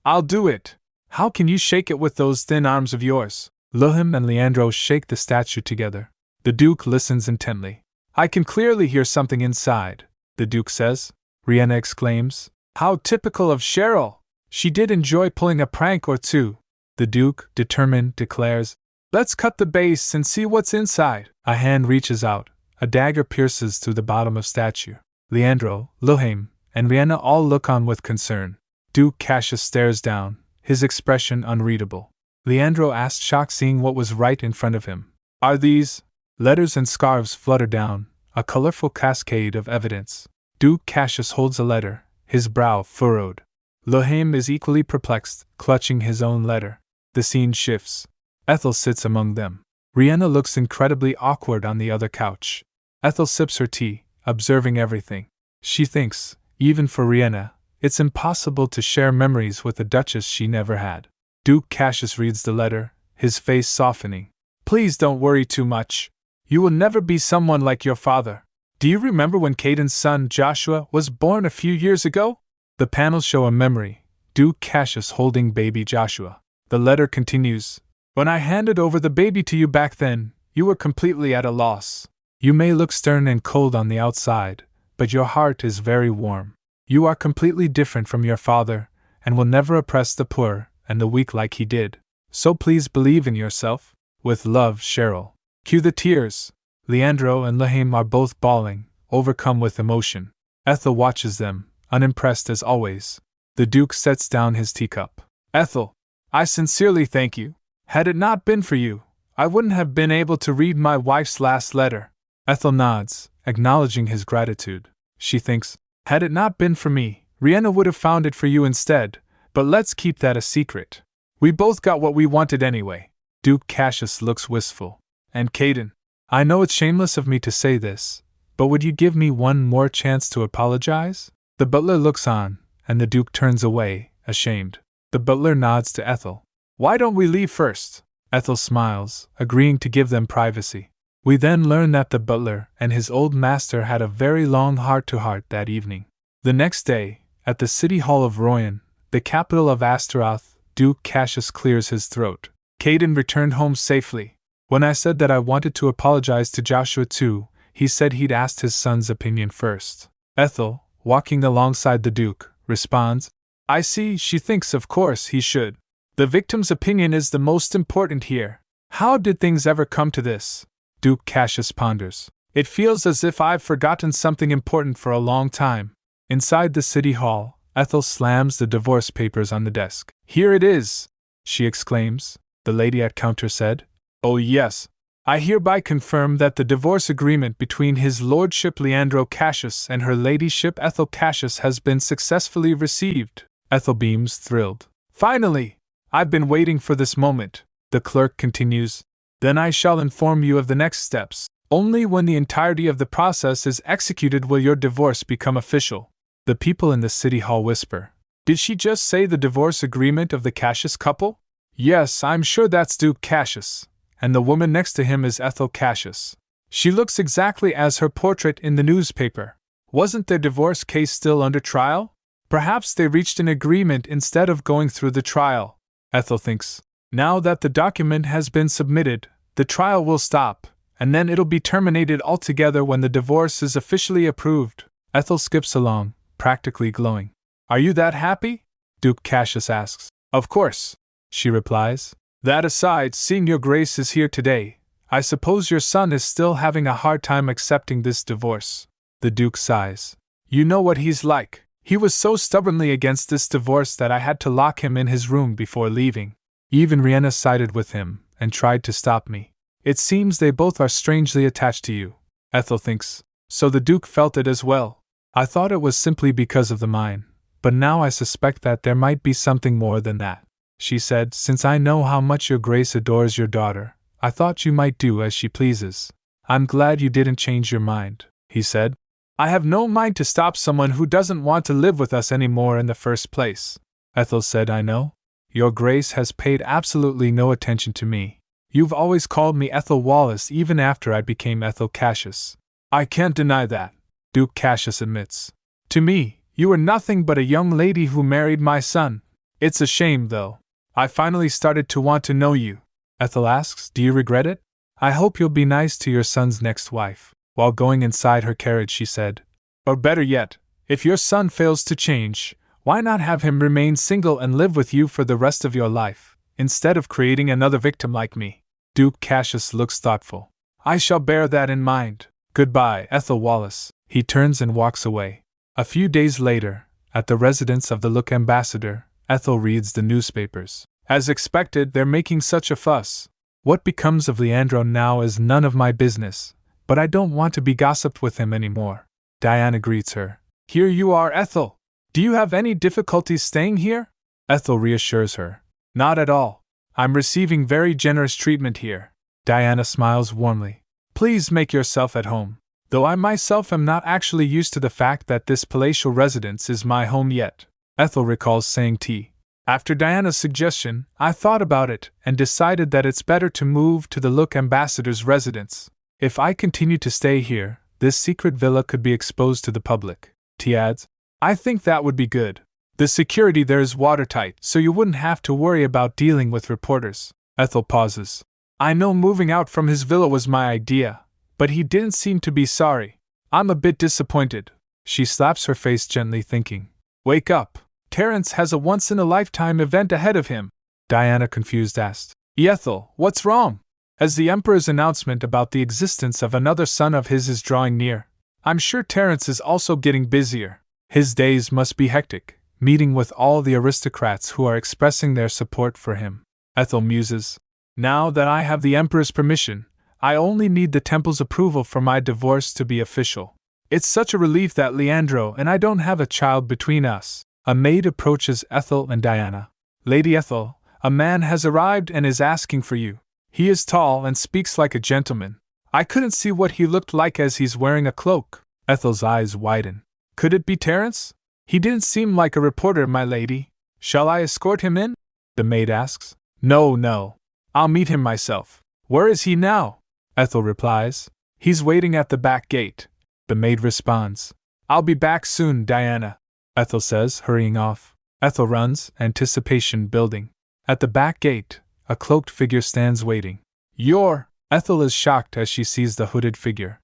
I'll do it. How can you shake it with those thin arms of yours? Luhim and Leandro shake the statue together. The Duke listens intently. I can clearly hear something inside, the Duke says. Riena exclaims. How typical of Cheryl! She did enjoy pulling a prank or two. The Duke, determined, declares. Let's cut the base and see what's inside. A hand reaches out. A dagger pierces through the bottom of statue. Leandro, Luhim, and Riena all look on with concern. Duke Cassius stares down, his expression unreadable. Leandro asks, shocked, seeing what was right in front of him. Are these? Letters and scarves flutter down, a colorful cascade of evidence. Duke Cassius holds a letter, his brow furrowed. Luhim is equally perplexed, clutching his own letter. The scene shifts. Ethel sits among them. Riena looks incredibly awkward on the other couch. Ethel sips her tea, observing everything. She thinks, even for Riena, It's impossible to share memories with a duchess she never had. Duke Cassius reads the letter, his face softening. Please don't worry too much. You will never be someone like your father. Do you remember when Caden's son Joshua was born a few years ago? The panels show a memory, Duke Cassius holding baby Joshua. The letter continues. When I handed over the baby to you back then, you were completely at a loss. You may look stern and cold on the outside, but your heart is very warm. You are completely different from your father, and will never oppress the poor and the weak like he did. So please believe in yourself. With love, Cheryl. Cue the tears. Leandro and Lahame are both bawling, overcome with emotion. Ethel watches them, unimpressed as always. The Duke sets down his teacup. Ethel, I sincerely thank you. Had it not been for you, I wouldn't have been able to read my wife's last letter. Ethel nods, acknowledging his gratitude. She thinks, had it not been for me, Riena would have found it for you instead, but let's keep that a secret. We both got what we wanted anyway. Duke Cassius looks wistful. And Caden, I know it's shameless of me to say this, but would you give me one more chance to apologize? The butler looks on, and the Duke turns away, ashamed. The butler nods to Ethel. Why don't we leave first? Ethel smiles, agreeing to give them privacy. We then learn that the butler and his old master had a very long heart-to-heart that evening. The next day, at the city hall of Royan, the capital of Astaroth, Duke Cassius clears his throat. Caden returned home safely. When I said that I wanted to apologize to Joshua too, he said he'd asked his son's opinion first. Ethel, walking alongside the Duke, responds, I see, she thinks of course he should. The victim's opinion is the most important here. How did things ever come to this? Duke Cassius ponders. It feels as if I've forgotten something important for a long time. Inside the city hall, Ethel slams the divorce papers on the desk. Here it is, she exclaims. The lady at counter said. Oh yes. I hereby confirm that the divorce agreement between His Lordship Leandro Cassius and Her Ladyship Ethel Cassius has been successfully received. Ethel beams, thrilled. Finally! I've been waiting for this moment. The clerk continues. Then I shall inform you of the next steps. Only when the entirety of the process is executed will your divorce become official. The people in the city hall whisper. Did she just say the divorce agreement of the Cassius couple? Yes, I'm sure that's Duke Cassius, and the woman next to him is Ethel Cassius. She looks exactly as her portrait in the newspaper. Wasn't their divorce case still under trial? Perhaps they reached an agreement instead of going through the trial. Ethel thinks. Now that the document has been submitted, the trial will stop, and then it'll be terminated altogether when the divorce is officially approved. Ethel skips along, practically glowing. Are you that happy? Duke Cassius asks. Of course, she replies. That aside, seeing your grace is here today, I suppose your son is still having a hard time accepting this divorce. The Duke sighs. You know what he's like. He was so stubbornly against this divorce that I had to lock him in his room before leaving. Even Riena sided with him and tried to stop me. It seems they both are strangely attached to you. Ethel thinks. So the Duke felt it as well. I thought it was simply because of the mine, but now I suspect that there might be something more than that. She said, since I know how much your grace adores your daughter, I thought you might do as she pleases. I'm glad you didn't change your mind, he said. I have no mind to stop someone who doesn't want to live with us anymore in the first place. Ethel said, I know. Your grace has paid absolutely no attention to me. You've always called me Ethel Wallace even after I became Ethel Cassius. I can't deny that, Duke Cassius admits. To me, you were nothing but a young lady who married my son. It's a shame, though. I finally started to want to know you. Ethel asks, do you regret it? I hope you'll be nice to your son's next wife. While going inside her carriage, she said. Or better yet, if your son fails to change, why not have him remain single and live with you for the rest of your life, instead of creating another victim like me? Duke Cassius looks thoughtful. I shall bear that in mind. Goodbye, Ethel Wallace. He turns and walks away. A few days later, at the residence of the Look Ambassador, Ethel reads the newspapers. As expected, they're making such a fuss. What becomes of Leandro now is none of my business, but I don't want to be gossiped with him anymore. Diana greets her. Here you are, Ethel. Do you have any difficulties staying here? Ethel reassures her. Not at all. I'm receiving very generous treatment here. Diana smiles warmly. Please make yourself at home. Though I myself am not actually used to the fact that this palatial residence is my home yet. Ethel recalls saying After Diana's suggestion, I thought about it and decided that it's better to move to the Look Ambassador's residence. If I continue to stay here, this secret villa could be exposed to the public. T adds, I think that would be good. The security there is watertight, so you wouldn't have to worry about dealing with reporters. Ethel pauses. I know moving out from his villa was my idea, but he didn't seem to be sorry. I'm a bit disappointed. She slaps her face gently, thinking, Wake up. Terence has a once-in-a-lifetime event ahead of him. Diana, confused, asked, Ethel, what's wrong? As the Emperor's announcement about the existence of another son of his is drawing near, I'm sure Terence is also getting busier. His days must be hectic, meeting with all the aristocrats who are expressing their support for him. Ethel muses, Now that I have the Emperor's permission, I only need the Temple's approval for my divorce to be official. It's such a relief that Leandro and I don't have a child between us. A maid approaches Ethel and Diana. Lady Ethel, a man has arrived and is asking for you. He is tall and speaks like a gentleman. I couldn't see what he looked like as he's wearing a cloak. Ethel's eyes widen. Could it be Terence? He didn't seem like a reporter, my lady. Shall I escort him in? The maid asks. No. I'll meet him myself. Where is he now? Ethel replies. He's waiting at the back gate. The maid responds. I'll be back soon, Diana, Ethel says, hurrying off. Ethel runs, anticipation building. At the back gate, a cloaked figure stands waiting. Ethel is shocked as she sees the hooded figure.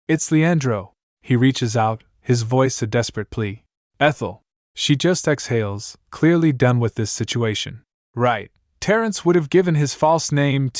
It's Leandro. He reaches out, his voice a desperate plea. Ethel. She just exhales, clearly done with this situation. Right. Terence would have given his false name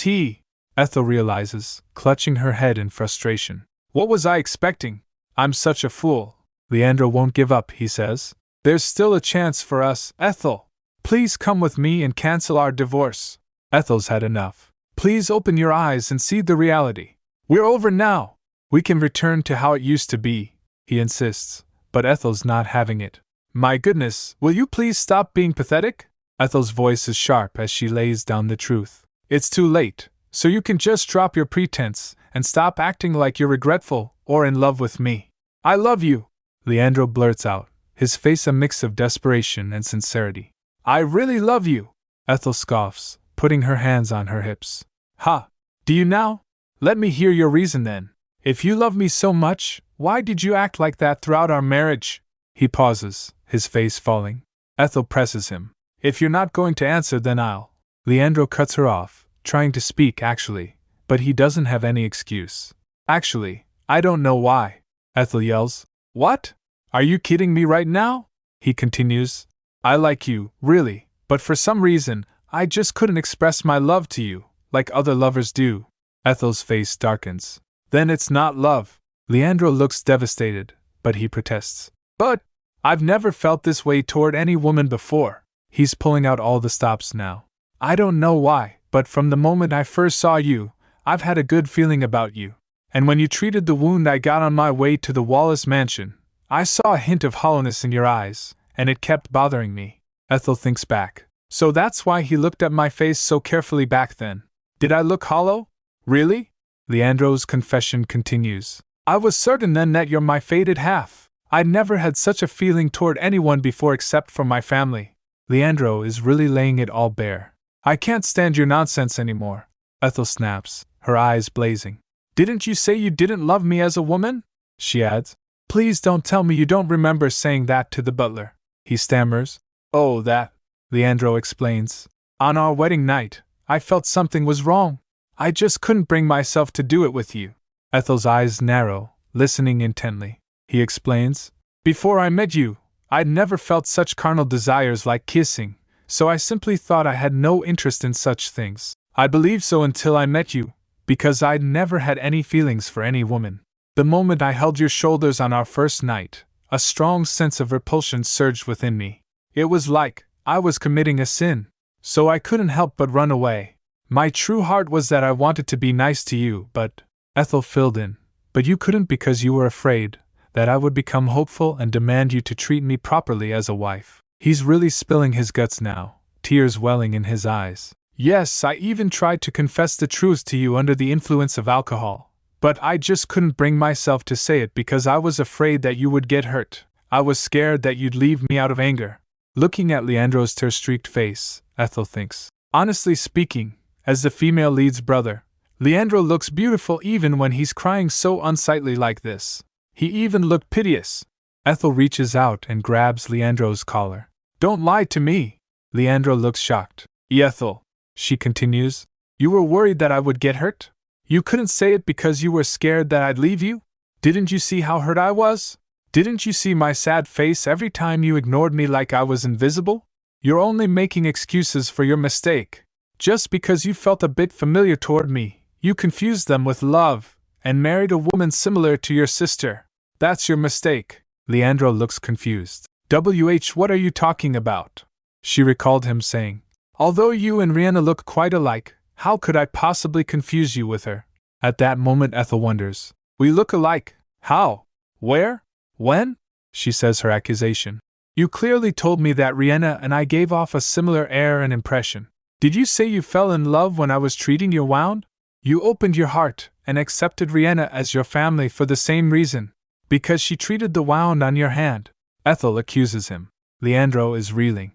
Ethel realizes, clutching her head in frustration. What was I expecting? I'm such a fool. Leandro won't give up, he says. There's still a chance for us, Ethel. Please come with me and cancel our divorce. Ethel's had enough. Please open your eyes and see the reality. We're over now. We can return to how it used to be, he insists, but Ethel's not having it. My goodness, will you please stop being pathetic? Ethel's voice is sharp as she lays down the truth. It's too late, so you can just drop your pretense and stop acting like you're regretful or in love with me. I love you, Leandro blurts out, his face a mix of desperation and sincerity. I really love you, Ethel scoffs, putting her hands on her hips. Ha! Do you now? Let me hear your reason then. If you love me so much, why did you act like that throughout our marriage? He pauses, his face falling. Ethel presses him. If you're not going to answer, then I'll. Leandro cuts her off, trying to speak actually, but he doesn't have any excuse. Actually, I don't know why. Ethel yells. What? Are you kidding me right now? He continues. I like you, really, but for some reason, I just couldn't express my love to you, like other lovers do. Ethel's face darkens. Then it's not love. Leandro looks devastated, but he protests. But I've never felt this way toward any woman before. He's pulling out all the stops now. I don't know why, but from the moment I first saw you, I've had a good feeling about you. And when you treated the wound I got on my way to the Wallace mansion, I saw a hint of hollowness in your eyes, and it kept bothering me. Ethel thinks back. So that's why he looked at my face so carefully back then. Did I look hollow? Really? Leandro's confession continues. I was certain then that you're my fated half. I'd never had such a feeling toward anyone before except for my family. Leandro is really laying it all bare. I can't stand your nonsense anymore. Ethel snaps, her eyes blazing. Didn't you say you didn't love me as a woman? She adds. Please don't tell me you don't remember saying that to the butler. He stammers. Oh, that. Leandro explains. On our wedding night, I felt something was wrong. I just couldn't bring myself to do it with you. Ethel's eyes narrow, listening intently. He explains. Before I met you, I'd never felt such carnal desires like kissing, so I simply thought I had no interest in such things. I believed so until I met you, because I'd never had any feelings for any woman. The moment I held your shoulders on our first night, a strong sense of repulsion surged within me. It was like I was committing a sin, so I couldn't help but run away. My true heart was that I wanted to be nice to you, but, Ethel filled in, but you couldn't because you were afraid that I would become hopeful and demand you to treat me properly as a wife. He's really spilling his guts now, tears welling in his eyes. Yes, I even tried to confess the truth to you under the influence of alcohol. But I just couldn't bring myself to say it because I was afraid that you would get hurt. I was scared that you'd leave me out of anger. Looking at Leandro's tear-streaked face, Ethel thinks. Honestly speaking, as the female lead's brother, Leandro looks beautiful even when he's crying so unsightly like this. He even looked piteous. Ethel reaches out and grabs Leandro's collar. Don't lie to me. Leandro looks shocked. Ethel, she continues, you were worried that I would get hurt? You couldn't say it because you were scared that I'd leave you? Didn't you see how hurt I was? Didn't you see my sad face every time you ignored me like I was invisible? You're only making excuses for your mistake. Just because you felt a bit familiar toward me, you confused them with love, and married a woman similar to your sister. That's your mistake. Leandro looks confused. What are you talking about? She recalled him saying, although you and Riena look quite alike, how could I possibly confuse you with her? At that moment Ethel wonders. We look alike. How? Where? When? She says her accusation. You clearly told me that Riena and I gave off a similar air and impression. Did you say you fell in love when I was treating your wound? You opened your heart and accepted Riena as your family for the same reason, because she treated the wound on your hand. Ethel accuses him. Leandro is reeling.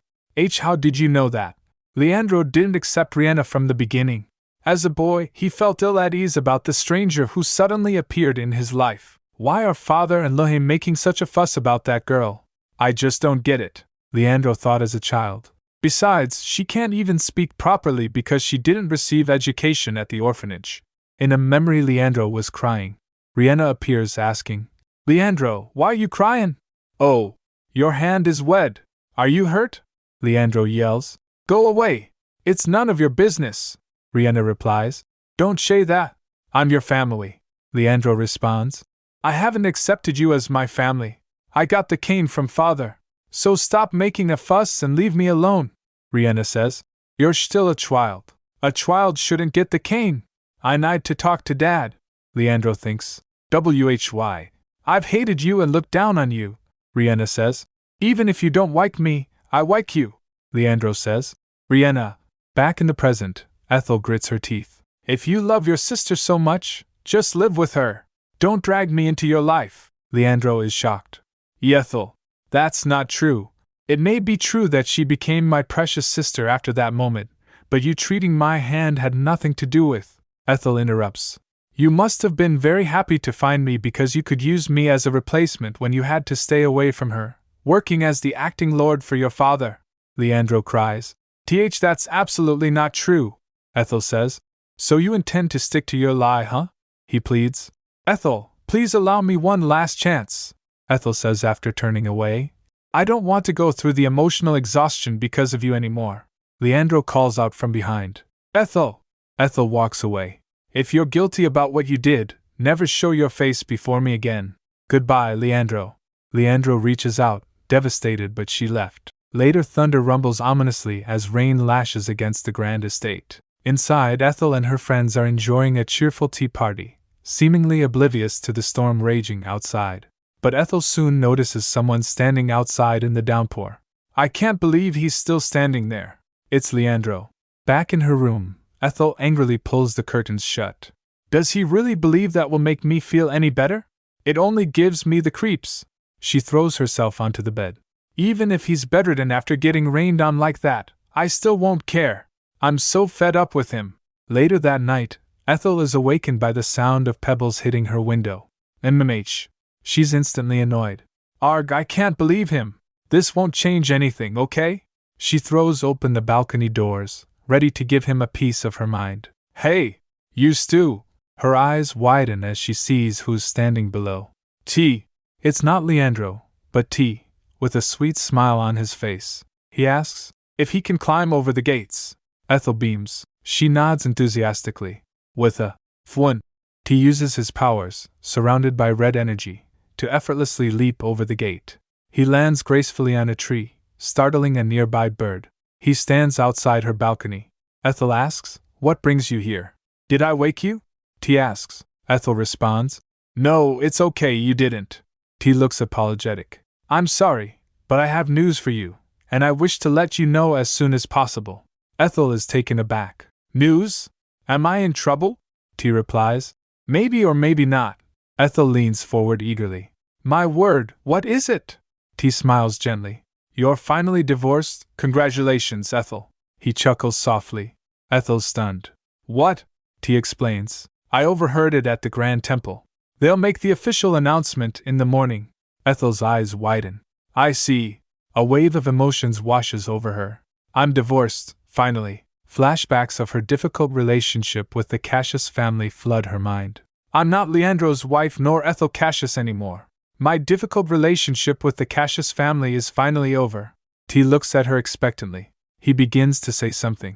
How did you know that? Leandro didn't accept Riena from the beginning. As a boy, he felt ill at ease about the stranger who suddenly appeared in his life. Why are father and Lohim making such a fuss about that girl? I just don't get it, Leandro thought as a child. Besides, she can't even speak properly because she didn't receive education at the orphanage. In a memory, Leandro was crying. Riena appears asking, Leandro, why are you crying? Oh, your hand is wet. Are you hurt? Leandro yells. Go away. It's none of your business. Riena replies. Don't say that. I'm your family. Leandro responds. I haven't accepted you as my family. I got the cane from father. So stop making a fuss and leave me alone. Riena says. You're still a child. A child shouldn't get the cane. I need to talk to dad. Leandro thinks. I've hated you and looked down on you. Riena says. Even if you don't like me, I like you. Leandro says. Riena. Back in the present, Ethel grits her teeth. If you love your sister so much, just live with her. Don't drag me into your life. Leandro is shocked. Ethel. That's not true. It may be true that she became my precious sister after that moment, but you treating my hand had nothing to do with. Ethel interrupts. You must have been very happy to find me because you could use me as a replacement when you had to stay away from her, working as the acting lord for your father. Leandro cries. That's absolutely not true. Ethel says. So you intend to stick to your lie, huh? He pleads. Ethel, please allow me one last chance. Ethel says after turning away. I don't want to go through the emotional exhaustion because of you anymore. Leandro calls out from behind. Ethel! Ethel walks away. If you're guilty about what you did, never show your face before me again. Goodbye, Leandro. Leandro reaches out, devastated, but she left. Later, thunder rumbles ominously as rain lashes against the grand estate. Inside, Ethel and her friends are enjoying a cheerful tea party, seemingly oblivious to the storm raging outside. But Ethel soon notices someone standing outside in the downpour. I can't believe he's still standing there. It's Leandro. Back in her room, Ethel angrily pulls the curtains shut. Does he really believe that will make me feel any better? It only gives me the creeps. She throws herself onto the bed. Even if he's bedridden after getting rained on like that, I still won't care. I'm so fed up with him. Later that night, Ethel is awakened by the sound of pebbles hitting her window. She's instantly annoyed. Arg, I can't believe him. This won't change anything, okay? She throws open the balcony doors, ready to give him a piece of her mind. Hey, you Stu! Her eyes widen as she sees who's standing below. T. It's not Leandro, but T. With a sweet smile on his face. He asks if he can climb over the gates. Ethel beams. She nods enthusiastically. With a fawn, T uses his powers, surrounded by red energy, to effortlessly leap over the gate. He lands gracefully on a tree, startling a nearby bird. He stands outside her balcony. Ethel asks, What brings you here? Did I wake you? T asks. Ethel responds, No, it's okay, you didn't. T looks apologetic. I'm sorry, but I have news for you, and I wish to let you know as soon as possible. Ethel is taken aback. News? Am I in trouble? T replies. Maybe or maybe not. Ethel leans forward eagerly. My word, what is it? T smiles gently. You're finally divorced? Congratulations, Ethel. He chuckles softly. Ethel's stunned. What? T explains. I overheard it at the Grand Temple. They'll make the official announcement in the morning. Ethel's eyes widen. I see. A wave of emotions washes over her. I'm divorced, finally. Flashbacks of her difficult relationship with the Cassius family flood her mind. I'm not Leandro's wife nor Ethel Cassius anymore. My difficult relationship with the Cassius family is finally over. T looks at her expectantly. He begins to say something.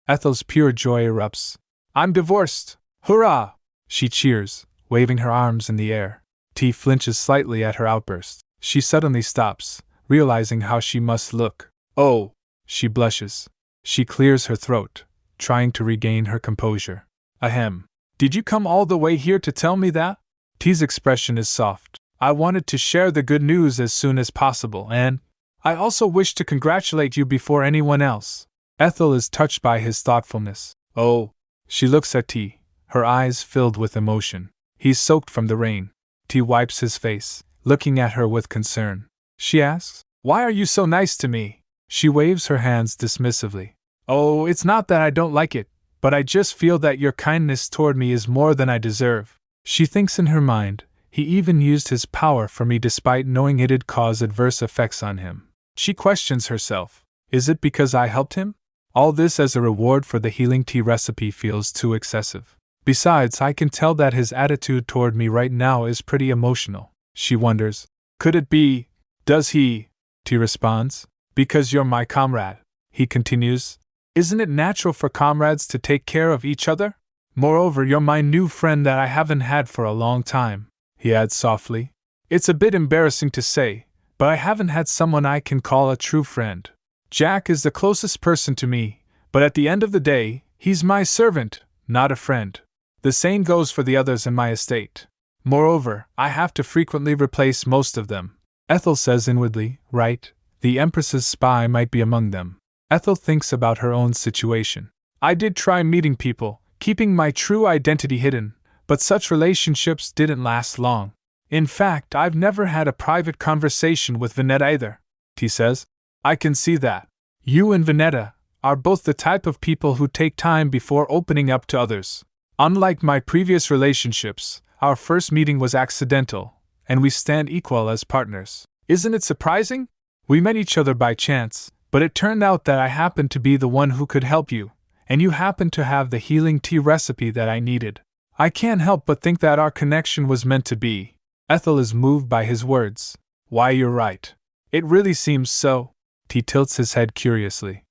Ethel's pure joy erupts. I'm divorced! Hurrah! She cheers, waving her arms in the air. T flinches slightly at her outburst. She suddenly stops, realizing how she must look. Oh! She blushes. She clears her throat, trying to regain her composure. Ahem. Did you come all the way here to tell me that? T's expression is soft. I wanted to share the good news as soon as possible, and I also wish to congratulate you before anyone else. Ethel is touched by his thoughtfulness. Oh. She looks at T, her eyes filled with emotion. He's soaked from the rain. T wipes his face, looking at her with concern. She asks, Why are you so nice to me? She waves her hands dismissively. Oh, it's not that I don't like it, but I just feel that your kindness toward me is more than I deserve. She thinks in her mind, he even used his power for me despite knowing it'd cause adverse effects on him. She questions herself. Is it because I helped him? All this as a reward for the healing tea recipe feels too excessive. Besides, I can tell that his attitude toward me right now is pretty emotional. She wonders, could it be? Does he? T responds. Because you're my comrade. He continues. Isn't it natural for comrades to take care of each other? Moreover, you're my new friend that I haven't had for a long time. He adds softly. It's a bit embarrassing to say, but I haven't had someone I can call a true friend. Jack is the closest person to me, but at the end of the day, he's my servant, not a friend. The same goes for the others in my estate. Moreover, I have to frequently replace most of them. Ethel says inwardly, right, the Empress's spy might be among them. Ethel thinks about her own situation. I did try meeting people, keeping my true identity hidden, but such relationships didn't last long. In fact, I've never had a private conversation with Vinetta either, T says. I can see that. You and Vinetta are both the type of people who take time before opening up to others. Unlike my previous relationships, our first meeting was accidental, and we stand equal as partners. Isn't it surprising? We met each other by chance, but it turned out that I happened to be the one who could help you, and you happened to have the healing tea recipe that I needed. I can't help but think that our connection was meant to be. Ethel is moved by his words. Why, you're right. It really seems so. He tilts his head curiously.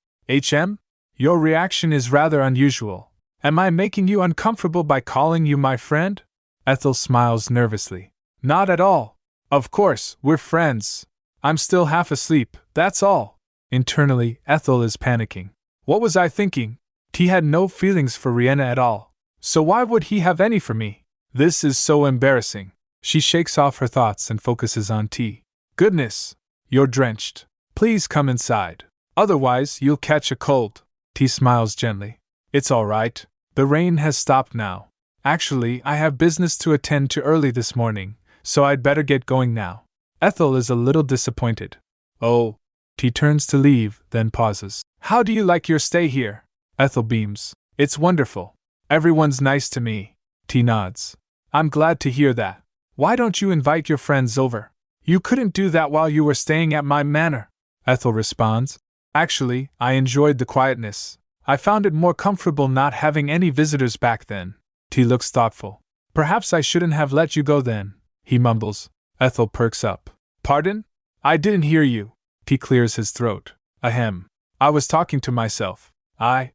Your reaction is rather unusual. Am I making you uncomfortable by calling you my friend? Ethel smiles nervously. Not at all. Of course, we're friends. I'm still half asleep, that's all. Internally, Ethel is panicking. What was I thinking? He had no feelings for Riena at all. So why would he have any for me? This is so embarrassing. She shakes off her thoughts and focuses on T. Goodness, you're drenched. Please come inside. Otherwise, you'll catch a cold. T smiles gently. It's all right. The rain has stopped now. Actually, I have business to attend to early this morning, so I'd better get going now. Ethel is a little disappointed. Oh. T turns to leave, then pauses. How do you like your stay here? Ethel beams. It's wonderful. Everyone's nice to me. T nods. I'm glad to hear that. Why don't you invite your friends over? You couldn't do that while you were staying at my manor. Ethel responds. Actually, I enjoyed the quietness. I found it more comfortable not having any visitors back then. T looks thoughtful. Perhaps I shouldn't have let you go then, he mumbles. Ethel perks up. Pardon? I didn't hear you. T clears his throat. Ahem. I was talking to myself. I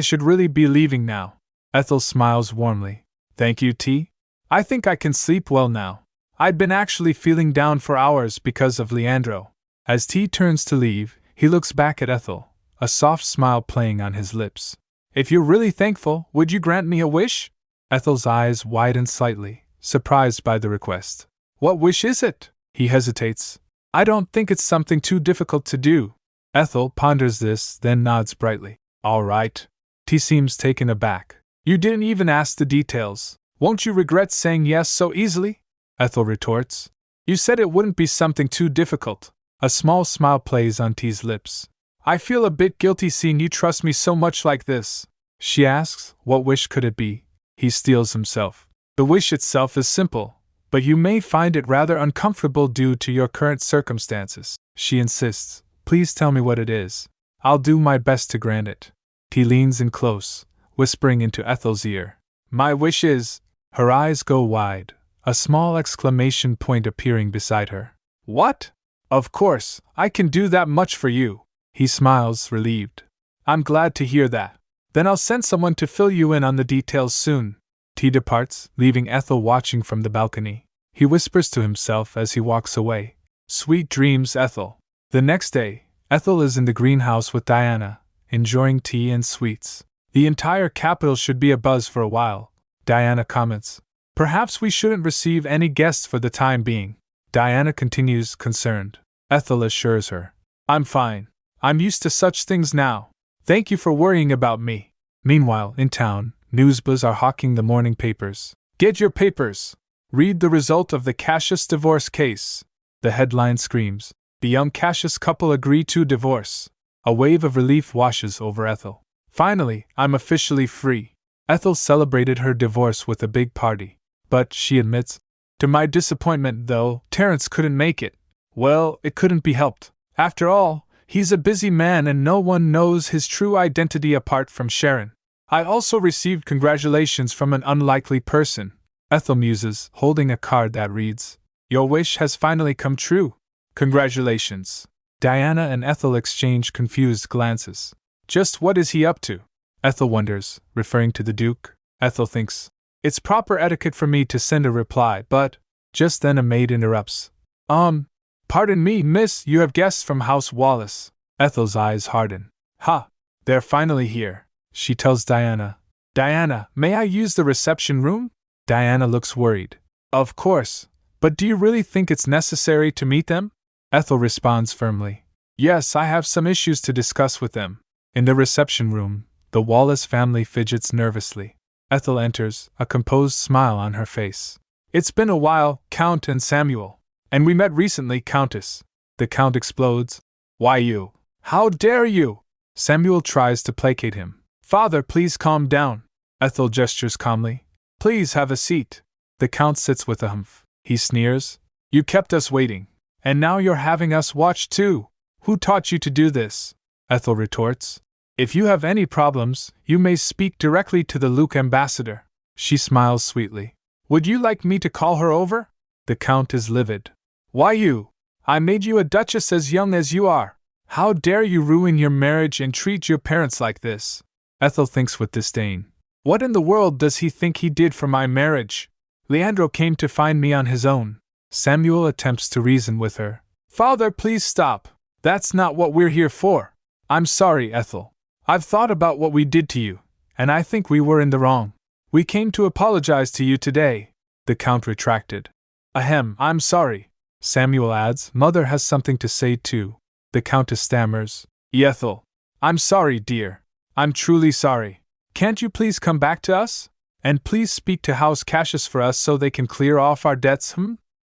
should really be leaving now. Ethel smiles warmly. Thank you, T. I think I can sleep well now. I'd been actually feeling down for hours because of Leandro. As T turns to leave, he looks back at Ethel, a soft smile playing on his lips. If you're really thankful, would you grant me a wish? Ethel's eyes widen slightly, surprised by the request. What wish is it? He hesitates. I don't think it's something too difficult to do. Ethel ponders this, then nods brightly. All right. T seems taken aback. You didn't even ask the details. Won't you regret saying yes so easily? Ethel retorts. You said it wouldn't be something too difficult. A small smile plays on T's lips. I feel a bit guilty seeing you trust me so much like this. She asks, what wish could it be? He steels himself. The wish itself is simple, but you may find it rather uncomfortable due to your current circumstances. She insists, please tell me what it is. I'll do my best to grant it. T leans in close, whispering into Ethel's ear. My wish is… Her eyes go wide, a small exclamation point appearing beside her. What? Of course, I can do that much for you. He smiles, relieved. I'm glad to hear that. Then I'll send someone to fill you in on the details soon. T departs, leaving Ethel watching from the balcony. He whispers to himself as he walks away. Sweet dreams, Ethel. The next day, Ethel is in the greenhouse with Diana, enjoying tea and sweets. The entire capital should be abuzz for a while. Diana comments. Perhaps we shouldn't receive any guests for the time being. Diana continues, concerned. Ethel assures her. I'm fine. I'm used to such things now. Thank you for worrying about me. Meanwhile, in town, newsboys are hawking the morning papers. Get your papers. Read the result of the Cassius divorce case. The headline screams. The young Cassius couple agree to divorce. A wave of relief washes over Ethel. Finally, I'm officially free. Ethel celebrated her divorce with a big party. But, she admits, to my disappointment though, Terence couldn't make it. Well, it couldn't be helped. After all, he's a busy man and no one knows his true identity apart from Sharon. I also received congratulations from an unlikely person. Ethel muses, holding a card that reads, Your wish has finally come true. Congratulations. Diana and Ethel exchange confused glances. Just what is he up to? Ethel wonders, referring to the Duke. Ethel thinks, it's proper etiquette for me to send a reply, but… Just then a maid interrupts. Pardon me, miss, you have guests from House Wallace. Ethel's eyes harden. Ha! They're finally here. She tells Diana. Diana, may I use the reception room? Diana looks worried. Of course. But do you really think it's necessary to meet them? Ethel responds firmly. Yes, I have some issues to discuss with them. In the reception room, the Wallace family fidgets nervously. Ethel enters, a composed smile on her face. It's been a while, Count and Samuel. And we met recently, Countess. The Count explodes. Why you? How dare you? Samuel tries to placate him. Father, please calm down. Ethel gestures calmly. Please have a seat. The Count sits with a humph. He sneers. You kept us waiting. And now you're having us watch too. Who taught you to do this? Ethel retorts. If you have any problems, you may speak directly to the Luke ambassador. She smiles sweetly. Would you like me to call her over? The Count is livid. Why you? I made you a duchess as young as you are. How dare you ruin your marriage and treat your parents like this? Ethel thinks with disdain. What in the world does he think he did for my marriage? Leandro came to find me on his own. Samuel attempts to reason with her. Father, please stop. That's not what we're here for. I'm sorry, Ethel. I've thought about what we did to you, and I think we were in the wrong. We came to apologize to you today. The Count retracted. Ahem, I'm sorry. Samuel adds, Mother has something to say too. The Countess stammers. Ethel. I'm sorry, dear. I'm truly sorry. Can't you please come back to us? And please speak to House Cassius for us so they can clear off our debts,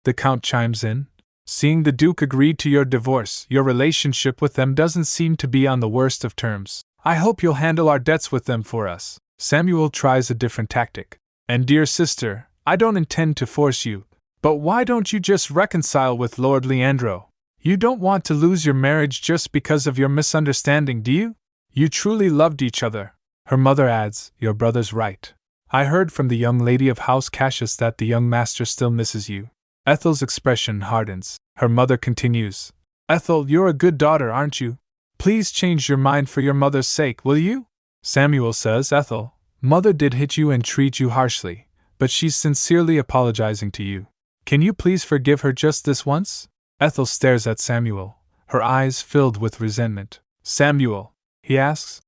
The Count chimes in. Seeing the Duke agreed to your divorce, your relationship with them doesn't seem to be on the worst of terms. I hope you'll handle our debts with them for us. Samuel tries a different tactic. And dear sister, I don't intend to force you, but why don't you just reconcile with Lord Leandro? You don't want to lose your marriage just because of your misunderstanding, do you? You truly loved each other. Her mother adds, your brother's right. I heard from the young lady of House Cassius that the young master still misses you. Ethel's expression hardens. Her mother continues. Ethel, you're a good daughter, aren't you? Please change your mind for your mother's sake, will you? Samuel says, Ethel, Mother did hit you and treat you harshly, but she's sincerely apologizing to you. Can you please forgive her just this once? Ethel stares at Samuel, her eyes filled with resentment. Samuel, he asks,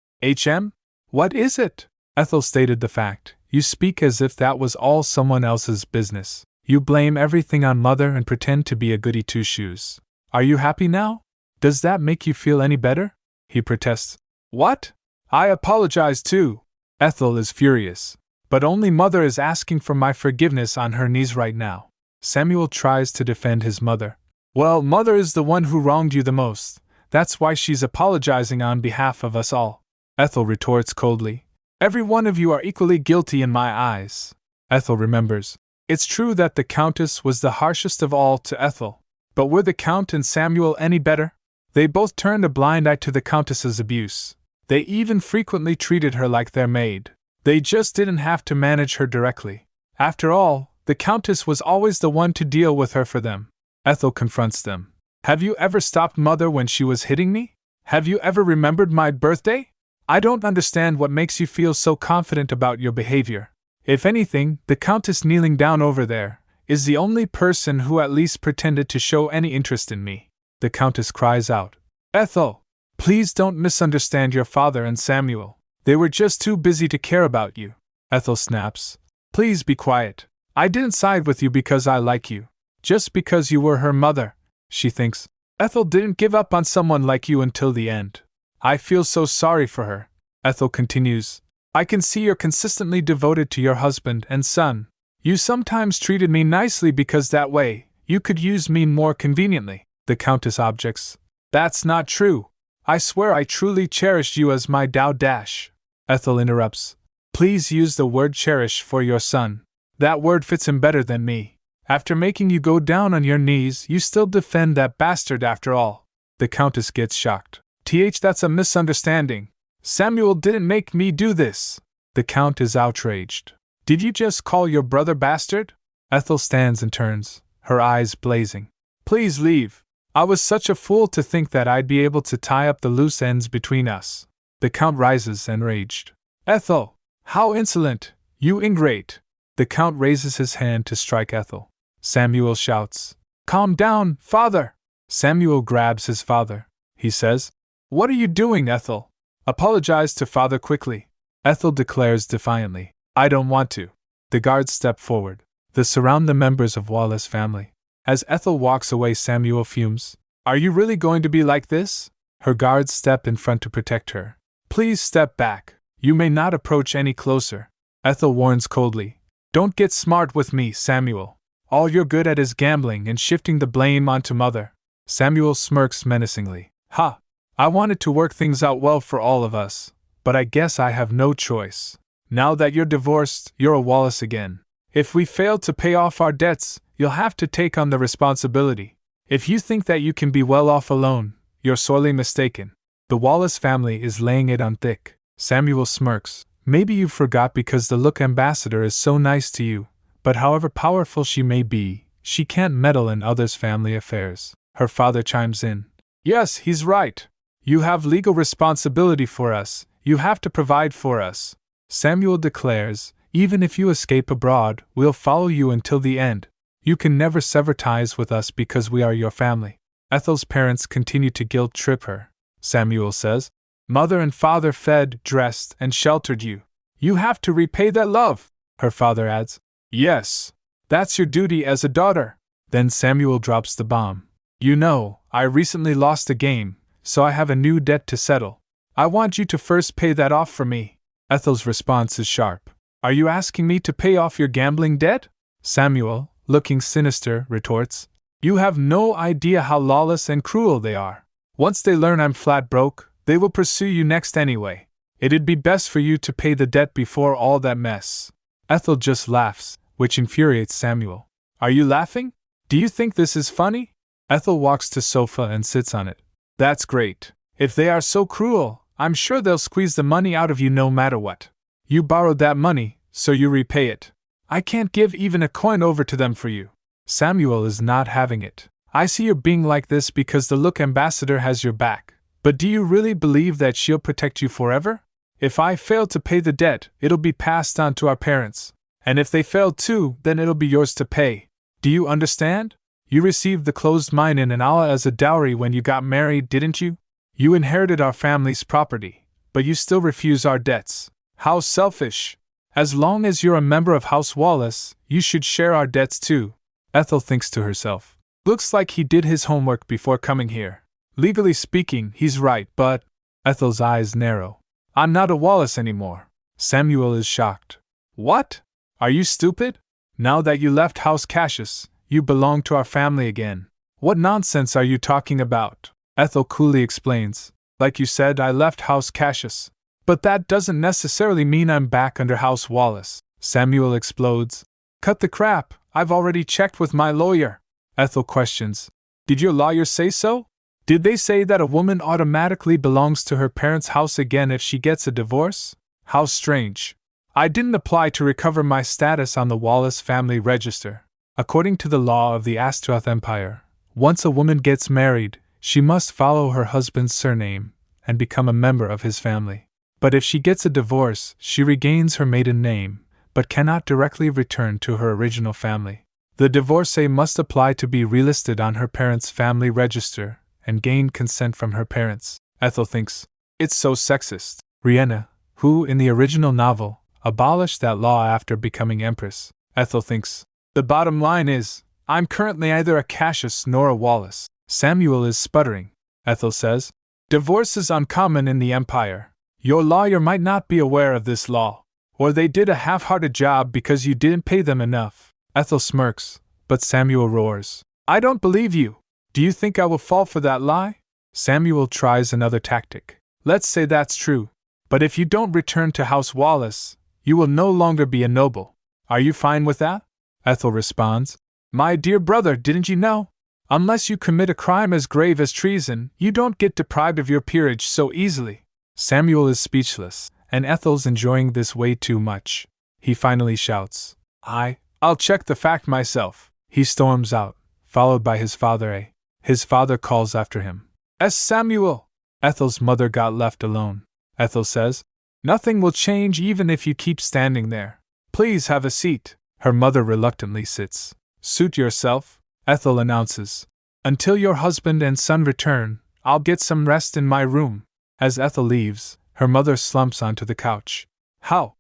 What is it? Ethel stated the fact. You speak as if that was all someone else's business. You blame everything on Mother and pretend to be a goody two-shoes. Are you happy now? Does that make you feel any better? He protests. What? I apologize too. Ethel is furious. But only Mother is asking for my forgiveness on her knees right now. Samuel tries to defend his mother. Well, Mother is the one who wronged you the most. That's why she's apologizing on behalf of us all. Ethel retorts coldly. Every one of you are equally guilty in my eyes. Ethel remembers. It's true that the Countess was the harshest of all to Ethel. But were the Count and Samuel any better? They both turned a blind eye to the Countess's abuse. They even frequently treated her like their maid. They just didn't have to manage her directly. After all, the Countess was always the one to deal with her for them. Ethel confronts them. Have you ever stopped Mother when she was hitting me? Have you ever remembered my birthday? I don't understand what makes you feel so confident about your behavior. If anything, the Countess kneeling down over there is the only person who at least pretended to show any interest in me. The Countess cries out. Ethel, please don't misunderstand your father and Samuel. They were just too busy to care about you. Ethel snaps. Please be quiet. I didn't side with you because I like you. Just because you were her mother, she thinks. Ethel didn't give up on someone like you until the end. I feel so sorry for her. Ethel continues. I can see you're consistently devoted to your husband and son. You sometimes treated me nicely because that way, you could use me more conveniently. The Countess objects. That's not true. I swear I truly cherished you as my Dao Dash. Ethel interrupts. Please use the word cherish for your son. That word fits him better than me. After making you go down on your knees, you still defend that bastard after all. The Countess gets shocked. That's a misunderstanding. Samuel didn't make me do this. The Count is outraged. Did you just call your brother bastard? Ethel stands and turns, her eyes blazing. Please leave. I was such a fool to think that I'd be able to tie up the loose ends between us. The Count rises enraged. Ethel! How insolent! You ingrate! The Count raises his hand to strike Ethel. Samuel shouts. Calm down, father! Samuel grabs his father. He says, What are you doing, Ethel? Apologize to father quickly. Ethel declares defiantly, I don't want to. The guards step forward. They surround the members of Wallace family. As Ethel walks away, Samuel fumes. Are you really going to be like this? Her guards step in front to protect her. Please step back. You may not approach any closer. Ethel warns coldly. Don't get smart with me, Samuel. All you're good at is gambling and shifting the blame onto Mother. Samuel smirks menacingly. Ha! I wanted to work things out well for all of us, but I guess I have no choice. Now that you're divorced, you're a Wallace again. If we fail to pay off our debts, you'll have to take on the responsibility. If you think that you can be well off alone, you're sorely mistaken. The Wallace family is laying it on thick. Samuel smirks. Maybe you forgot because the Look Ambassador is so nice to you, but however powerful she may be, she can't meddle in others' family affairs. Her father chimes in. Yes, he's right. You have legal responsibility for us. You have to provide for us. Samuel declares, even if you escape abroad, we'll follow you until the end. You can never sever ties with us because we are your family. Ethel's parents continue to guilt-trip her. Samuel says, Mother and father fed, dressed, and sheltered you. You have to repay that love. Her father adds, Yes, that's your duty as a daughter. Then Samuel drops the bomb. You know, I recently lost a game, so I have a new debt to settle. I want you to first pay that off for me. Ethel's response is sharp. Are you asking me to pay off your gambling debt? Samuel, looking sinister, retorts. You have no idea how lawless and cruel they are. Once they learn I'm flat broke, they will pursue you next anyway. It'd be best for you to pay the debt before all that mess. Ethel just laughs, which infuriates Samuel. Are you laughing? Do you think this is funny? Ethel walks to sofa and sits on it. That's great. If they are so cruel, I'm sure they'll squeeze the money out of you no matter what. You borrowed that money, so you repay it. I can't give even a coin over to them for you. Samuel is not having it. I see you're being like this because the Look Ambassador has your back. But do you really believe that she'll protect you forever? If I fail to pay the debt, it'll be passed on to our parents. And if they fail too, then it'll be yours to pay. Do you understand? You received the closed mine in Anala as a dowry when you got married, didn't you? You inherited our family's property, but you still refuse our debts. How selfish! As long as you're a member of House Wallace, you should share our debts too. Ethel thinks to herself. Looks like he did his homework before coming here. Legally speaking, he's right, but… Ethel's eyes narrow. I'm not a Wallace anymore. Samuel is shocked. What? Are you stupid? Now that you left House Cassius, You belong to our family again. What nonsense are you talking about? Ethel coolly explains. Like you said, I left House Cassius. But that doesn't necessarily mean I'm back under House Wallace. Samuel explodes. Cut the crap, I've already checked with my lawyer. Ethel questions. Did your lawyer say so? Did they say that a woman automatically belongs to her parents' house again if she gets a divorce? How strange. I didn't apply to recover my status on the Wallace family register. According to the law of the Astaroth Empire, once a woman gets married, she must follow her husband's surname and become a member of his family. But if she gets a divorce, she regains her maiden name, but cannot directly return to her original family. The divorcee must apply to be relisted on her parents' family register and gain consent from her parents. Ethel thinks, it's so sexist. Riena, who, in the original novel, abolished that law after becoming empress. Ethel thinks, the bottom line is, I'm currently either a Cassius nor a Wallace. Samuel is sputtering. Ethel says, divorce is uncommon in the Empire. Your lawyer might not be aware of this law. Or they did a half-hearted job because you didn't pay them enough. Ethel smirks, but Samuel roars. I don't believe you. Do you think I will fall for that lie? Samuel tries another tactic. Let's say that's true. But if you don't return to House Wallace, you will no longer be a noble. Are you fine with that? Ethel responds. My dear brother, didn't you know? Unless you commit a crime as grave as treason, you don't get deprived of your peerage so easily. Samuel is speechless, and Ethel's enjoying this way too much. He finally shouts, I'll check the fact myself. He storms out, followed by his father. His father calls after him. Samuel! Ethel's mother got left alone. Ethel says, nothing will change even if you keep standing there. Please have a seat. Her mother reluctantly sits. Suit yourself, Ethel announces. Until your husband and son return, I'll get some rest in my room. As Ethel leaves, her mother slumps onto the couch. How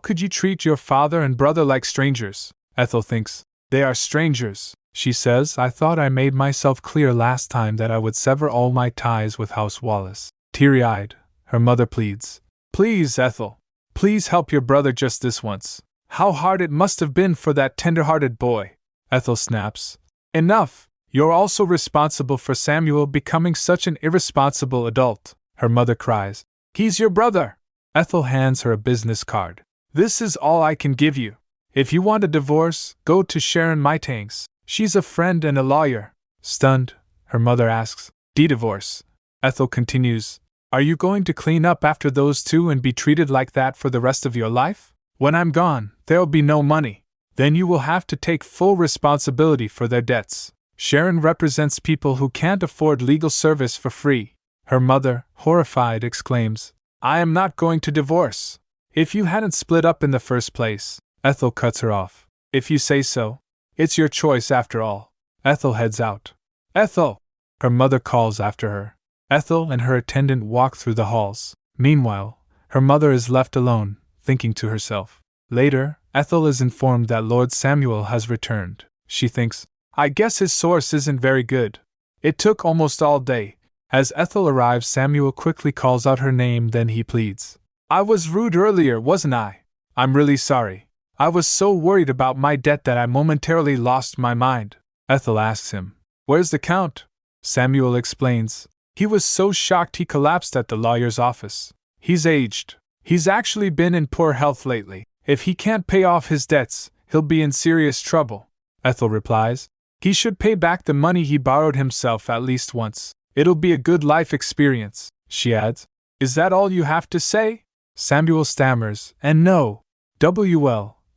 could you treat your father and brother like strangers? Ethel thinks. They are strangers, she says. I thought I made myself clear last time that I would sever all my ties with House Wallace. Teary-eyed, her mother pleads. Please, Ethel. Please help your brother just this once. How hard it must have been for that tender-hearted boy. Ethel snaps. Enough! You're also responsible for Samuel becoming such an irresponsible adult, her mother cries. He's your brother! Ethel hands her a business card. This is all I can give you. If you want a divorce, go to Sharon Maitangs. She's a friend and a lawyer. Stunned, her mother asks, divorce. Ethel continues, are you going to clean up after those two and be treated like that for the rest of your life? When I'm gone, there'll be no money. Then you will have to take full responsibility for their debts. Sharon represents people who can't afford legal service for free. Her mother, horrified, exclaims, I am not going to divorce. If you hadn't split up in the first place. Ethel cuts her off. If you say so. It's your choice after all. Ethel heads out. Ethel! Her mother calls after her. Ethel and her attendant walk through the halls. Meanwhile, her mother is left alone, thinking to herself. Later, Ethel is informed that Lord Samuel has returned. She thinks, I guess his source isn't very good. It took almost all day. As Ethel arrives, Samuel quickly calls out her name, then he pleads. I was rude earlier, wasn't I? I'm really sorry. I was so worried about my debt that I momentarily lost my mind. Ethel asks him, Where's the Count? Samuel explains. He was so shocked he collapsed at the lawyer's office. He's aged. He's actually been in poor health lately. If he can't pay off his debts, he'll be in serious trouble. Ethel replies. He should pay back the money he borrowed himself at least once. It'll be a good life experience, she adds. Is that all you have to say? Samuel stammers, and no.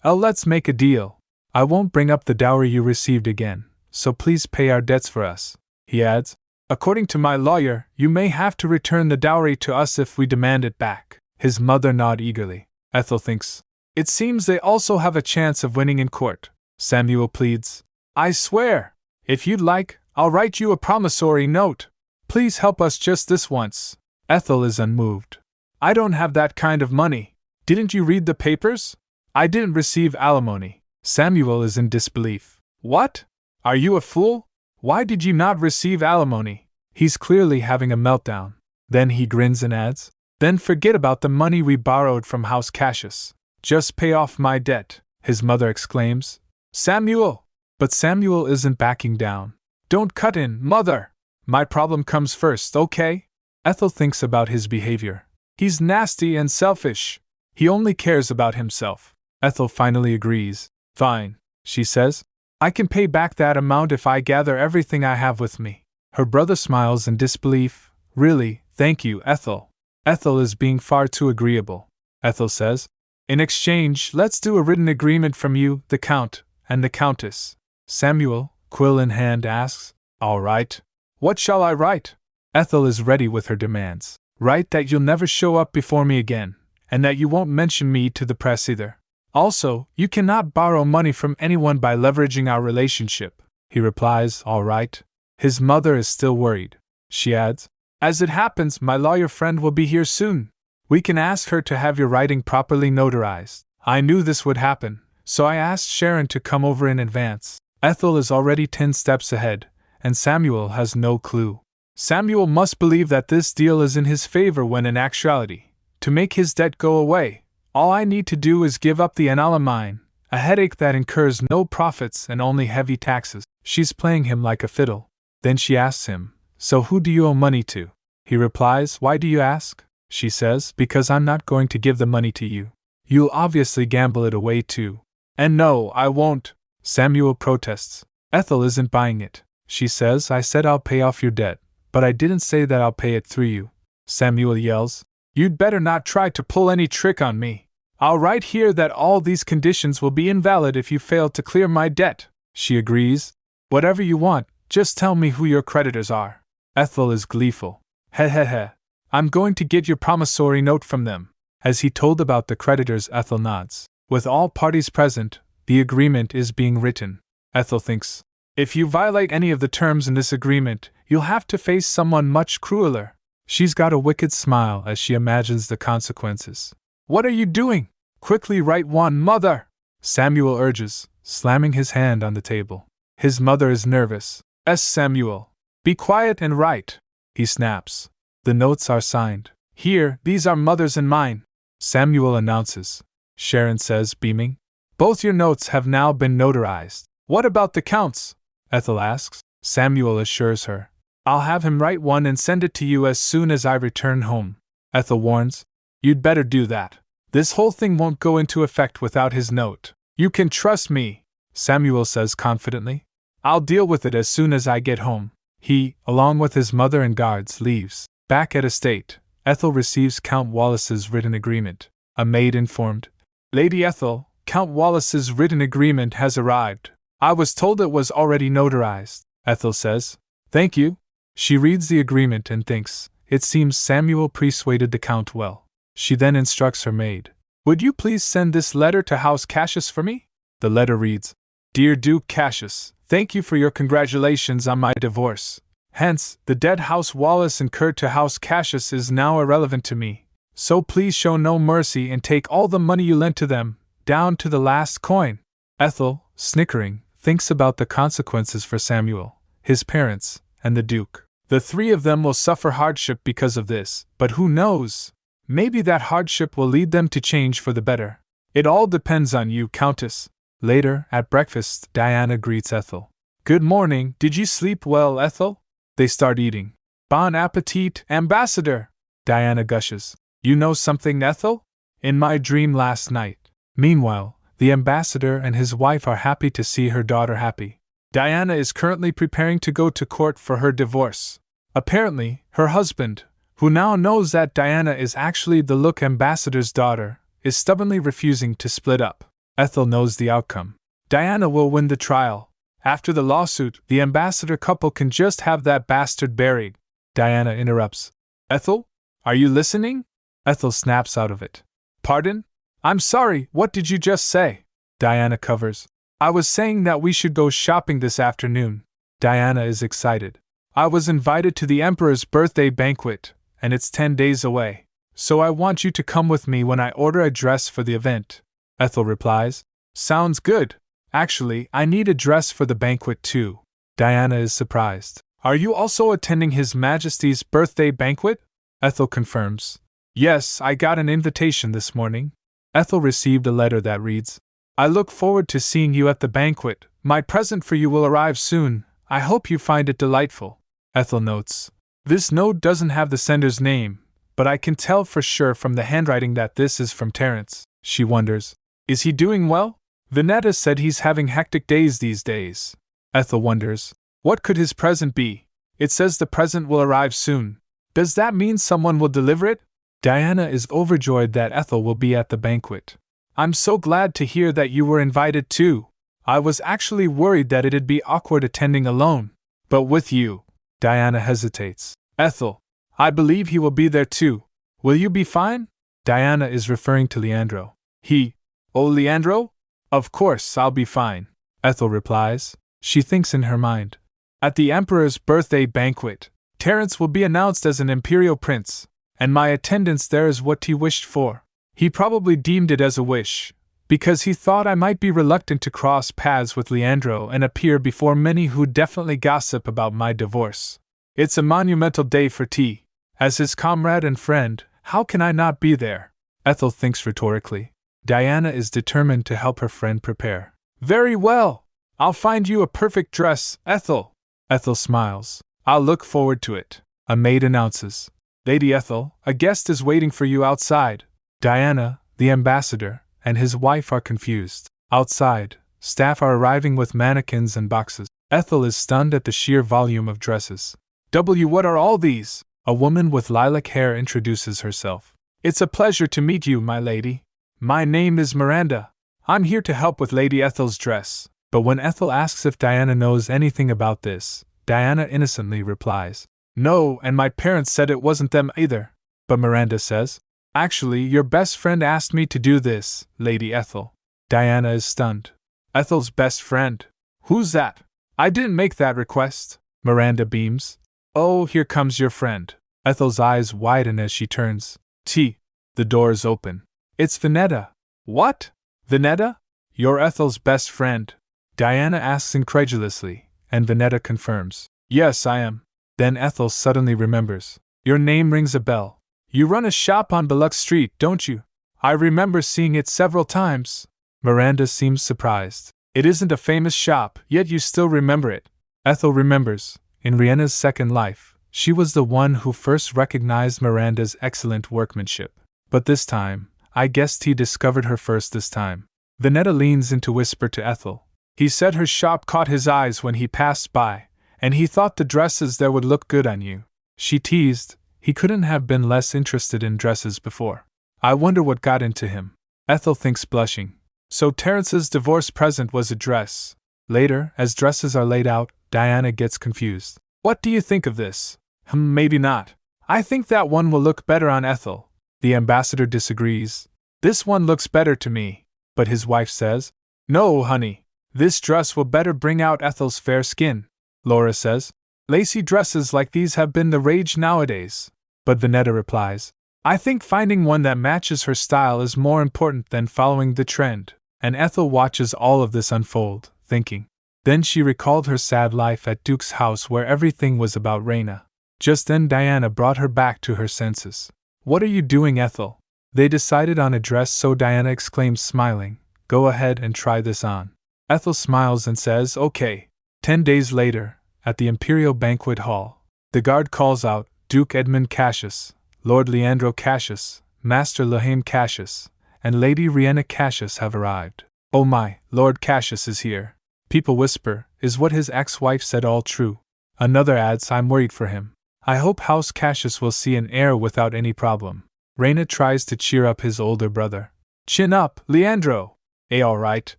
Let's make a deal. I won't bring up the dowry you received again, so please pay our debts for us. He adds, according to my lawyer, you may have to return the dowry to us if we demand it back. His mother nods eagerly. Ethel thinks, it seems they also have a chance of winning in court. Samuel pleads, I swear, if you'd like, I'll write you a promissory note. Please help us just this once. Ethel is unmoved. I don't have that kind of money. Didn't you read the papers? I didn't receive alimony. Samuel is in disbelief. What? Are you a fool? Why did you not receive alimony? He's clearly having a meltdown. Then he grins and adds, then forget about the money we borrowed from House Cassius. Just pay off my debt, his mother exclaims. Samuel! But Samuel isn't backing down. Don't cut in, mother! My problem comes first, okay? Ethel thinks about his behavior. He's nasty and selfish. He only cares about himself. Ethel finally agrees. Fine, she says. I can pay back that amount if I gather everything I have with me. Her brother smiles in disbelief. Really, thank you, Ethel. Ethel is being far too agreeable. Ethel says, in exchange, let's do a written agreement from you, the Count, and the Countess. Samuel, quill in hand, asks, all right. What shall I write? Ethel is ready with her demands. Write that you'll never show up before me again, and that you won't mention me to the press either. Also, you cannot borrow money from anyone by leveraging our relationship. He replies, all right. His mother is still worried. She adds, as it happens, my lawyer friend will be here soon. We can ask her to have your writing properly notarized. I knew this would happen, so I asked Sharon to come over in advance. Ethel is already 10 steps ahead, and Samuel has no clue. Samuel must believe that this deal is in his favor when in actuality, to make his debt go away, all I need to do is give up the Anala mine, a headache that incurs no profits and only heavy taxes. She's playing him like a fiddle. Then she asks him, so who do you owe money to? He replies, why do you ask? She says, because I'm not going to give the money to you. You'll obviously gamble it away too. And no, I won't. Samuel protests. Ethel isn't buying it. She says, I said I'll pay off your debt, but I didn't say that I'll pay it through you. Samuel yells, you'd better not try to pull any trick on me. I'll write here that all these conditions will be invalid if you fail to clear my debt. She agrees. Whatever you want, just tell me who your creditors are. Ethel is gleeful. He he he. I'm going to get your promissory note from them. As he told about the creditors, Ethel nods. With all parties present, the agreement is being written. Ethel thinks, if you violate any of the terms in this agreement, you'll have to face someone much crueler. She's got a wicked smile as she imagines the consequences. What are you doing? Quickly write one, mother! Samuel urges, slamming his hand on the table. His mother is nervous. Samuel. Be quiet and write. He snaps. The notes are signed. Here, these are mother's and mine. Samuel announces. Sharon says, beaming. Both your notes have now been notarized. What about the Count's? Ethel asks. Samuel assures her. I'll have him write one and send it to you as soon as I return home. Ethel warns. You'd better do that. This whole thing won't go into effect without his note. You can trust me, Samuel says confidently. I'll deal with it as soon as I get home. He, along with his mother and guards, leaves. Back at estate, Ethel receives Count Wallace's written agreement. A maid informed, Lady Ethel, Count Wallace's written agreement has arrived. I was told it was already notarized. Ethel says, thank you. She reads the agreement and thinks, it seems Samuel persuaded the Count well. She then instructs her maid, would you please send this letter to House Cassius for me? The letter reads, Dear Duke Cassius, thank you for your congratulations on my divorce. Hence, the debt House Wallace incurred to House Cassius is now irrelevant to me. So please show no mercy and take all the money you lent to them, down to the last coin. Ethel, snickering, thinks about the consequences for Samuel, his parents, and the Duke. The three of them will suffer hardship because of this, but who knows? Maybe that hardship will lead them to change for the better. It all depends on you, Countess. Later, at breakfast, Diana greets Ethel. Good morning, did you sleep well, Ethel? They start eating. Bon appetit, Ambassador! Diana gushes. You know something, Ethel? In my dream last night. Meanwhile, the ambassador and his wife are happy to see her daughter happy. Diana is currently preparing to go to court for her divorce. Apparently, her husband, who now knows that Diana is actually the Look ambassador's daughter, is stubbornly refusing to split up. Ethel knows the outcome. Diana will win the trial. After the lawsuit, the ambassador couple can just have that bastard buried. Diana interrupts. Ethel? Are you listening? Ethel snaps out of it. Pardon? I'm sorry, what did you just say? Diana covers. I was saying that we should go shopping this afternoon. Diana is excited. I was invited to the Emperor's birthday banquet, and it's 10 days away. So I want you to come with me when I order a dress for the event. Ethel replies. Sounds good. Actually, I need a dress for the banquet too. Diana is surprised. Are you also attending His Majesty's birthday banquet? Ethel confirms. Yes, I got an invitation this morning. Ethel received a letter that reads, I look forward to seeing you at the banquet. My present for you will arrive soon. I hope you find it delightful. Ethel notes. This note doesn't have the sender's name, but I can tell for sure from the handwriting that this is from Terence. She wonders, is he doing well? Vinetta said he's having hectic days these days. Ethel wonders, what could his present be? It says the present will arrive soon. Does that mean someone will deliver it? Diana is overjoyed that Ethel will be at the banquet. I'm so glad to hear that you were invited too. I was actually worried that it'd be awkward attending alone. But with you. Diana hesitates. Ethel, I believe he will be there too. Will you be fine? Diana is referring to Leandro. He? Oh, Leandro? Of course, I'll be fine. Ethel replies. She thinks in her mind. At the Emperor's birthday banquet, Terence will be announced as an imperial prince, and my attendance there is what he wished for. He probably deemed it as a wish, because he thought I might be reluctant to cross paths with Leandro and appear before many who definitely gossip about my divorce. It's a monumental day for T. As his comrade and friend, how can I not be there? Ethel thinks rhetorically. Diana is determined to help her friend prepare. Very well! I'll find you a perfect dress, Ethel. Ethel smiles. I'll look forward to it. A maid announces. Lady Ethel, a guest is waiting for you outside. Diana, the ambassador, and his wife are confused. Outside, staff are arriving with mannequins and boxes. Ethel is stunned at the sheer volume of dresses. What are all these? A woman with lilac hair introduces herself. It's a pleasure to meet you, my lady. My name is Miranda. I'm here to help with Lady Ethel's dress. But when Ethel asks if Diana knows anything about this, Diana innocently replies, no, and my parents said it wasn't them either. But Miranda says, actually, your best friend asked me to do this, Lady Ethel. Diana is stunned. Ethel's best friend? Who's that? I didn't make that request. Miranda beams. Oh, here comes your friend. Ethel's eyes widen as she turns. The door is open. It's Vinetta. What? Vinetta? You're Ethel's best friend? Diana asks incredulously, and Vinetta confirms. Yes, I am. Then Ethel suddenly remembers. Your name rings a bell. You run a shop on Belux Street, don't you? I remember seeing it several times. Miranda seems surprised. It isn't a famous shop, yet you still remember it. Ethel remembers. In Riena's second life, she was the one who first recognized Miranda's excellent workmanship. But this time, I guessed he discovered her first this time. Vinetta leans in to whisper to Ethel. He said her shop caught his eyes when he passed by, and he thought the dresses there would look good on you. She teased. He couldn't have been less interested in dresses before. I wonder what got into him. Ethel thinks, blushing. So Terence's divorce present was a dress. Later, as dresses are laid out, Diana gets confused. What do you think of this? Maybe not. I think that one will look better on Ethel. The ambassador disagrees. This one looks better to me. But his wife says, no, honey. This dress will better bring out Ethel's fair skin. Laura says, lacy dresses like these have been the rage nowadays. But Vinetta replies, I think finding one that matches her style is more important than following the trend. And Ethel watches all of this unfold, thinking. Then she recalled her sad life at Duke's house where everything was about Riena. Just then Diana brought her back to her senses. What are you doing, Ethel? They decided on a dress, so Diana exclaims, smiling, go ahead and try this on. Ethel smiles and says, okay. 10 days later, at the Imperial Banquet Hall, the guard calls out, Duke Edmund Cassius, Lord Leandro Cassius, Master Lahaim Cassius, and Lady Riena Cassius have arrived. Oh my, Lord Cassius is here. People whisper, is what his ex-wife said all true? Another adds, I'm worried for him. I hope House Cassius will see an heir without any problem. Riena tries to cheer up his older brother. Chin up, Leandro. All right,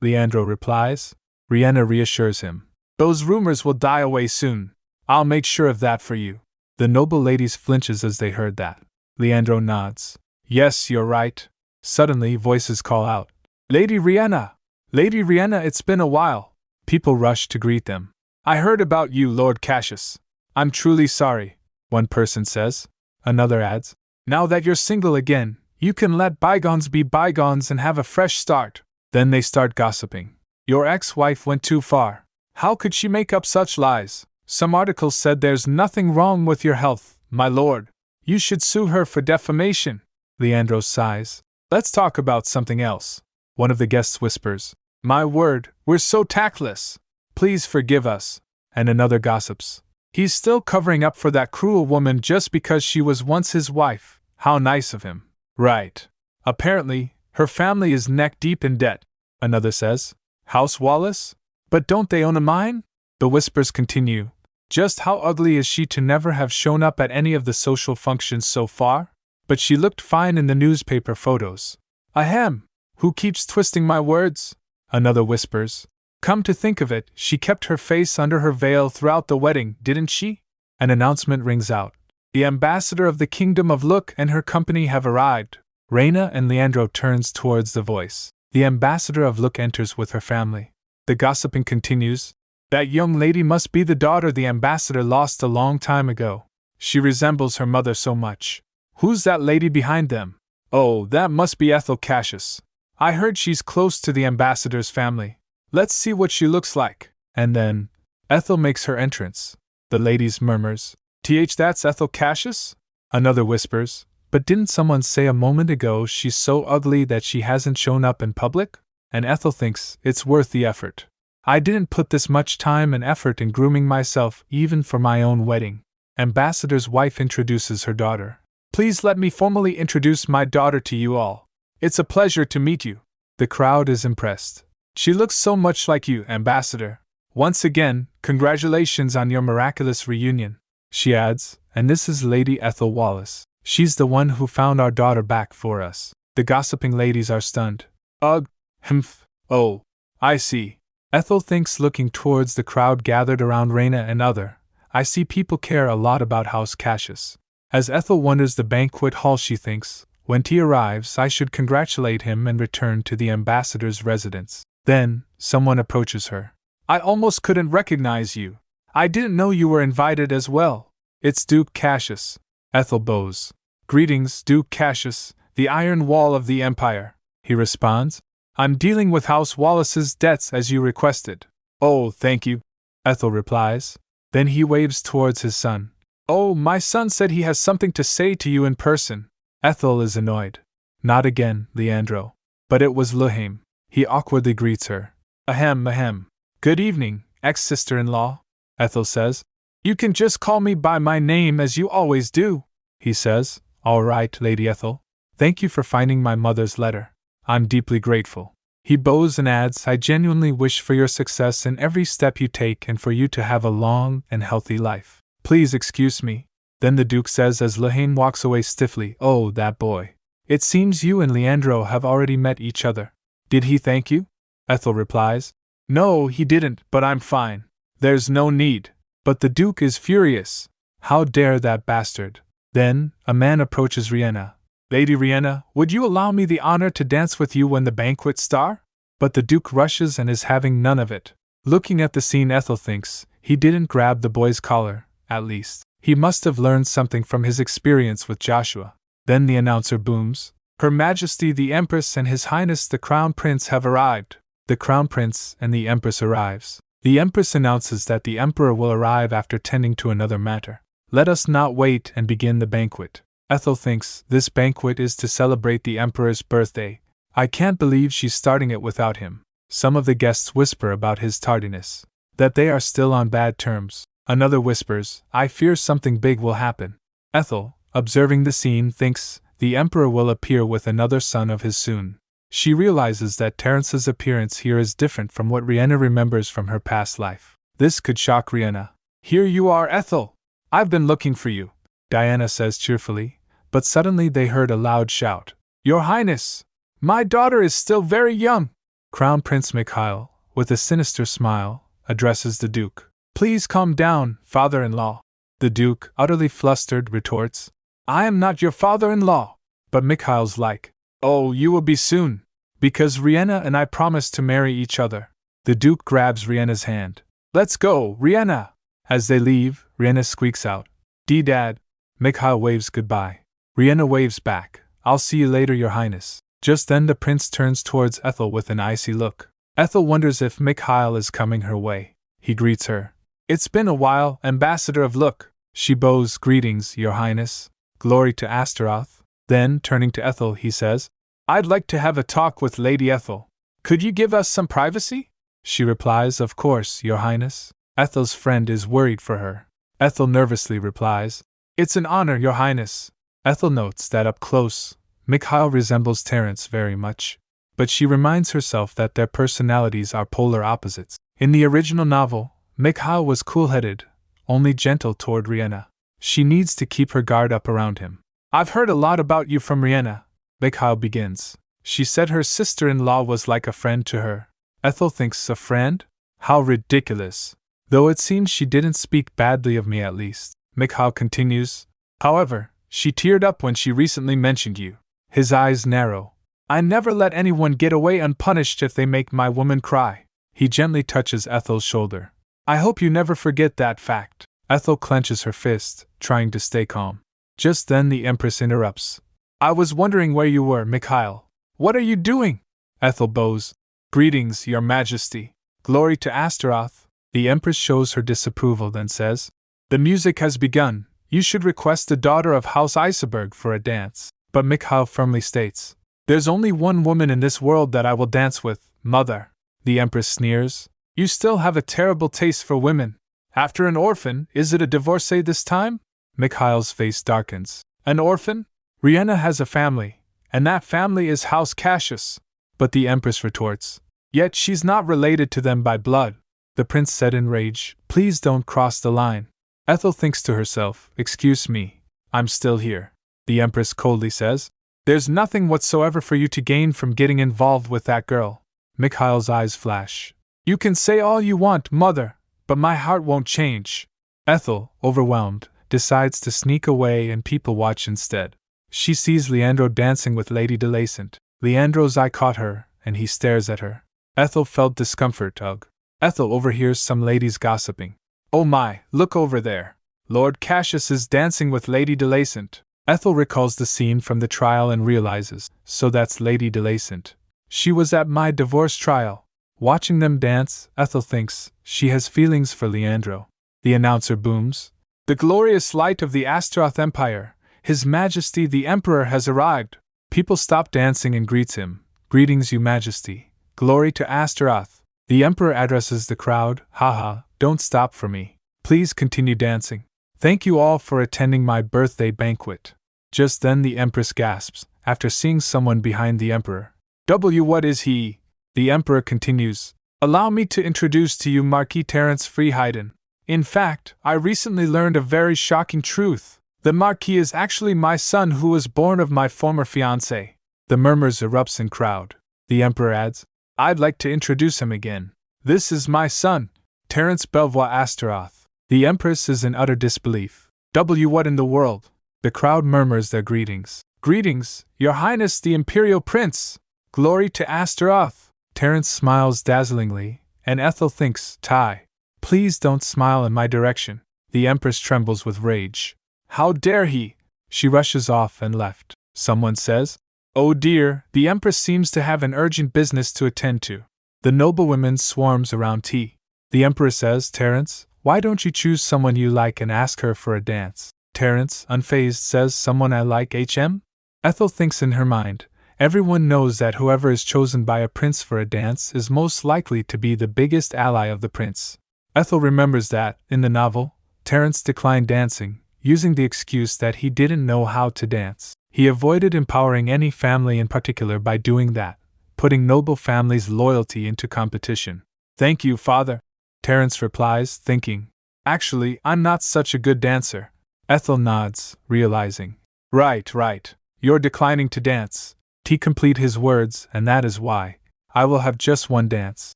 Leandro replies. Riena reassures him. Those rumors will die away soon. I'll make sure of that for you. The noble ladies flinches as they heard that. Leandro nods. Yes, you're right. Suddenly voices call out. Lady Riena! Lady Riena, it's been a while. People rush to greet them. I heard about you, Lord Cassius. I'm truly sorry, one person says. Another adds, now that you're single again, you can let bygones be bygones and have a fresh start. Then they start gossiping. Your ex-wife went too far. How could she make up such lies? Some articles said there's nothing wrong with your health, my lord. You should sue her for defamation. Leandro sighs. Let's talk about something else. One of the guests whispers, "My word, we're so tactless. Please forgive us." And another gossips, "He's still covering up for that cruel woman just because she was once his wife. How nice of him." "Right. Apparently, her family is neck deep in debt," another says. "House Wallace? But don't they own a mine?" The whispers continue. "Just how ugly is she to never have shown up at any of the social functions so far? But she looked fine in the newspaper photos." "Ahem! Who keeps twisting my words?" Another whispers. "Come to think of it, she kept her face under her veil throughout the wedding, didn't she?" An announcement rings out. "The ambassador of the Kingdom of Look and her company have arrived." Riena and Leandro turns towards the voice. The ambassador of Look enters with her family. The gossiping continues. "That young lady must be the daughter the ambassador lost a long time ago. She resembles her mother so much. Who's that lady behind them? Oh, that must be Ethel Cassius. I heard she's close to the ambassador's family. Let's see what she looks like." And then, Ethel makes her entrance. The ladies murmurs, That's Ethel Cassius?" Another whispers, "But didn't someone say a moment ago she's so ugly that she hasn't shown up in public?" And Ethel thinks it's worth the effort. "I didn't put this much time and effort in grooming myself even for my own wedding." Ambassador's wife introduces her daughter. "Please let me formally introduce my daughter to you all. It's a pleasure to meet you." The crowd is impressed. "She looks so much like you, Ambassador. Once again, congratulations on your miraculous reunion." She adds, "And this is Lady Ethel Wallace. She's the one who found our daughter back for us." The gossiping ladies are stunned. "Ugh, humph, oh, I see." Ethel thinks, looking towards the crowd gathered around Riena and other. "I see people care a lot about House Cassius." As Ethel wanders the banquet hall, she thinks, "When tea arrives, I should congratulate him and return to the ambassador's residence." Then, someone approaches her. "I almost couldn't recognize you. I didn't know you were invited as well." "It's Duke Cassius." Ethel bows. "Greetings, Duke Cassius, the Iron Wall of the Empire," he responds. "I'm dealing with House Wallace's debts as you requested." "Oh, thank you," Ethel replies. Then he waves towards his son. "Oh, my son said he has something to say to you in person." Ethel is annoyed. "Not again, Leandro." But it was Lehaim. He awkwardly greets her. "Ahem, ahem. Good evening, ex-sister-in-law," Ethel says. "You can just call me by my name as you always do," he says. "All right, Lady Ethel. Thank you for finding my mother's letter. I'm deeply grateful." He bows and adds, "I genuinely wish for your success in every step you take and for you to have a long and healthy life. Please excuse me." Then the Duke says as Lehaim walks away stiffly, "Oh, that boy. It seems you and Leandro have already met each other." "Did he thank you?" Ethel replies. "No, he didn't, but I'm fine. There's no need." But the Duke is furious. How dare that bastard? Then, a man approaches Riena. "Lady Riena, would you allow me the honor to dance with you when the banquet starts?" But the Duke rushes and is having none of it. Looking at the scene, Ethel thinks, he didn't grab the boy's collar, at least. He must have learned something from his experience with Joshua. Then the announcer booms, "Her Majesty the Empress and His Highness the Crown Prince have arrived." The Crown Prince and the Empress arrives. The Empress announces that the Emperor will arrive after tending to another matter. Let us not wait and begin the banquet. Ethel thinks this banquet is to celebrate the Emperor's birthday. I can't believe she's starting it without him. Some of the guests whisper about his tardiness, that they are still on bad terms. Another whispers, "I fear something big will happen." Ethel, observing the scene, thinks the Emperor will appear with another son of his soon. She realizes that Terrence's appearance here is different from what Riena remembers from her past life. This could shock Riena. "Here you are, Ethel! I've been looking for you," Diana says cheerfully, but suddenly they heard a loud shout. "Your Highness! My daughter is still very young!" Crown Prince Mikhail, with a sinister smile, addresses the Duke. "Please calm down, father-in-law." The Duke, utterly flustered, retorts, "I am not your father-in-law." But Mikhail's like, "Oh, you will be soon, because Riena and I promised to marry each other." The Duke grabs Riena's hand. "Let's go, Riena!" As they leave, Riena squeaks out, "Dad." Mikhail waves goodbye. Riena waves back, "I'll see you later, Your Highness." Just then the prince turns towards Ethel with an icy look. Ethel wonders if Mikhail is coming her way. He greets her. "It's been a while, Ambassador of Look." She bows, "Greetings, Your Highness. Glory to Astaroth." Then, turning to Ethel, he says, I'd like to have a talk with Lady Ethel. Could you give us some privacy? She replies, Of course, Your Highness. Ethel's friend is worried for her. Ethel nervously replies, It's an honor, Your Highness. Ethel notes that up close, Mikhail resembles Terence very much, but she reminds herself that their personalities are polar opposites. In the original novel, Mikhail was cool-headed, only gentle toward Riena. She needs to keep her guard up around him. I've heard a lot about you from Riena, Mikhail begins. She said her sister-in-law was like a friend to her. Ethel thinks, a friend? How ridiculous. Though it seems she didn't speak badly of me at least. Mikhail continues, However, she teared up when she recently mentioned you. His eyes narrow. I never let anyone get away unpunished if they make my woman cry. He gently touches Ethel's shoulder. I hope you never forget that fact. Ethel clenches her fist, trying to stay calm. Just then the Empress interrupts. I was wondering where you were, Mikhail. What are you doing? Ethel bows. Greetings, Your Majesty. Glory to Astaroth. The Empress shows her disapproval, then says, The music has begun. You should request the daughter of House Iceberg for a dance. But Mikhail firmly states, There's only one woman in this world that I will dance with, Mother. The Empress sneers. You still have a terrible taste for women. After an orphan, is it a divorcee this time? Mikhail's face darkens. An orphan? Riena has a family, and that family is House Cassius. But the Empress retorts, Yet she's not related to them by blood. The prince said in rage, Please don't cross the line. Ethel thinks to herself, Excuse me, I'm still here. The Empress coldly says, There's nothing whatsoever for you to gain from getting involved with that girl. Mikhail's eyes flash. You can say all you want, Mother, but my heart won't change. Ethel, overwhelmed, decides to sneak away and people watch instead. She sees Leandro dancing with Lady Delacent. Leandro's eye caught her, and he stares at her. Ethel felt discomfort. Ugh. Ethel overhears some ladies gossiping. Oh my, look over there. Lord Cassius is dancing with Lady Delacent. Ethel recalls the scene from the trial and realizes, so that's Lady Delacent. She was at my divorce trial. Watching them dance, Ethel thinks she has feelings for Leandro. The announcer booms. The glorious light of the Astaroth Empire, His Majesty the Emperor has arrived. People stop dancing and greets him. Greetings, Your Majesty. Glory to Astaroth. The Emperor addresses the crowd. Haha, don't stop for me. Please continue dancing. Thank you all for attending my birthday banquet. Just then the Empress gasps, after seeing someone behind the Emperor. What is he? The Emperor continues. Allow me to introduce to you Marquis Terence Freeheiden. In fact, I recently learned a very shocking truth. The Marquis is actually my son who was born of my former fiancée. The murmurs erupts in crowd. The Emperor adds, I'd like to introduce him again. This is my son, Terence Belvoir Astaroth. The Empress is in utter disbelief. What in the world? The crowd murmurs their greetings. Greetings, Your Highness the Imperial Prince! Glory to Astaroth! Terence smiles dazzlingly, and Ethel thinks, Ty, please don't smile in my direction. The Empress trembles with rage. How dare he? She rushes off and left. Someone says, Oh dear, the Empress seems to have an urgent business to attend to. The noblewomen swarms around tea. The Emperor says, Terence, why don't you choose someone you like and ask her for a dance? Terence, unfazed, says, Someone I like, HM? Ethel thinks in her mind, everyone knows that whoever is chosen by a prince for a dance is most likely to be the biggest ally of the prince. Ethel remembers that, in the novel, Terence declined dancing, using the excuse that he didn't know how to dance. He avoided empowering any family in particular by doing that, putting noble families' loyalty into competition. Thank you, Father. Terence replies, thinking, Actually, I'm not such a good dancer. Ethel nods, realizing. Right. You're declining to dance. T complete his words, and that is why. I will have just one dance.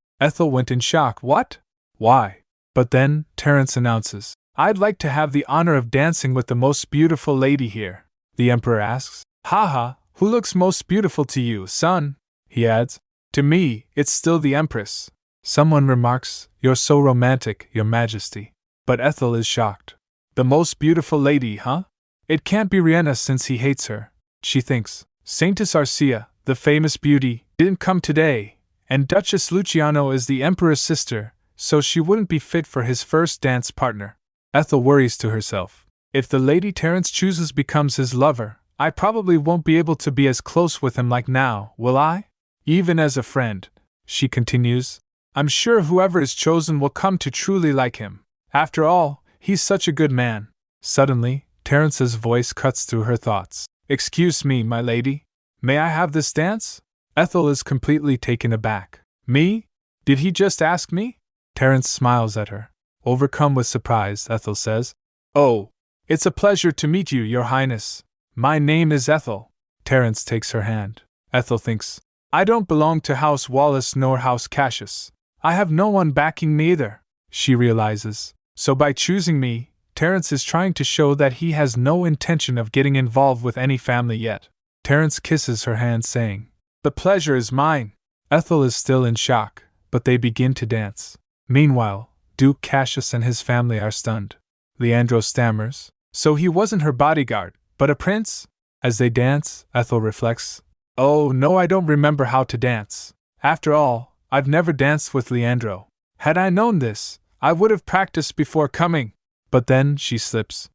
Ethel went in shock. What? Why? But then, Terence announces, I'd like to have the honor of dancing with the most beautiful lady here. The Emperor asks, Haha, who looks most beautiful to you, son? He adds, To me, it's still the Empress. Someone remarks, You're so romantic, Your Majesty. But Ethel is shocked. The most beautiful lady, huh? It can't be Riena since he hates her. She thinks, Saintess Arcia, the famous beauty, didn't come today, and Duchess Luciano is the Emperor's sister, so she wouldn't be fit for his first dance partner. Ethel worries to herself. If the lady Terence chooses becomes his lover, I probably won't be able to be as close with him like now, will I? Even as a friend, she continues, I'm sure whoever is chosen will come to truly like him. After all, he's such a good man. Suddenly, Terrence's voice cuts through her thoughts. Excuse me, my lady. May I have this dance? Ethel is completely taken aback. Me? Did he just ask me? Terrence smiles at her. Overcome with surprise, Ethel says, Oh, it's a pleasure to meet you, Your Highness. My name is Ethel. Terrence takes her hand. Ethel thinks, I don't belong to House Wallace nor House Cassius. I have no one backing me either. She realizes. So by choosing me, Terrence is trying to show that he has no intention of getting involved with any family yet. Terrence kisses her hand, saying, The pleasure is mine. Ethel is still in shock, but they begin to dance. Meanwhile, Duke Cassius and his family are stunned. Leandro stammers, So he wasn't her bodyguard, but a prince? As they dance, Ethel reflects, Oh no, I don't remember how to dance. After all, I've never danced with Leandro. Had I known this, I would have practiced before coming. But then she slips.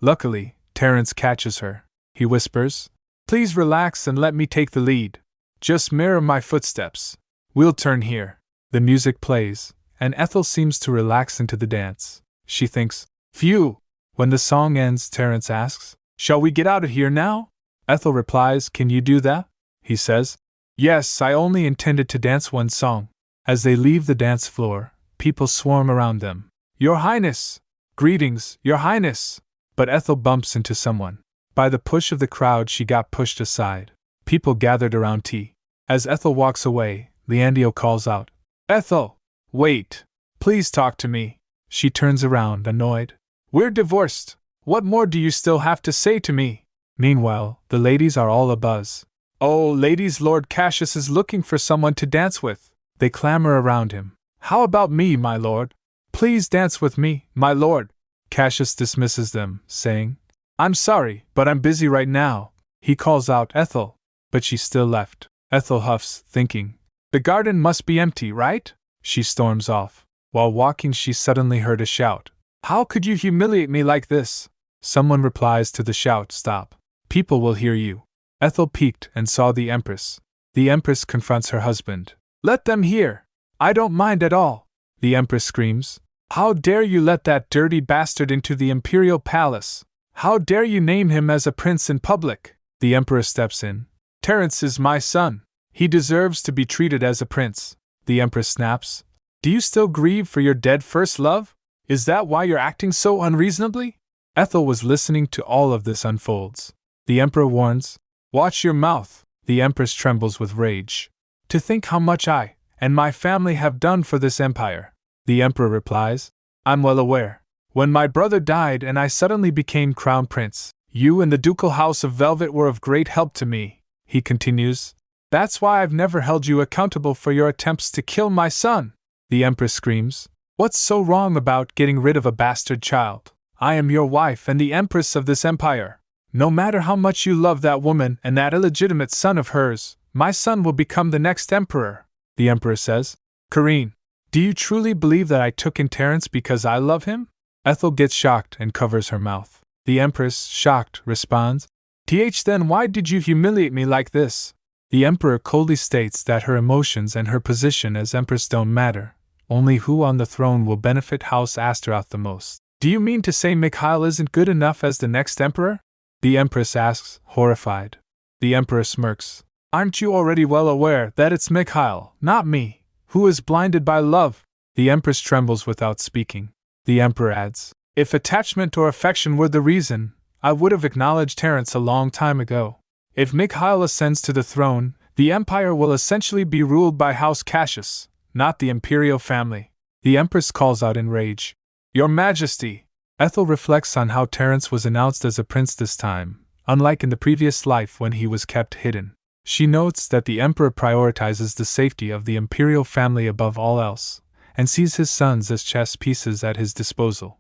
Luckily, Terrence catches her. He whispers, Please relax and let me take the lead. Just mirror my footsteps. We'll turn here. The music plays, and Ethel seems to relax into the dance. She thinks, Phew! When the song ends, Terrence asks, Shall we get out of here now? Ethel replies, Can you do that? He says, Yes, I only intended to dance one song. As they leave the dance floor, people swarm around them. Your Highness! Greetings, Your Highness! But Ethel bumps into someone. By the push of the crowd, she got pushed aside. People gathered around tea. As Ethel walks away, Leandro calls out, Ethel! Wait! Please talk to me. She turns around, annoyed. We're divorced. What more do you still have to say to me? Meanwhile, the ladies are all abuzz. Oh, ladies, Lord Cassius is looking for someone to dance with. They clamor around him. How about me, my lord? Please dance with me, my lord. Cassius dismisses them, saying, I'm sorry, but I'm busy right now. He calls out Ethel, but she's still left. Ethel huffs, thinking, The garden must be empty, right? She storms off. While walking, she suddenly heard a shout. How could you humiliate me like this? Someone replies to the shout, Stop. People will hear you. Ethel peeked and saw the Empress. The Empress confronts her husband. Let them hear. I don't mind at all. The Empress screams. How dare you let that dirty bastard into the imperial palace? How dare you name him as a prince in public? The Emperor steps in. Terrence is my son. He deserves to be treated as a prince. The Empress snaps. Do you still grieve for your dead first love? Is that why you're acting so unreasonably? Ethel was listening to all of this unfolds. The Emperor warns, Watch your mouth. The Empress trembles with rage. To think how much I and my family have done for this empire. The Emperor replies, I'm well aware. When my brother died and I suddenly became crown prince, you and the ducal house of Velvet were of great help to me. He continues, That's why I've never held you accountable for your attempts to kill my son. The Empress screams, What's so wrong about getting rid of a bastard child? I am your wife and the Empress of this empire. No matter how much you love that woman and that illegitimate son of hers, my son will become the next emperor. The Emperor says, Karine, do you truly believe that I took in Terrence because I love him? Ethel gets shocked and covers her mouth. The Empress, shocked, responds, Then why did you humiliate me like this? The Emperor coldly states that her emotions and her position as Empress don't matter. Only who on the throne will benefit House Astaroth the most. Do you mean to say Mikhail isn't good enough as the next emperor? The Empress asks, horrified. The Emperor smirks. Aren't you already well aware that it's Mikhail, not me, who is blinded by love? The Empress trembles without speaking. The Emperor adds, If attachment or affection were the reason, I would have acknowledged Terrence a long time ago. If Mikhail ascends to the throne, the empire will essentially be ruled by House Cassius, not the imperial family. The Empress calls out in rage, Your Majesty! Ethel reflects on how Terrence was announced as a prince this time, unlike in the previous life when he was kept hidden. She notes that the Emperor prioritizes the safety of the imperial family above all else, and sees his sons as chess pieces at his disposal.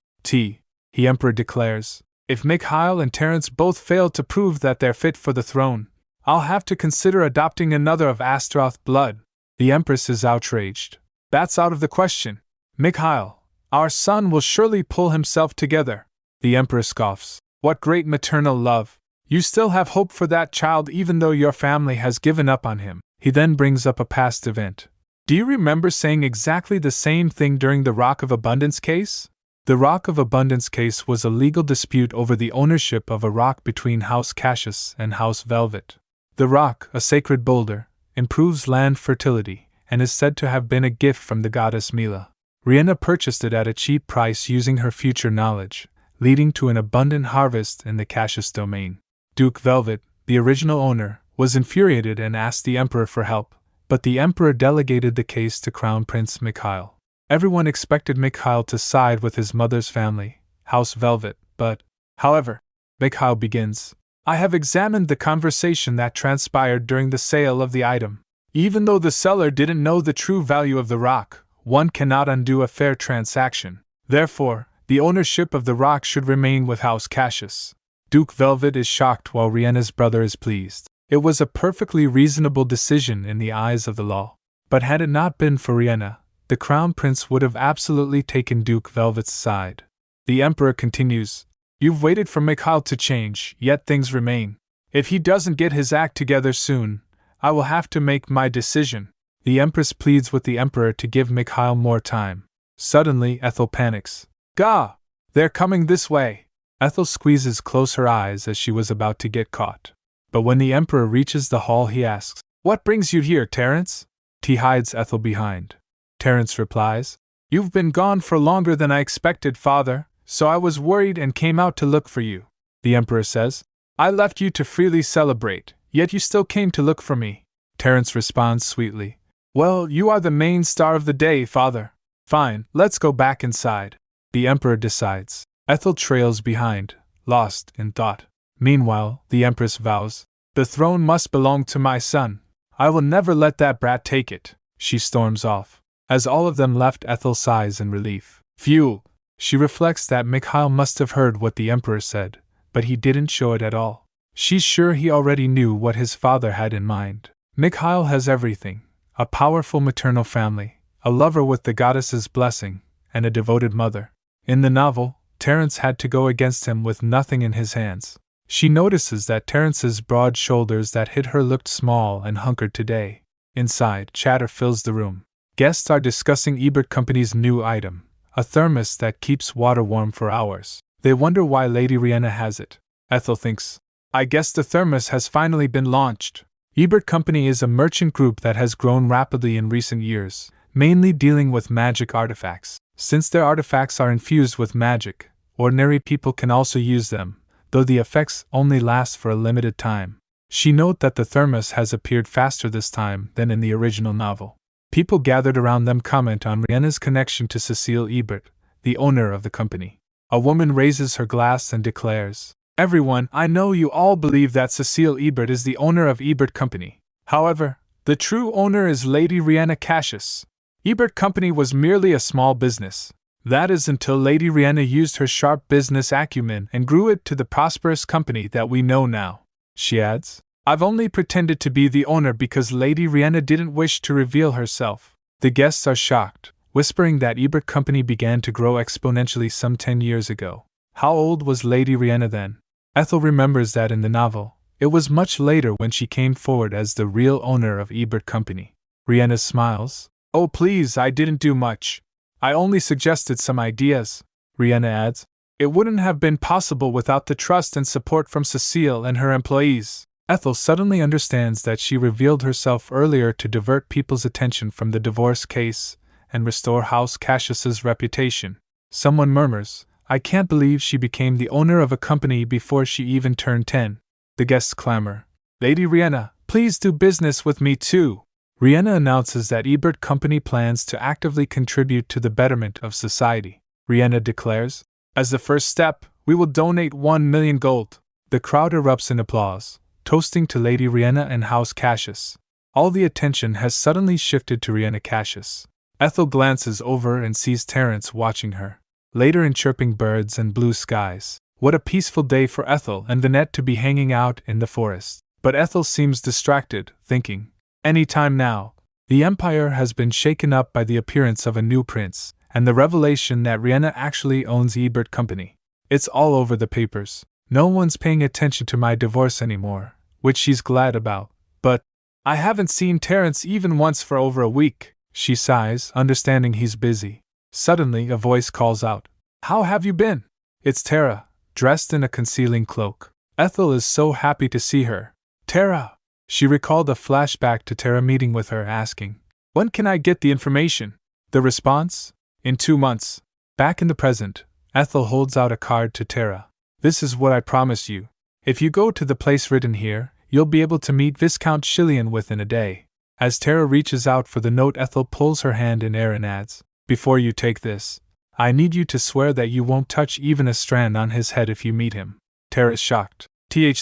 The Emperor declares, If Mikhail and Terrence both fail to prove that they're fit for the throne, I'll have to consider adopting another of Astaroth blood. The Empress is outraged. That's out of the question. Mikhail, our son will surely pull himself together. The Emperor scoffs. What great maternal love! You still have hope for that child even though your family has given up on him. He then brings up a past event. Do you remember saying exactly the same thing during the Rock of Abundance case? The Rock of Abundance case was a legal dispute over the ownership of a rock between House Cassius and House Velvet. The rock, a sacred boulder, improves land fertility, and is said to have been a gift from the goddess Mila. Riena purchased it at a cheap price using her future knowledge, leading to an abundant harvest in the Cassius domain. Duke Velvet, the original owner, was infuriated and asked the Emperor for help, but the Emperor delegated the case to Crown Prince Mikhail. Everyone expected Mikhail to side with his mother's family, House Velvet, but, however, Mikhail begins, I have examined the conversation that transpired during the sale of the item. Even though the seller didn't know the true value of the rock, one cannot undo a fair transaction. Therefore, the ownership of the rock should remain with House Cassius. Duke Velvet is shocked while Riena's brother is pleased. It was a perfectly reasonable decision in the eyes of the law. But had it not been for Riena, the Crown Prince would have absolutely taken Duke Velvet's side. The Emperor continues, You've waited for Mikhail to change, yet things remain. If he doesn't get his act together soon, I will have to make my decision. The Empress pleads with the Emperor to give Mikhail more time. Suddenly, Ethel panics. Gah! They're coming this way! Ethel squeezes close her eyes as she was about to get caught. But when the Emperor reaches the hall, he asks, What brings you here, Terence? He hides Ethel behind. Terence replies, You've been gone for longer than I expected, father, so I was worried and came out to look for you. The Emperor says, I left you to freely celebrate, yet you still came to look for me. Terence responds sweetly, Well, you are the main star of the day, father. Fine, let's go back inside. The Emperor decides. Ethel trails behind, lost in thought. Meanwhile, the Empress vows, The throne must belong to my son. I will never let that brat take it. She storms off. As all of them left, Ethel sighs in relief. Phew! She reflects that Mikhail must have heard what the Emperor said, but he didn't show it at all. She's sure he already knew what his father had in mind. Mikhail has everything: a powerful maternal family, a lover with the goddess's blessing, and a devoted mother. In the novel, Terence had to go against him with nothing in his hands. She notices that Terence's broad shoulders that hid her looked small and hunkered today. Inside, chatter fills the room. Guests are discussing Ebert Company's new item, a thermos that keeps water warm for hours. They wonder why Lady Riena has it. Ethel thinks, I guess the thermos has finally been launched. Ebert Company is a merchant group that has grown rapidly in recent years, mainly dealing with magic artifacts. Since their artifacts are infused with magic, ordinary people can also use them, though the effects only last for a limited time. She notes that the thermos has appeared faster this time than in the original novel. People gathered around them comment on Riena's connection to Cecile Ebert, the owner of the company. A woman raises her glass and declares, Everyone, I know you all believe that Cecile Ebert is the owner of Ebert Company. However, the true owner is Lady Riena Cassius. Ebert Company was merely a small business. That is until Lady Riena used her sharp business acumen and grew it to the prosperous company that we know now. She adds, I've only pretended to be the owner because Lady Riena didn't wish to reveal herself. The guests are shocked, whispering that Ebert Company began to grow exponentially some 10 years ago. How old was Lady Riena then? Ethel remembers that in the novel, it was much later when she came forward as the real owner of Ebert Company. Riena smiles. Oh please, I didn't do much. I only suggested some ideas. Riena adds, It wouldn't have been possible without the trust and support from Cecile and her employees. Ethel suddenly understands that she revealed herself earlier to divert people's attention from the divorce case and restore House Cassius's reputation. Someone murmurs, I can't believe she became the owner of a company before she even turned 10. The guests clamor, Lady Riena, please do business with me too. Riena announces that Ebert Company plans to actively contribute to the betterment of society. Riena declares, As the first step, we will donate 1 million gold. The crowd erupts in applause, toasting to Lady Riena and House Cassius. All the attention has suddenly shifted to Riena Cassius. Ethel glances over and sees Terence watching her. Later in chirping birds and blue skies. What a peaceful day for Ethel and Vinette to be hanging out in the forest. But Ethel seems distracted, thinking, any time now. The Empire has been shaken up by the appearance of a new prince, and the revelation that Riena actually owns Ebert Company. It's all over the papers. No one's paying attention to my divorce anymore, which she's glad about. But I haven't seen Terrence even once for over a week, she sighs, understanding he's busy. Suddenly, a voice calls out, "How have you been?" It's Tara, dressed in a concealing cloak. Ethel is so happy to see her. Tara! She recalled a flashback to Tara meeting with her, asking, "When can I get the information?" The response? "In 2 months." Back in the present, Ethel holds out a card to Tara. "This is what I promise you. If you go to the place written here, you'll be able to meet Viscount Chilian within a day." As Tara reaches out for the note, Ethel pulls her hand in air and adds, "Before you take this, I need you to swear that you won't touch even a strand on his head if you meet him." Tara is shocked.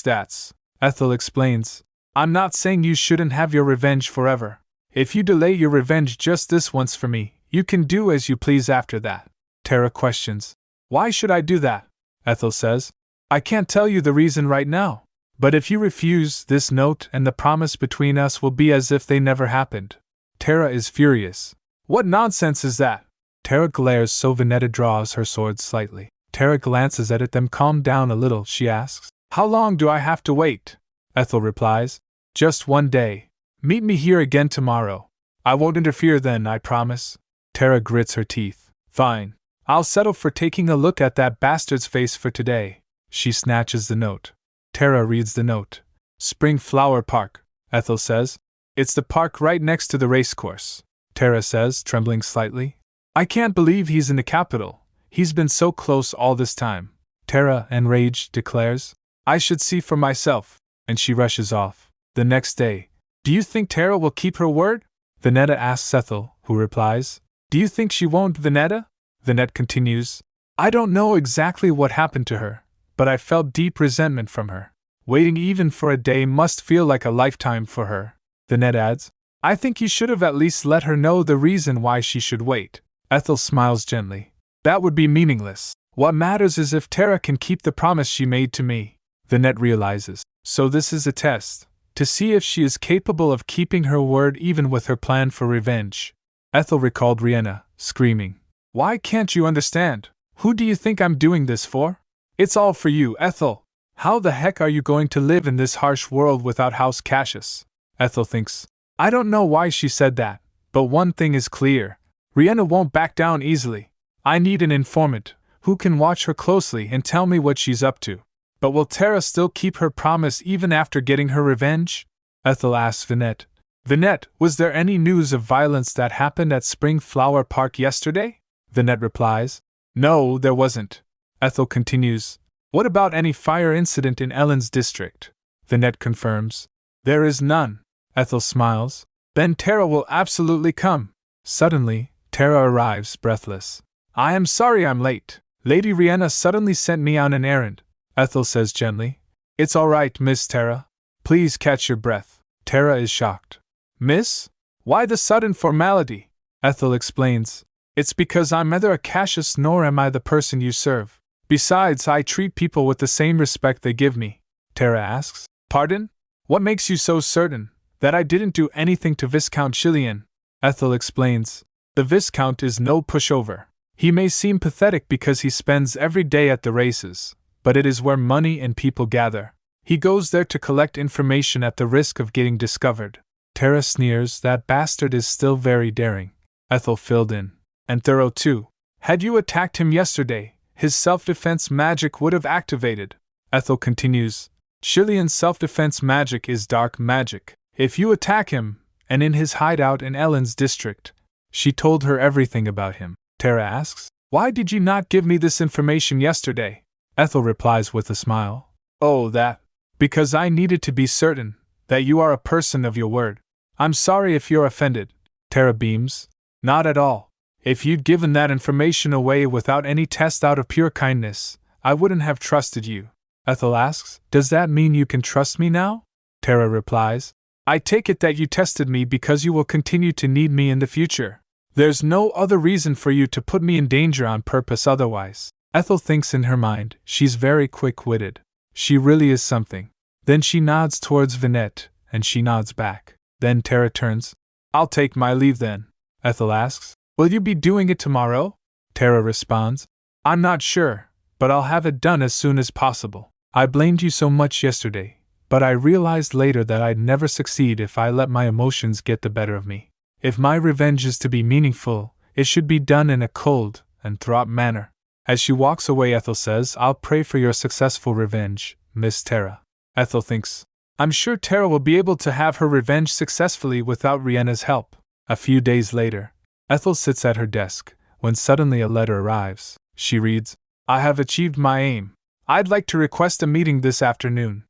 That's," Ethel explains. "I'm not saying you shouldn't have your revenge forever. If you delay your revenge just this once for me, you can do as you please after that." Tara questions, "Why should I do that?" Ethel says, "I can't tell you the reason right now. But if you refuse, this note and the promise between us will be as if they never happened." Tara is furious. "What nonsense is that?" Tara glares, so Venetta draws her sword slightly. Tara glances at it, then calmed down a little. She asks, "How long do I have to wait?" Ethel replies, "Just 1 day. Meet me here again tomorrow. I won't interfere then, I promise." Tara grits her teeth. "Fine. I'll settle for taking a look at that bastard's face for today." She snatches the note. Tara reads the note. "Spring Flower Park," Ethel says. "It's the park right next to the racecourse," Tara says, trembling slightly. "I can't believe he's in the capital. He's been so close all this time," Tara, enraged, declares. "I should see for myself," and she rushes off. The next day, "Do you think Tara will keep her word?" Venetta asks Ethel, who replies, "Do you think she won't, Venetta?" Venetta continues, "I don't know exactly what happened to her, but I felt deep resentment from her. Waiting even for a day must feel like a lifetime for her." Venetta adds, "I think you should have at least let her know the reason why she should wait." Ethel smiles gently. "That would be meaningless. What matters is if Tara can keep the promise she made to me." Venetta realizes. So this is a test, to see if she is capable of keeping her word even with her plan for revenge. Ethel recalled Riena, screaming, "Why can't you understand? Who do you think I'm doing this for? It's all for you, Ethel. How the heck are you going to live in this harsh world without House Cassius?" Ethel thinks, "I don't know why she said that, but one thing is clear. Riena won't back down easily. I need an informant, who can watch her closely and tell me what she's up to." "But will Tara still keep her promise even after getting her revenge?" Ethel asks Venetta. "Venetta, was there any news of violence that happened at Spring Flower Park yesterday?" Venetta replies, "No, there wasn't." Ethel continues, "What about any fire incident in Ellen's district?" Venetta confirms, "There is none." Ethel smiles, "Then Tara will absolutely come." Suddenly, Tara arrives, breathless. "I am sorry I'm late. Lady Riena suddenly sent me on an errand," Ethel says gently. "It's all right, Miss Tara. Please catch your breath." Tara is shocked. "Miss? Why the sudden formality?" Ethel explains. "It's because I'm neither a Cassius nor am I the person you serve. Besides, I treat people with the same respect they give me." Tara asks, "Pardon? What makes you so certain that I didn't do anything to Viscount Chilian?" Ethel explains, "The Viscount is no pushover. He may seem pathetic because he spends every day at the races, but it is where money and people gather. He goes there to collect information at the risk of getting discovered." Tara sneers, "That bastard is still very daring." Ethel filled in, "And thorough too. Had you attacked him yesterday, his self-defense magic would have activated." Ethel continues, "Chilian's self-defense magic is dark magic. If you attack him, and in his hideout in Ellen's district." She told her everything about him. Tara asks, "Why did you not give me this information yesterday?" Ethel replies with a smile, "Oh, that. Because I needed to be certain that you are a person of your word. I'm sorry if you're offended." Tara beams, "Not at all. If you'd given that information away without any test out of pure kindness, I wouldn't have trusted you." Ethel asks, "Does that mean you can trust me now?" Tara replies, "I take it that you tested me because you will continue to need me in the future. There's no other reason for you to put me in danger on purpose otherwise." Ethel thinks in her mind, she's very quick-witted. She really is something. Then she nods towards Venetta, and she nods back. Then Tara turns. "I'll take my leave then." Ethel asks, "Will you be doing it tomorrow?" Tara responds, "I'm not sure, but I'll have it done as soon as possible." I blamed you so much yesterday, but I realized later that I'd never succeed if I let my emotions get the better of me. If my revenge is to be meaningful, it should be done in a cold and throat manner. As she walks away, Ethel says, I'll pray for your successful revenge, Miss Tara. Ethel thinks, I'm sure Tara will be able to have her revenge successfully without Riena's help. A few days later, Ethel sits at her desk, when suddenly a letter arrives. She reads, I have achieved my aim. I'd like to request a meeting this afternoon.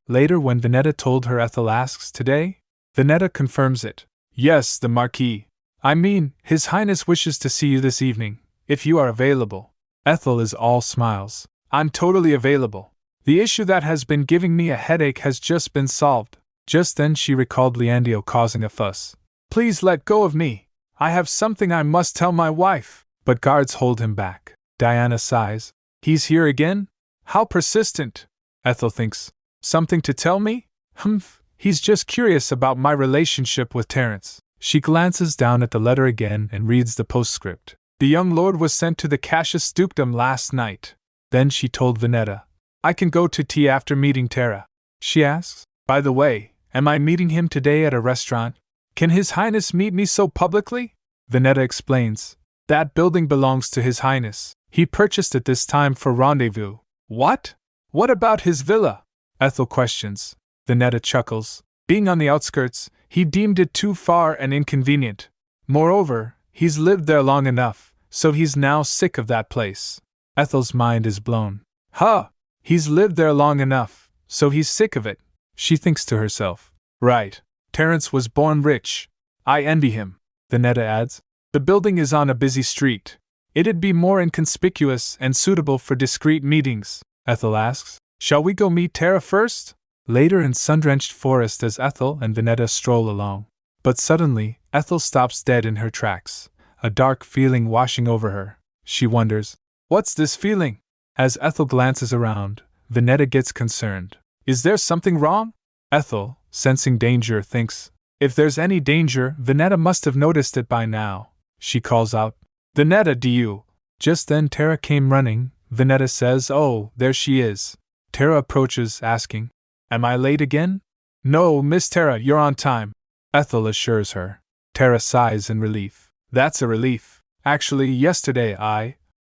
Later, when Vineta told her, Ethel asks, Today? Vineta confirms it. Yes, the Marquis. I mean, His Highness wishes to see you this evening, if you are available. Ethel is all smiles. I'm totally available. The issue that has been giving me a headache has just been solved. Just then she recalled Leandio causing a fuss. Please let go of me. I have something I must tell my wife. But guards hold him back. Diana sighs. He's here again? How persistent. Ethel thinks. Something to tell me? Humph. He's just curious about my relationship with Terence. She glances down at the letter again and reads the postscript. The young lord was sent to the Cassius dukedom last night. Then she told Vineta. I can go to tea after meeting Tara. She asks, By the way, am I meeting him today at a restaurant? Can His Highness meet me so publicly? Vineta explains. That building belongs to His Highness. He purchased it this time for rendezvous. What? What about his villa? Ethel questions. Vineta chuckles. Being on the outskirts, he deemed it too far and inconvenient. Moreover, he's lived there long enough, so he's now sick of that place. Ethel's mind is blown. Huh! He's lived there long enough, so he's sick of it. She thinks to herself. Right. Terence was born rich. I envy him. Vineta adds. The building is on a busy street. It'd be more inconspicuous and suitable for discreet meetings. Ethel asks. Shall we go meet Tara first? Later in sun-drenched forest as Ethel and Vineta stroll along. But suddenly, Ethel stops dead in her tracks, a dark feeling washing over her. She wonders, what's this feeling? As Ethel glances around, Vineta gets concerned. Is there something wrong? Ethel, sensing danger, thinks, if there's any danger, Vineta must have noticed it by now. She calls out, Vineta, do you? Just then Tara came running. Vineta says, Oh, there she is. Tara approaches, asking, Am I late again? No, Miss Tara, you're on time. Ethel assures her. Tara sighs in relief. That's a relief. Actually, yesterday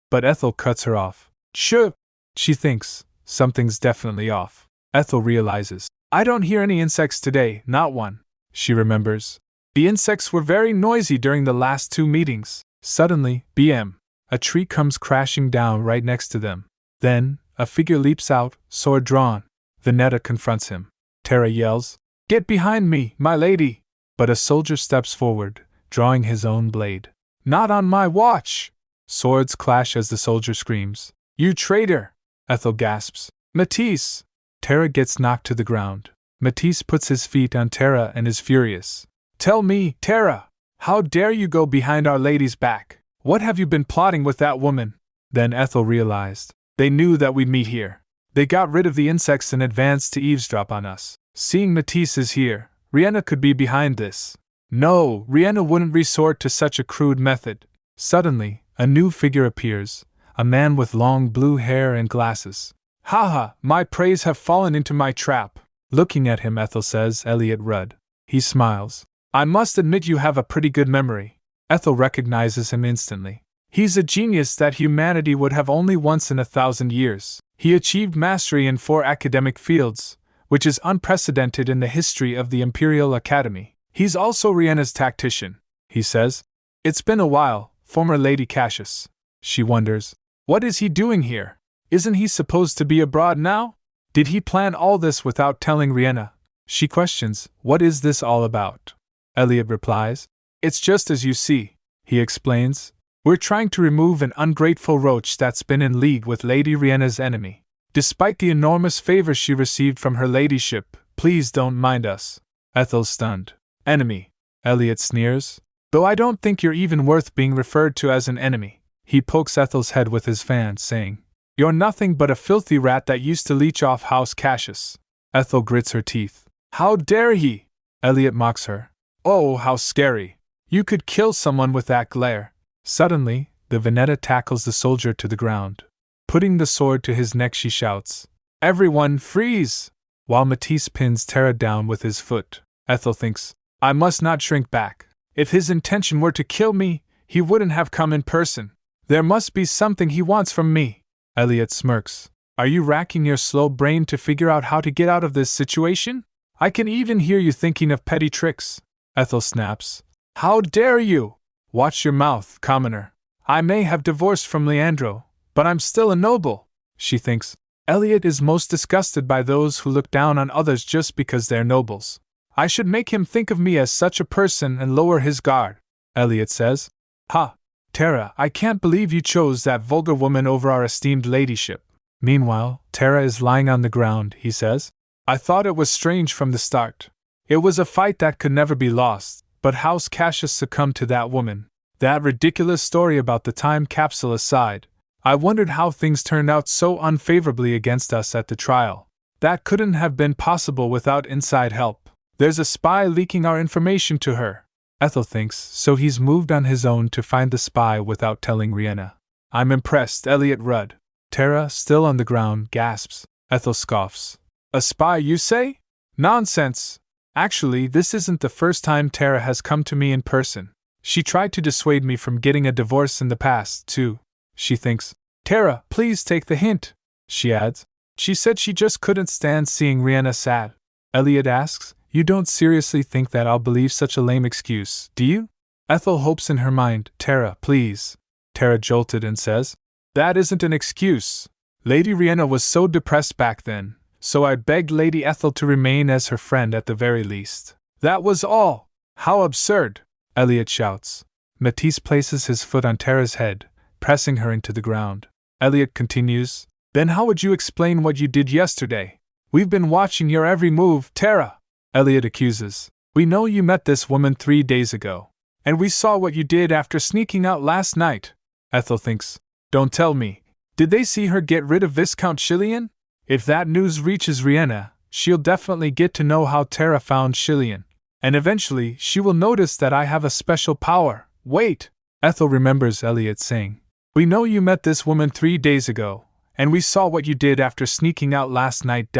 But Ethel cuts her off. Sure. She thinks, something's definitely off. Ethel realizes, I don't hear any insects today, not one. She remembers. The insects were very noisy during the last 2 meetings. Suddenly, BM. A tree comes crashing down right next to them. Then, a figure leaps out, sword drawn. Vineta confronts him. Tara yells, Get behind me, my lady! But a soldier steps forward, drawing his own blade. Not on my watch! Swords clash as the soldier screams. You traitor! Ethel gasps. Matisse! Tara gets knocked to the ground. Matisse puts his feet on Tara and is furious. Tell me, Tara! How dare you go behind Our Lady's back? What have you been plotting with that woman? Then Ethel realized. They knew that we'd meet here. They got rid of the insects in advance to eavesdrop on us. Seeing Matisse is here, Riena could be behind this. No, Riena wouldn't resort to such a crude method. Suddenly, a new figure appears, a man with long blue hair and glasses. Haha, my praise have fallen into my trap. Looking at him, Ethel says, Elliot Rudd. He smiles. I must admit you have a pretty good memory. Ethel recognizes him instantly. He's a genius that humanity would have only once in 1,000 years. He achieved mastery in 4 academic fields, which is unprecedented in the history of the Imperial Academy. He's also Riena's tactician, he says. It's been a while, former Lady Cassius. She wonders, what is he doing here? Isn't he supposed to be abroad now? Did he plan all this without telling Riena? She questions, what is this all about? Elliot replies, it's just as you see, he explains. We're trying to remove an ungrateful roach that's been in league with Lady Riena's enemy. Despite the enormous favor she received from her ladyship, please don't mind us. Ethel's stunned. Enemy, Elliot sneers. Though I don't think you're even worth being referred to as an enemy. He pokes Ethel's head with his fan, saying, You're nothing but a filthy rat that used to leech off House Cassius. Ethel grits her teeth. How dare he? Elliot mocks her. Oh, how scary. You could kill someone with that glare. Suddenly, the Vineta tackles the soldier to the ground. Putting the sword to his neck, she shouts, Everyone freeze! While Matisse pins Tara down with his foot, Ethel thinks, I must not shrink back. If his intention were to kill me, he wouldn't have come in person. There must be something he wants from me. Elliot smirks. Are you racking your slow brain to figure out how to get out of this situation? I can even hear you thinking of petty tricks. Ethel snaps. How dare you! Watch your mouth, commoner. I may have divorced from Leandro, but I'm still a noble, she thinks. Elliot is most disgusted by those who look down on others just because they're nobles. I should make him think of me as such a person and lower his guard, Elliot says. Ha! Tara, I can't believe you chose that vulgar woman over our esteemed ladyship. Meanwhile, Tara is lying on the ground, he says. I thought it was strange from the start. It was a fight that could never be lost, but House Cassius succumbed to that woman. That ridiculous story about the time capsule aside, I wondered how things turned out so unfavorably against us at the trial. That couldn't have been possible without inside help. There's a spy leaking our information to her. Ethel thinks, so he's moved on his own to find the spy without telling Riena. I'm impressed, Elliot Rudd. Tara, still on the ground, gasps. Ethel scoffs. A spy, you say? Nonsense! Actually, this isn't the first time Tara has come to me in person. She tried to dissuade me from getting a divorce in the past, too. She thinks. Tara, please take the hint, she adds. She said she just couldn't stand seeing Riena sad. Elliot asks, You don't seriously think that I'll believe such a lame excuse, do you? Ethel hopes in her mind, Tara, please. Tara jolted and says, That isn't an excuse. Lady Riena was so depressed back then, so I begged Lady Ethel to remain as her friend at the very least. That was all. How absurd! Elliot shouts. Matisse places his foot on Tara's head, pressing her into the ground. Elliot continues, Then how would you explain what you did yesterday? We've been watching your every move, Tara. Elliot accuses. We know you met this woman 3 days ago. And we saw what you did after sneaking out last night. Ethel thinks. Don't tell me. Did they see her get rid of Viscount Chilian? If that news reaches Riena, she'll definitely get to know how Tara found Chilian. And eventually, she will notice that I have a special power. Wait! Ethel remembers Elliot saying, We know you met this woman 3 days ago, and we saw what you did after sneaking out last night.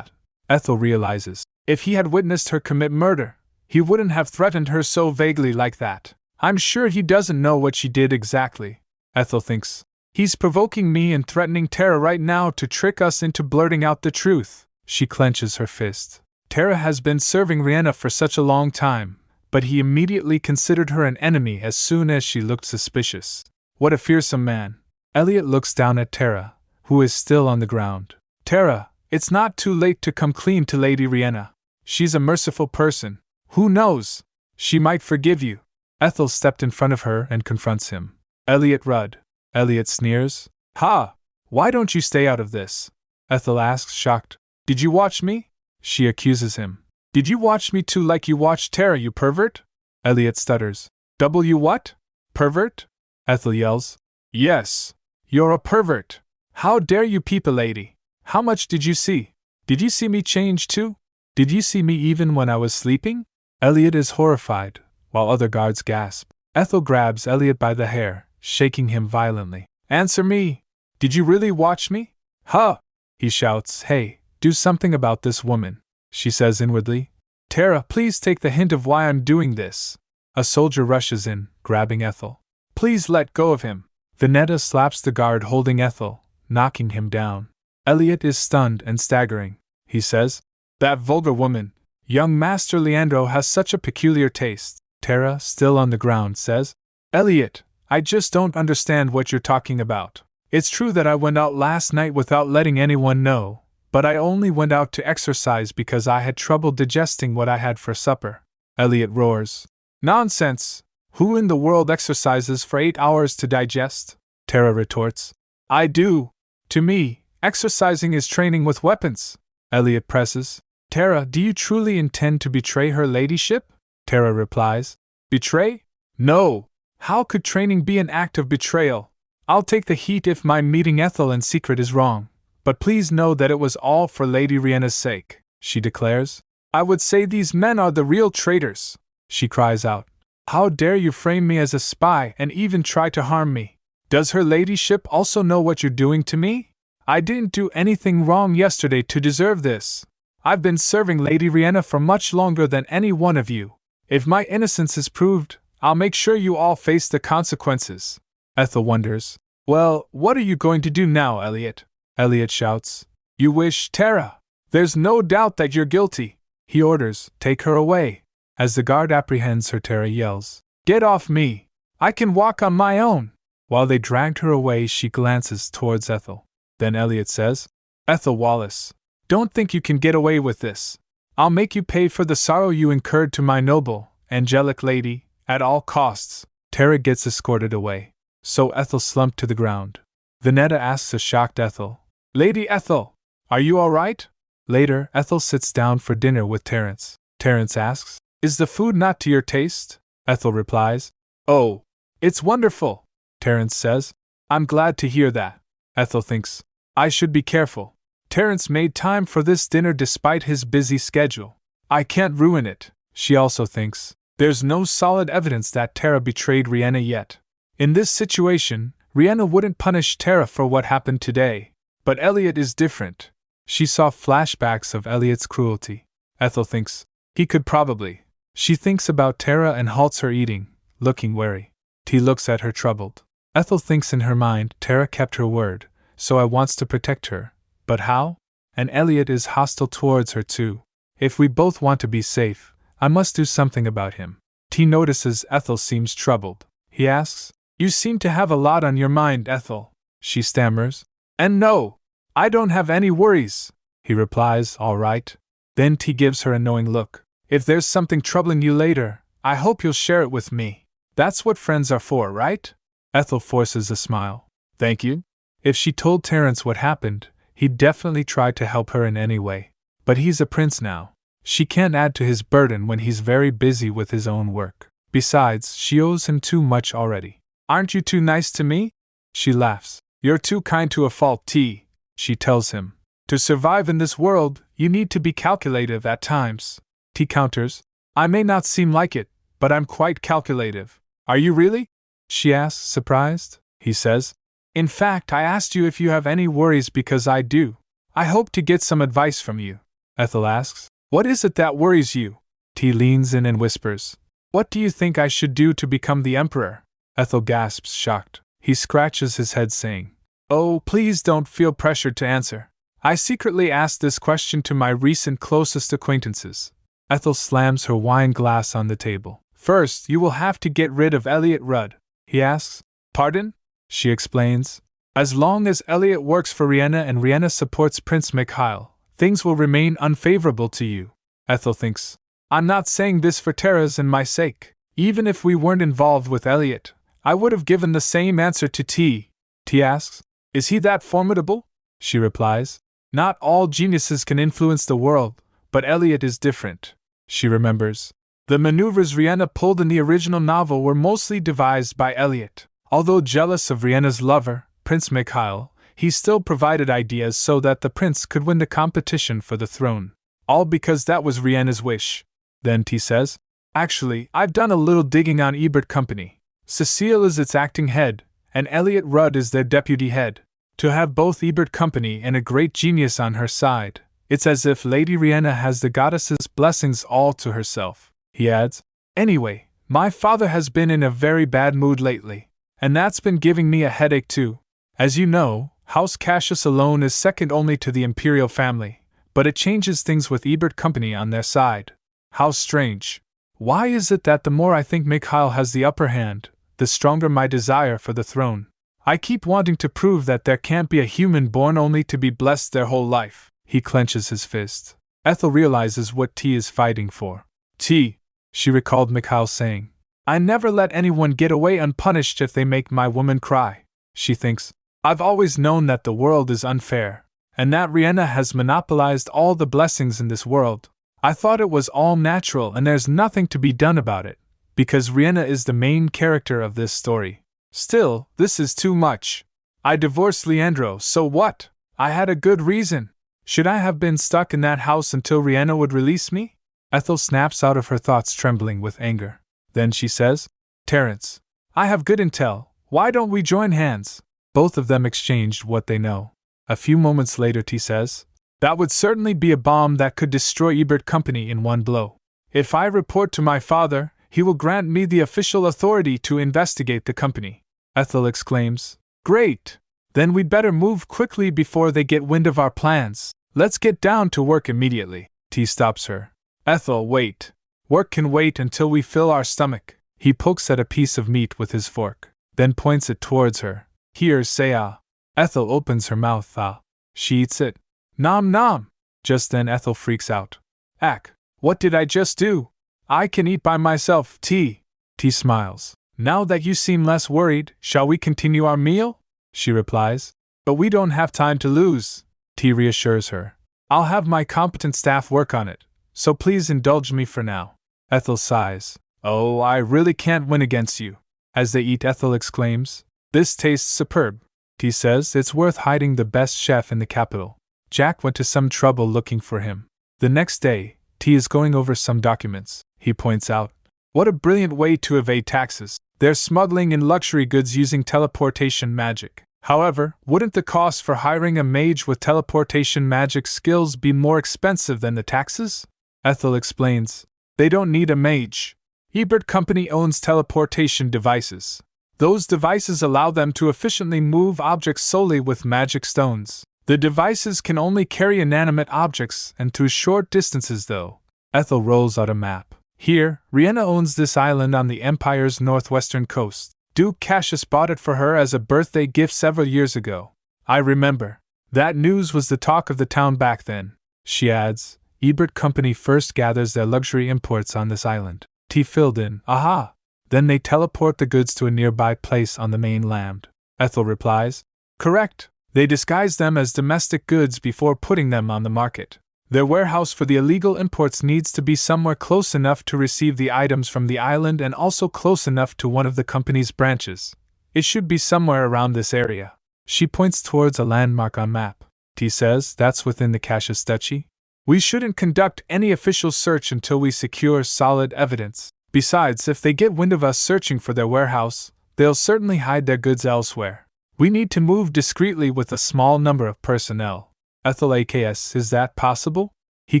Ethel realizes, if he had witnessed her commit murder, he wouldn't have threatened her so vaguely like that. I'm sure he doesn't know what she did exactly. Ethel thinks, He's provoking me and threatening Tara right now to trick us into blurting out the truth. She clenches her fist. Tara has been serving Riena for such a long time, but he immediately considered her an enemy as soon as she looked suspicious. What a fearsome man. Elliot looks down at Tara, who is still on the ground. Tara, it's not too late to come clean to Lady Riena. She's a merciful person. Who knows? She might forgive you. Ethel stepped in front of her and confronts him. Elliot Rudd. Elliot sneers. Ha! Why don't you stay out of this? Ethel asks, shocked. Did you watch me? She accuses him. Did you watch me too like you watched Tara, you pervert? Elliot stutters. W what? Pervert? Ethel yells. Yes. You're a pervert. How dare you peep a lady? How much did you see? Did you see me change too? Did you see me even when I was sleeping? Elliot is horrified, while other guards gasp. Ethel grabs Elliot by the hair, shaking him violently. Answer me! Did you really watch me? Huh! He shouts. Hey, do something about this woman, she says inwardly. Tara, please take the hint of why I'm doing this. A soldier rushes in, grabbing Ethel. Please let go of him. Vineta slaps the guard holding Ethel, knocking him down. Elliot is stunned and staggering. He says, That vulgar woman, young Master Leandro has such a peculiar taste. Tara, still on the ground, says, Elliot, I just don't understand what you're talking about. It's true that I went out last night without letting anyone know, but I only went out to exercise because I had trouble digesting what I had for supper. Elliot roars. Nonsense! Who in the world exercises for 8 hours to digest? Tara retorts. I do. To me, exercising is training with weapons. Elliot presses. Tara, do you truly intend to betray her ladyship? Tara replies. Betray? No. How could training be an act of betrayal? I'll take the heat if my meeting Ethel in secret is wrong, but please know that it was all for Lady Riena's sake, she declares. I would say these men are the real traitors, she cries out. How dare you frame me as a spy and even try to harm me? Does her ladyship also know what you're doing to me? I didn't do anything wrong yesterday to deserve this. I've been serving Lady Riena for much longer than any one of you. If my innocence is proved, I'll make sure you all face the consequences. Ethel wonders. Well, what are you going to do now, Elliot? Elliot shouts. You wish, Tara. There's no doubt that you're guilty. He orders, take her away. As the guard apprehends her, Tara yells, Get off me! I can walk on my own! While they dragged her away, she glances towards Ethel. Then Elliot says, Ethel Wallace, don't think you can get away with this. I'll make you pay for the sorrow you incurred to my noble, angelic lady, at all costs. Tara gets escorted away. So Ethel slumped to the ground. Vinetta asks a shocked Ethel, Lady Ethel, are you all right? Later, Ethel sits down for dinner with Terence. Terence asks, Is the food not to your taste? Ethel replies, Oh, it's wonderful. Terence says, I'm glad to hear that. Ethel thinks, I should be careful. Terence made time for this dinner despite his busy schedule. I can't ruin it. She also thinks, there's no solid evidence that Tara betrayed Riena yet. In this situation, Riena wouldn't punish Tara for what happened today. But Elliot is different. She saw flashbacks of Elliot's cruelty. Ethel thinks, he could probably. She thinks about Tara and halts her eating, looking wary. T looks at her troubled. Ethel thinks in her mind, Tara kept her word, so I wants to protect her. But how? And Elliot is hostile towards her too. If we both want to be safe, I must do something about him. T notices Ethel seems troubled. He asks, You seem to have a lot on your mind, Ethel. She stammers. And no, I don't have any worries. He replies, All right. Then T gives her a knowing look. If there's something troubling you later, I hope you'll share it with me. That's what friends are for, right? Ethel forces a smile. Thank you. If she told Terence what happened, he'd definitely try to help her in any way. But he's a prince now. She can't add to his burden when he's very busy with his own work. Besides, she owes him too much already. Aren't you too nice to me? She laughs. You're too kind to a fault, T, she tells him. To survive in this world, you need to be calculative at times. T counters. I may not seem like it, but I'm quite calculative. Are you really? She asks, surprised. He says, In fact, I asked you if you have any worries because I do. I hope to get some advice from you. Ethel asks, What is it that worries you? T leans in and whispers, What do you think I should do to become the emperor? Ethel gasps, shocked. He scratches his head, saying, Oh, please don't feel pressured to answer. I secretly asked this question to my recent closest acquaintances. Ethel slams her wine glass on the table. First, you will have to get rid of Elliot Rudd. He asks, Pardon? She explains, As long as Elliot works for Riena and Riena supports Prince Mikhail, things will remain unfavorable to you. Ethel thinks, I'm not saying this for Tara's and my sake. Even if we weren't involved with Elliot, I would have given the same answer to T. T asks, Is he that formidable? She replies, Not all geniuses can influence the world, but Elliot is different. She remembers. The maneuvers Riena pulled in the original novel were mostly devised by Elliot. Although jealous of Riena's lover, Prince Mikhail, he still provided ideas so that the prince could win the competition for the throne. All because that was Riena's wish. Then T says, Actually, I've done a little digging on Ebert Company. Cecile is its acting head, and Elliot Rudd is their deputy head. To have both Ebert Company and a great genius on her side, it's as if Lady Riena has the goddess's blessings all to herself. He adds, Anyway, my father has been in a very bad mood lately, and that's been giving me a headache too. As you know, House Cassius alone is second only to the imperial family, but it changes things with Ebert Company on their side. How strange. Why is it that the more I think Mikhail has the upper hand, the stronger my desire for the throne? I keep wanting to prove that there can't be a human born only to be blessed their whole life. He clenches his fist. Ethel realizes what T is fighting for. T, she recalled Mikhail saying, I never let anyone get away unpunished if they make my woman cry. She thinks, I've always known that the world is unfair, and that Riena has monopolized all the blessings in this world. I thought it was all natural and there's nothing to be done about it, because Riena is the main character of this story. Still, this is too much. I divorced Leandro, so what? I had a good reason. Should I have been stuck in that house until Riena would release me? Ethel snaps out of her thoughts, trembling with anger. Then she says, Terence, I have good intel. Why don't we join hands? Both of them exchanged what they know. A few moments later T says, "That would certainly be a bomb that could destroy Ebert Company in one blow. If I report to my father, he will grant me the official authority to investigate the company." Ethel exclaims, "Great! Then we'd better move quickly before they get wind of our plans. Let's get down to work immediately." T stops her. "Ethel, wait. Work can wait until we fill our stomach." He pokes at a piece of meat with his fork, then points it towards her. "Here, say ah." Ethel opens her mouth, ah. She eats it. Nom nom! Just then Ethel freaks out. "Ack, what did I just do? I can eat by myself, T." T smiles. "Now that you seem less worried, shall we continue our meal?" She replies. "But we don't have time to lose," T reassures her. "I'll have my competent staff work on it, so please indulge me for now." Ethel sighs. "Oh, I really can't win against you." As they eat, Ethel exclaims, "This tastes superb." T says it's worth hiding the best chef in the capital. Jack went to some trouble looking for him. The next day, T is going over some documents. He points out, "What a brilliant way to evade taxes. They're smuggling in luxury goods using teleportation magic. However, wouldn't the cost for hiring a mage with teleportation magic skills be more expensive than the taxes?" Ethel explains, "They don't need a mage. Ebert Company owns teleportation devices. Those devices allow them to efficiently move objects solely with magic stones. The devices can only carry inanimate objects and to short distances though." Ethel rolls out a map. "Here, Riena owns this island on the Empire's northwestern coast. Duke Cassius bought it for her as a birthday gift several years ago. I remember. That news was the talk of the town back then." She adds, "Ebert Company first gathers their luxury imports on this island." T filled in, "Aha! Then they teleport the goods to a nearby place on the mainland." Ethel replies, "Correct. They disguise them as domestic goods before putting them on the market. Their warehouse for the illegal imports needs to be somewhere close enough to receive the items from the island and also close enough to one of the company's branches. It should be somewhere around this area." She points towards a landmark on map. T says, "That's within the Cassius Duchy. We shouldn't conduct any official search until we secure solid evidence. Besides, if they get wind of us searching for their warehouse, they'll certainly hide their goods elsewhere. We need to move discreetly with a small number of personnel." Ethel AKS, "Is that possible?" He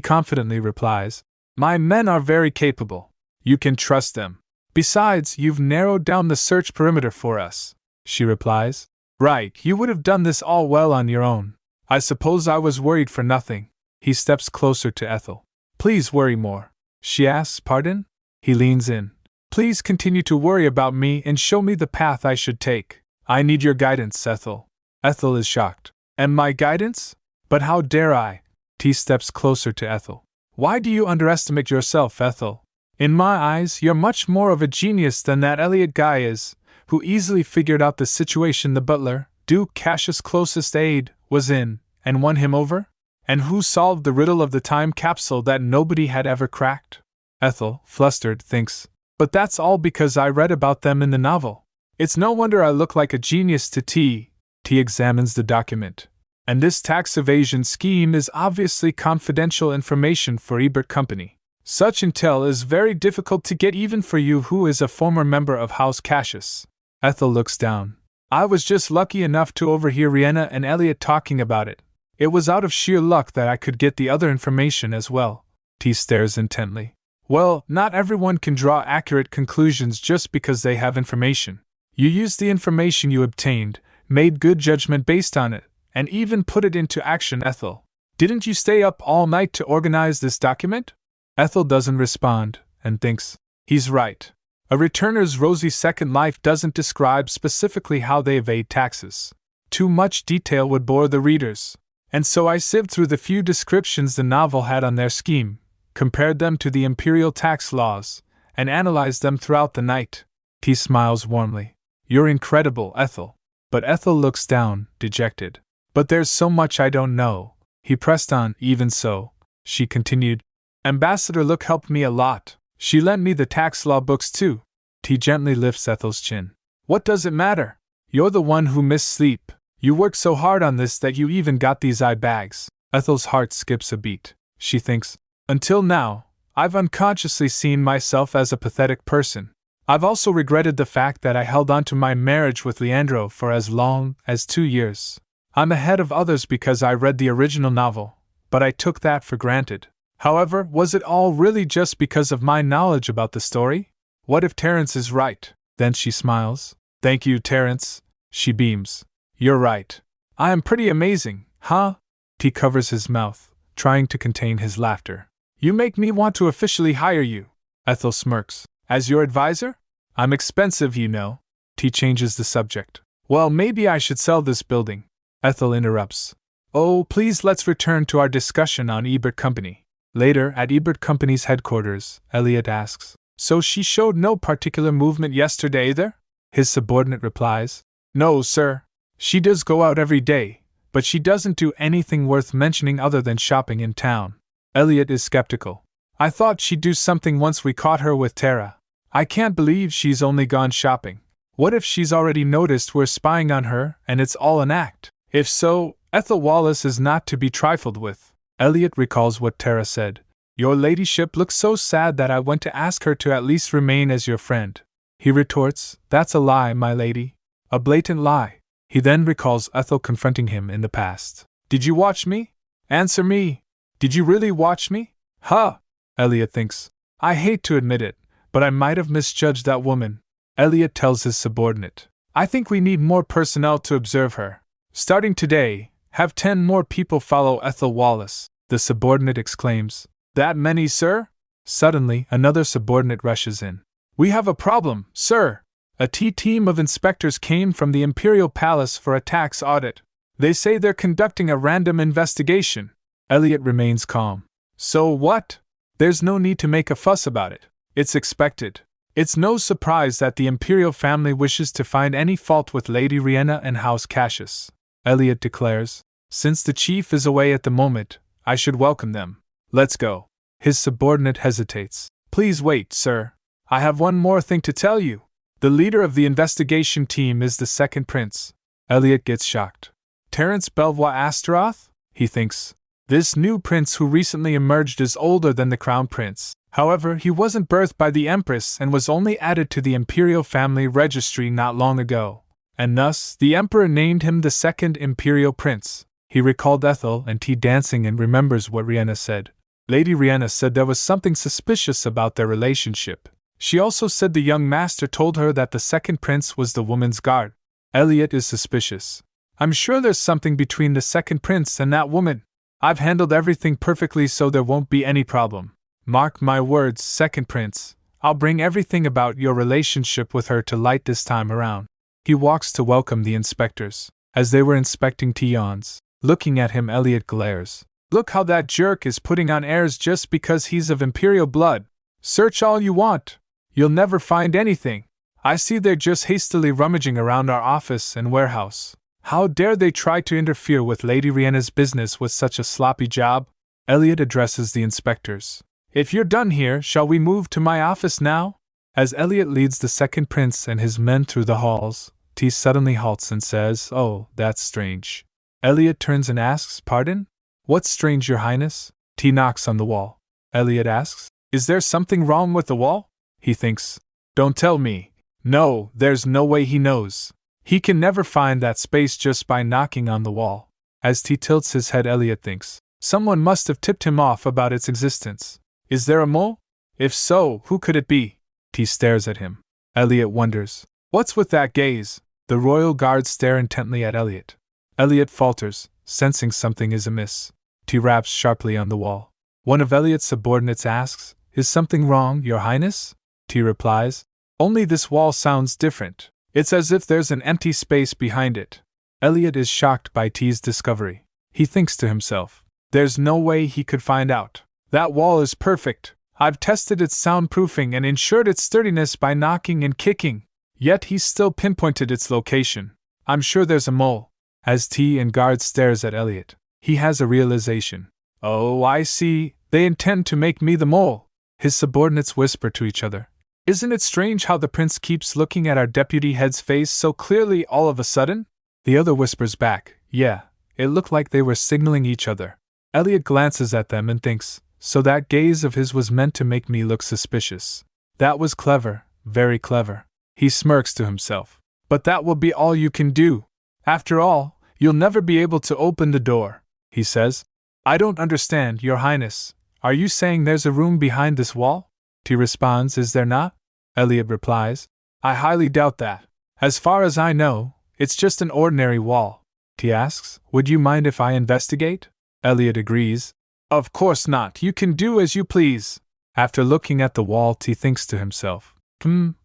confidently replies, "My men are very capable. You can trust them. Besides, you've narrowed down the search perimeter for us." She replies, "Right, you would have done this all well on your own. I suppose I was worried for nothing." He steps closer to Ethel. "Please worry more." She asks, "Pardon?" He leans in. "Please continue to worry about me and show me the path I should take. I need your guidance, Ethel." Ethel is shocked. "And my guidance? But how dare I?" T steps closer to Ethel. "Why do you underestimate yourself, Ethel? In my eyes, you're much more of a genius than that Elliot guy is, who easily figured out the situation the butler, Duke Cassius' closest aide, was in, and won him over? And who solved the riddle of the time capsule that nobody had ever cracked?" Ethel, flustered, thinks, "But that's all because I read about them in the novel. It's no wonder I look like a genius to T." T examines the document. "And this tax evasion scheme is obviously confidential information for Ebert Company. Such intel is very difficult to get even for you who is a former member of House Cassius." Ethel looks down. "I was just lucky enough to overhear Riena and Elliot talking about it. It was out of sheer luck that I could get the other information as well." T stares intently. "Well, not everyone can draw accurate conclusions just because they have information. You used the information you obtained, made good judgment based on it, and even put it into action, Ethel. Didn't you stay up all night to organize this document?" Ethel doesn't respond, and thinks, "He's right. A returner's rosy second life doesn't describe specifically how they evade taxes. Too much detail would bore the readers. And so I sieved through the few descriptions the novel had on their scheme, compared them to the imperial tax laws, and analyzed them throughout the night." He smiles warmly. "You're incredible, Ethel." But Ethel looks down, dejected. "But there's so much I don't know." He pressed on. "Even so," she continued, "Ambassador Look helped me a lot. She lent me the tax law books too." He gently lifts Ethel's chin. "What does it matter? You're the one who missed sleep. You worked so hard on this that you even got these eye bags." Ethel's heart skips a beat. She thinks, "Until now, I've unconsciously seen myself as a pathetic person. I've also regretted the fact that I held on to my marriage with Leandro for as long as 2 years. I'm ahead of others because I read the original novel, but I took that for granted. However, was it all really just because of my knowledge about the story? What if Terence is right? Then she smiles. Thank you, Terence. She beams. You're right. I am pretty amazing, huh? T covers his mouth, trying to contain his laughter. You make me want to officially hire you. Ethel smirks. As your advisor? I'm expensive, you know. T changes the subject. Well, maybe I should sell this building. Ethel interrupts. Oh, please let's return to our discussion on Ebert Company. Later, at Ebert Company's headquarters, Elliot asks, So she showed no particular movement yesterday either? His subordinate replies, No, sir. She does go out every day, but she doesn't do anything worth mentioning other than shopping in town. Elliot is skeptical. I thought she'd do something once we caught her with Tara. I can't believe she's only gone shopping. What if she's already noticed we're spying on her and it's all an act? If so, Ethel Wallace is not to be trifled with. Elliot recalls what Tara said. Your ladyship looks so sad that I went to ask her to at least remain as your friend. He retorts, That's a lie, my lady. A blatant lie. He then recalls Ethel confronting him in the past. Did you watch me? Answer me. Did you really watch me? Huh? Elliot thinks. I hate to admit it, but I might have misjudged that woman. Elliot tells his subordinate. I think we need more personnel to observe her. Starting today, have 10 more people follow Ethel Wallace. The subordinate exclaims. That many, sir? Suddenly, another subordinate rushes in. We have a problem, sir. A team of inspectors came from the Imperial Palace for a tax audit. They say they're conducting a random investigation. Elliot remains calm. So what? There's no need to make a fuss about it. It's expected. It's no surprise that the Imperial family wishes to find any fault with Lady Riena and House Cassius. Elliot declares. Since the chief is away at the moment, I should welcome them. Let's go. His subordinate hesitates. Please wait, sir. I have one more thing to tell you. The leader of the investigation team is the second prince. Elliot gets shocked. Terence Belvoir Astaroth? He thinks. This new prince who recently emerged is older than the crown prince. However, he wasn't birthed by the empress and was only added to the imperial family registry not long ago. And thus, the emperor named him the second imperial prince. He recalled Ethel and T dancing and remembers what Riena said. Lady Riena said there was something suspicious about their relationship. She also said the young master told her that the second prince was the woman's guard. Elliot is suspicious. I'm sure there's something between the second prince and that woman. I've handled everything perfectly so there won't be any problem. Mark my words, second prince. I'll bring everything about your relationship with her to light this time around. He walks to welcome the inspectors. As they were inspecting Tion's, looking at him, Elliot glares. Look how that jerk is putting on airs just because he's of imperial blood. Search all you want. You'll never find anything. I see they're just hastily rummaging around our office and warehouse. How dare they try to interfere with Lady Riena's business with such a sloppy job? Elliot addresses the inspectors. If you're done here, shall we move to my office now? As Elliot leads the second prince and his men through the halls, T suddenly halts and says, Oh, that's strange. Elliot turns and asks, Pardon? What's strange, your highness? T knocks on the wall. Elliot asks, Is there something wrong with the wall? He thinks. Don't tell me. No, there's no way he knows. He can never find that space just by knocking on the wall. As T tilts his head, Elliot thinks. Someone must have tipped him off about its existence. Is there a mole? If so, who could it be? T stares at him. Elliot wonders. What's with that gaze? The royal guards stare intently at Elliot. Elliot falters, sensing something is amiss. T raps sharply on the wall. One of Elliot's subordinates asks, Is something wrong, your highness? T replies, Only this wall sounds different. It's as if there's an empty space behind it. Elliot is shocked by T's discovery. He thinks to himself, There's no way he could find out. That wall is perfect. I've tested its soundproofing and ensured its sturdiness by knocking and kicking. Yet he's still pinpointed its location. I'm sure there's a mole. As T and guard stares at Elliot, he has a realization. Oh, I see. They intend to make me the mole. His subordinates whisper to each other. Isn't it strange how the prince keeps looking at our deputy head's face so clearly all of a sudden? The other whispers back, Yeah, it looked like they were signaling each other. Elliot glances at them and thinks, So that gaze of his was meant to make me look suspicious. That was clever, very clever. He smirks to himself. But that will be all you can do. After all, You'll never be able to open the door, he says. I don't understand, Your Highness. Are you saying there's a room behind this wall? T responds, is there not? Elliot replies, I highly doubt that. As far as I know, it's just an ordinary wall. T asks, would you mind if I investigate? Elliot agrees. Of course not, you can do as you please. After looking at the wall, T thinks to himself,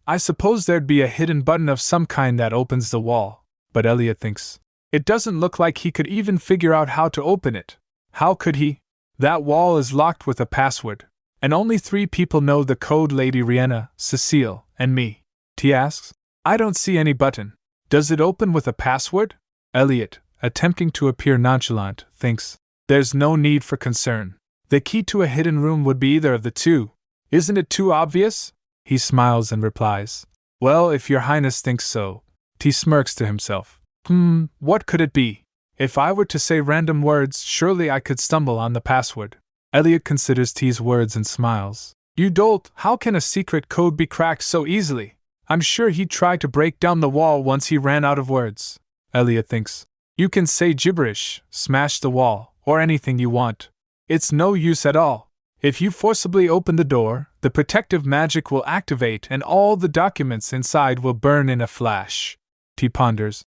I suppose there'd be a hidden button of some kind that opens the wall. But Elliot thinks, it doesn't look like he could even figure out how to open it. How could he? That wall is locked with a password, and only 3 people know the code, Lady Riena, Cecile, and me. T asks, I don't see any button. Does it open with a password? Elliot, attempting to appear nonchalant, thinks, there's no need for concern. The key to a hidden room would be either of the two. Isn't it too obvious? He smiles and replies, well, if Your Highness thinks so. T smirks to himself. What could it be? If I were to say random words, surely I could stumble on the password. Elliot considers T's words and smiles. You dolt, how can a secret code be cracked so easily? I'm sure he'd try to break down the wall once he ran out of words. Elliot thinks, you can say gibberish, smash the wall, or anything you want. It's no use at all. If you forcibly open the door, the protective magic will activate and all the documents inside will burn in a flash. T ponders,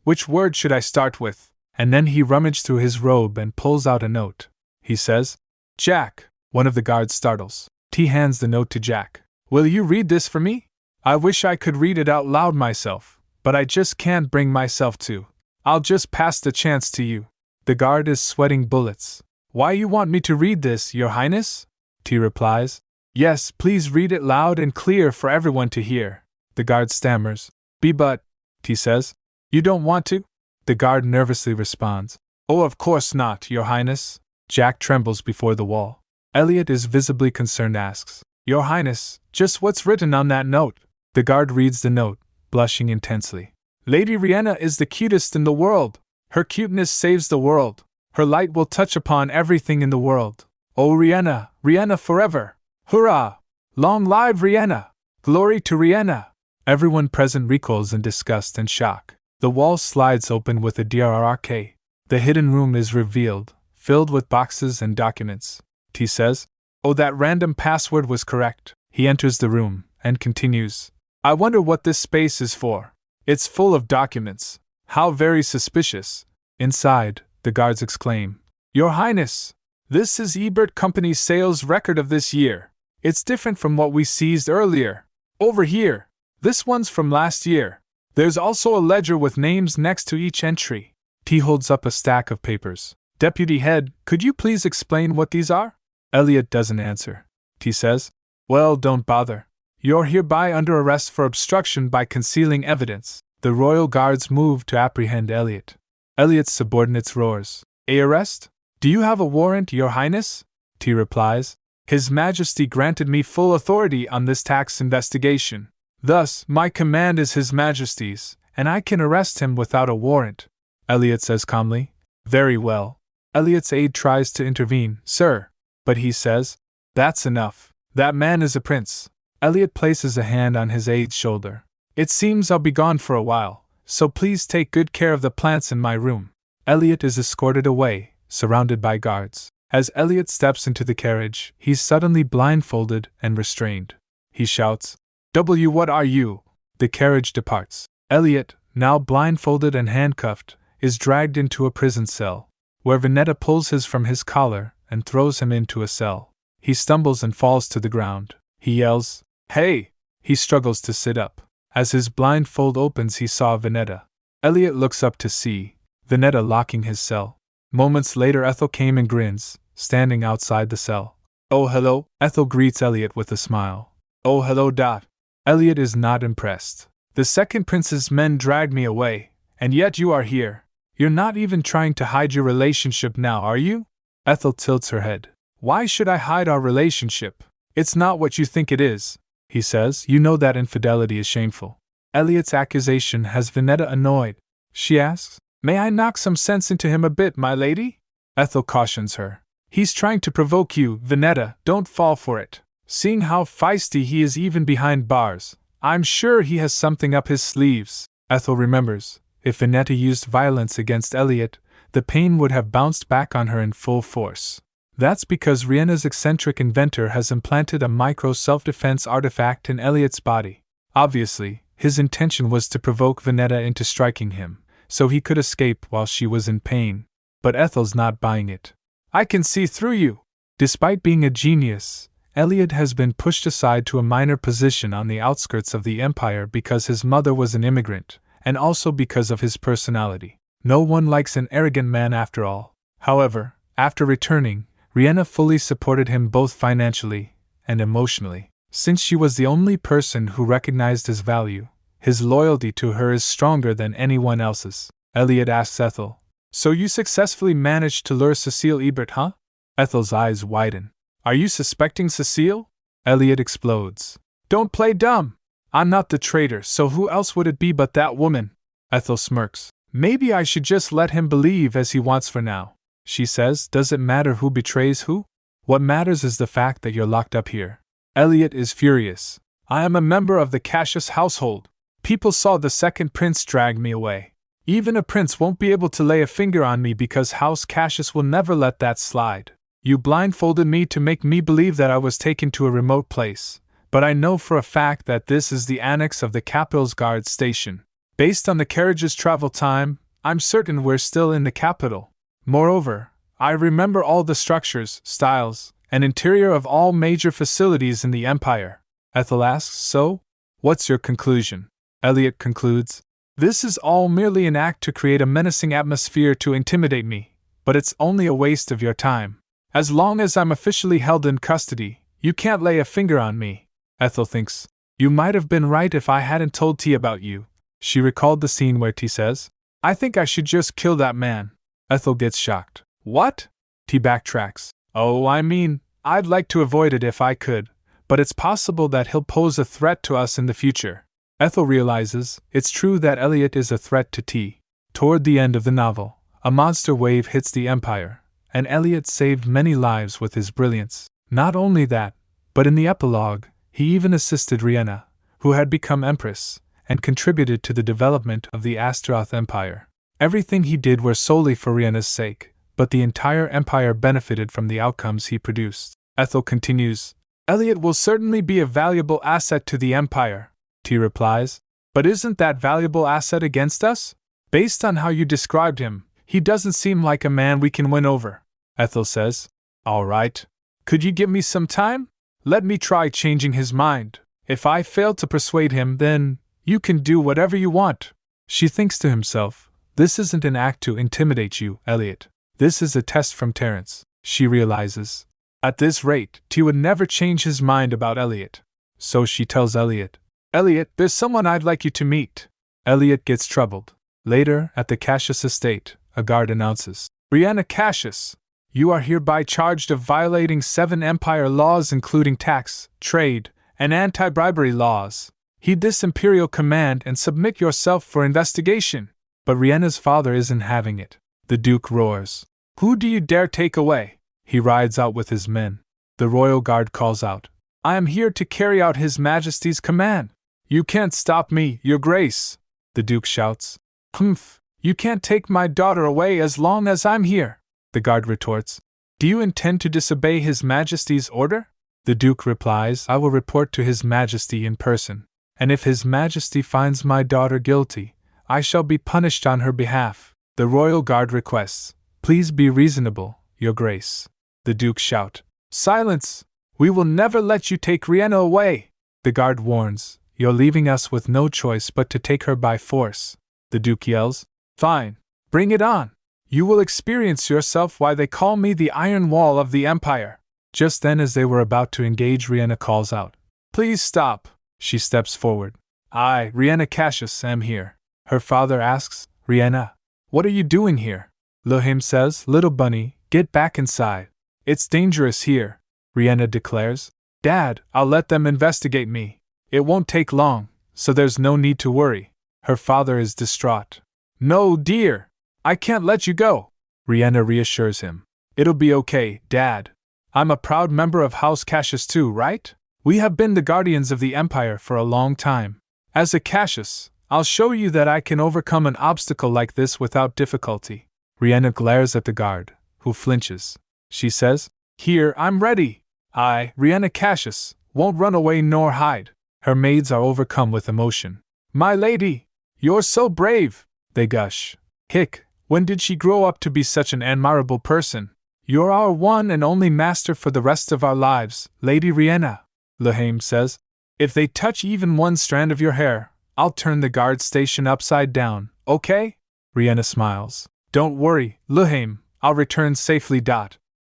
which word should I start with? And then he rummages through his robe and pulls out a note. He says, Jack. One of the guards startles. T hands the note to Jack. Will you read this for me? I wish I could read it out loud myself, but I just can't bring myself to. I'll just pass the chance to you. The guard is sweating bullets. Why you want me to read this, Your Highness? T replies. Yes, please read it loud and clear for everyone to hear. The guard stammers. But, T says. You don't want to? The guard nervously responds. Oh, of course not, Your Highness. Jack trembles before the wall. Elliot is visibly concerned, asks, Your Highness, just what's written on that note? The guard reads the note, blushing intensely. Lady Riena is the cutest in the world. Her cuteness saves the world. Her light will touch upon everything in the world. Oh, Riena, Riena forever! Hurrah! Long live Riena! Glory to Riena! Everyone present recoils in disgust and shock. The wall slides open with a drrrk. The hidden room is revealed, filled with boxes and documents. T says, oh, that random password was correct. He enters the room, and continues, I wonder what this space is for. It's full of documents. How very suspicious. Inside, the guards exclaim, Your Highness! This is Ebert Company's sales record of this year. It's different from what we seized earlier. Over here. This one's from last year. There's also a ledger with names next to each entry. T holds up a stack of papers. Deputy Head, could you please explain what these are? Elliot doesn't answer. T says, well, don't bother. You're hereby under arrest for obstruction by concealing evidence. The royal guards move to apprehend Elliot. Elliot's subordinates roars, a arrest? Do you have a warrant, Your Highness? T replies, His Majesty granted me full authority on this tax investigation. Thus, my command is His Majesty's, and I can arrest him without a warrant. Elliot says calmly, very well. Elliot's aide tries to intervene, sir. But he says, that's enough. That man is a prince. Elliot places a hand on his aide's shoulder. It seems I'll be gone for a while, so please take good care of the plants in my room. Elliot is escorted away, surrounded by guards. As Elliot steps into the carriage, he's suddenly blindfolded and restrained. He shouts, what are you? The carriage departs. Elliot, now blindfolded and handcuffed, is dragged into a prison cell, where Venetta pulls his from his collar and throws him into a cell. He stumbles and falls to the ground. He yells, hey! He struggles to sit up. As his blindfold opens, he saw Venetta. Elliot looks up to see Venetta locking his cell. Moments later, Ethel came and grins, standing outside the cell. Oh, hello. Ethel greets Elliot with a smile. Oh, hello, Dot. Elliot is not impressed. The second prince's men dragged me away, and yet you are here. You're not even trying to hide your relationship now, are you? Ethel tilts her head. Why should I hide our relationship? It's not what you think it is, he says. You know that infidelity is shameful. Elliot's accusation has Venetta annoyed. She asks, may I knock some sense into him a bit, my lady? Ethel cautions her. He's trying to provoke you, Venetta, don't fall for it. Seeing how feisty he is even behind bars, I'm sure he has something up his sleeves. Ethel remembers, If Vineta used violence against Elliot, the pain would have bounced back on her in full force. That's because Riena's eccentric inventor has implanted a micro self-defense artifact in Elliot's body. Obviously, his intention was to provoke Vineta into striking him, so he could escape while she was in pain. But Ethel's not buying it. I can see through you. Despite being a genius, Elliot has been pushed aside to a minor position on the outskirts of the Empire because his mother was an immigrant, and also because of his personality. No one likes an arrogant man after all. However, after returning, Riena fully supported him both financially and emotionally. Since she was the only person who recognized his value, his loyalty to her is stronger than anyone else's. Elliot asks Ethel, "So you successfully managed to lure Cecile Ebert, huh?" Ethel's eyes widen. "Are you suspecting Cecile?" Elliot explodes. "Don't play dumb! I'm not the traitor, so who else would it be but that woman?" Ethel smirks. "Maybe I should just let him believe as he wants for now," she says. "Does it matter who betrays who? What matters is the fact that you're locked up here." Elliot is furious. "I am a member of the Cassius household. People saw the second prince drag me away. Even a prince won't be able to lay a finger on me because House Cassius will never let that slide. You blindfolded me to make me believe that I was taken to a remote place, but I know for a fact that this is the annex of the capital's guard station. Based on the carriage's travel time, I'm certain we're still in the capital. Moreover, I remember all the structures, styles, and interior of all major facilities in the Empire." Ethel asks, "So? What's your conclusion?" Elliot concludes, "This is all merely an act to create a menacing atmosphere to intimidate me, but it's only a waste of your time. As long as I'm officially held in custody, you can't lay a finger on me." Ethel thinks, "You might have been right if I hadn't told T about you." She recalled the scene where T says, "I think I should just kill that man." Ethel gets shocked. "What?" T backtracks. "Oh, I mean, I'd like to avoid it if I could, but it's possible that he'll pose a threat to us in the future." Ethel realizes it's true that Elliot is a threat to T. Toward the end of the novel, a monster wave hits the Empire, and Elliot saved many lives with his brilliance. Not only that, but in the epilogue, he even assisted Riena, who had become Empress, and contributed to the development of the Astaroth Empire. Everything he did was solely for Riena's sake, but the entire Empire benefited from the outcomes he produced. Ethel continues, "Elliot will certainly be a valuable asset to the Empire," T replies, "but isn't that valuable asset against us? Based on how you described him, he doesn't seem like a man we can win over." Ethel says, "All right. Could you give me some time? Let me try changing his mind. If I fail to persuade him, then you can do whatever you want." She thinks to himself, "This isn't an act to intimidate you, Elliot. This is a test from Terrence." She realizes, at this rate, T would never change his mind about Elliot. So she tells Elliot, "Elliot, there's someone I'd like you to meet." Elliot gets troubled. Later, at the Cassius estate, a guard announces, "Riena Cassius, you are hereby charged of violating 7 Empire laws including tax, trade, and anti-bribery laws. Heed this imperial command and submit yourself for investigation." But Riena's father isn't having it. The Duke roars, "Who do you dare take away?" He rides out with his men. The royal guard calls out, "I am here to carry out His Majesty's command." "You can't stop me, Your Grace," the Duke shouts. "Humph, you can't take my daughter away as long as I'm here," the guard retorts. "Do you intend to disobey His Majesty's order?" The Duke replies, "I will report to His Majesty in person, and if His Majesty finds my daughter guilty, I shall be punished on her behalf." The royal guard requests, "Please be reasonable, Your Grace." The Duke shout, "Silence! We will never let you take Riena away." The guard warns, "You're leaving us with no choice but to take her by force." The Duke yells, "Fine, bring it on. You will experience yourself why they call me the Iron Wall of the Empire." Just then, as they were about to engage, Riena calls out, "Please stop." She steps forward. "I, Riena Cassius, am here." Her father asks, "Riena, what are you doing here?" Lohim says, "Little bunny, get back inside. It's dangerous here," Riena declares. "Dad, I'll let them investigate me. It won't take long, so there's no need to worry." Her father is distraught. "No, dear. I can't let you go," Riena reassures him. "It'll be okay, Dad. I'm a proud member of House Cassius too, right? We have been the guardians of the Empire for a long time. As a Cassius, I'll show you that I can overcome an obstacle like this without difficulty. Riena glares at the guard, who flinches. She says, Here, I'm ready. I, Riena Cassius, won't run away nor hide. Her maids are overcome with emotion. My lady, you're so brave, they gush. Hick, when did she grow up to be such an admirable person? You're our one and only master for the rest of our lives, Lady Riena. Lehaim says, If they touch even one strand of your hair, I'll turn the guard station upside down, okay? Riena smiles. Don't worry, Lehaim, I'll return safely.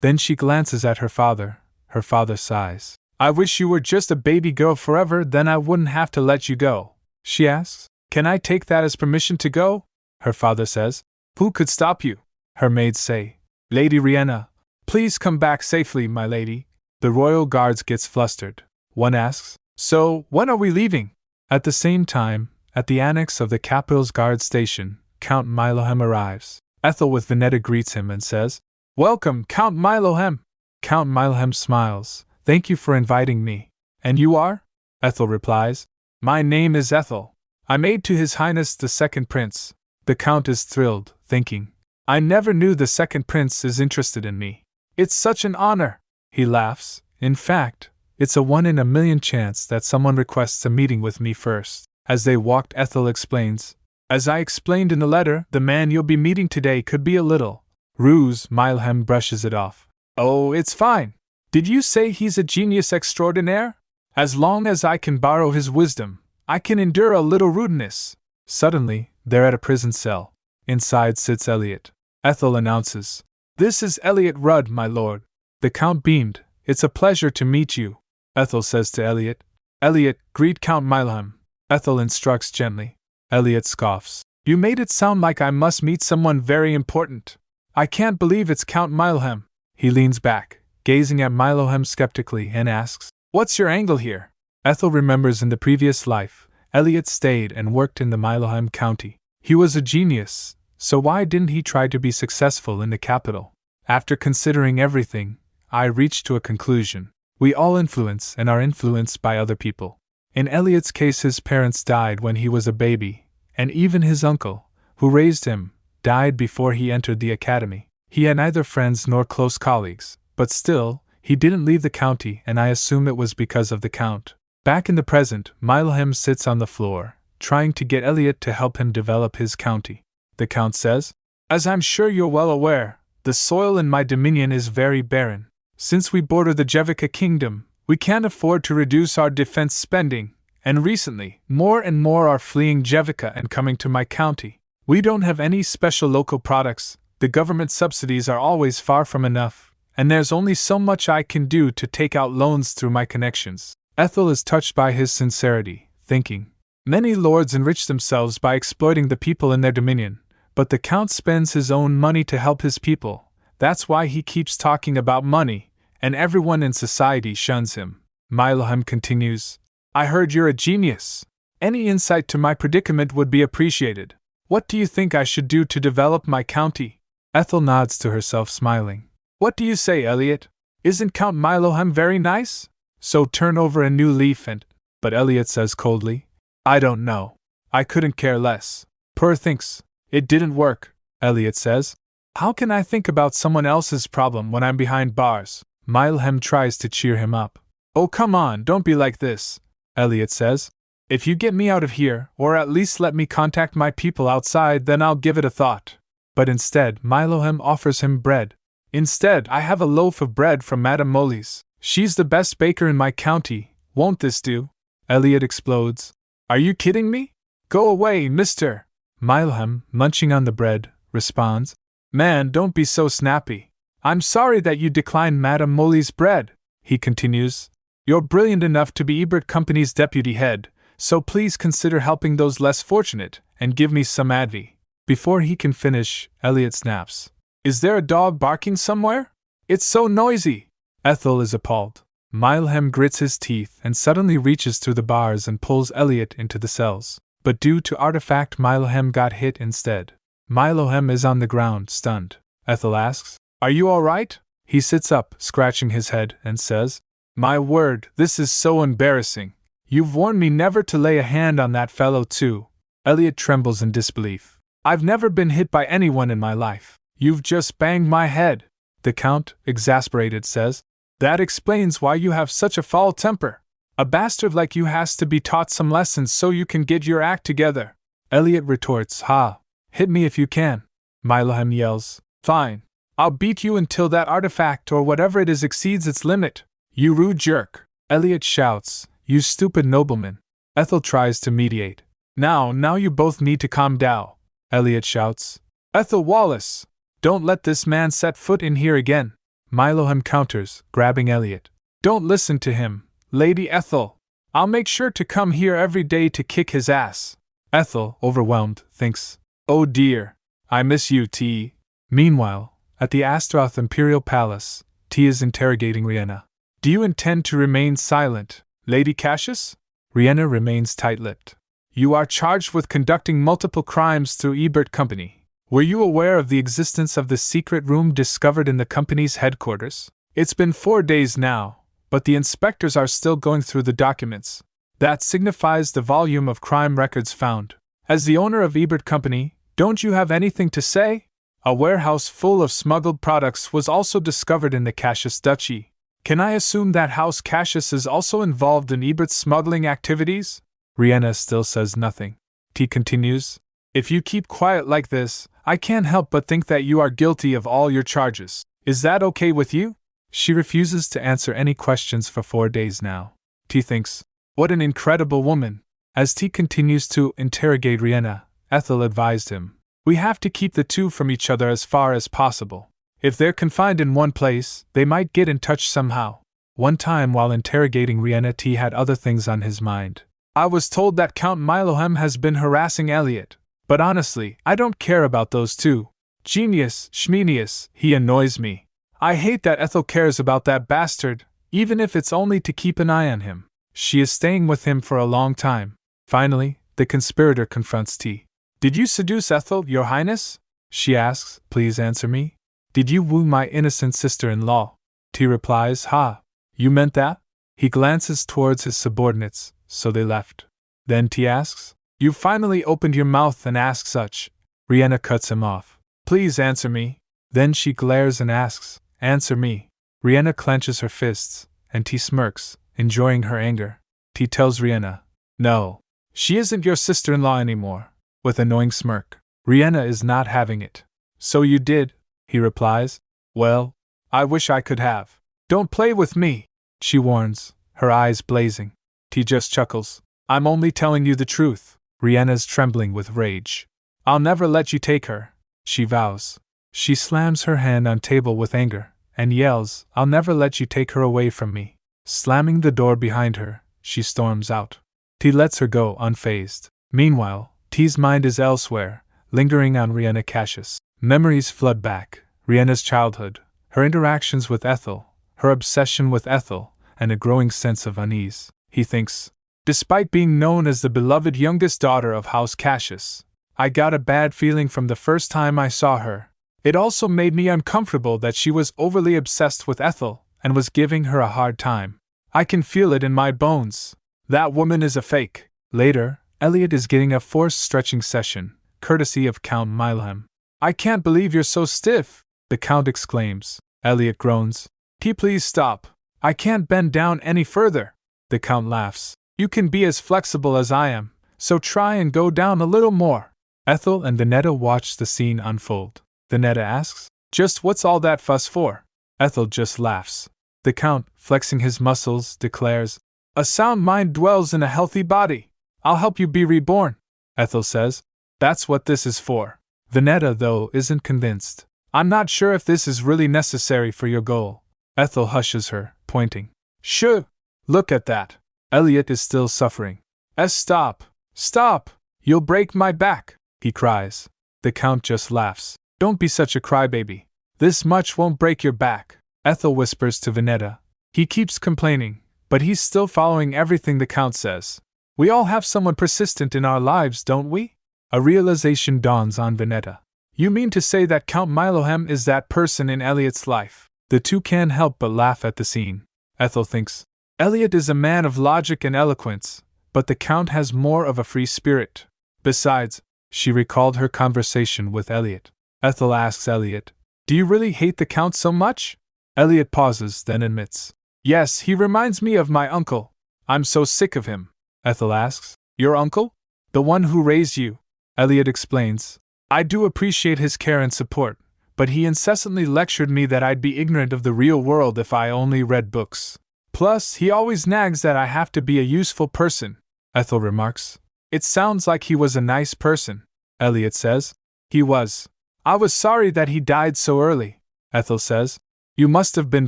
Then she glances at her father. Her father sighs. I wish you were just a baby girl forever, then I wouldn't have to let you go. She asks, Can I take that as permission to go? Her father says, Who could stop you? Her maids say, Lady Riena, please come back safely, my lady. The royal guards gets flustered. One asks, So, when are we leaving? At the same time, at the annex of the capital's guard station, Count Milohem arrives. Ethel with Veneta greets him and says, Welcome, Count Milohem. Count Milohem smiles. Thank you for inviting me. And you are? Ethel replies, My name is Ethel. I'm maid to His Highness the Second Prince. The Count is thrilled, thinking, I never knew the Second Prince is interested in me. It's such an honor. He laughs. In fact, it's a 1 in a million chance that someone requests a meeting with me first. As they walked, Ethel explains, As I explained in the letter, the man you'll be meeting today could be a little ruse. Milohem brushes it off. Oh, it's fine. Did you say he's a genius extraordinaire? As long as I can borrow his wisdom, I can endure a little rudeness. Suddenly, they're at a prison cell. Inside sits Elliot. Ethel announces, This is Elliot Rudd, my lord. The Count beamed. It's a pleasure to meet you. Ethel says to Elliot, Elliot, greet Count Milohem. Ethel instructs gently. Elliot scoffs. You made it sound like I must meet someone very important. I can't believe it's Count Milohem. He leans back, gazing at Milohem skeptically, and asks, What's your angle here? Ethel remembers in the previous life, Elliot stayed and worked in the Milohem County. He was a genius, so why didn't he try to be successful in the capital? After considering everything, I reached to a conclusion. We all influence and are influenced by other people. In Elliot's case, his parents died when he was a baby, and even his uncle, who raised him, died before he entered the academy. He had neither friends nor close colleagues, but still, he didn't leave the county, and I assume it was because of the Count. Back in the present, Milohem sits on the floor, trying to get Elliot to help him develop his county. The Count says, As I'm sure you're well aware, the soil in my dominion is very barren. Since we border the Jevica kingdom, we can't afford to reduce our defense spending, and recently, more and more are fleeing Jevica and coming to my county. We don't have any special local products, the government subsidies are always far from enough, and there's only so much I can do to take out loans through my connections. Ethel is touched by his sincerity, thinking, Many lords enrich themselves by exploiting the people in their dominion, but the Count spends his own money to help his people. That's why he keeps talking about money, and everyone in society shuns him. Milohem continues, I heard you're a genius. Any insight to my predicament would be appreciated. What do you think I should do to develop my county? Ethel nods to herself, smiling. What do you say, Elliot? Isn't Count Milohem very nice? So turn over a new leaf and... But Elliot says coldly, I don't know. I couldn't care less. Poor thinks. It didn't work, Elliot says. How can I think about someone else's problem when I'm behind bars? Milohem tries to cheer him up. Oh, come on, don't be like this, Elliot says. If you get me out of here, or at least let me contact my people outside, then I'll give it a thought. But instead, Milohem offers him bread. Instead, I have a loaf of bread from Madame Molly's. She's the best baker in my county. Won't this do? Elliot explodes. Are you kidding me? Go away, mister. Milohem, munching on the bread, responds. Man, don't be so snappy. I'm sorry that you declined Madame Molly's bread, he continues. You're brilliant enough to be Ebert Company's deputy head, so please consider helping those less fortunate, and give me some advi. Before he can finish, Elliot snaps. Is there a dog barking somewhere? It's so noisy. Ethel is appalled. Milohem grits his teeth and suddenly reaches through the bars and pulls Elliot into the cells. But due to artifact, Milohem got hit instead. Milohem is on the ground, stunned. Ethel asks, Are you all right? He sits up, scratching his head, and says, My word, this is so embarrassing. You've warned me never to lay a hand on that fellow too. Elliot trembles in disbelief. I've never been hit by anyone in my life. You've just banged my head, the Count, exasperated, says. That explains why you have such a foul temper. A bastard like you has to be taught some lessons so you can get your act together. Elliot retorts, ha. Hit me if you can. Milohem yells, fine. I'll beat you until that artifact or whatever it is exceeds its limit. You rude jerk. Elliot shouts, you stupid nobleman. Ethel tries to mediate. Now you both need to calm down. Elliot shouts, Ethel Wallace! Don't let this man set foot in here again. Milohem counters, grabbing Elliot. Don't listen to him, Lady Ethel. I'll make sure to come here every day to kick his ass. Ethel, overwhelmed, thinks, oh dear, I miss you, T. Meanwhile, at the Astaroth Imperial Palace, T is interrogating Riena. Do you intend to remain silent, Lady Cassius? Riena remains tight-lipped. You are charged with conducting multiple crimes through Ebert Company. Were you aware of the existence of the secret room discovered in the company's headquarters? It's been 4 days now, but the inspectors are still going through the documents. That signifies the volume of crime records found. As the owner of Ebert Company, don't you have anything to say? A warehouse full of smuggled products was also discovered in the Cassius Duchy. Can I assume that House Cassius is also involved in Ebert's smuggling activities? Riena still says nothing. T continues, if you keep quiet like this, I can't help but think that you are guilty of all your charges. Is that okay with you? She refuses to answer any questions for 4 days now. T thinks, what an incredible woman. As T continues to interrogate Riena, Ethel advised him, we have to keep the two from each other as far as possible. If they're confined in one place, they might get in touch somehow. One time while interrogating Riena, T had other things on his mind. I was told that Count Milohem has been harassing Elliot, but honestly, I don't care about those two. Genius, Schmenius, he annoys me. I hate that Ethel cares about that bastard, even if it's only to keep an eye on him. She is staying with him for a long time. Finally, the conspirator confronts T. Did you seduce Ethel, Your Highness? She asks, please answer me. Did you woo my innocent sister-in-law? T replies, ha. You meant that? He glances towards his subordinates, so they left. Then T asks, you finally opened your mouth and asked such. Riena cuts him off. Please answer me. Then she glares and asks, answer me. Riena clenches her fists, and T smirks, enjoying her anger. T tells Riena, no, she isn't your sister-in-law anymore, with an annoying smirk. Riena is not having it. So you did, he replies. Well, I wish I could have. Don't play with me, she warns, her eyes blazing. T just chuckles. I'm only telling you the truth. Riena's trembling with rage. I'll never let you take her, she vows. She slams her hand on table with anger, and yells, I'll never let you take her away from me. Slamming the door behind her, she storms out. T lets her go unfazed. Meanwhile, T's mind is elsewhere, lingering on Riena Cassius. Memories flood back, Riena's childhood, her interactions with Ethel, her obsession with Ethel, and a growing sense of unease. He thinks, despite being known as the beloved youngest daughter of House Cassius, I got a bad feeling from the first time I saw her. It also made me uncomfortable that she was overly obsessed with Ethel and was giving her a hard time. I can feel it in my bones. That woman is a fake. Later, Elliot is getting a forced stretching session, courtesy of Count Milohem. I can't believe you're so stiff, the Count exclaims. Elliot groans. T, please stop. I can't bend down any further. The Count laughs. You can be as flexible as I am, so try and go down a little more. Ethel and Venetta watch the scene unfold. Venetta asks, just what's all that fuss for? Ethel just laughs. The Count, flexing his muscles, declares, a sound mind dwells in a healthy body. I'll help you be reborn. Ethel says, that's what this is for. Venetta, though, isn't convinced. I'm not sure if this is really necessary for your goal. Ethel hushes her, pointing. Sure. Look at that. Elliot is still suffering. Stop. Stop. You'll break my back, he cries. The Count just laughs. Don't be such a crybaby. This much won't break your back. Ethel whispers to Venetta. He keeps complaining, but he's still following everything the Count says. We all have someone persistent in our lives, don't we? A realization dawns on Venetta. You mean to say that Count Milohem is that person in Elliot's life? The two can't help but laugh at the scene. Ethel thinks, Elliot is a man of logic and eloquence, but the Count has more of a free spirit. Besides, she recalled her conversation with Elliot. Ethel asks Elliot, "Do you really hate the Count so much?" Elliot pauses, then admits, "Yes, he reminds me of my uncle. I'm so sick of him." Ethel asks, "Your uncle? The one who raised you?" Elliot explains, "I do appreciate his care and support, but he incessantly lectured me that I'd be ignorant of the real world if I only read books. Plus, he always nags that I have to be a useful person." Ethel remarks, "It sounds like he was a nice person." Elliot says, "He was. I was sorry that he died so early." Ethel says, "You must have been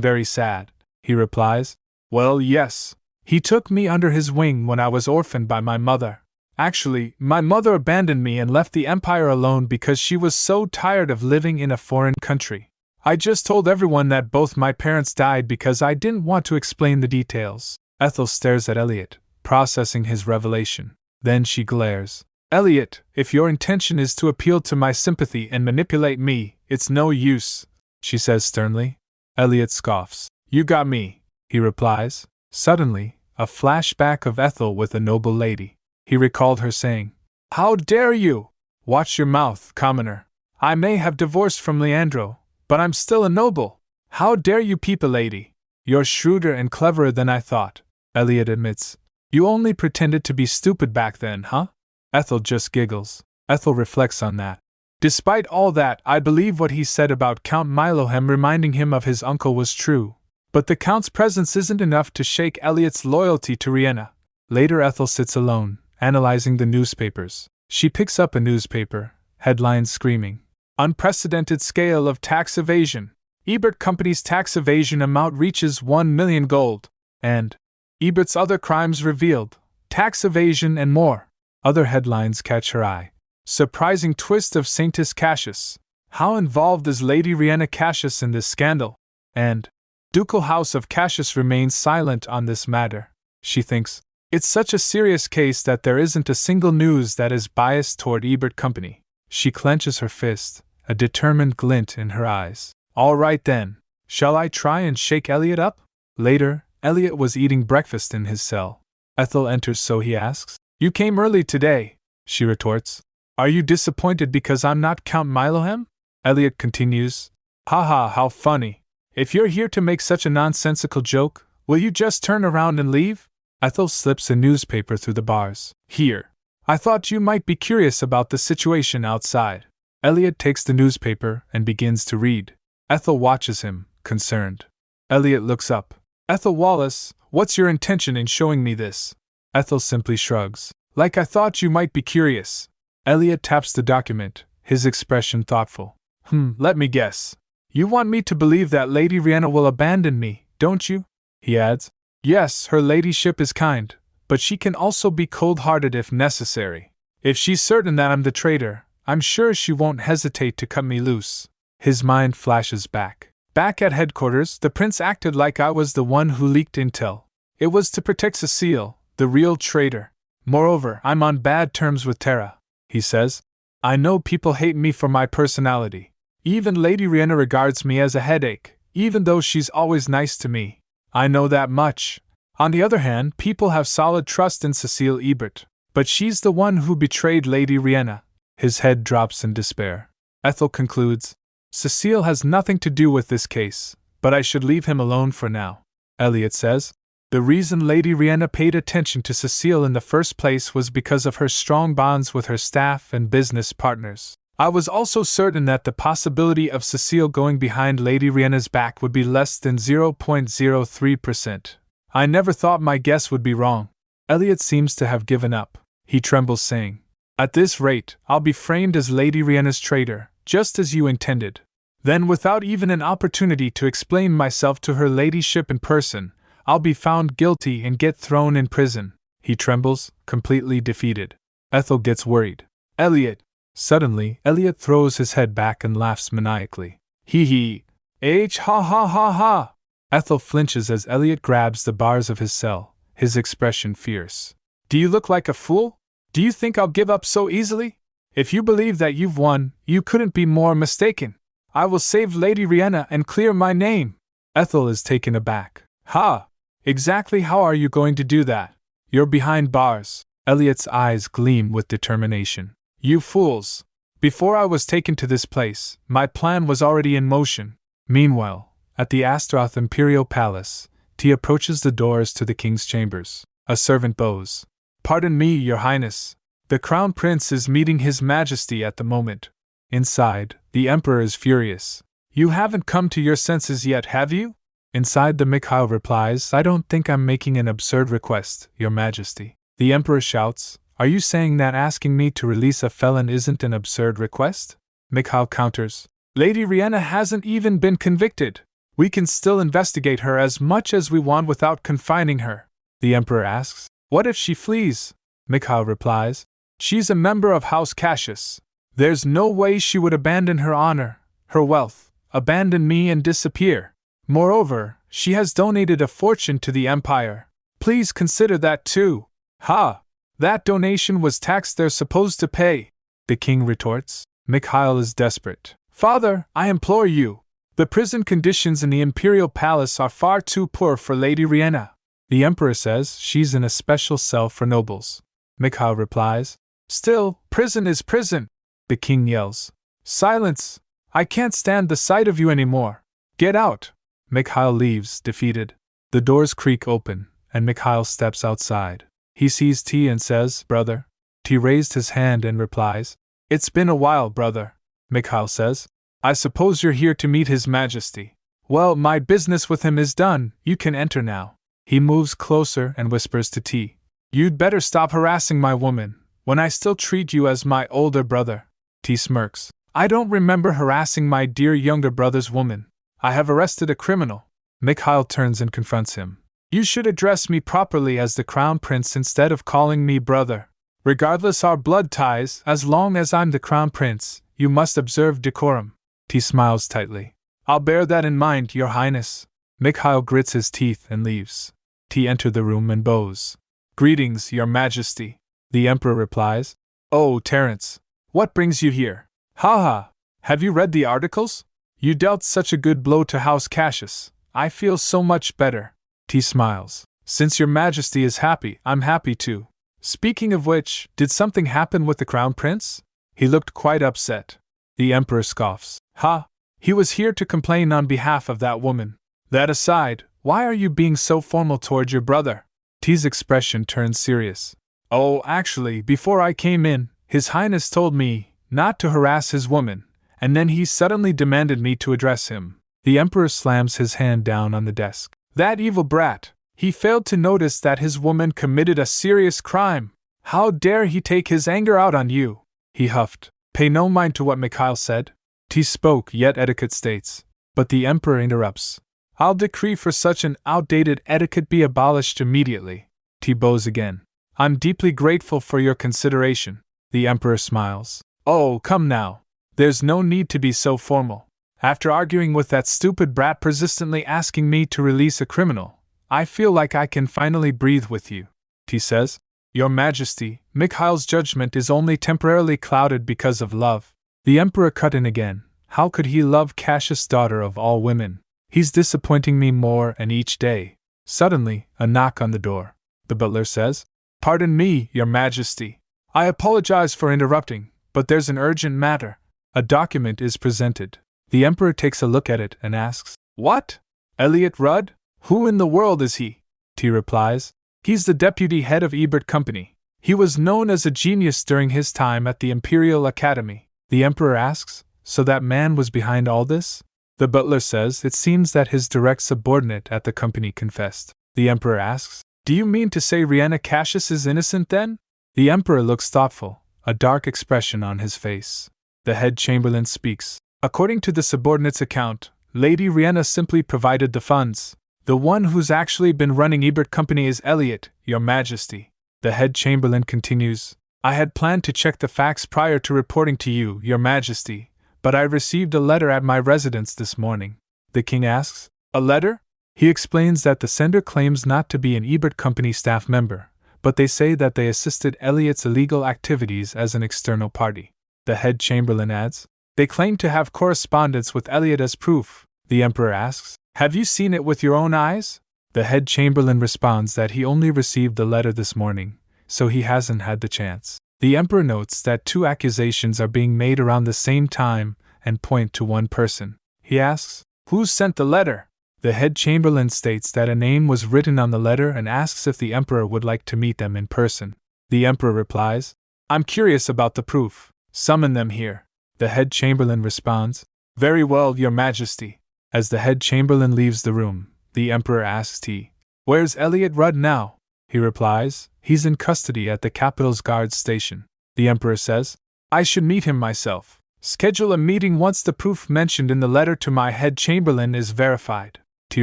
very sad." He replies, "Well, yes. He took me under his wing when I was orphaned by my mother. Actually, my mother abandoned me and left the empire alone because she was so tired of living in a foreign country. I just told everyone that both my parents died because I didn't want to explain the details." Ethel stares at Elliot, processing his revelation. Then she glares. "Elliot, if your intention is to appeal to my sympathy and manipulate me, it's no use," she says sternly. Elliot scoffs. "You got me," he replies. Suddenly, a flashback of Ethel with a noble lady. He recalled her saying, "How dare you? Watch your mouth, commoner. I may have divorced from Leandro, but I'm still a noble. How dare you peep a lady? You're shrewder and cleverer than I thought." Elliot admits, "You only pretended to be stupid back then, huh?" Ethel just giggles. Ethel reflects on that. "Despite all that, I believe what he said about Count Milohem reminding him of his uncle was true. But the Count's presence isn't enough to shake Elliot's loyalty to Riena." Later, Ethel sits alone, analyzing the newspapers. She picks up a newspaper, headlines screaming, "Unprecedented scale of tax evasion. Ebert Company's tax evasion amount reaches 1 million gold." And, "Ebert's other crimes revealed, tax evasion and more." Other headlines catch her eye. "Surprising twist of Saintess Cassius. How involved is Lady Riena Cassius in this scandal?" And, "Ducal House of Cassius remains silent on this matter." She thinks, "It's such a serious case that there isn't a single news that is biased toward Ebert Company." She clenches her fist, a determined glint in her eyes. "All right then. Shall I try and shake Elliot up?" Later, Elliot was eating breakfast in his cell. Ethel enters, so he asks, "You came early today," she retorts. "Are you disappointed because I'm not Count Milohem?" Elliot continues, "Haha, how funny. If you're here to make such a nonsensical joke, will you just turn around and leave?" Ethel slips a newspaper through the bars. "Here. I thought you might be curious about the situation outside." Elliot takes the newspaper and begins to read. Ethel watches him, concerned. Elliot looks up. "Ethel Wallace, what's your intention in showing me this?" Ethel simply shrugs. "Like I thought you might be curious." Elliot taps the document, his expression thoughtful. Let me guess. You want me to believe that Lady Riena will abandon me, don't you?" He adds, "Yes, her ladyship is kind, but she can also be cold-hearted if necessary. If she's certain that I'm the traitor, I'm sure she won't hesitate to cut me loose." His mind flashes back. Back at headquarters, the prince acted like I was the one who leaked intel. It was to protect Cecile, the real traitor. "Moreover, I'm on bad terms with Tara," he says. "I know people hate me for my personality. Even Lady Riena regards me as a headache, even though she's always nice to me. I know that much. On the other hand, people have solid trust in Cecile Ebert. But she's the one who betrayed Lady Riena." His head drops in despair. Ethel concludes, "Cecile has nothing to do with this case, but I should leave him alone for now." Elliot says, "The reason Lady Riena paid attention to Cecile in the first place was because of her strong bonds with her staff and business partners. I was also certain that the possibility of Cecile going behind Lady Riena's back would be less than 0.03%. I never thought my guess would be wrong." Elliot seems to have given up. He trembles, saying, "At this rate, I'll be framed as Lady Riena's traitor, just as you intended. Then, without even an opportunity to explain myself to her ladyship in person, I'll be found guilty and get thrown in prison." He trembles, completely defeated. Ethel gets worried. "Elliot!" Suddenly, Elliot throws his head back and laughs maniacally. "Hee ha ha ha ha!" Ethel flinches as Elliot grabs the bars of his cell, his expression fierce. "Do you look like a fool? Do you think I'll give up so easily? If you believe that you've won, you couldn't be more mistaken. I will save Lady Riena and clear my name." Ethel is taken aback. "Ha! Exactly how are you going to do that? You're behind bars." Elliot's eyes gleam with determination. You fools! Before I was taken to this place, my plan was already in motion. Meanwhile, at the Astaroth Imperial Palace, T approaches the doors to the king's chambers. A servant bows. Pardon me, your highness. The crown prince is meeting his majesty at the moment. Inside, the emperor is furious. You haven't come to your senses yet, have you? Inside, the Mikhail replies, I don't think I'm making an absurd request, your majesty. The emperor shouts, Are you saying that asking me to release a felon isn't an absurd request? Mikhail counters, Lady Riena hasn't even been convicted. We can still investigate her as much as we want without confining her. The emperor asks, What if she flees? Mikhail replies, She's a member of House Cassius. There's no way she would abandon her honor, her wealth, abandon me and disappear. Moreover, she has donated a fortune to the empire. Please consider that too. Ha! That donation was tax they're supposed to pay. The king retorts. Mikhail is desperate. Father, I implore you. The prison conditions in the imperial palace are far too poor for Lady Riena. The emperor says she's in a special cell for nobles. Mikhail replies, Still, prison is prison. The king yells, Silence! I can't stand the sight of you anymore. Get out! Mikhail leaves, defeated. The doors creak open, and Mikhail steps outside. He sees T and says, Brother. T raised his hand and replies, It's been a while, brother. Mikhail says, I suppose you're here to meet His Majesty. Well, my business with him is done, you can enter now. He moves closer and whispers to T, You'd better stop harassing my woman, when I still treat you as my older brother. T smirks, I don't remember harassing my dear younger brother's woman. I have arrested a criminal. Mikhail turns and confronts him. You should address me properly as the crown prince instead of calling me brother. Regardless our blood ties, as long as I'm the crown prince, you must observe decorum. T smiles tightly. I'll bear that in mind, your highness. Mikhail grits his teeth and leaves. T enters the room and bows. Greetings, your majesty. The emperor replies, Oh, Terence, what brings you here? Ha ha! Have you read the articles? You dealt such a good blow to House Cassius. I feel so much better. T smiles. Since your majesty is happy, I'm happy too. Speaking of which, did something happen with the crown prince? He looked quite upset. The emperor scoffs. Ha! He was here to complain on behalf of that woman. That aside, why are you being so formal toward your brother? T's expression turns serious. Oh, actually, before I came in, His Highness told me not to harass his woman, and then he suddenly demanded me to address him. The emperor slams his hand down on the desk. That evil brat! He failed to notice that his woman committed a serious crime. How dare he take his anger out on you? He huffed. Pay no mind to what Mikhail said. T spoke, yet etiquette states. But the emperor interrupts. I'll decree for such an outdated etiquette be abolished immediately. T bows again. I'm deeply grateful for your consideration. The emperor smiles. Oh, come now. There's no need to be so formal. After arguing with that stupid brat persistently asking me to release a criminal, I feel like I can finally breathe with you. T says, Your Majesty, Mikhail's judgment is only temporarily clouded because of love. The emperor cut in again. How could he love Cassius, daughter of all women? He's disappointing me more and each day. Suddenly, a knock on the door. The butler says, Pardon me, Your Majesty. I apologize for interrupting, but there's an urgent matter. A document is presented. The emperor takes a look at it and asks, What? Elliot Rudd? Who in the world is he? T replies, He's the deputy head of Ebert Company. He was known as a genius during his time at the Imperial Academy. The emperor asks, So that man was behind all this? The butler says it seems that his direct subordinate at the company confessed. The emperor asks, Do you mean to say Riena Cassius is innocent then? The emperor looks thoughtful, a dark expression on his face. The head chamberlain speaks. According to the subordinate's account, Lady Riena simply provided the funds. The one who's actually been running Ebert Company is Elliot, Your Majesty. The head chamberlain continues. I had planned to check the facts prior to reporting to you, Your Majesty, but I received a letter at my residence this morning. The king asks, A letter? He explains that the sender claims not to be an Ebert Company staff member, but they say that they assisted Elliot's illegal activities as an external party. The head chamberlain adds, They claim to have correspondence with Elliot as proof. The emperor asks, Have you seen it with your own eyes? The head chamberlain responds that he only received the letter this morning, so he hasn't had the chance. The Emperor notes that 2 accusations are being made around the same time and point to one person. He asks, "Who sent the letter?" The head chamberlain states that a name was written on the letter and asks if the Emperor would like to meet them in person. The Emperor replies, "I'm curious about the proof. Summon them here." The head chamberlain responds, "Very well, Your Majesty." As the head chamberlain leaves the room, the Emperor asks T, "Where's Elliot Rudd now?" He replies, "He's in custody at the capital's guard station." The Emperor says, "I should meet him myself. Schedule a meeting once the proof mentioned in the letter to my head chamberlain is verified." T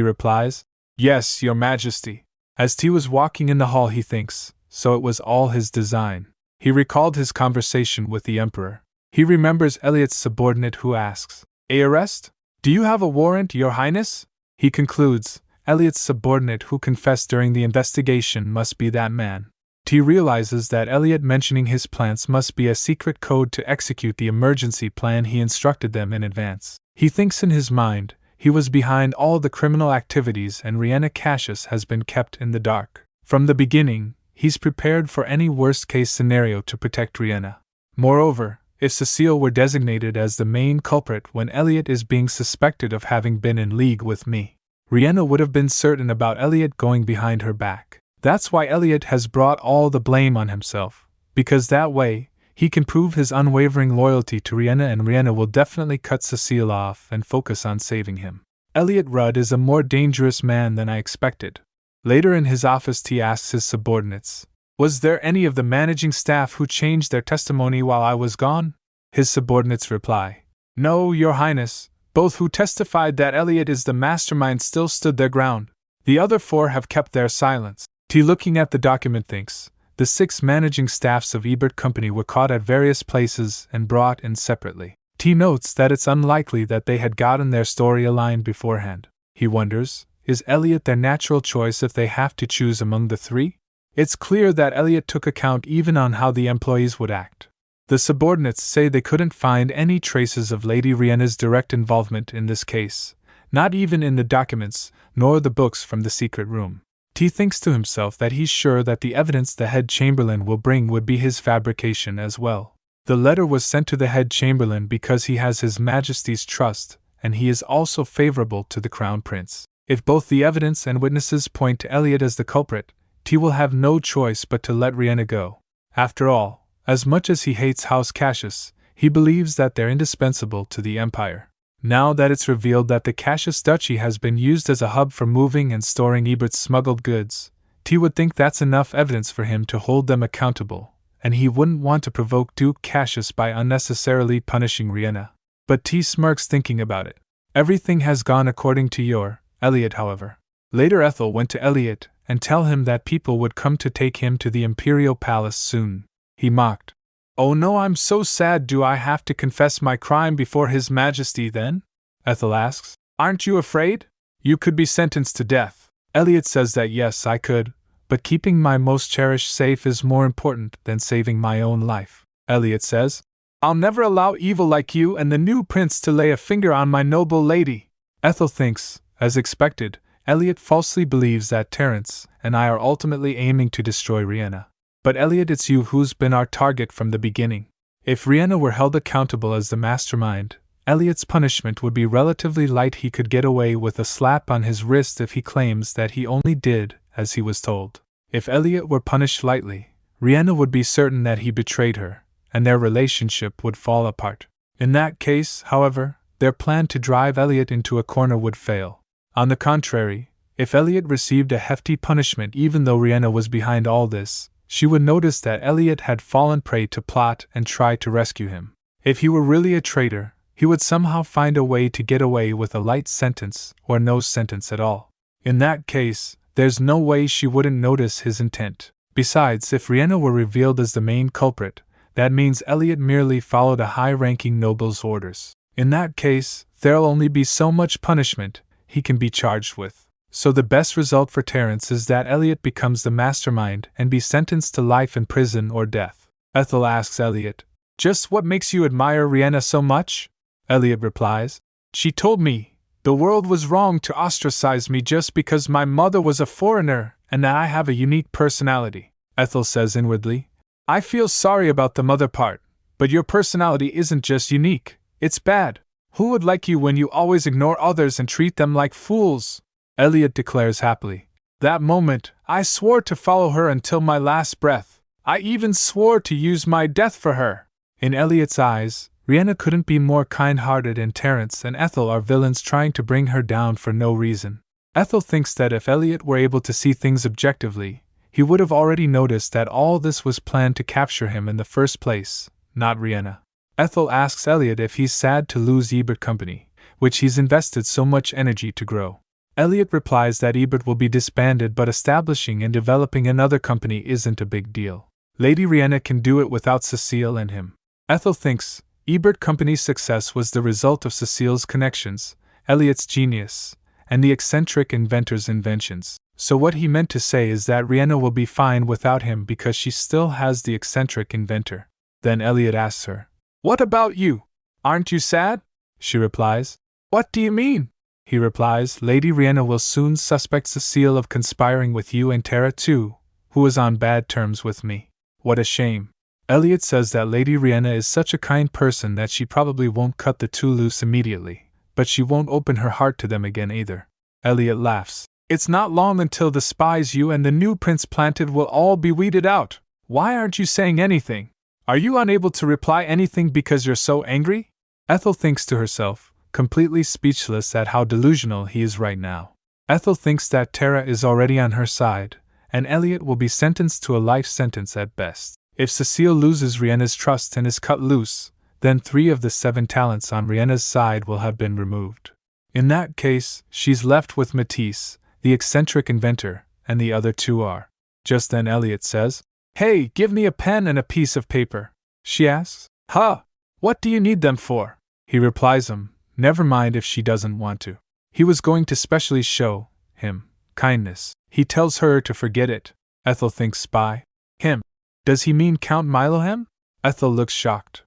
replies, "Yes, Your Majesty." As T was walking in the hall, he thinks, so it was all his design. He recalled his conversation with the Emperor. He remembers Elliot's subordinate who asks, "A arrest? Do you have a warrant, Your Highness?" He concludes, Elliot's subordinate who confessed during the investigation must be that man. T realizes that Elliot mentioning his plans must be a secret code to execute the emergency plan he instructed them in advance. He thinks in his mind, he was behind all the criminal activities and Riena Cassius has been kept in the dark. From the beginning, he's prepared for any worst-case scenario to protect Riena. Moreover, if Cecile were designated as the main culprit when Elliot is being suspected of having been in league with me, Riena would have been certain about Elliot going behind her back. That's why Elliot has brought all the blame on himself, because that way, he can prove his unwavering loyalty to Riena and Riena will definitely cut Cecile off and focus on saving him. Elliot Rudd is a more dangerous man than I expected. Later in his office, T asks his subordinates, "Was there any of the managing staff who changed their testimony while I was gone?" His subordinates reply, "No, Your Highness. Both who testified that Elliot is the mastermind still stood their ground. The other 4 have kept their silence." T, looking at the document, thinks, the 6 managing staffs of Ebert Company were caught at various places and brought in separately. T notes that it's unlikely that they had gotten their story aligned beforehand. He wonders, is Elliot their natural choice if they have to choose among the 3? It's clear that Elliot took account even on how the employees would act. The subordinates say they couldn't find any traces of Lady Riena's direct involvement in this case, not even in the documents, nor the books from the secret room. T thinks to himself that he's sure that the evidence the head chamberlain will bring would be his fabrication as well. The letter was sent to the head chamberlain because he has His Majesty's trust, and he is also favorable to the Crown Prince. If both the evidence and witnesses point to Elliot as the culprit, T will have no choice but to let Riena go. After all, as much as he hates House Cassius, he believes that they're indispensable to the Empire. Now that it's revealed that the Cassius Duchy has been used as a hub for moving and storing Ebert's smuggled goods, T would think that's enough evidence for him to hold them accountable, and he wouldn't want to provoke Duke Cassius by unnecessarily punishing Riena. But T smirks thinking about it. Everything has gone according to your Elliot, however. Later Ethel went to Elliot and tell him that people would come to take him to the Imperial Palace soon. He mocked, "Oh no, I'm so sad. Do I have to confess my crime before His Majesty then?" Ethel asks, "Aren't you afraid? You could be sentenced to death." Elliot says that yes, I could, but keeping my most cherished safe is more important than saving my own life. Elliot says, "I'll never allow evil like you and the new prince to lay a finger on my noble lady." Ethel thinks, as expected, Elliot falsely believes that Terence and I are ultimately aiming to destroy Riena. But Elliot, it's you who's been our target from the beginning. If Riena were held accountable as the mastermind, Elliot's punishment would be relatively light. He could get away with a slap on his wrist if he claims that he only did as he was told. If Elliot were punished lightly, Riena would be certain that he betrayed her, and their relationship would fall apart. In that case, however, their plan to drive Elliot into a corner would fail. On the contrary, if Elliot received a hefty punishment even though Riena was behind all this, she would notice that Elliot had fallen prey to plot and try to rescue him. If he were really a traitor, he would somehow find a way to get away with a light sentence or no sentence at all. In that case, there's no way she wouldn't notice his intent. Besides, if Riena were revealed as the main culprit, that means Elliot merely followed a high-ranking noble's orders. In that case, there'll only be so much punishment he can be charged with. So the best result for Terence is that Elliot becomes the mastermind and be sentenced to life in prison or death. Ethel asks Elliot, "Just what makes you admire Riena so much?" Elliot replies, "She told me the world was wrong to ostracize me just because my mother was a foreigner and that I have a unique personality. Ethel says inwardly. I feel sorry about the mother part, but your personality isn't just unique, it's bad. Who would like you when you always ignore others and treat them like fools? Elliot declares happily. That moment, I swore to follow her until my last breath. I even swore to use my death for her. In Elliot's eyes, Riena couldn't be more kind-hearted, and Terence and Ethel are villains trying to bring her down for no reason. Ethel thinks that if Elliot were able to see things objectively, he would have already noticed that all this was planned to capture him in the first place, not Riena. Ethel asks Elliot if he's sad to lose Ebert Company, which he's invested so much energy to grow. Elliot replies that Ebert will be disbanded, but establishing and developing another company isn't a big deal. Lady Riena can do it without Cecile and him. Ethel thinks Ebert Company's success was the result of Cecile's connections, Elliot's genius, and the eccentric inventor's inventions. So what he meant to say is that Riena will be fine without him because she still has the eccentric inventor. Then Elliot asks her, What about you? Aren't you sad? She replies, What do you mean? He replies, Lady Riena will soon suspect Cecile of conspiring with you and Tara too, who is on bad terms with me. What a shame. Elliot says that Lady Riena is such a kind person that she probably won't cut the two loose immediately, but she won't open her heart to them again either. Elliot laughs. It's not long until the spies you and the new prince planted will all be weeded out. Why aren't you saying anything? Are you unable to reply anything because you're so angry? Ethel thinks to herself, completely speechless at how delusional he is right now. Ethel thinks that Tara is already on her side, and Elliot will be sentenced to a life sentence at best. If Cecile loses Riena's trust and is cut loose, then 3 of the 7 talents on Riena's side will have been removed. In that case, she's left with Matisse, the eccentric inventor, and the other 2 are. Just then Elliot says, Hey, give me a pen and a piece of paper. She asks, Huh? What do you need them for? He replies never mind if she doesn't want to. He was going to specially show him kindness. He tells her to forget it. Ethel thinks spy. Him. Does he mean Count Milohem? Ethel looks shocked.